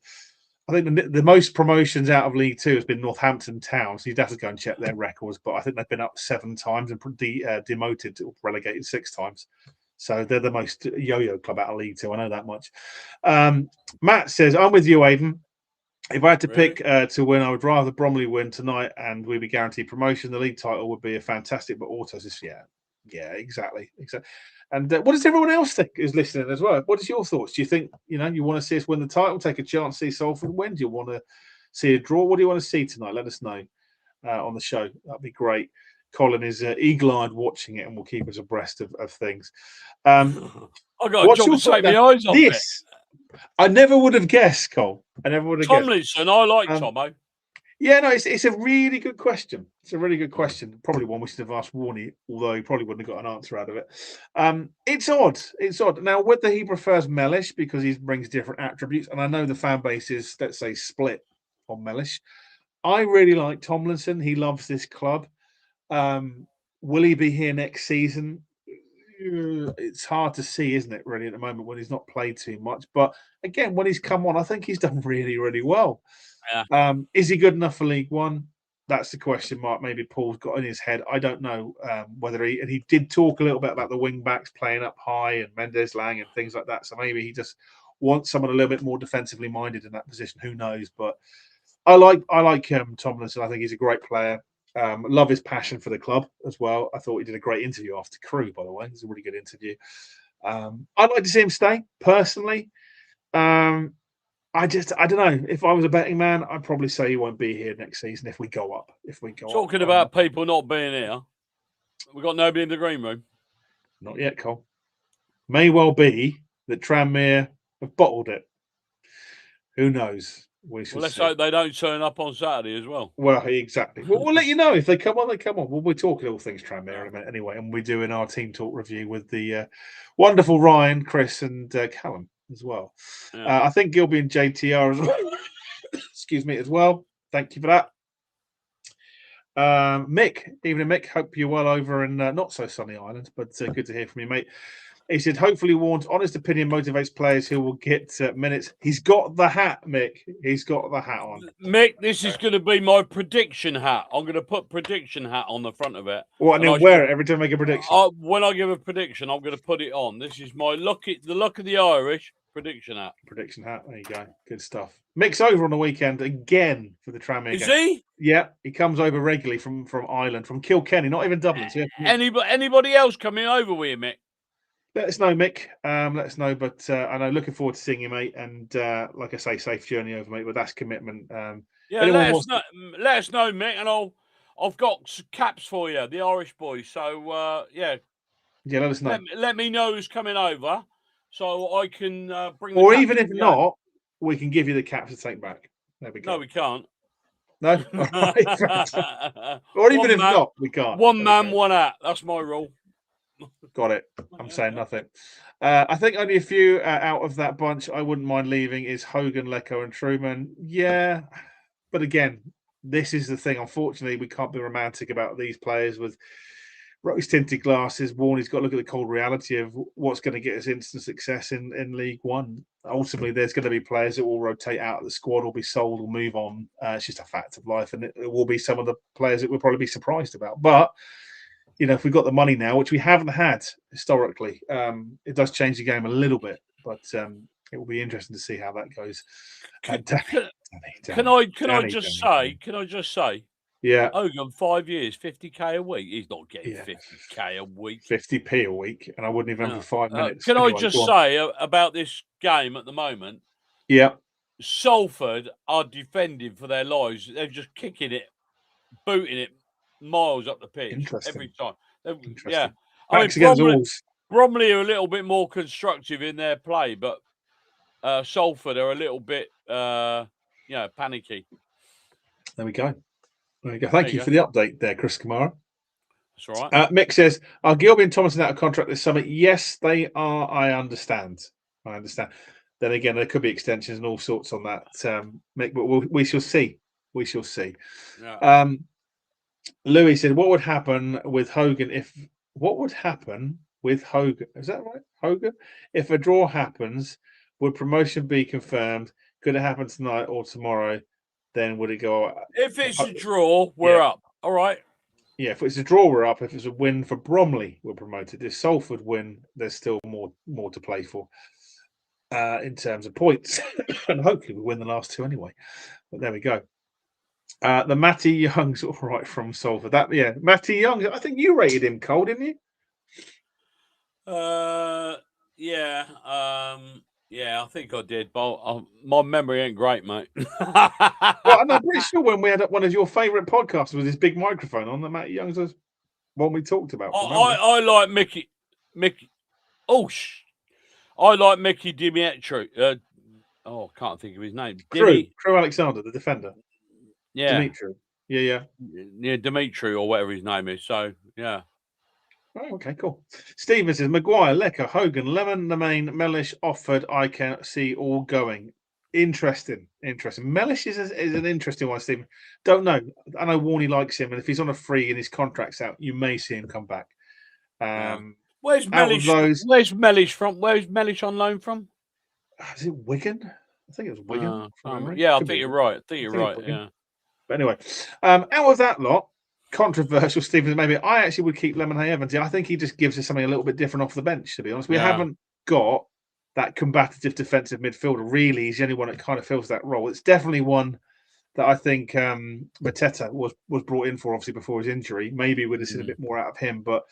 I think the most promotions out of League Two has been Northampton Town. So you'd have to go and check their records. But I think they've been up 7 times and demoted or relegated 6 times. So they're the most yo-yo club out of League Two. I know that much. Matt says, I'm with you, Aidan. If I had to pick to win, I would rather Bromley win tonight and we'd be guaranteed promotion. The league title would be a fantastic, but Autos is, yeah, exactly. And what does everyone else think is listening as well? What is your thoughts? Do you think, you want to see us win the title, take a chance, see Salford win? Do you want to see a draw? What do you want to see tonight? Let us know on the show. That'd be great. Colin is eagle-eyed watching it and will keep us abreast of things. I got a job to take my eyes off it. I never would have guessed, Cole. I never would have guessed. Tomlinson, I like Tomo. Yeah, no, it's a really good question. It's a really good question. Probably one we should have asked Warne, although he probably wouldn't have got an answer out of it. It's odd. It's odd. Now, whether he prefers Mellish because he brings different attributes, and I know the fan base is, let's say, split on Mellish. I really like Tomlinson. He loves this club. Will he be here next season? It's hard to see, isn't it, really, at the moment when he's not played too much. But again, when he's come on, I think he's done really, really well. Yeah. Is he good enough for League One? That's the question mark. Maybe Paul's got in his head. I don't know whether he did talk a little bit about the wing backs playing up high and Mendes Lang and things like that. So maybe he just wants someone a little bit more defensively minded in that position. Who knows? But I like Tomlinson. I think he's a great player. Love his passion for the club as well. I thought he did a great interview after Crew, by the way. It's a really good interview. I'd like to see him stay personally. I don't know. If I was a betting man, I'd probably say he won't be here next season if we go up. Talking about people not being here, we got nobody in the green room. Not yet, Cole. May well be that Tranmere have bottled it. Who knows? Let's hope they don't turn up on Saturday as well. Well, exactly. Well, we'll let you know if they come on. They come on. Well, we're talking all things Tranmere in a minute anyway, and we're doing our team talk review with the wonderful Ryan, Chris, and Callum as well. Yeah. I think Gilby and JTR as well. Excuse me, as well. Thank you for that. Mick, evening, Mick. Hope you're well over in not so sunny Ireland, but good to hear from you, mate. He said, hopefully Warne's honest opinion motivates players who will get minutes. He's got the hat, Mick. He's got the hat on. Mick, this is going to be my prediction hat. I'm going to put prediction hat on the front of it. What, and then wear it every time I make a prediction? When I give a prediction, I'm going to put it on. This is my the luck of the Irish prediction hat. Prediction hat. There you go. Good stuff. Mick's over on the weekend again for the Tranmere game. Is he? Yeah, he comes over regularly from Ireland, from Kilkenny, not even Dublin. So anybody else coming over with you, Mick? Let us know, Mick. Let us know. But I know, looking forward to seeing you, mate. And like I say, safe journey over, mate. But that's commitment. Yeah, let us know, Mick. And I've got caps for you, the Irish boys. So yeah, let us know. Let me know who's coming over, so I can bring. Or even if not, we can give you the caps to take back. There we go. No, we can't. No. Or even if not, we can't. One man, one hat. That's my rule. Got it. I'm saying nothing. I think only a few out of that bunch I wouldn't mind leaving is Hogan, Lecco, and Truman. Yeah, but again, this is the thing. Unfortunately, we can't be romantic about these players with rose-tinted glasses. Warne's got to look at the cold reality of what's going to get us instant success in League One. Ultimately, there's going to be players that will rotate out of the squad or be sold or move on. It's just a fact of life, and it will be some of the players that we'll probably be surprised about. But if we've got the money now, which we haven't had historically, it does change the game a little bit. But it will be interesting to see how that goes. Can I just say? Yeah. Hogan, 5 years, 50k a week. He's not getting 50k a week. 50p a week, and I wouldn't even have for 5 minutes. Can I just say about this game at the moment? Yeah. Salford are defending for their lives. They're just kicking it, booting it miles up the pitch every time. Yeah. I mean, Bromley are a little bit more constructive in their play, but Salford are a little bit, panicky. There we go. There you go. Thank you for the update there, Chris Kamara. That's all right. Mick says, are Gilby and Thomason out of contract this summer? Yes, they are. I understand. Then again, there could be extensions and all sorts on that, Mick, but we shall see. We shall see. Yeah. Louis said, what would happen with Hogan if... What would happen with Hogan? Is that right? Hogan? If a draw happens, would promotion be confirmed? Could it happen tonight or tomorrow? Then would it go? If it's a draw, we're up. All right. Yeah, if it's a draw, we're up. If it's a win for Bromley, we're promoted. If Salford win, there's still more to play for in terms of points. And hopefully we win the last two anyway. But there we go. The Matty Young's all right from Salford. Matty Young. I think you rated him, Cole, didn't you? Yeah. Yeah, I think I did, but my memory ain't great, mate. Well, I'm pretty sure when we had one of your favourite podcasts with his big microphone on, that Matty Young's was one we talked about. I like Mickey. Oh, I like Mickey Dimitri. I can't think of his name. Crew Alexander, the defender. Yeah. Dimitri. Yeah. Yeah, Dimitri or whatever his name is. So, yeah. Oh, okay, cool. Steven says, Maguire, Lecker, Hogan, Lemon, Nemain, Mellish, Offord, I can see all going. Interesting. Mellish is an interesting one, Stephen. Don't know. I know Warne likes him, and if he's on a free and his contract's out, you may see him come back. Where's Mellish? Where's Mellish from? Where's Mellish on loan from? Is it Wigan? I think it was Wigan. Yeah, I think you're right. Yeah. But anyway, out of that lot, controversial, Stephen, maybe I actually would keep Lemonheigh Evans. I think he just gives us something a little bit different off the bench, to be honest. We haven't got that combative defensive midfielder, really. He's the only one that kind of fills that role. It's definitely one that I think Mateta was brought in for, obviously, before his injury. Maybe we'd have seen a bit more out of him. But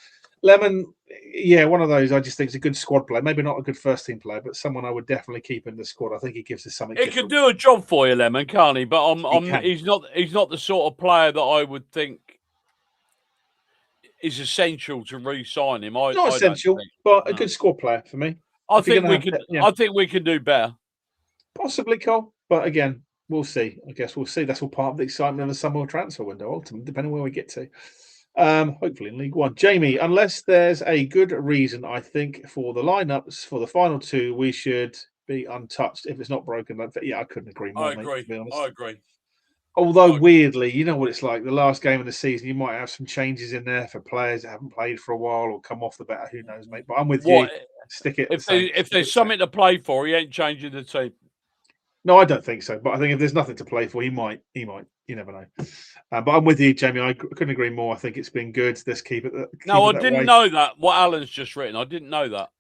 Lemon, one of those I just think is a good squad player. Maybe not a good first-team player, but someone I would definitely keep in the squad. I think he gives us something different. He can do a job for you, Lemon, can't he? But he's not the sort of player that I would think is essential to re-sign him. Not essential, but a good squad player for me. I think we can do better. Possibly, Cole. But again, we'll see. I guess we'll see. That's all part of the excitement of the summer transfer window, ultimately, depending where we get to. Hopefully in League One. Jamie, unless there's a good reason, I think, for the lineups for the final two, we should be untouched if it's not broken. I couldn't agree more. I agree. To be honest. I agree. Although weirdly, you know what it's like. The last game of the season, you might have some changes in there for players that haven't played for a while or come off the better. Who knows, mate? But I'm with you. Stick it. If there's something to play for, he ain't changing the team. No, I don't think so. But I think if there's nothing to play for, he might. You never know. But I'm with you, Jamie. I couldn't agree more. I think it's been good. Let's keep it. I didn't know that. What Alan's just written, I didn't know that.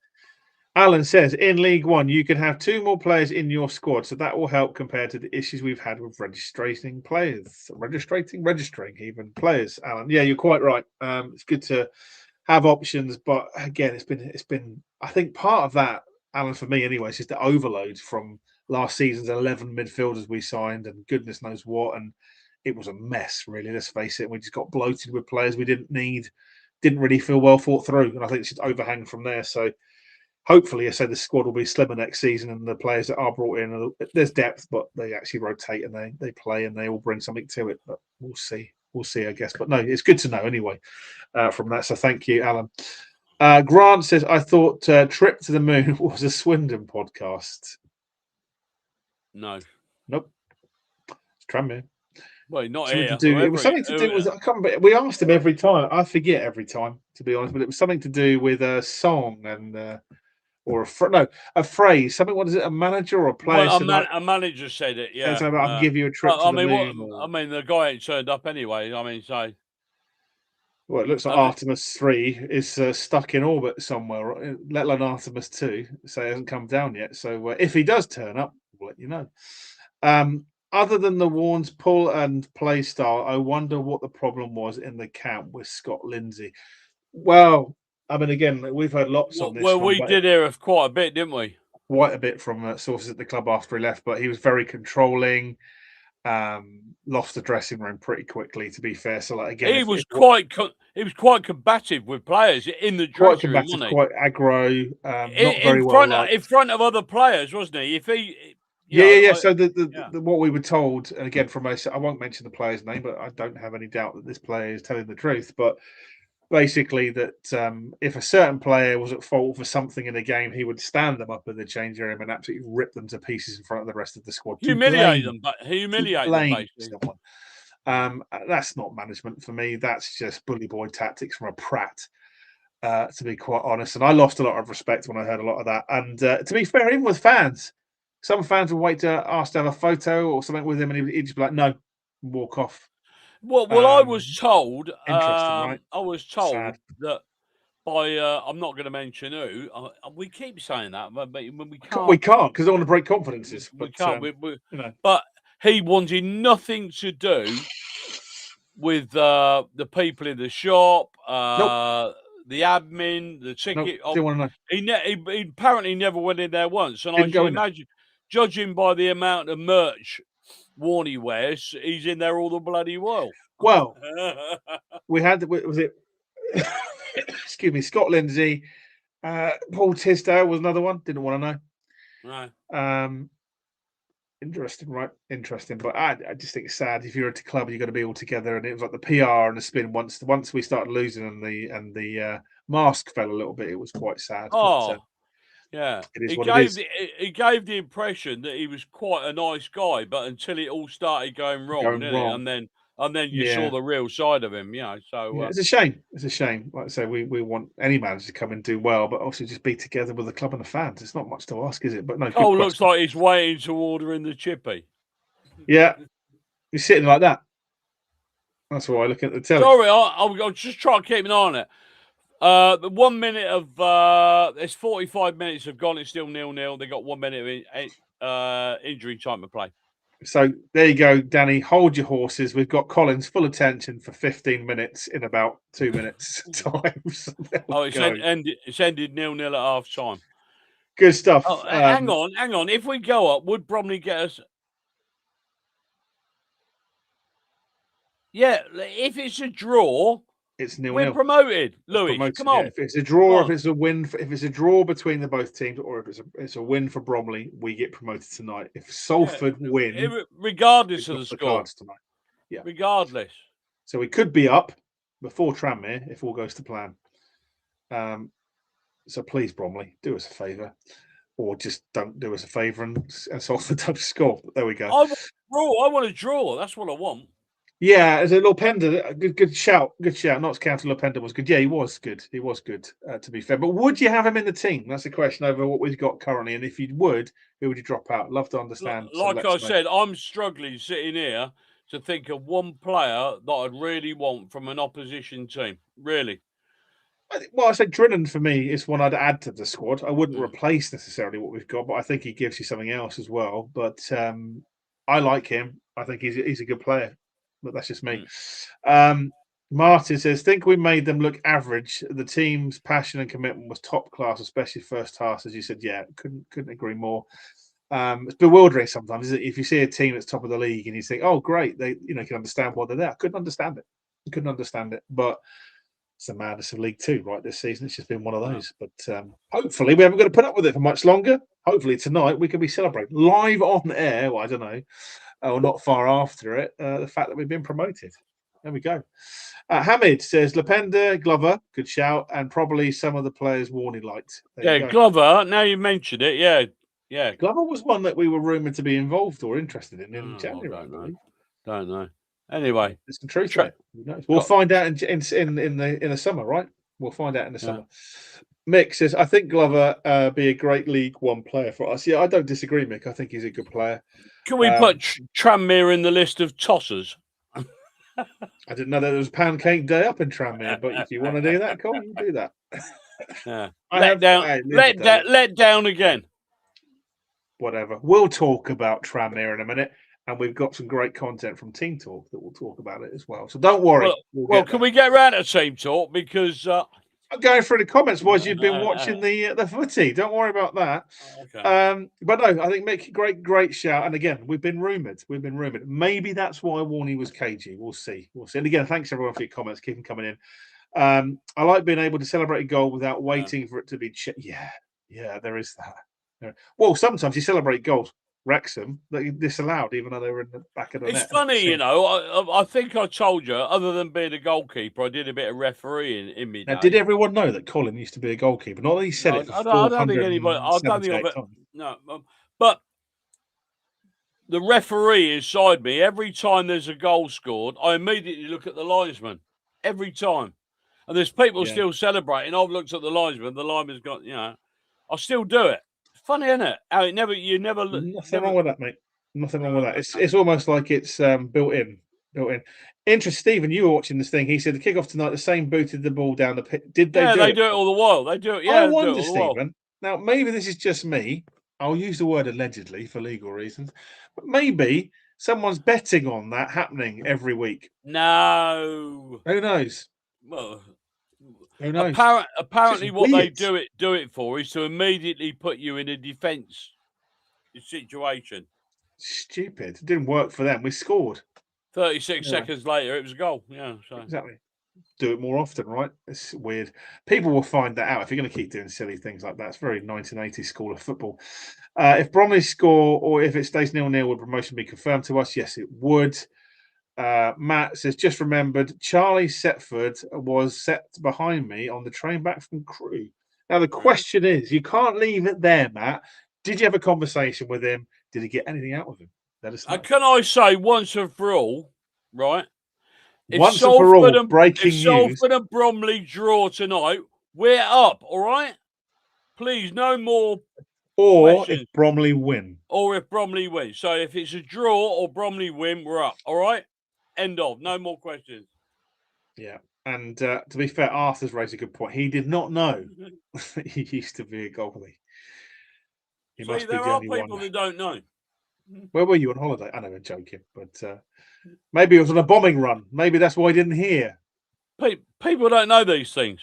Alan says, in League One, you can have 2 more players in your squad, so that will help compared to the issues we've had with registering even players. Alan, yeah, you're quite right. It's good to have options, but again, it's been. I think part of that, Alan, for me anyway, is just the overload from last season's 11 midfielders we signed, and goodness knows what, and it was a mess, really. Let's face it. We just got bloated with players we didn't need, didn't really feel well thought through, and I think it's just overhang from there. So. Hopefully, I say the squad will be slimmer next season, and the players that are brought in, there's depth, but they actually rotate and they play and they all bring something to it. But we'll see, I guess. But no, it's good to know anyway from that. So thank you, Alan. Grant says, I thought Trip to the Moon was a Swindon podcast. No. Nope. It's Tranmere. Well, not something here. It was something to do with. I can't remember. We asked him every time. I forget every time, to be honest. But it was something to do with a song and. Or a phrase. Something. What is it? A manager or a player? Well, a manager said it. Yeah. So I'll give you a trip to the moon. I mean, the guy ain't turned up anyway. I mean, so. Well, it looks like Artemis 3 is stuck in orbit somewhere, let alone Artemis 2. So it hasn't come down yet. So if he does turn up, we'll let you know. Other than the Warne's pull and play style, I wonder what the problem was in the camp with Scott Lindsay. Well. I mean, again, we've heard lots on this. Well, we did hear quite a bit, didn't we? Quite a bit from sources at the club after he left, but he was very controlling. Lost the dressing room pretty quickly, to be fair. So, like again, he was quite combative with players in the dressing room, wasn't he? Quite aggro, not very well in front of other players, wasn't he? If he. Yeah. So what we were told, and again from I won't mention the player's name, but I don't have any doubt that this player is telling the truth, but. Basically, that if a certain player was at fault for something in a game, he would stand them up in the change room and absolutely rip them to pieces in front of the rest of the squad. Humiliate them, basically. That's not management for me. That's just bully boy tactics from a prat, to be quite honest. And I lost a lot of respect when I heard a lot of that. And to be fair, even with fans, some fans would wait to ask to have a photo or something with him, and he'd just be like, "No, walk off." Well, I was told. Right? I was told Sad. that by I'm not going to mention who. We keep saying that, but we can't. We can't because I want to break confidences. We can't. But he wanted nothing to do with the people in the shop, the admin, the ticket. Nope, didn't want to know. He apparently never went in there once, and I can imagine, judging by the amount of merch Warne wears, he's in there all the bloody while. Well, we had was it excuse me, Scott Lindsay, Paul Tisdale was another one. Didn't want to know. No. Interesting, right? Interesting, but I just think it's sad. If you're at a club, you've got to be all together, and it was like the PR and the spin. Once we started losing, and the mask fell a little bit, it was quite sad. Oh, but, yeah. it is He what it is. he gave the impression that he was quite a nice guy, but until it all started going wrong, didn't it? And then you saw the real side of him, So it's a shame. It's a shame. Like I say, we want any manager to come and do well, but also just be together with the club and the fans. It's not much to ask, is it? But no. Cole looks like he's waiting to order in the chippy. Yeah, he's sitting like that. That's why I look at the telly. Sorry, I'll just try to keep an eye on it. The 1 minute of there's 45 minutes have gone. It's still 0-0. They got 1 minute of injury time to play. So there you go, Danny. Hold your horses. We've got Collins full attention for 15 minutes in about 2 minutes time. So it's ended 0-0 at half time. Good stuff. Oh, hang on. If we go up, would Bromley get us? Yeah, if it's a draw, it's 0-0. We're promoted, Louis. Come on. Yeah, if it's a draw, if it's a win, if it's a draw between the both teams, or if it's a win for Bromley, we get promoted tonight. If Salford win, regardless of the score, tonight. Yeah, regardless. So we could be up before Tranmere if all goes to plan. So please, Bromley, do us a favour, or just don't do us a favour and Salford don't score. But there we go. I want to draw. That's what I want. Yeah, as a Lopenda, good shout. Not to counter Lopenda was good. Yeah, he was good. To be fair. But would you have him in the team? That's the question over what we've got currently. And if you would, who would you drop out? Love to understand. Like I said, I'm struggling sitting here to think of one player that I'd really want from an opposition team. Really. Well, I say Drennan for me is one I'd add to the squad. I wouldn't replace necessarily what we've got, but I think he gives you something else as well. But I like him. I think he's a good player. But that's just me. Martin says, think we made them look average. The team's passion and commitment was top class, especially first half, as you said. Yeah, couldn't agree more. It's bewildering sometimes, isn't it? If you see a team that's top of the league and you think, oh, great, they can understand why they're there. I couldn't understand it. But it's the madness of League Two, right? This season, it's just been one of those. But hopefully, we haven't got to put up with it for much longer. Hopefully, tonight we can be celebrating live on air. Well, I don't know. Or not far after it, the fact that we've been promoted. There we go. Hamid says, Lopenda, Glover, good shout, and probably some of the players Warne liked. Glover, now you mentioned it, yeah. Glover was one that we were rumoured to be involved or interested in January. I don't know. Anyway. There's some truth there. We'll find out in the summer, right? We'll find out in the summer. Mick says, I think Glover be a great League One player for us. Yeah, I don't disagree, Mick. I think he's a good player. Can we put Tranmere in the list of tossers? I didn't know that there was Pancake Day up in Tranmere, but if you want to do that, Cole, you do that. Yeah. Let down again. Whatever. We'll talk about Tranmere in a minute, and we've got some great content from Team Talk that we'll talk about it as well. So don't worry. Well, can we get around to Team Talk? Because I'm going through the comments, boys. You've been watching the footy. Don't worry about that. Okay. But no, I think Mick, great shout. And again, we've been rumoured. Maybe that's why Warne was cagey. We'll see. And again, thanks everyone for your comments. Keep them coming in. I like being able to celebrate a goal without waiting for it to be. Yeah, there is that. Well, sometimes you celebrate goals. Wrexham that you disallowed, even though they were in the back of the net. It's funny, I think I told you, other than being a goalkeeper, I did a bit of refereeing in me. Now, did everyone know that Colin used to be a goalkeeper? Not that he said it for I don't think anybody. I don't think no, but the referee inside me, every time there's a goal scored, I immediately look at the linesman. Every time. And there's people still celebrating. I've looked at the linesman. The lineman's got, I still do it. Funny, isn't it? How you never look. Nothing wrong with that, mate. Nothing wrong with that. It's almost like it's built in. Interesting, Stephen. You were watching this thing. He said the kickoff tonight. The same booted the ball down the pit. Did they? Yeah, they do it all the while. They do it. Yeah, I wonder, Stephen. Now, maybe this is just me. I'll use the word allegedly for legal reasons, but maybe someone's betting on that happening every week. No. Who knows? Well. Who knows? Apparently, what they do it for is to immediately put you in a defence situation. Stupid. It didn't work for them. We scored. 36 seconds later, it was a goal. Yeah, so. Exactly. do it more often, right? It's weird. People will find that out if you're going to keep doing silly things like that. It's very 1980s school of football. If Bromley score or if it stays 0-0, would promotion be confirmed to us? Yes, it would. Matt says, just remembered Charlie Setford was set behind me on the train back from Crewe. Now, the question is, you can't leave it there, Matt. Did you have a conversation with him? Did he get anything out of him? Let us know. Can I say once and for all, right? Once and for all, breaking news. If Salford and Bromley draw tonight, we're up, all right? Please, no more Or questions. if Bromley win. Or if Bromley win. So if it's a draw or Bromley win, we're up, all right? End of. No more questions. Yeah. And to be fair, Arthur's raised a good point. He did not know he used to be a goalie. He must be the only one. There are people that don't know. Where were you on holiday? I know I'm joking, but maybe it was on a bombing run. Maybe that's why I didn't hear. People don't know these things.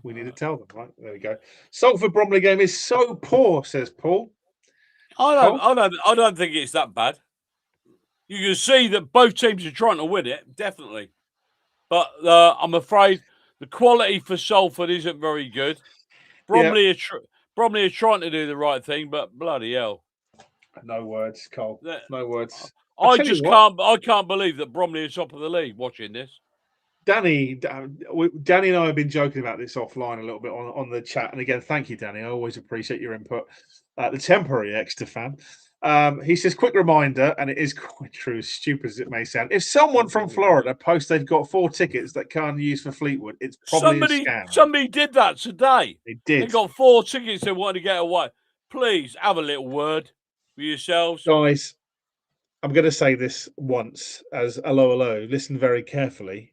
We need to tell them, right? There we go. Salford Bromley game is so poor, says Paul. I don't think it's that bad. You can see that both teams are trying to win it, definitely. But I'm afraid the quality for Salford isn't very good. Bromley are trying to do the right thing, but bloody hell. No words, Cole. No words. I can't believe that Bromley is top of the league watching this. Danny and I have been joking about this offline a little bit on the chat. And again, thank you, Danny. I always appreciate your input. The temporary extra fan. He says, quick reminder, and it is quite true, as stupid as it may sound. If someone from Florida posts they've got 4 tickets that can't use for Fleetwood, it's probably a scam. Somebody did that today. They did. They got 4 tickets they wanted to get away. Please have a little word for yourselves. Guys, I'm going to say this once as hello. Listen very carefully.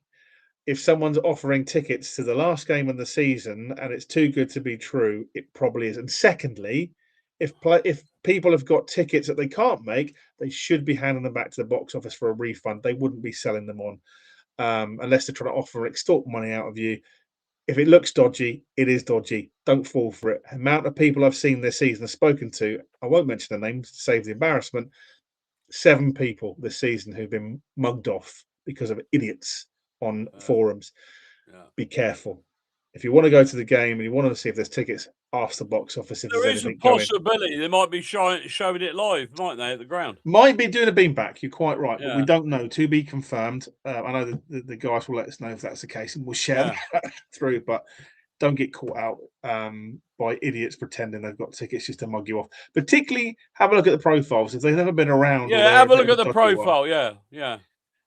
If someone's offering tickets to the last game of the season and it's too good to be true, it probably is. And secondly, if people have got tickets that they can't make, they should be handing them back to the box office for a refund. They wouldn't be selling them on unless they're trying to offer extort money out of you. If it looks dodgy, it is dodgy. Don't fall for it. The amount of people I've seen this season, spoken to, I won't mention the names to save the embarrassment, 7 people this season who've been mugged off because of idiots on forums. Be careful. If you want to go to the game and you want to see if there's tickets, ask the box office if there there's is anything a possibility they might be showing it live, might they, at the ground? Might be doing a beanbag. You're quite right, but we don't know. To be confirmed. I know the guys will let us know if that's the case, and we'll share that through. But don't get caught out by idiots pretending they've got tickets just to mug you off. Particularly, have a look at the profiles if they've never been around. Yeah, have a look at the profile. Yeah.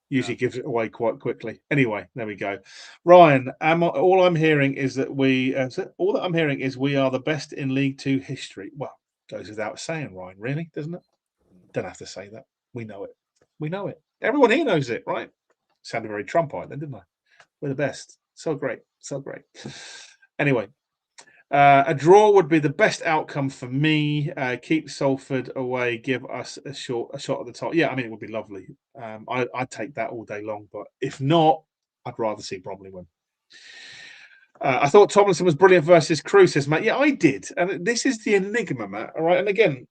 Usually gives it away quite quickly. Anyway, there we go. Ryan, all I'm hearing is that we are the best in League 2 history. Well, goes without saying, Ryan, really, doesn't it? Don't have to say that. We know it. We know it. Everyone here knows it, right? Sounded very Trumpite then, didn't I? We're the best. So great. So great. Anyway, a draw would be the best outcome for me. Keep Salford away. Give us a shot at the top. Yeah, I mean, it would be lovely. I'd take that all day long. But if not, I'd rather see Bromley win. I thought Tomlinson was brilliant versus Crewe, says Matt. Yeah, I did. And this is the enigma, Matt. All right. And again,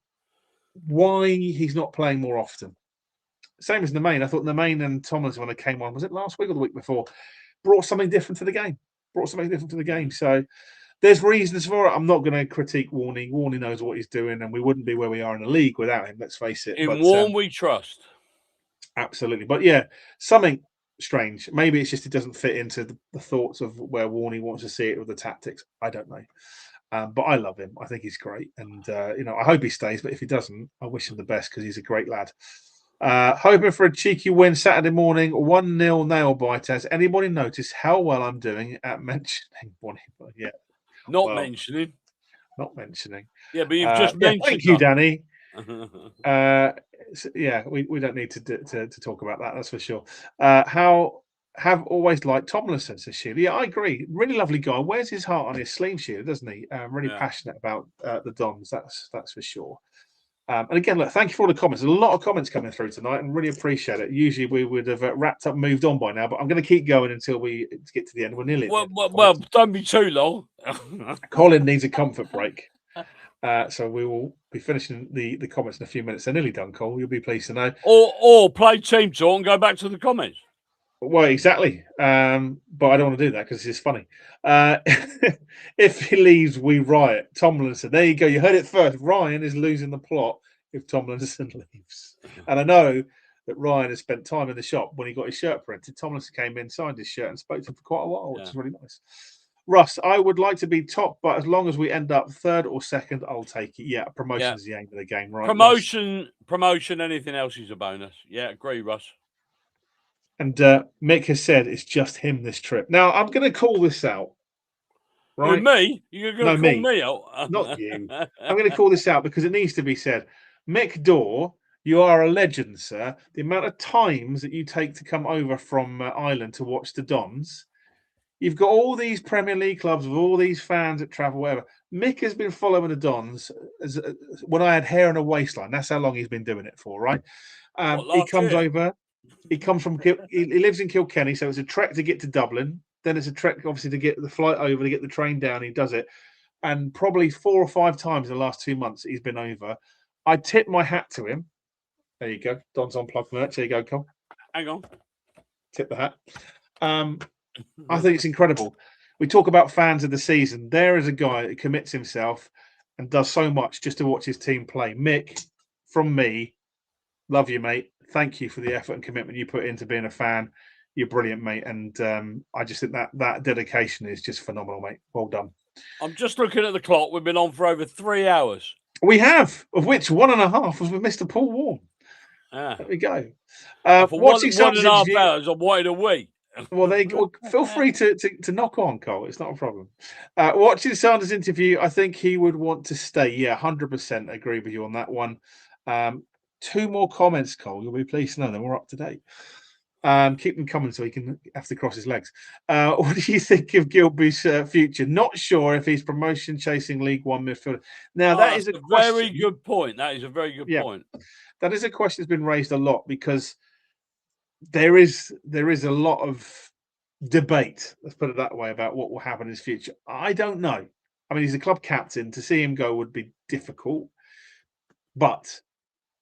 why he's not playing more often. Same as Nemain. I thought Nemain and Tomlinson, when they came on, was it last week or the week before, brought something different to the game. So there's reasons for it. I'm not going to critique Warne. Warne knows what he's doing, and we wouldn't be where we are in the league without him. Let's face it. In Warne, we trust. Absolutely. But yeah, something strange. Maybe it's just it doesn't fit into the thoughts of where Warne wants to see it with the tactics. I don't know. But I love him. I think he's great. And, I hope he stays. But if he doesn't, I wish him the best because he's a great lad. Hoping for a cheeky win Saturday morning, 1-0 nail bite. Has anybody noticed how well I'm doing at mentioning Warne? Yeah. Not mentioning. Yeah, but you've just mentioned. Thank you, Danny. We don't need to talk about that. That's for sure. Have always liked Tomlinson, says Sheila. Yeah, I agree. Really lovely guy. Wears his heart on his sleeve, Sheila, doesn't he? Really passionate about the Dons. That's for sure. And again, look, thank you for all the comments. There's a lot of comments coming through tonight, and really appreciate it. Usually we would have wrapped up, moved on by now, but I'm going to keep going until we get to the end. We're nearly. Well, don't be too long. Colin needs a comfort break, so we will be finishing the comments in a few minutes. They're nearly done, Cole. You'll be pleased to know. Or play team talk and go back to the comments. Well, exactly. But I don't want to do that because it's funny. If he leaves, we riot. Tomlinson. There you go. You heard it first. Ryan is losing the plot if Tomlinson leaves. And I know that Ryan has spent time in the shop when he got his shirt printed. Tomlinson came in, signed his shirt, and spoke to him for quite a while, which is really nice. Russ, I would like to be top, but as long as we end up third or second, I'll take it. Yeah, promotion is the aim of the game, right? Promotion, anything else is a bonus. Yeah, agree, Russ. And Mick has said it's just him this trip. Now, I'm going to call this out. Right? Me? You're going to call me out? Not you. I'm going to call this out because it needs to be said. Mick Dorr, you are a legend, sir. The amount of times that you take to come over from Ireland to watch the Dons. You've got all these Premier League clubs with all these fans that travel, whatever. Mick has been following the Dons when I had hair and a waistline. That's how long he's been doing it for, right? He comes over. He comes from. He lives in Kilkenny, so it's a trek to get to Dublin. Then it's a trek, obviously, to get the flight over, to get the train down. He does it, and probably 4 or 5 times in the last 2 months he's been over. I tip my hat to him. There you go, Don's Unplugged merch. There you go, Cole. Hang on. Tip the hat. I think it's incredible. We talk about fans of the season. There is a guy that commits himself and does so much just to watch his team play. Mick, from me, love you, mate. Thank you for the effort and commitment you put into being a fan. You're brilliant, mate. And I just think that dedication is just phenomenal, mate. Well done. I'm just looking at the clock. We've been on for over 3 hours. We have, of which 1.5 was with Mr. Paul Warne. There we go. For one and a half hours, I wanted a week. Well, feel free to knock on, Cole. It's not a problem. Watching Sanders' interview, I think he would want to stay. Yeah, 100% agree with you on that one. 2 more comments, Cole. You'll be pleased to know that we're up to date. Keep them coming so he can have to cross his legs. What do you think of Gilby's future? Not sure if he's promotion chasing League One midfielder. Now, that is a very good point. That is a very good point. That is a question that's been raised a lot because there is a lot of debate, let's put it that way, about what will happen in his future. I don't know. I mean, he's a club captain. To see him go would be difficult. But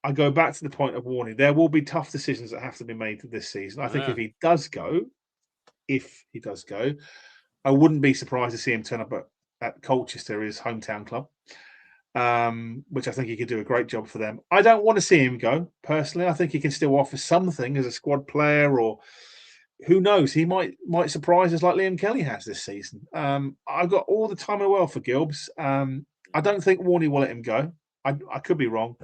I go back to the point of warning. There will be tough decisions that have to be made this season. I think if he does go, I wouldn't be surprised to see him turn up at Colchester, his hometown club, which I think he could do a great job for them. I don't want to see him go, personally. I think he can still offer something as a squad player, or who knows, he might surprise us like Liam Kelly has this season. I've got all the time in the world for Gilbs. I don't think Warne will let him go. I could be wrong.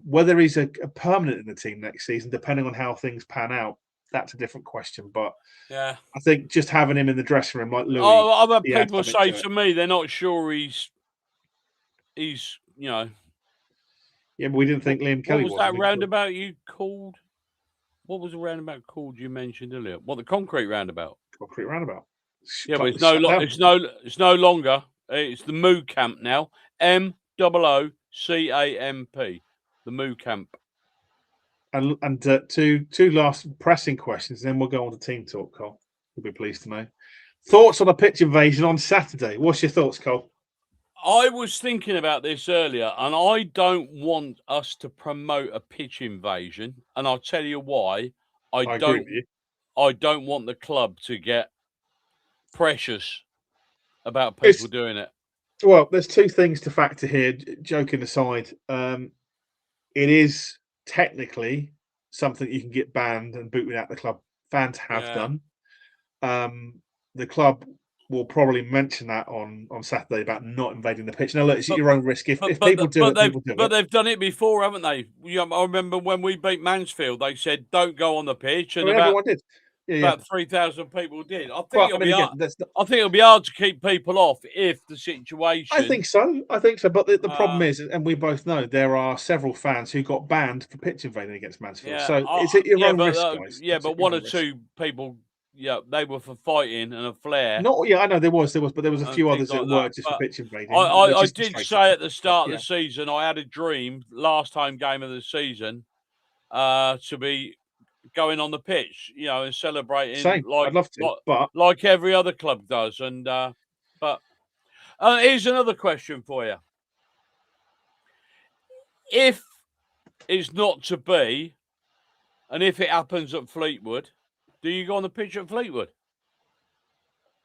Whether he's a permanent in the team next season, depending on how things pan out, that's a different question. But I think just having him in the dressing room like Louis. Other people say to me they're not sure he's Yeah, but we didn't think Liam Kelly was. What was that roundabout you called? What was the roundabout called you mentioned earlier? What, the concrete roundabout? Concrete roundabout. Yeah, but it's no longer. It's the Moo Camp now. MOOCAMP. The Moo Camp. And two last pressing questions, then we'll go on to team talk, Cole. You'll be pleased to know. Thoughts on a pitch invasion on Saturday? What's your thoughts, Cole? I was thinking about this earlier, and I don't want us to promote a pitch invasion, and I'll tell you why. I don't want the club to get precious about people doing it. Well, there's 2 things to factor here. Joking aside, it is technically something you can get banned and booted out the club. Fans have done. The club will probably mention that on Saturday about not invading the pitch. Now, look, it's at your own risk. If people do it, people do it. But they've done it before, haven't they? I remember when we beat Mansfield, they said, don't go on the pitch. And everyone did. About 3,000 people did. I think it'll be hard to keep people off if the situation. I think so. But the problem is, and we both know, there are several fans who got banned for pitch invading against Mansfield. So it's at your own risk, guys. But 1 or 2 people, they were for fighting and a flare. I know there was, but there was a few others that were just for pitch invading. I did say at the start of the season, I had a dream, last home game of the season, to be going on the pitch, and celebrating. Same. I'd love to, but like every other club does. And but here's another question for you: if it's not to be, and if it happens at Fleetwood, Do you go on the pitch at Fleetwood?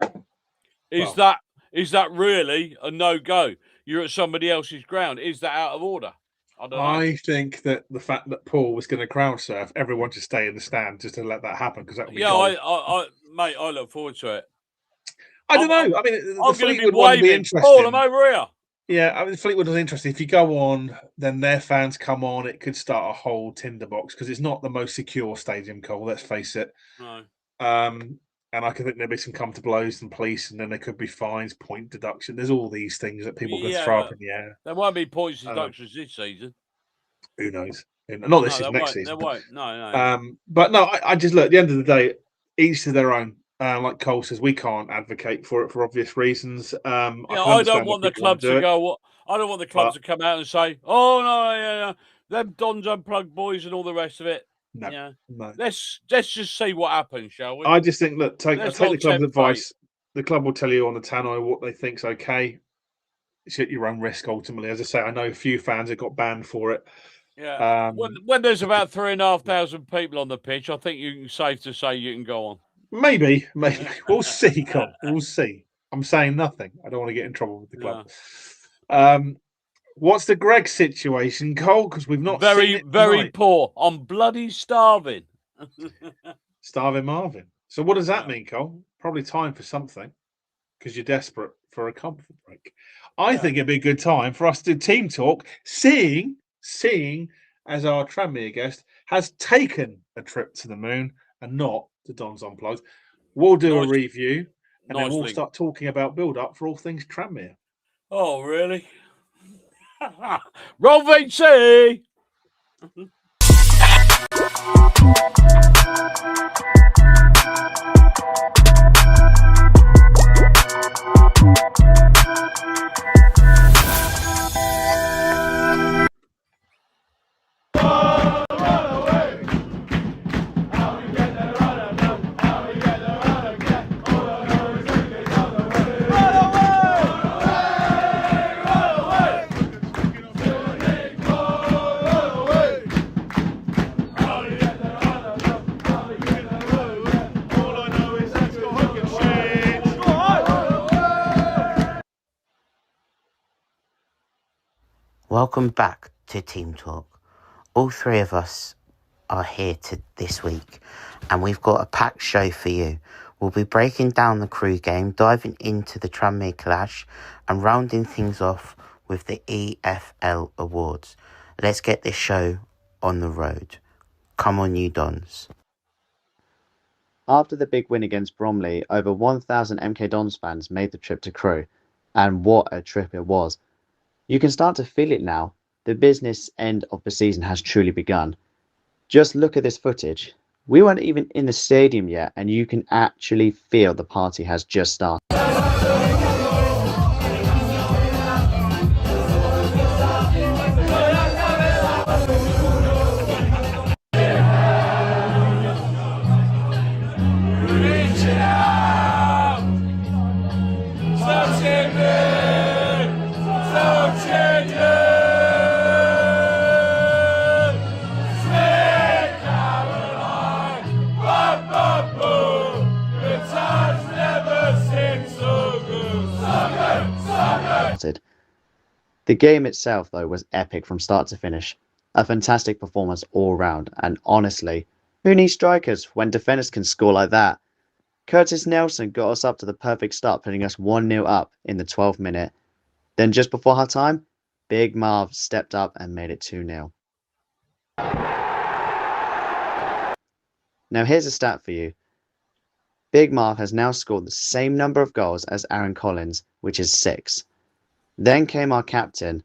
Well, Is that really a no-go? You're at somebody else's ground. Is that out of order? I don't know. I think that the fact that Paul was going to crowd surf, everyone should stay in the stand just to let that happen because that would be gold. Mate, I look forward to it. I don't know. I mean, the I'm going to be Fleetwood one would be waving. interesting. Paul, I'm over here. Yeah, I mean, Fleetwood was interesting. If you go on, then their fans come on. It could start a whole tinderbox because it's not the most secure stadium, Cole. Let's face it. No. And I can think there'll be some come to blows from police, and then there could be fines, point deduction. There's all these things that people can throw up in the air. There won't be points deductions this season. Who knows? Not this season, next season. There won't. No. But no, I just look. At the end of the day, each to their own. Like Cole says, we can't advocate for it for obvious reasons. I don't want the club to go. I don't want the club to come out and say, "Oh no, them Dons Unplugged boys and all the rest of it." No. Let's just see what happens, shall we? I just think that take the club's advice. The club will tell you on the tannoy what they think's okay. It's at your own risk, ultimately. As I say, I know a few fans have got banned for it. Yeah. When there's about 3,500 people on the pitch, I think you can safe to say you can go on. Maybe. We'll see, Cole. We'll see. I'm saying nothing. I don't want to get in trouble with the club. No. What's the Greg situation, Cole? Because we've not seen it very poor. I'm bloody starving. Starving Marvin. So what does that mean, Cole? Probably time for something because you're desperate for a comfort break. I think it'd be a good time for us to do team talk, seeing as our Tranmere guest has taken a trip to the moon and not to Don's Unplugged. We'll do a review and then we'll start talking about build-up for all things Tranmere. Oh, really? Roll VC! Welcome back to Team Talk. All three of us are here this week and we've got a packed show for you. We'll be breaking down the Crew game, diving into the Tranmere clash and rounding things off with the EFL Awards. Let's get this show on the road. Come on, you Dons. After the big win against Bromley, over 1,000 MK Dons fans made the trip to Crewe. And what a trip it was. You can start to feel it now. The business end of the season has truly begun. Just look at this footage. We weren't even in the stadium yet, and you can actually feel the party has just started. The game itself, though, was epic from start to finish. A fantastic performance all round, and honestly, who needs strikers when defenders can score like that? Curtis Nelson got us up to the perfect start, putting us 1-0 up in the 12th minute. Then just before half time, Big Marv stepped up and made it 2-0. Now here's a stat for you. Big Marv has now scored the same number of goals as Aaron Collins, which is 6. Then came our captain,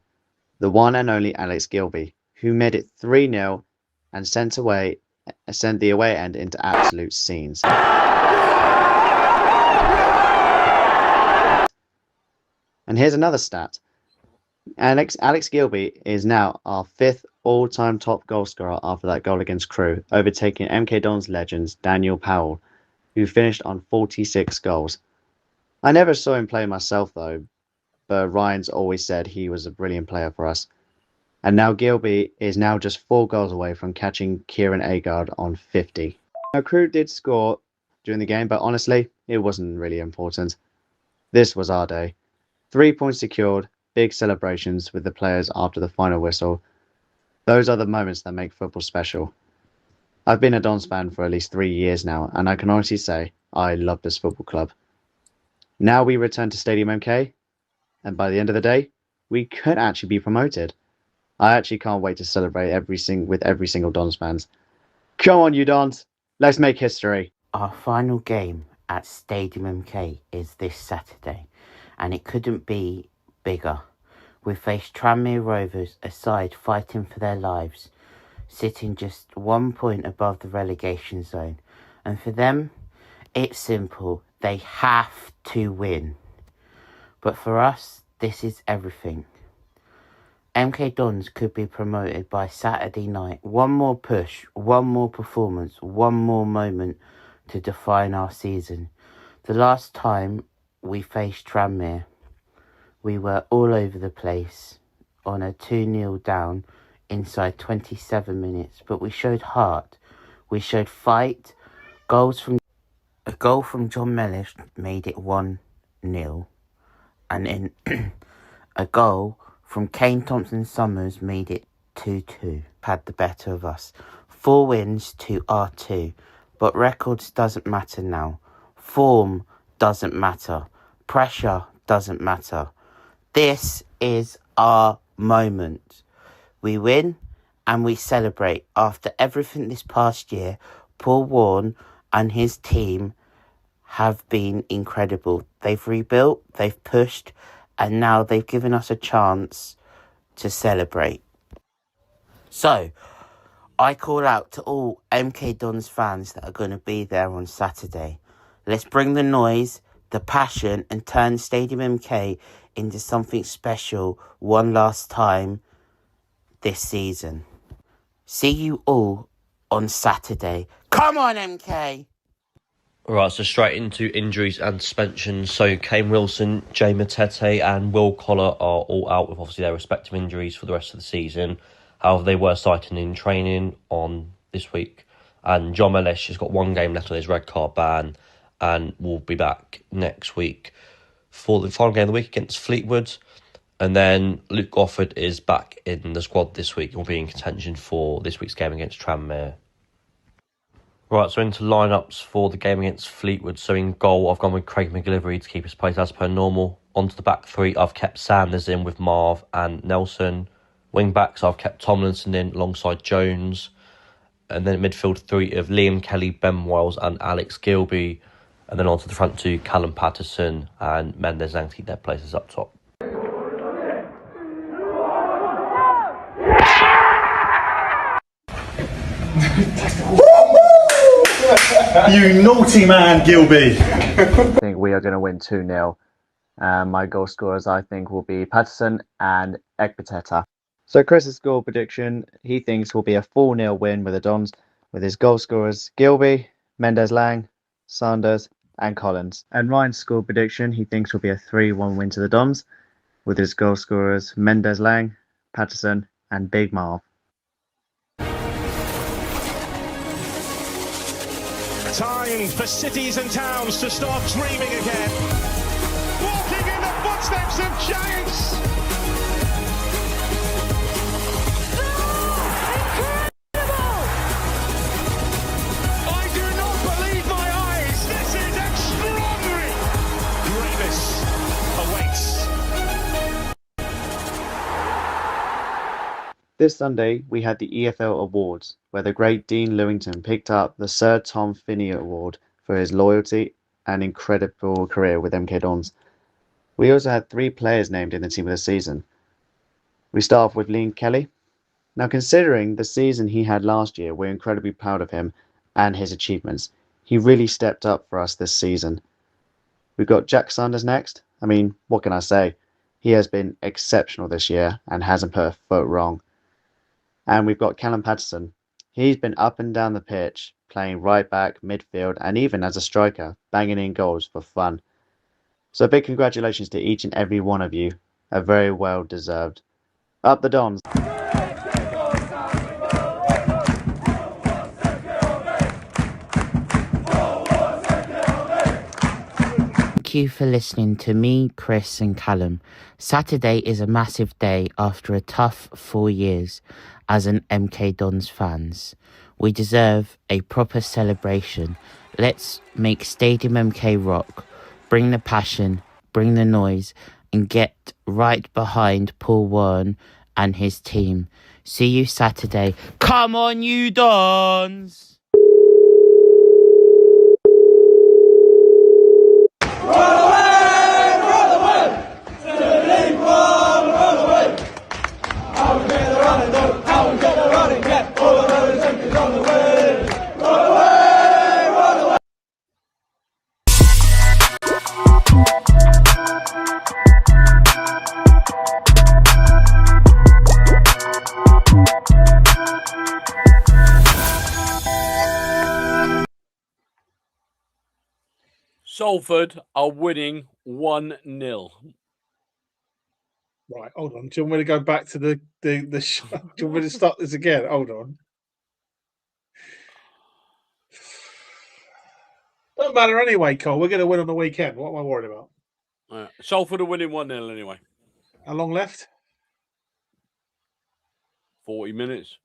the one and only Alex Gilby, who made it 3-0 and sent the away end into absolute scenes. And here's another stat. Alex Gilby is now our 5th all-time top goal scorer after that goal against Crewe, overtaking MK Dons legends Daniel Powell, who finished on 46 goals. I never saw him play myself though, but Ryan's always said he was a brilliant player for us. And now Gilby is now just 4 goals away from catching Kieran Agard on 50. Now, Crew did score during the game, but honestly, it wasn't really important. This was our day. 3 points secured, big celebrations with the players after the final whistle. Those are the moments that make football special. I've been a Dons fan for at least 3 years now, and I can honestly say I love this football club. Now we return to Stadium MK, and by the end of the day, we could actually be promoted. I actually can't wait to celebrate with every single Dons fans. Come on, you Dons! Let's make history. Our final game at Stadium MK is this Saturday, and it couldn't be bigger. We face Tranmere Rovers, a side fighting for their lives, sitting just 1 point above the relegation zone. And for them, it's simple. They have to win. But for us, this is everything. MK Dons could be promoted by Saturday night. One more push, one more performance, one more moment to define our season. The last time we faced Tranmere, we were all over the place on a 2-0 down inside 27 minutes, but we showed heart. We showed fight. A goal from John Mellish made it 1-0, and then a goal from Kane Thompson-Summers made it 2-2. Had the better of us. 4 wins to our 2. But records doesn't matter now. Form doesn't matter. Pressure doesn't matter. This is our moment. We win and we celebrate. After everything this past year, Paul Warne and his team have been incredible. They've rebuilt, they've pushed, and now they've given us a chance to celebrate. So, I call out to all MK Dons fans that are going to be there on Saturday. Let's bring the noise, the passion, and turn Stadium MK into something special one last time this season. See you all on Saturday. Come on, MK! Right, so straight into injuries and suspensions. So Kane Wilson, Jay Matete and Will Collar are all out with obviously their respective injuries for the rest of the season. However, they were sighted in training on this week. And John Mellish has got 1 game left on his red card ban and will be back next week for the final game of the week against Fleetwood. And then Luke Gofford is back in the squad this week and will be in contention for this week's game against Tranmere. Right, so into lineups for the game against Fleetwood. So in goal, I've gone with Craig McGillivray to keep his place as per normal. Onto the back 3, I've kept Sanders in with Marv and Nelson. Wing backs, I've kept Tomlinson in alongside Jones. And then midfield 3 of Liam Kelly, Ben Wiles and Alex Gilby. And then onto the front 2, Callum Patterson and Mendes Lang to keep their places up top. You naughty man, Gilby. I think we are going to win 2-0. My goal scorers, I think, will be Patterson and Ekpiteta. So Chris's score prediction, he thinks will be a 4-0 win with the Dons, with his goal scorers Gilby, Mendes Lang, Sanders and Collins. And Ryan's score prediction, he thinks will be a 3-1 win to the Dons, with his goal scorers Mendes Lang, Patterson and Big Marv. Time for cities and towns to start dreaming again. Walking in the footsteps of giants. Incredible! I do not believe my eyes. This is extraordinary. Greatness awaits. This Sunday, we had the EFL Awards, where the great Dean Lewington picked up the Sir Tom Finney Award for his loyalty and incredible career with MK Dons. We also had 3 players named in the team of the season. We start off with Liam Kelly. Now, considering the season he had last year, we're incredibly proud of him and his achievements. He really stepped up for us this season. We've got Jack Sanders next. I mean, what can I say? He has been exceptional this year and hasn't put a foot wrong. And we've got Callum Patterson. He's been up and down the pitch, playing right back, midfield, and even as a striker, banging in goals for fun. So a big congratulations to each and every one of you. A very well deserved. Up the Dons. Thank you for listening to me, Chris and Callum. Saturday is a massive day after a tough 4 years as an MK Dons fans. We deserve a proper celebration. Let's make Stadium MK rock. Bring the passion, bring the noise, and get right behind Paul Warne and his team. See you Saturday. Come on, you Dons! Salford are winning 1-0. Right, hold on. Do you want me to go back to the show? Do you want me to start this again? Hold on. Don't matter anyway, Cole. We're going to win on the weekend. What am I worried about? Salford are winning 1-0 anyway. How long left? 40 minutes.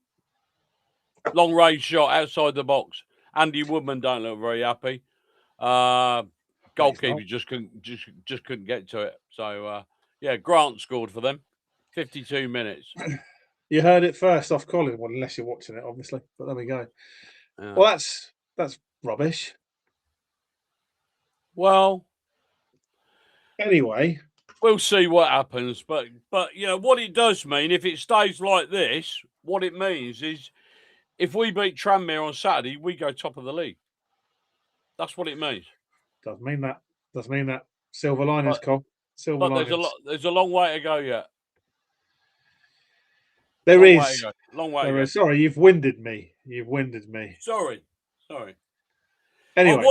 Long range shot outside the box. Andy Woodman don't look very happy. Goalkeeper just couldn't get to it. So yeah, Grant scored for them. 52 minutes. You heard it first off Colin, well, unless you're watching it, obviously. But there we go. Well, that's rubbish. Well, anyway, we'll see what happens. But you know what it does mean, if it stays like this, what it means is if we beat Tranmere on Saturday, we go top of the league. That's what it means. Does mean that. Does mean that. Silver linings, Cole. Silver linings. There's a long way to go yet. There is. Long way to go. Sorry, you've winded me. You've winded me. Sorry. Anyway.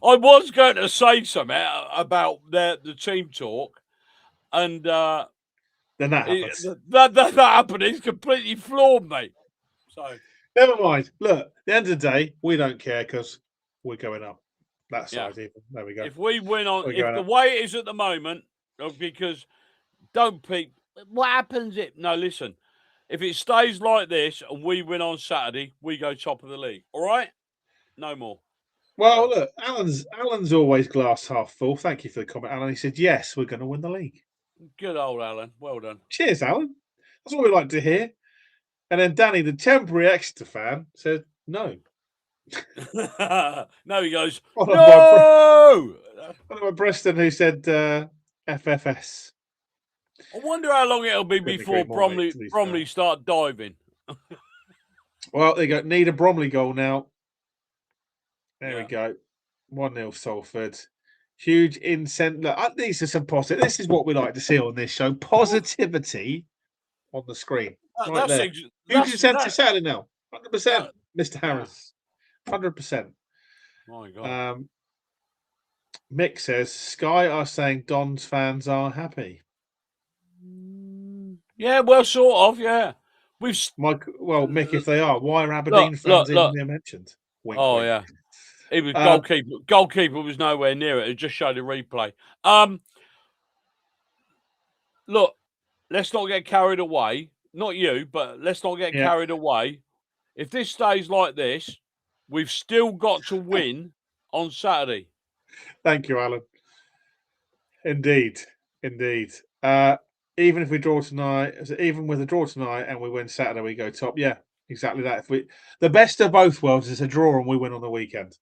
I was going to say something about the team talk, and then that happens. That happened. It's completely floored me. So never mind. Look, at the end of the day, we don't care because we're going up. That side, even. There we go. If we win on, if the way it is at the moment, because what happens if? No, listen. If it stays like this and we win on Saturday, we go top of the league. All right? No more. Well, look, Alan's always glass half full. Thank you for the comment, Alan. He said, yes, we're going to win the league. Good old Alan. Well done. Cheers, Alan. That's what we like to hear. And then Danny, the temporary Exeter fan, said, no. No, he goes, no! One of Preston who said FFS. I wonder how long it'll be before Bromley start diving. Well, they go. Need a Bromley goal now. There we go. 1-0 Salford. Huge incentive. Look, these are some positive. This is what we like to see on this show. Positivity on the screen. Right there. Huge incentive Saturday now. 100%. Mr. Harris. 100%. My God. Mick says, Sky are saying Dons fans are happy. Yeah, well, sort of, yeah. Mick, if they are, why are Aberdeen fans even there mentioned? Wink, wink. Yeah. He was goalkeeper was nowhere near it. It just showed a replay. Look, let's not get carried away. Not you, but let's not get carried away. If this stays like this, we've still got to win on Saturday. Thank you, Alan. Indeed. Even if we draw tonight, even with a draw tonight and we win Saturday, we go top. Yeah, exactly that. The best of both worlds is a draw and we win on the weekend.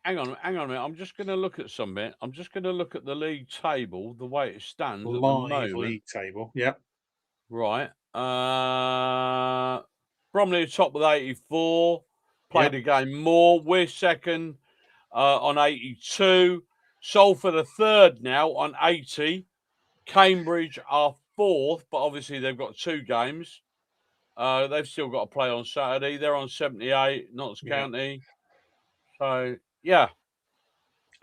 Hang on a minute. I'm just going to look at something. I'm just going to look at the league table, the way it stands at the moment. League table, yeah. Right. Bromley are top with 84. Played a game more. We're second on 82. Salford are third now on 80. Cambridge are fourth, but obviously they've got 2 games. They've still got to play on Saturday. They're on 78, Notts County. So, yeah.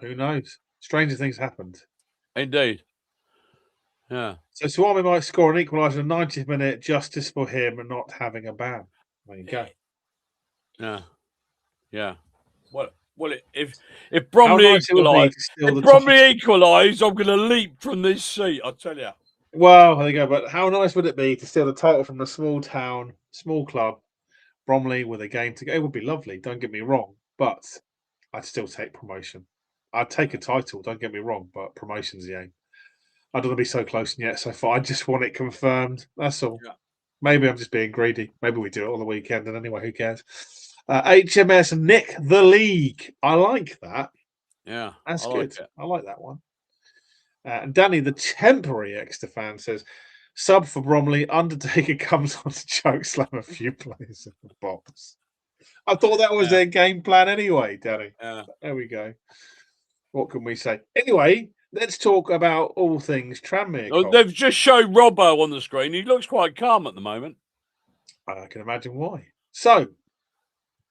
Who knows? Stranger things happened. Indeed. Yeah. So Swami might score an equaliser in the 90th minute, justice for him and not having a ban. There you go. Yeah. Yeah. Well, Well, if How Bromley nice it would be to steal if the Bromley title. equalise, I'm going to leap from this seat. I tell you. Well, there you go. But how nice would it be to steal the title from a small town, small club, Bromley, with a game to go? It would be lovely. Don't get me wrong, but I'd still take promotion. I'd take a title. Don't get me wrong, but promotion's the aim. I don't want to be so close and yet so far. I just want it confirmed. That's all. Yeah. Maybe I'm just being greedy. Maybe we do it on the weekend, and anyway, who cares? HMS Nick the League. I like that. Yeah, That's I good. like it. I like that one. And Danny, the temporary Exeter fan, says, sub for Bromley, Undertaker comes on to choke slam a few players in the box. I thought that was their game plan anyway, Danny. Yeah. There we go. What can we say? Anyway, let's talk about all things Tranmere. Oh, they've just showed Robbo on the screen. He looks quite calm at the moment. I can imagine why. So,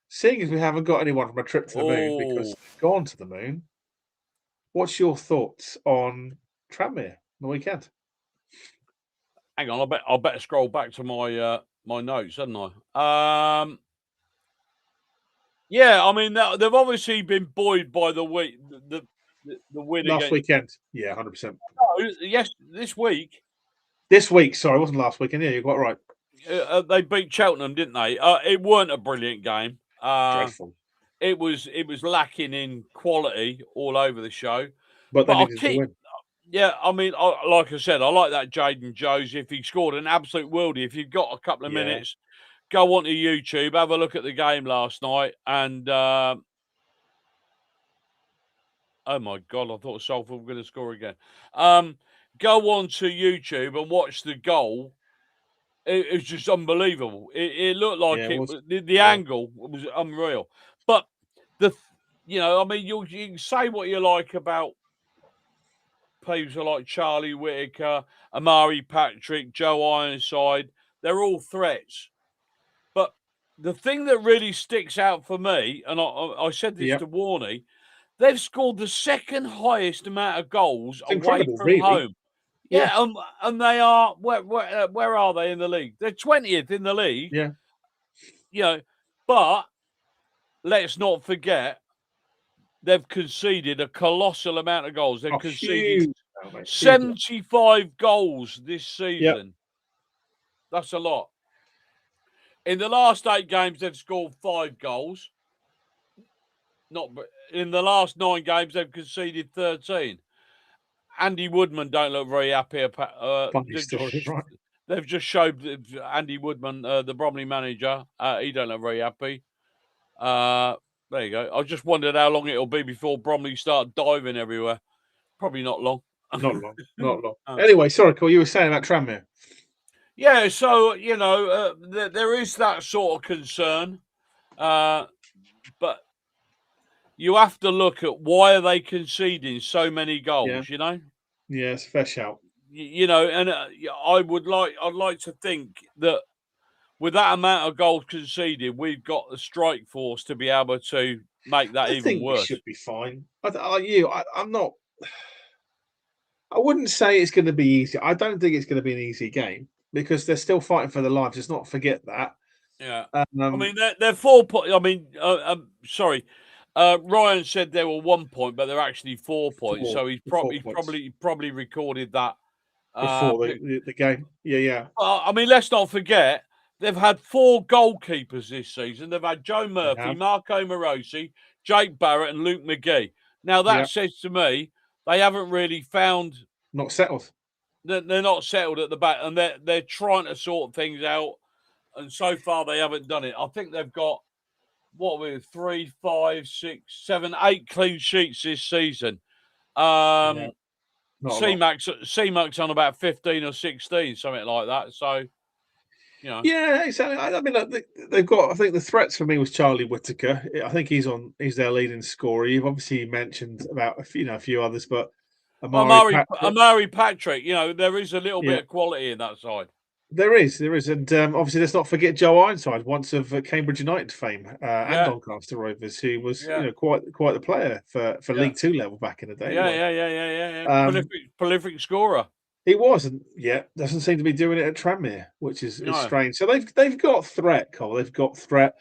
seeing as we haven't got anyone from a trip to the moon because they've gone to the moon, what's your thoughts on Tranmere on the weekend? Hang on, I better scroll back to my my notes, hadn't I? Yeah, I mean they've obviously been buoyed by the win last weekend. Yeah, 100%. No, yes, this week. This week, sorry, it wasn't last weekend. Yeah, you're quite right. They beat Cheltenham, didn't they? It weren't a brilliant game. Dreadful. It was lacking in quality all over the show. But they needed to win. Yeah, I mean, like I said, I like that Jaden Joseph. He scored an absolute worldie. If you've got a couple of minutes, go onto YouTube, have a look at the game last night, and oh my God, I thought Salford were going to score again. Go on to YouTube and watch the goal. It was just unbelievable. It looked like the angle was unreal. But I mean, you can say what you like about people like Charlie Whitaker, Amari Patrick, Joe Ironside. They're all threats. But the thing that really sticks out for me, and I said this to Warne, they've scored the second highest amount of goals away from home. Yeah, and they are where are they in the league? They're 20th in the league. Yeah, but let's not forget they've conceded a colossal amount of goals. They've conceded 75 goals this season. Yep. That's a lot. In the last 8 games, they've scored 5 goals. In the last 9 games, they've conceded 13. Andy Woodman don't look very happy. Funny story, right? They've just showed Andy Woodman, the Bromley manager. He don't look very happy. There you go. I just wondered how long it'll be before Bromley start diving everywhere. Probably not long. Not long. Not long. Anyway, sorry, Cole, you were saying about Tranmere. Yeah, so, there is that sort of concern. But you have to look at why are they conceding so many goals, Yeah, it's a fair shout. And I'd like to think that with that amount of goals conceded, we've got the strike force to be able to make that even worse. We should be fine. I'm not. I wouldn't say it's going to be easy. I don't think it's going to be an easy game because they're still fighting for their lives. Let's not forget that. Yeah. I mean, they're 4 points. I mean, sorry. Ryan said they were 1 point, but they're actually 4 points. So he's probably recorded that before the game. Yeah. I mean, let's not forget they've had 4 goalkeepers this season. They've had Joe Murphy, Marco Morosi, Jake Barrett, and Luke McGee. Now that says to me they haven't really found not settled. They're not settled at the back, and they're trying to sort things out. And so far they haven't done it. I think they've got 3, 5, 6, 7, 8 clean sheets this season. C-Mac's on about 15 or 16, something like that. So, Yeah, exactly. I mean, they've got. I think the threats for me was Charlie Whitaker. I think he's their leading scorer. You've obviously mentioned about a few others, but Amari Patrick. There is a little bit of quality in that side. There is, and obviously let's not forget Joe Ironside, once of Cambridge United fame, and Doncaster Rovers, who was quite the player for League 2 level back in the day. Yeah. Prolific scorer. He wasn't yet. Doesn't seem to be doing it at Tranmere, which is strange. So they've got threat, Cole. They've got threat.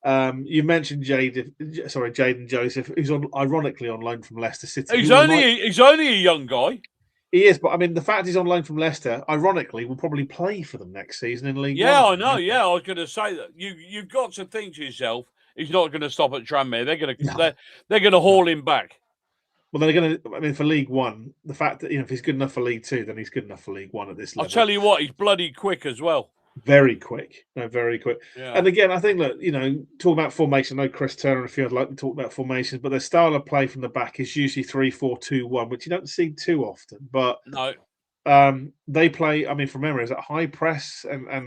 You mentioned Jaden Joseph, who's ironically on loan from Leicester City. He's only a young guy. He is, but I mean, the fact he's on loan from Leicester, ironically, will probably play for them next season in League One. Yeah, I know. Yeah, I was going to say that you've got to think to yourself, he's not going to stop at Tranmere. They're going to haul him back. Well, they're going to. I mean, for League One, the fact that if he's good enough for League Two, then he's good enough for League One at this level. I'll tell you what, he's bloody quick as well. Very quick, very quick. Yeah. And again, I think that talk about formation. I know Chris Turner and a few I'd like to talk about formations, but their style of play from the back is usually 3-4-2-1, which you don't see too often. But no, they play. I mean, from memory, is that high press and I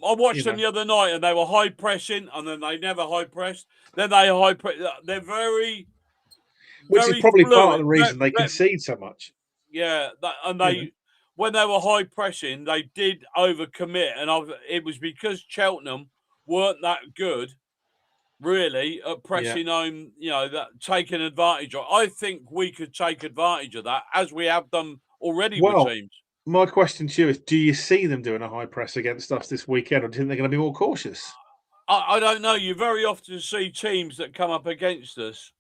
watched them the other night, and they were high pressing, and then they never high pressed. Then they high press. They're very. Which is probably part of the reason they concede so much. Yeah, when they were high pressing, they did overcommit, and it was because Cheltenham weren't that good, really, at pressing home. That taking advantage of. I think we could take advantage of that, as we have done already with teams. My question to you is: do you see them doing a high press against us this weekend, or do you think they're going to be more cautious? I don't know. You very often see teams that come up against us.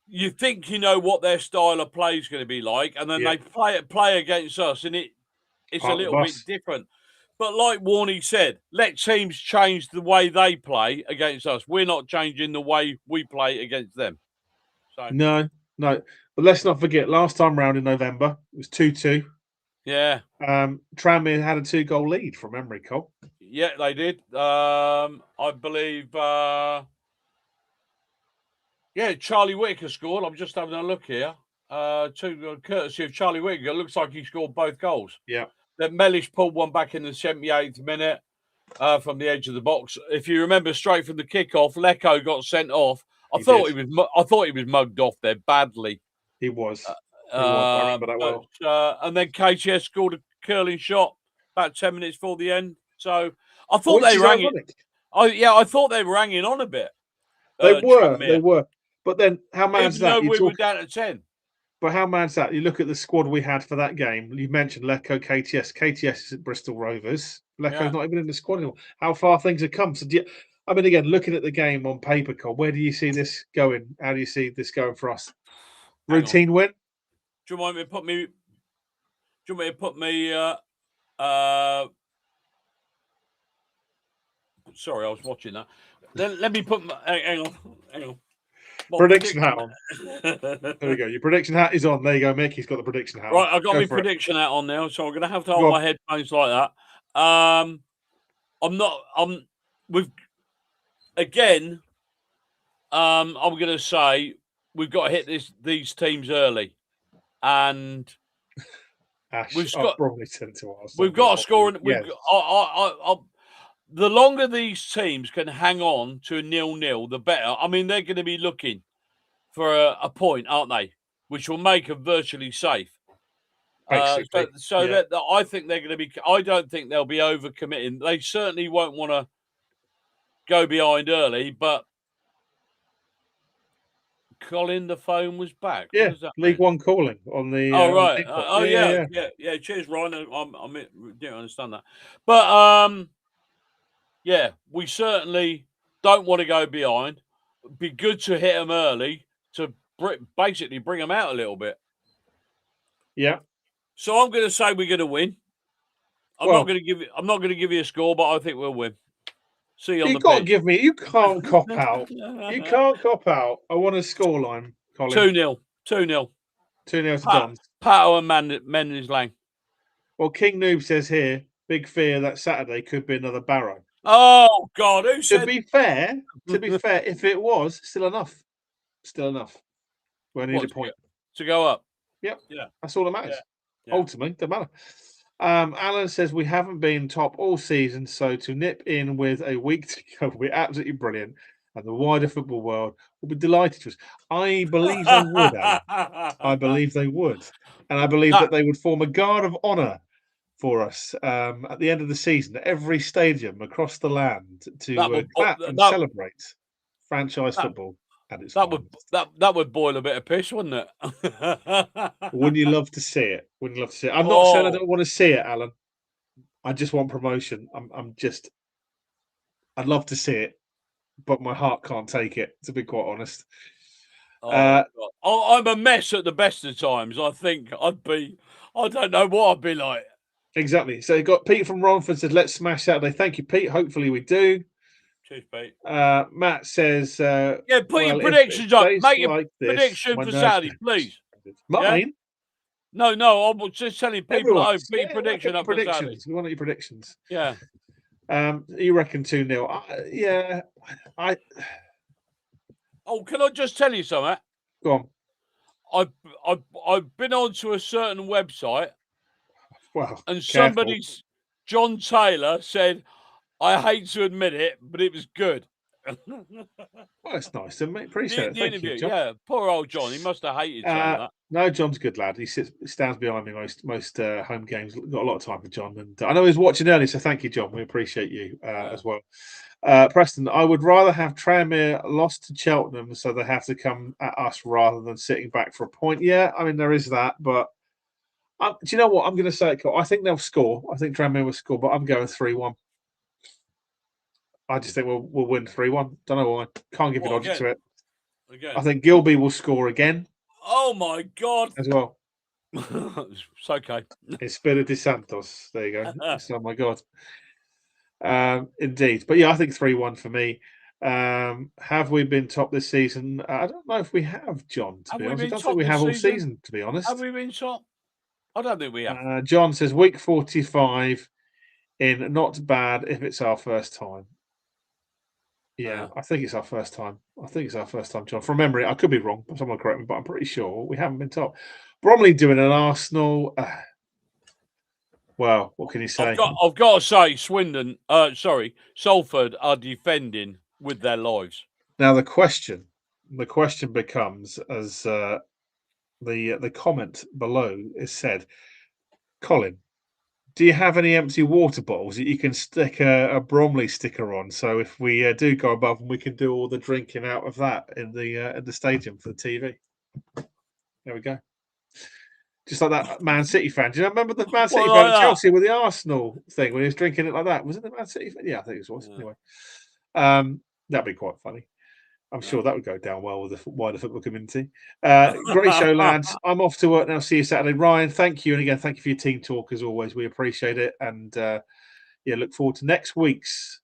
You think you know what their style of play is going to be like, and then they play against us, and it's a little bit different. But like Warne said, let teams change the way they play against us. We're not changing the way we play against them. So No. But let's not forget, last time round in November, it was 2-2. Yeah. Tranmere had a 2-goal lead from memory, Cole. Yeah, they did. I believe... Charlie Whittaker scored. I'm just having a look here. Courtesy of Charlie Whittaker. It looks like he scored both goals. Yeah. Then Mellish pulled one back in the 78th minute from the edge of the box. If you remember, straight from the kickoff, Lecco got sent off. I thought he was mugged off there badly. He was. I remember that well. And then KTS scored a curling shot about 10 minutes before the end. So I thought they rang it. I thought they were hanging on a bit. They were. But then, how mad's that? We were down to 10. But how mad's that? You look at the squad we had for that game. You mentioned Lecco, KTS. KTS is at Bristol Rovers. Lecco's not even in the squad anymore. How far things have come. So, again, looking at the game on paper, Cole, where do you see this going? How do you see this going for us? Routine win? Do you want me to put me? Sorry, I was watching that. Let me put. Hang on. Prediction hat on. There we go. Your prediction hat is on. There you go, Mick. He's got the prediction hat on. Right, I've got my prediction hat on now, so I'm going to have to hold my headphones like that. I'm going to say we've got to hit these teams early, and Ash, we've got probably sent to us. We've got to score. The longer these teams can hang on to a 0-0, the better. I mean, they're going to be looking for a point, aren't they? Which will make them virtually safe. I think they're going to be. I don't think they'll be overcommitting. They certainly won't want to go behind early. But Colin, the phone was back. Yeah, League One calling on the. Oh right. Yeah. Cheers, Ryan. I didn't understand that, but yeah, we certainly don't want to go behind. It'd be good to hit them early to basically bring them out a little bit. Yeah. So I'm going to say we're going to win. I'm not going to give you a score, but I think we'll win. See you on the pitch. You've got to give me. You can't cop out. You can't cop out. I want a scoreline, Colin. 2-0. 2-0 to Dons. Pato and Mendes Lang. Well, King Noob says here, big fear that Saturday could be another Barrow. Oh God! Who said? To be fair, if it was still enough, we need a point to go up. Yep. Yeah, that's all that matters. Yeah. Ultimately, doesn't matter. Alan says we haven't been top all season, so to nip in with a week to go will be absolutely brilliant, and the wider football world will be delighted to us. I believe they would, Alan. I believe they would, and I believe that they would form a guard of honour for us at the end of the season at every stadium across the land to clap and celebrate franchise football at its finest. That would boil a bit of piss, wouldn't it? Wouldn't you love to see it? I'm not saying I don't want to see it, Alan. I just want promotion. I'd love to see it. but my heart can't take it, to be quite honest. I'm a mess at the best of times. I think I don't know what I'd be like. Exactly. So you got Pete from Romford said, let's smash Saturday. Thank you, Pete. Hopefully we do. Cheers, Pete. Matt says, put your if predictions it up. stays Make your like this, prediction my for nerves Saturday, please. Mine? Yeah? No, I was just telling people at home, Everyone's. put your prediction up for Saturday. Predictions. We want your predictions. Yeah. You reckon 2-0? Yeah. Oh, can I just tell you something? Go on. I've been onto a certain website. Well, and John Taylor said, I hate to admit it, but it was good. Well, it's nice to me. Appreciate it. The Thank interview, you, John. yeah. Poor old John. He must have hated saying that. No, John's a good lad. He stands behind me most home games. Got a lot of time for John, and I know he was watching early, so thank you, John. We appreciate you as well. Preston, I would rather have Tranmere lost to Cheltenham, so they have to come at us rather than sitting back for a point. Yeah, I mean there is that, but do you know what I'm going to say? I think they'll score. I think Tranmere will score, but I'm going 3-1. I just think we'll win 3-1. Don't know why. Can't give you logic to it. Again. I think Gilby will score again. Oh my God! As well. It's okay. Espírito Santos. There you go. Oh my God. Indeed, but yeah, I think 3-1 for me. Have we been top this season? I don't know if we have, John. To be honest, I don't think we have all season. To be honest, have we been top? I don't think we have. John says week 45 in not bad if it's our first time. Yeah, I think it's our first time. John. From memory, I could be wrong. Someone correct me, but I'm pretty sure we haven't been top. Bromley doing an Arsenal. Well, what can you say? I've got to say, Salford are defending with their lives. Now the question becomes, as the comment below is said, Colin, do you have any empty water bottles that you can stick a Bromley sticker on? So if we do go above, we can do all the drinking out of that in the stadium for the TV. There we go. Just like that Man City fan. Do you remember the Man City fan at Chelsea with the Arsenal thing when he was drinking it like that? Was it the Man City fan? Yeah, I think it was. Yeah. Anyway, that'd be quite funny. I'm sure that would go down well with the wider football community. Great show, lads. I'm off to work now. See you Saturday. Ryan, thank you. And again, thank you for your team talk as always. We appreciate it. And look forward to next week's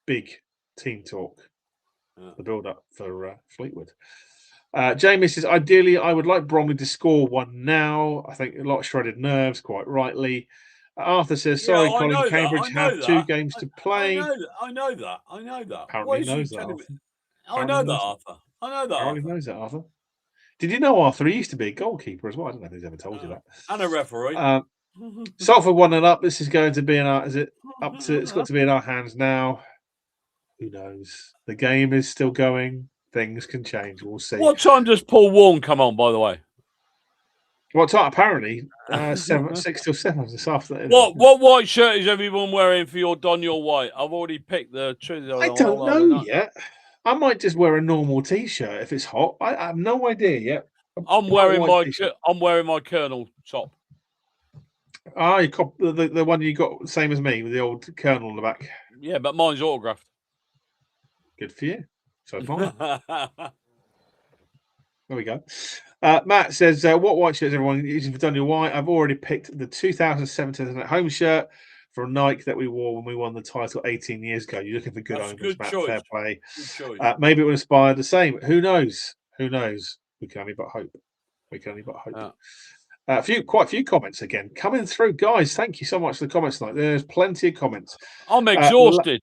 big team talk, the build-up for Fleetwood. Jamie says, ideally, I would like Bromley to score one now. I think a lot of shredded nerves, quite rightly. Arthur says, sorry, Colin, Cambridge have 2 games to play. I know that. Apparently knows that, Arthur. I know that, Arthur. Apparently knows that, Arthur. Did you know, Arthur, he used to be a goalkeeper as well? I don't know if he's ever told you that. And a referee. Salford 1-0. This is going to be it's got to be in our hands now. Who knows? The game is still going. Things can change. We'll see. What time does Paul Warne come on, by the way? What time? Apparently, 6 till 7 this afternoon. What white shirt is everyone wearing for your Don Your White? I've already picked the truth. I don't know yet. I might just wear a normal t-shirt if it's hot. I have no idea yet. I'm wearing my Colonel top. Ah, the one you got, same as me, with the old Colonel on the back. Yeah, but mine's autographed. Good for you. So far. There we go. Matt says, what white shirts everyone using for Daniel White? I've already picked the 2017 at home shirt from Nike that we wore when we won the title 18 years ago. You're looking for good omens, Matt. Fair play. Maybe it will inspire the same. Who knows? We can only but hope. Quite a few comments again coming through, guys. Thank you so much for the comments tonight. There's plenty of comments. I'm exhausted.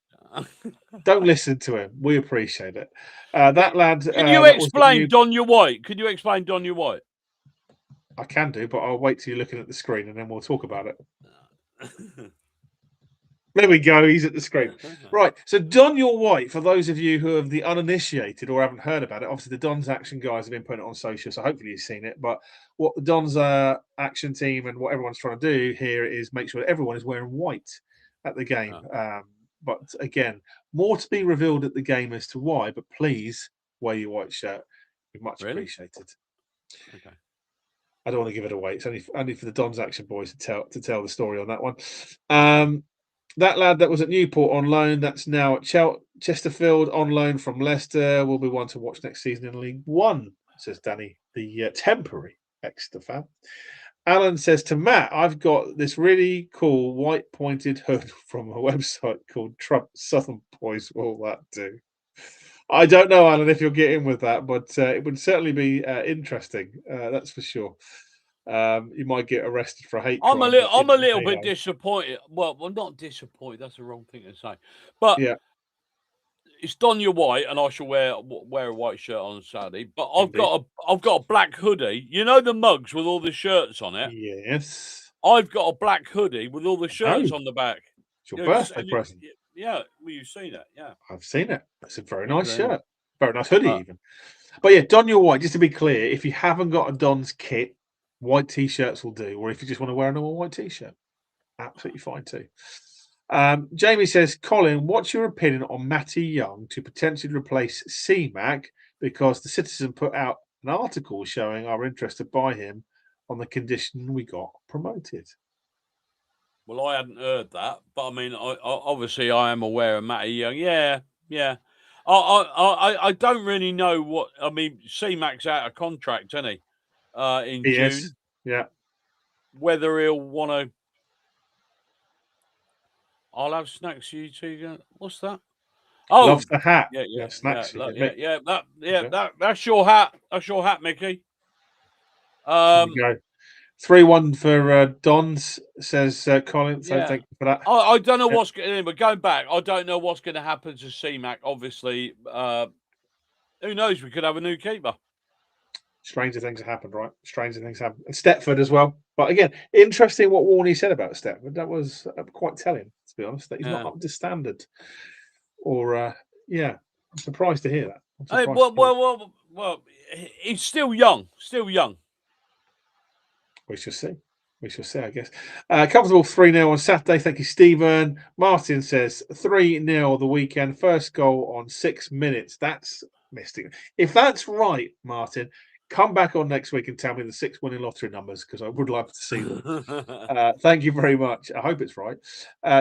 Don't listen to him. We appreciate it. That lad. Can you explain Don Your White? Could you explain Don Your White? I can do, but I'll wait till you're looking at the screen and then we'll talk about it. There we go. He's at the screen. Right. So Don Your White, for those of you who are the uninitiated or haven't heard about it, obviously the Don's Action guys have been putting it on social, so hopefully you've seen it. But what the Don's Action team and what everyone's trying to do here is make sure that everyone is wearing white at the game. But again, more to be revealed at the game as to why, but please wear your white shirt. Be much appreciated. Okay. I don't want to give it away. It's only for the Don's Action boys to tell the story on that one. That lad that was at Newport on loan, that's now at Chesterfield on loan from Leicester will be one to watch next season in League One, says Danny, the temporary Exeter fan. Alan says to Matt, I've got this really cool white pointed hood from a website called Trump Southern Boys. Will that do? I don't know, Alan, if you'll get in with that, but it would certainly be interesting. That's for sure. You might get arrested for a hate crime. I'm a little bit disappointed. Well, not disappointed. That's the wrong thing to say. But yeah, it's Donya White, and I shall wear a white shirt on Saturday. But I've got a black hoodie. You know the mugs with all the shirts on it. Yes. I've got a black hoodie with all the shirts on the back. It's your birthday present. Yeah, well, you've seen it. Yeah, I've seen it. It's a very nice shirt. Very nice hoodie, even. But yeah, Donya White, just to be clear, if you haven't got a Don's kit, white t-shirts will do. Or if you just want to wear a normal white t-shirt, absolutely fine too. Jamie says, Colin, what's your opinion on Matty Young to potentially replace C-Mac? Because the Citizen put out an article showing our interest to buy him on the condition we got promoted. Well, I hadn't heard that, but I mean, I obviously I am aware of Matty Young. Yeah. I don't really know what. I mean, C-Mac's out of contract, isn't he? In June. Is. Yeah. Whether he'll want to. I'll have snacks. You two. What's that? Oh, loves the hat. Yeah. Snacks. That's your hat. That's your hat, Mickey. There we go. 3-1 for Dons, says Colin. So thank you for that. I don't know what's going on, but going back, I don't know what's going to happen to C-Mac. Obviously, who knows? We could have a new keeper. Stranger things have happened, right? Stranger things happen. And Setford as well. But again, interesting what Warne said about Setford. That was quite telling, to be honest, that he's not up to standard. Or, I'm surprised to hear that. Well, he's still young. We shall see. I guess. Comfortable 3-0 on Saturday. Thank you, Stephen. Martin says 3-0 the weekend. First goal on 6 minutes. That's mystic. If that's right, Martin, come back on next week and tell me the 6 winning lottery numbers, because I would like to see them. Thank you very much. I hope it's right.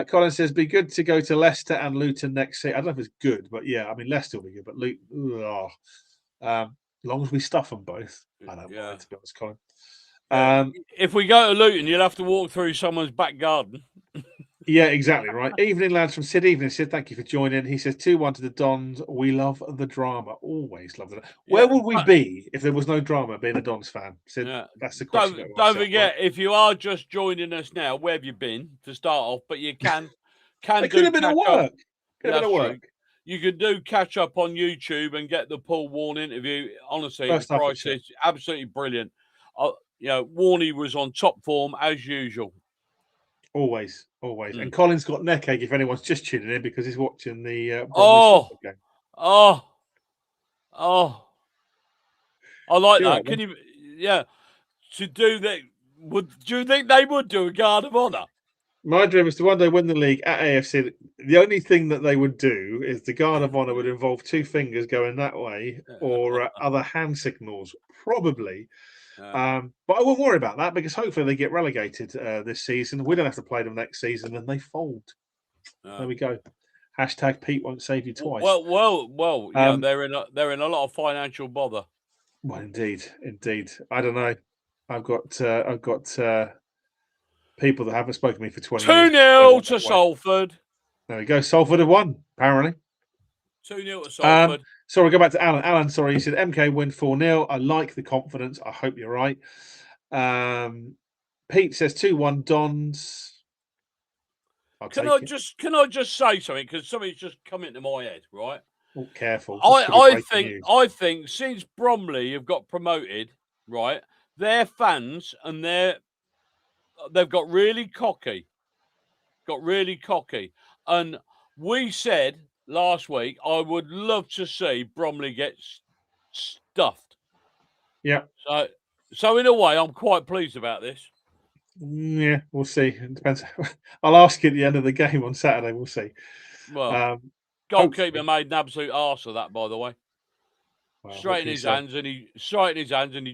Colin says, be good to go to Leicester and Luton next season. I don't know if it's good, but yeah, I mean, Leicester will be good, but Luton, as long as we stuff them both, I don't mind, to be honest, Colin. If we go to Luton, you'll have to walk through someone's back garden. Yeah, exactly right. Evening, lads, from Sid. Evening, Sid. Thank you for joining. He says 2-1 to the Dons. We love the drama. Always love the drama. Where would we be if there was no drama being a Dons fan? Sid, that's the question. Don't forget, if you are just joining us now, where have you been to start off? But you can it could have been at work. You could do catch up on YouTube and get the Paul Warne interview. Honestly, the price is absolutely brilliant. Warne was on top form as usual. Always. And Colin's got neck ache if anyone's just tuning in because he's watching the game. I like that. Can you? Yeah. To do that, do you think they would do a guard of honour? My dream is to one day win the league at AFC. The only thing that they would do is the guard of honour would involve 2 fingers going that way or other hand signals, probably. But I won't worry about that because hopefully they get relegated this season. We don't have to play them next season and they fold. There we go. Hashtag Pete won't save you twice. Well. They're in a lot of financial bother. Well, indeed. I don't know. I've got people that haven't spoken to me for 20 years. 2-0 to Salford. There we go. Salford have won, apparently. 2-0 to Salford. Sorry, go back to Alan. Alan, sorry, he said MK win 4-0. I like the confidence. I hope you're right. Pete says 2-1 Dons. Can I just say something? Because something's just come into my head, right? Oh, careful. I think since Bromley have got promoted, right, their fans and they've got really cocky. And we said last week, I would love to see Bromley get stuffed. Yeah. So in a way, I'm quite pleased about this. Yeah, we'll see. It depends. I'll ask you at the end of the game on Saturday. We'll see. Well, goalkeeper made an absolute arse of that, by the way. Well, straight in his hands, and he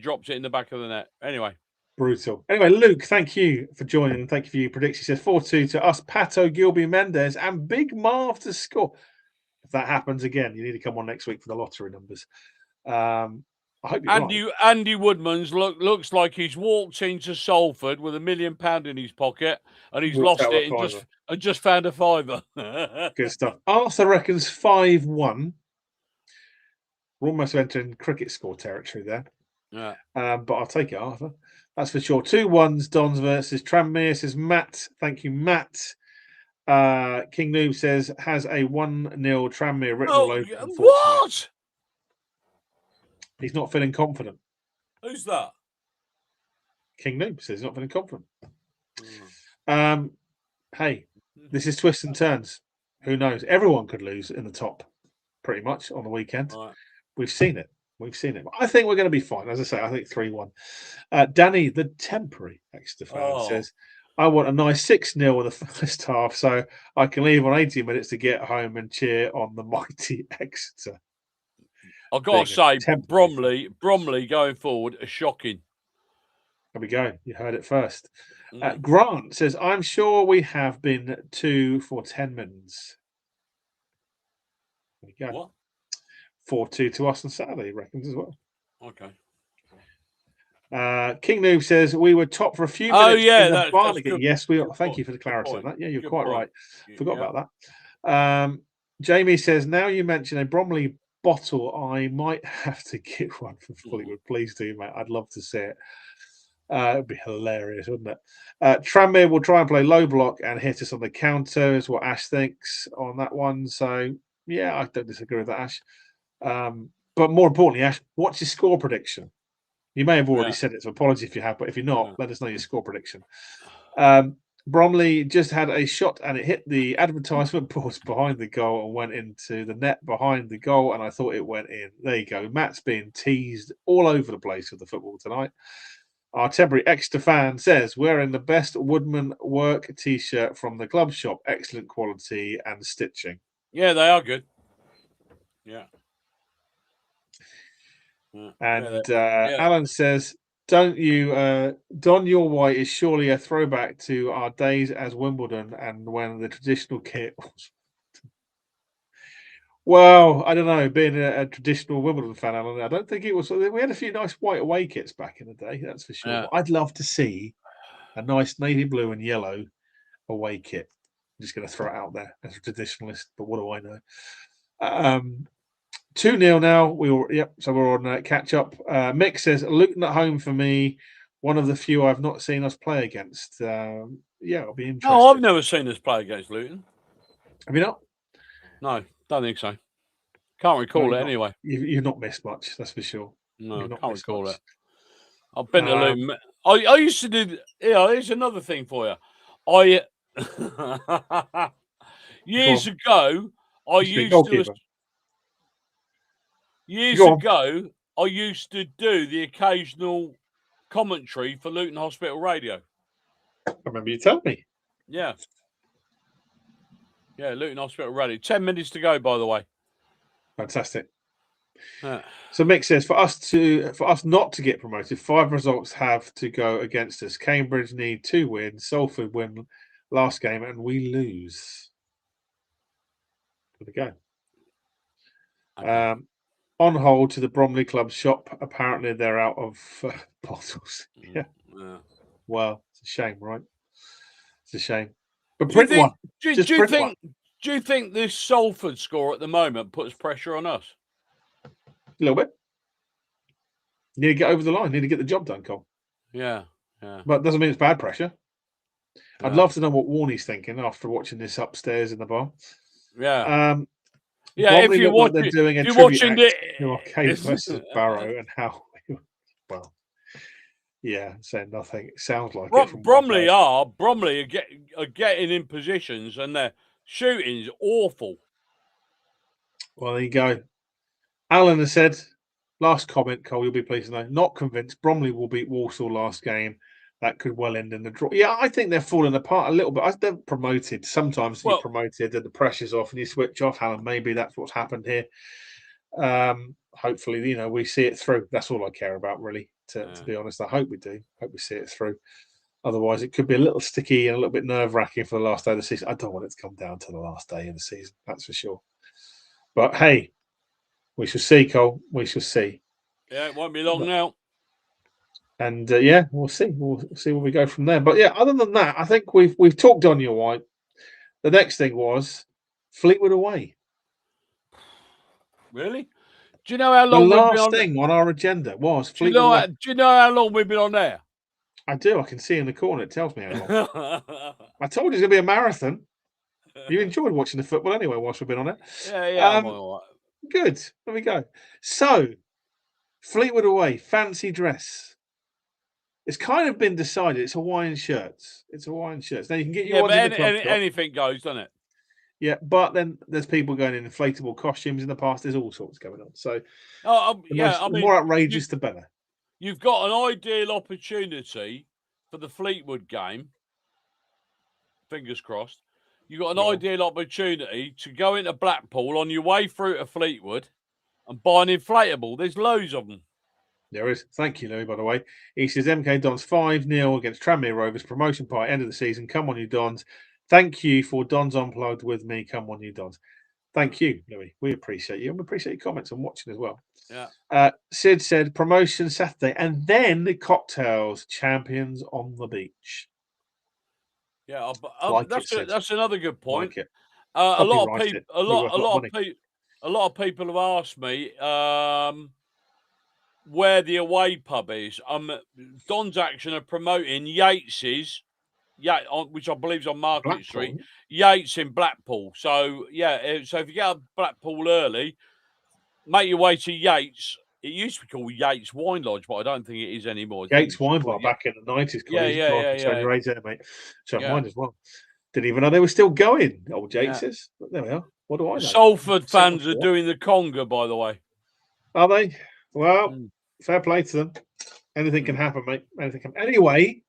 drops it in the back of the net. Anyway. Brutal. Anyway, Luke, thank you for joining and thank you for your prediction. He says 4-2 to us, Pato, Gilby, Mendes, and Big Marv to score. If that happens again, you need to come on next week for the lottery numbers. I hope you're right. Andy Woodman's looks like he's walked into Salford with £1 million in his pocket and he's Walked lost out it with and just found a fiver. Good stuff. Arthur reckons 5-1. We're almost entering cricket score territory there. Yeah. But I'll take it, Arthur. That's for sure. 2-1s, Dons versus Tranmere, says Matt. Thank you, Matt. King Noob says, has a 1-0 Tranmere written all over. What? He's not feeling confident. Who's that? King Noob says he's not feeling confident. Hey, this is twists and turns. Who knows? Everyone could lose in the top pretty much on the weekend. Right. We've seen it. I think we're going to be fine. As I say, I think 3-1. Danny, the temporary Exeter fan, says, I want a nice 6-0 in the first half so I can leave on 80 minutes to get home and cheer on the mighty Exeter. I've got to say, Bromley going forward are shocking. There we go. You heard it first. Grant says, I'm sure we have been 2 for 10 minutes. There we go. What? 4-2 to us on Saturday, he reckons, as well. Okay. King Noob says, we were top for a few minutes. Oh, yeah. In the Barnet game. Good, yes, we are. Good Thank point. you for the clarity on that. Yeah, you're Good quite point. right. Forgot about that. Jamie says, now you mention a Bromley bottle, I might have to get one for Fleetwood. Please do, mate. I'd love to see it. It'd be hilarious, wouldn't it? Tranmere will try and play low block and hit us on the counter, is what Ash thinks on that one. So, yeah, I don't disagree with that, Ash. But more importantly, Ash, what's your score prediction? You may have already said it, so apologies if you have, but if you're not, let us know your score prediction. Bromley just had a shot and it hit the advertisement boards behind the goal and went into the net behind the goal, and I thought it went in. There you go. Matt's being teased all over the place with the football tonight. Our temporary Exeter fan says, wearing the best Woodman work T-shirt from the club shop. Excellent quality and stitching. Yeah, they are good. Yeah. And Alan says, don't you, Don Your White is surely a throwback to our days as Wimbledon and when the traditional kit was. Well, I don't know, being a traditional Wimbledon fan, Alan, I don't think it was. We had a few nice white away kits back in the day, that's for sure. Yeah. I'd love to see a nice navy blue and yellow away kit. I'm just going to throw it out there as a traditionalist, but what do I know? 2-0 now. So we're on catch up. Mick says, Luton at home for me, one of the few I've not seen us play against. I'll be interested. No, I've never seen us play against Luton. Have you not? No, don't think so. Can't recall it anyway. You've not missed much, that's for sure. No, can't recall it. I've been to Luton. I used to do. Here's another thing for you. Years ago, I used to do the occasional commentary for Luton Hospital Radio. I remember you telling me. Yeah. Yeah, Luton Hospital Radio. 10 minutes to go, by the way. Fantastic. So Mick says, for us not to get promoted, 5 results have to go against us. Cambridge need 2 wins. Salford win last game, and we lose. There we go. Okay. On hold to the Bromley Club shop. Apparently, they're out of bottles. Yeah. Well, it's a shame, right? It's a shame. But print one. Do you think this Salford score at the moment puts pressure on us? A little bit. You need to get over the line. You need to get the job done, Cole. Yeah. But it doesn't mean it's bad pressure. Yeah. I'd love to know what Warne's thinking after watching this upstairs in the bar. Yeah. If you're watching, they're doing a tribute act versus Barrow and how. Well, yeah, saying nothing. It sounds like it. Bromley are getting in positions and their shooting's awful. Well, there you go. Alan has said, last comment, Cole, you'll be pleased to know, not convinced Bromley will beat Walsall last game. That could well end in the draw. Yeah, I think they're falling apart a little bit. They're promoted. Sometimes you're promoted and the pressure's off and you switch off, Alan. Maybe that's what's happened here. Hopefully, we see it through. That's all I care about, really, to be honest. I hope we do. Hope we see it through. Otherwise, it could be a little sticky and a little bit nerve-wracking for the last day of the season. I don't want it to come down to the last day of the season. That's for sure. But hey, we shall see, Cole. We shall see. Yeah, it won't be long now. And yeah, we'll see. We'll see where we go from there. But yeah, other than that, I think we've talked on your White. The next thing was Fleetwood away. Really? Do you know how The long we've been last on? thing on our agenda was Do you Fleetwood away. know how long we've been on there? I do. I can see in the corner. It tells me how long. I told you it's going to be a marathon. You enjoyed watching the football anyway whilst we've been on it. Yeah. I'm all right. Good. There we go. So, Fleetwood away, fancy dress. It's kind of been decided. It's Hawaiian shirts. Now you can get your ones in the club shop. Anything goes, doesn't it? Yeah, but then there's people going in inflatable costumes in the past. There's all sorts going on. So, the more outrageous, the better. You've got an ideal opportunity for the Fleetwood game. Fingers crossed. You've got an ideal opportunity to go into Blackpool on your way through to Fleetwood and buy an inflatable. There's loads of them. There is. Thank you, Louis, by the way. He says MK Dons 5-0 against Tranmere Rovers. Promotion party, end of the season. Come on, you Dons. Thank you for Dons Unplugged with me. Come on, you Dons. Thank you, Louis. We appreciate you. And we appreciate your comments and watching as well. Yeah. Sid said promotion Saturday and then the cocktails, champions on the beach. Yeah, that's another good point. Like it. A lot of people have asked me where the away pub is. Don's Action are promoting Yates's, which I believe is on Market Street. Yates in Blackpool. So so if you get up Blackpool early, make your way to Yates. It used to be called Yates Wine Lodge, but I don't think it is anymore. Yates Wine Bar back in the 90s. Yeah. Your age there, mate. So mine as well. Didn't even know they were still going. Old Yates's. But there we are. What do I know? Salford fans are doing the conga, by the way. Are they? Well, fair play to them. Anything can happen, mate. Anything can. Anyway,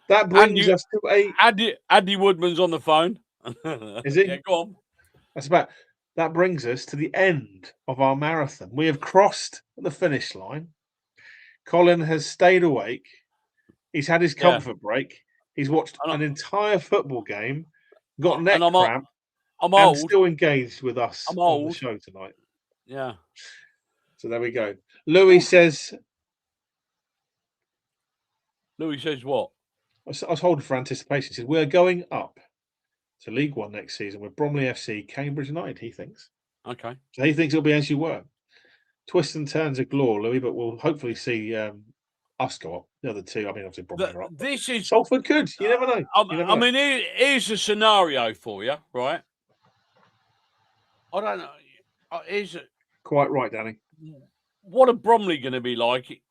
that brings us to a. Andy Woodman's on the phone. Is he? Yeah, go on. That brings us to the end of our marathon. We have crossed the finish line. Colin has stayed awake. He's had his comfort break. He's watched an entire football game, got neck cramp, and still engaged with us on the show tonight. Yeah. So there we go. Louis says what? I was holding for anticipation. He says, we're going up to League One next season with Bromley FC, Cambridge United, he thinks. Okay. So he thinks it'll be as you were. Twists and turns of galore, Louis, but we'll hopefully see us go up. The other two, I mean, obviously Bromley are up. This is Salford could. You never know. I mean, here's a scenario for you, right? I don't know. Quite right, Danny. What are Bromley going to be like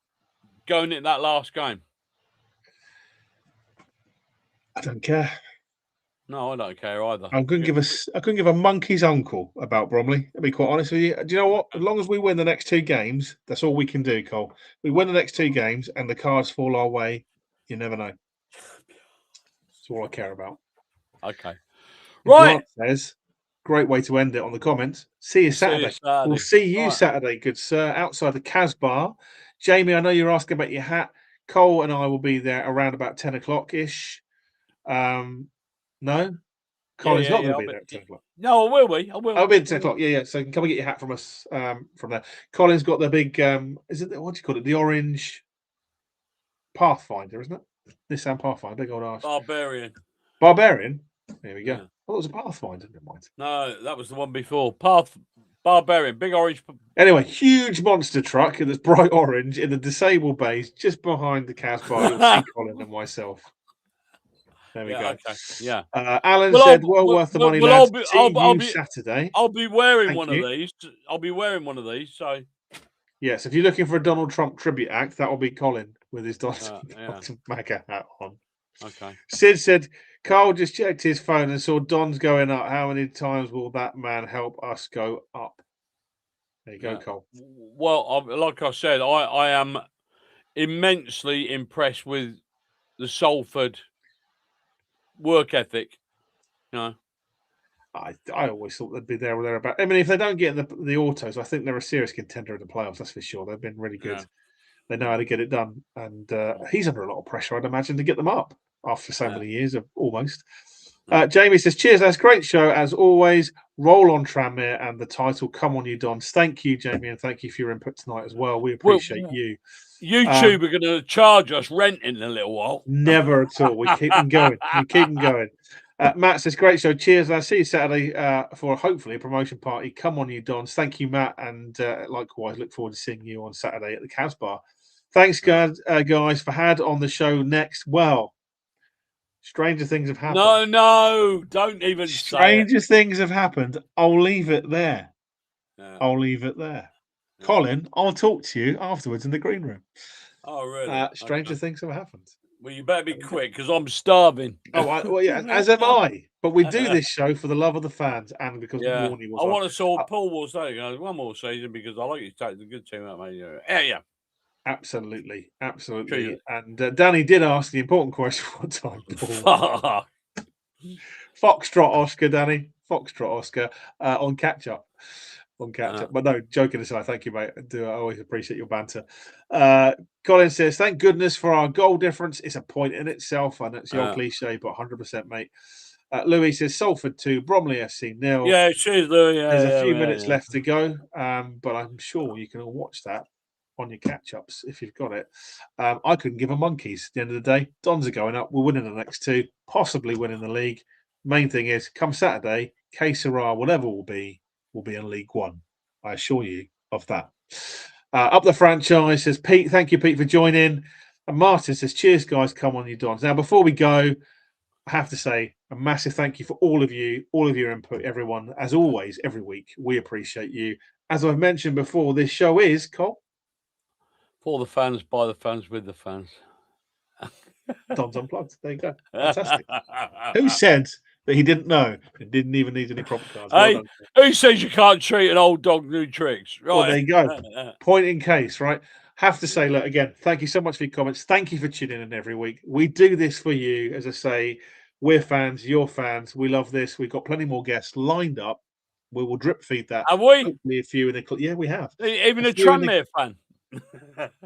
going in that last game? I don't care. No, I don't care either. I couldn't give a monkey's uncle about Bromley. To be quite honest with you, do you know what? As long as we win the next two games, that's all we can do, Cole. We win the next two games, and the cards fall our way. You never know. That's all I care about. Okay, right. Grant says, great way to end it on the comments. See you Saturday. We'll see you Saturday, good sir, outside the Casbah. Jamie, I know you're asking about your hat. Cole and I will be there around about 10 o'clock ish. No, Colin's not going to be there at 10 o'clock. No, I will be. I'll be at 10 o'clock. Yeah. So you can come and get your hat from us from there. Colin's got the big, is it, what do you call it? The orange Pathfinder, isn't it? Nissan Pathfinder, big old arse. Barbarian? There we go. Yeah. Oh, it was a Pathfinder, never mind. No, that was the one before. Barbarian, big orange. Anyway, huge monster truck that's bright orange in the disabled bays just behind the Casbah. You'll see Colin and myself. There we go. Okay. Yeah. Alan said, well worth the money, lads. I'll be Saturday. I'll be wearing one of these. I'll be wearing one of these. So. Yes, if you're looking for a Donald Trump tribute act, that will be Colin with his Donald MAGA hat on. Okay. Sid said, Carl just checked his phone and saw Don's going up. How many times will that man help us go up? There you go, Cole. Well, like I said, I am immensely impressed with the Salford work ethic. You know, I always thought they'd be there or thereabout. I mean, if they don't get in the autos, I think they're a serious contender in the playoffs. That's for sure. They've been really good. Yeah. They know how to get it done, and he's under a lot of pressure, I'd imagine, to get them up after so many years of almost. Jamie says, "Cheers, that's a great show as always. Roll on Tranmere and the title Come On You Dons. Thank you, Jamie, and thank you for your input tonight as well. We appreciate you. YouTube are going to charge us rent in a little while. Never at all. We keep them going. Matt says, great show. Cheers. I'll see you Saturday for hopefully a promotion party. Come on, you Dons. Thank you, Matt. And likewise, look forward to seeing you on Saturday at the Cavs Bar. Thanks, guys, for Had on the show next. Well, stranger things have happened. No, don't even stranger things have happened. I'll leave it there. Colin, I'll talk to you afterwards in the green room. Oh, really? Stranger things have happened. Well, you better be quick because I'm starving. Well, yeah, as am I. But we do this show for the love of the fans and because Warne was I want to saw Paul will say one more season because I like you to take the good team out, mate. Yeah. Absolutely. And Danny did ask the important question one time, Paul. Foxtrot Oscar, Danny. Foxtrot Oscar on catch-up. But no, joking aside, thank you, mate. I always appreciate your banter. Colin says, thank goodness for our goal difference. It's a point in itself, and it's your cliche, but 100%, mate. Louis says, Salford 2, Bromley FC 0. Yeah, cheers, Louis. There's a few minutes left to go, but I'm sure you can all watch that on your catch-ups if you've got it. I couldn't give a monkeys at the end of the day. Dons are going up. We're winning the next 2, possibly winning the league. Main thing is, come Saturday, Que Sera, whatever will be in League One. I assure you of that. Up the franchise says Pete. Thank you, Pete, for joining. And Martin says, cheers, guys. Come on, you Dons. Now, before we go, I have to say a massive thank you for all of your input, everyone. As always, every week, we appreciate you. As I've mentioned before, this show is, Cole? For the fans, by the fans, with the fans. Dons Unplugged. There you go. Fantastic. Who said that he didn't know? It didn't even need any proper cards. Well, who says you can't treat an old dog new tricks? Right. Well, there you go. Point in case, right? Have to say, look, again, thank you so much for your comments. Thank you for tuning in every week. We do this for you. As I say, we're fans, you're fans. We love this. We've got plenty more guests lined up. We will drip feed that. Have we? Hopefully a few in the yeah, we have. Even a Tranmere fan.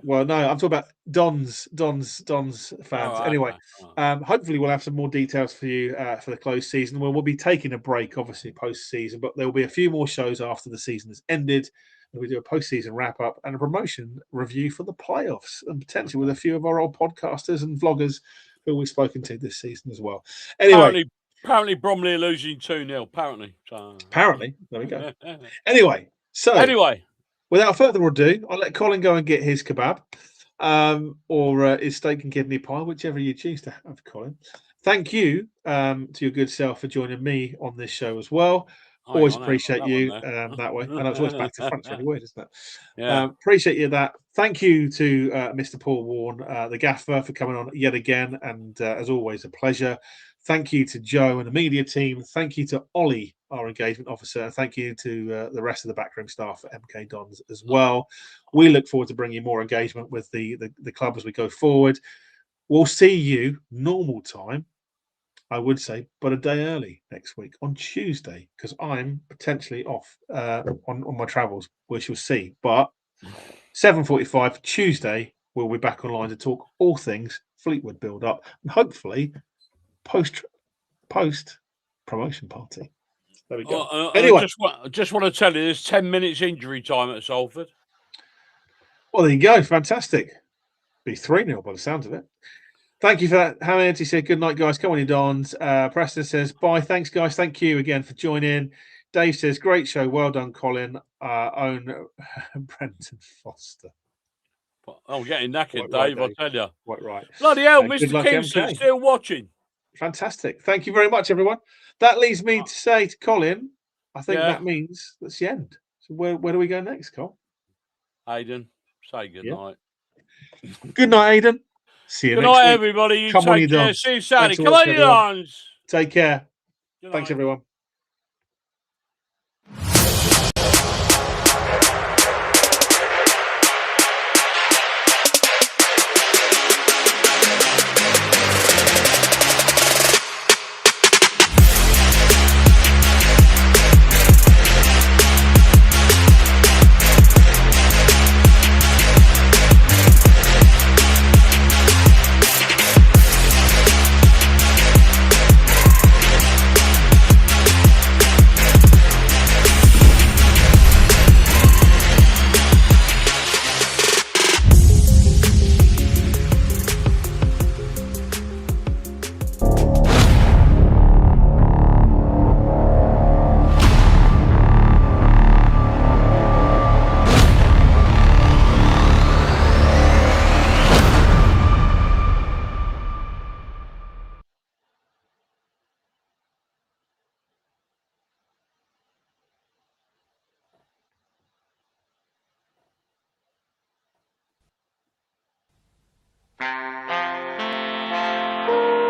Well, no, I'm talking about Dons fans. Oh, anyway, okay. Hopefully we'll have some more details for you for the closed season. We'll be taking a break, obviously, post-season, but there will be a few more shows after the season has ended. We do a post-season wrap-up and a promotion review for the playoffs, and potentially with a few of our old podcasters and vloggers who we've spoken to this season as well. Anyway, apparently Bromley are losing 2-0. Apparently, there we go. Anyway, without further ado, I'll let Colin go and get his kebab or his steak and kidney pie, whichever you choose to have, Colin. Thank you to your good self for joining me on this show as well. Always appreciate you that way. And I was always back to front. It's really weird, isn't it? Yeah. Appreciate you that. Thank you to Mr. Paul Warne, the gaffer, for coming on yet again. And as always, a pleasure. Thank you to Joe and the media team. Thank you to Ollie, our engagement officer. And thank you to the rest of the backroom staff at MK Dons as well. We look forward to bringing more engagement with the club as we go forward. We'll see you normal time, I would say, but a day early next week on Tuesday, because I'm potentially off on my travels. We shall see. But 7:45 Tuesday, we'll be back online to talk all things Fleetwood build-up and hopefully post promotion party. There we go. Anyway, I just want to tell you, there's 10 minutes injury time at Salford. Well, there you go. Fantastic. Be 3-0 by the sounds of it. Thank you for that. Hamid, he said, good night, guys. Come on, you Dons. Preston says, bye. Thanks, guys. Thank you again for joining. Dave says, great show. Well done, Colin. Own Brenton Foster. I'm getting knackered, Dave, I tell you. Quite right. Bloody hell, Mr. Kingston still watching. Fantastic. Thank you very much, everyone. That leads me to say to Colin, I think that means that's the end. So where do we go next, Col? Aidan, say good night. Good night, Aidan. See you good next night, week. everybody. You Come on, take you care. Dons. See you Saturday. Thanks Come on, you Dons. Take care. Good Thanks, night. everyone.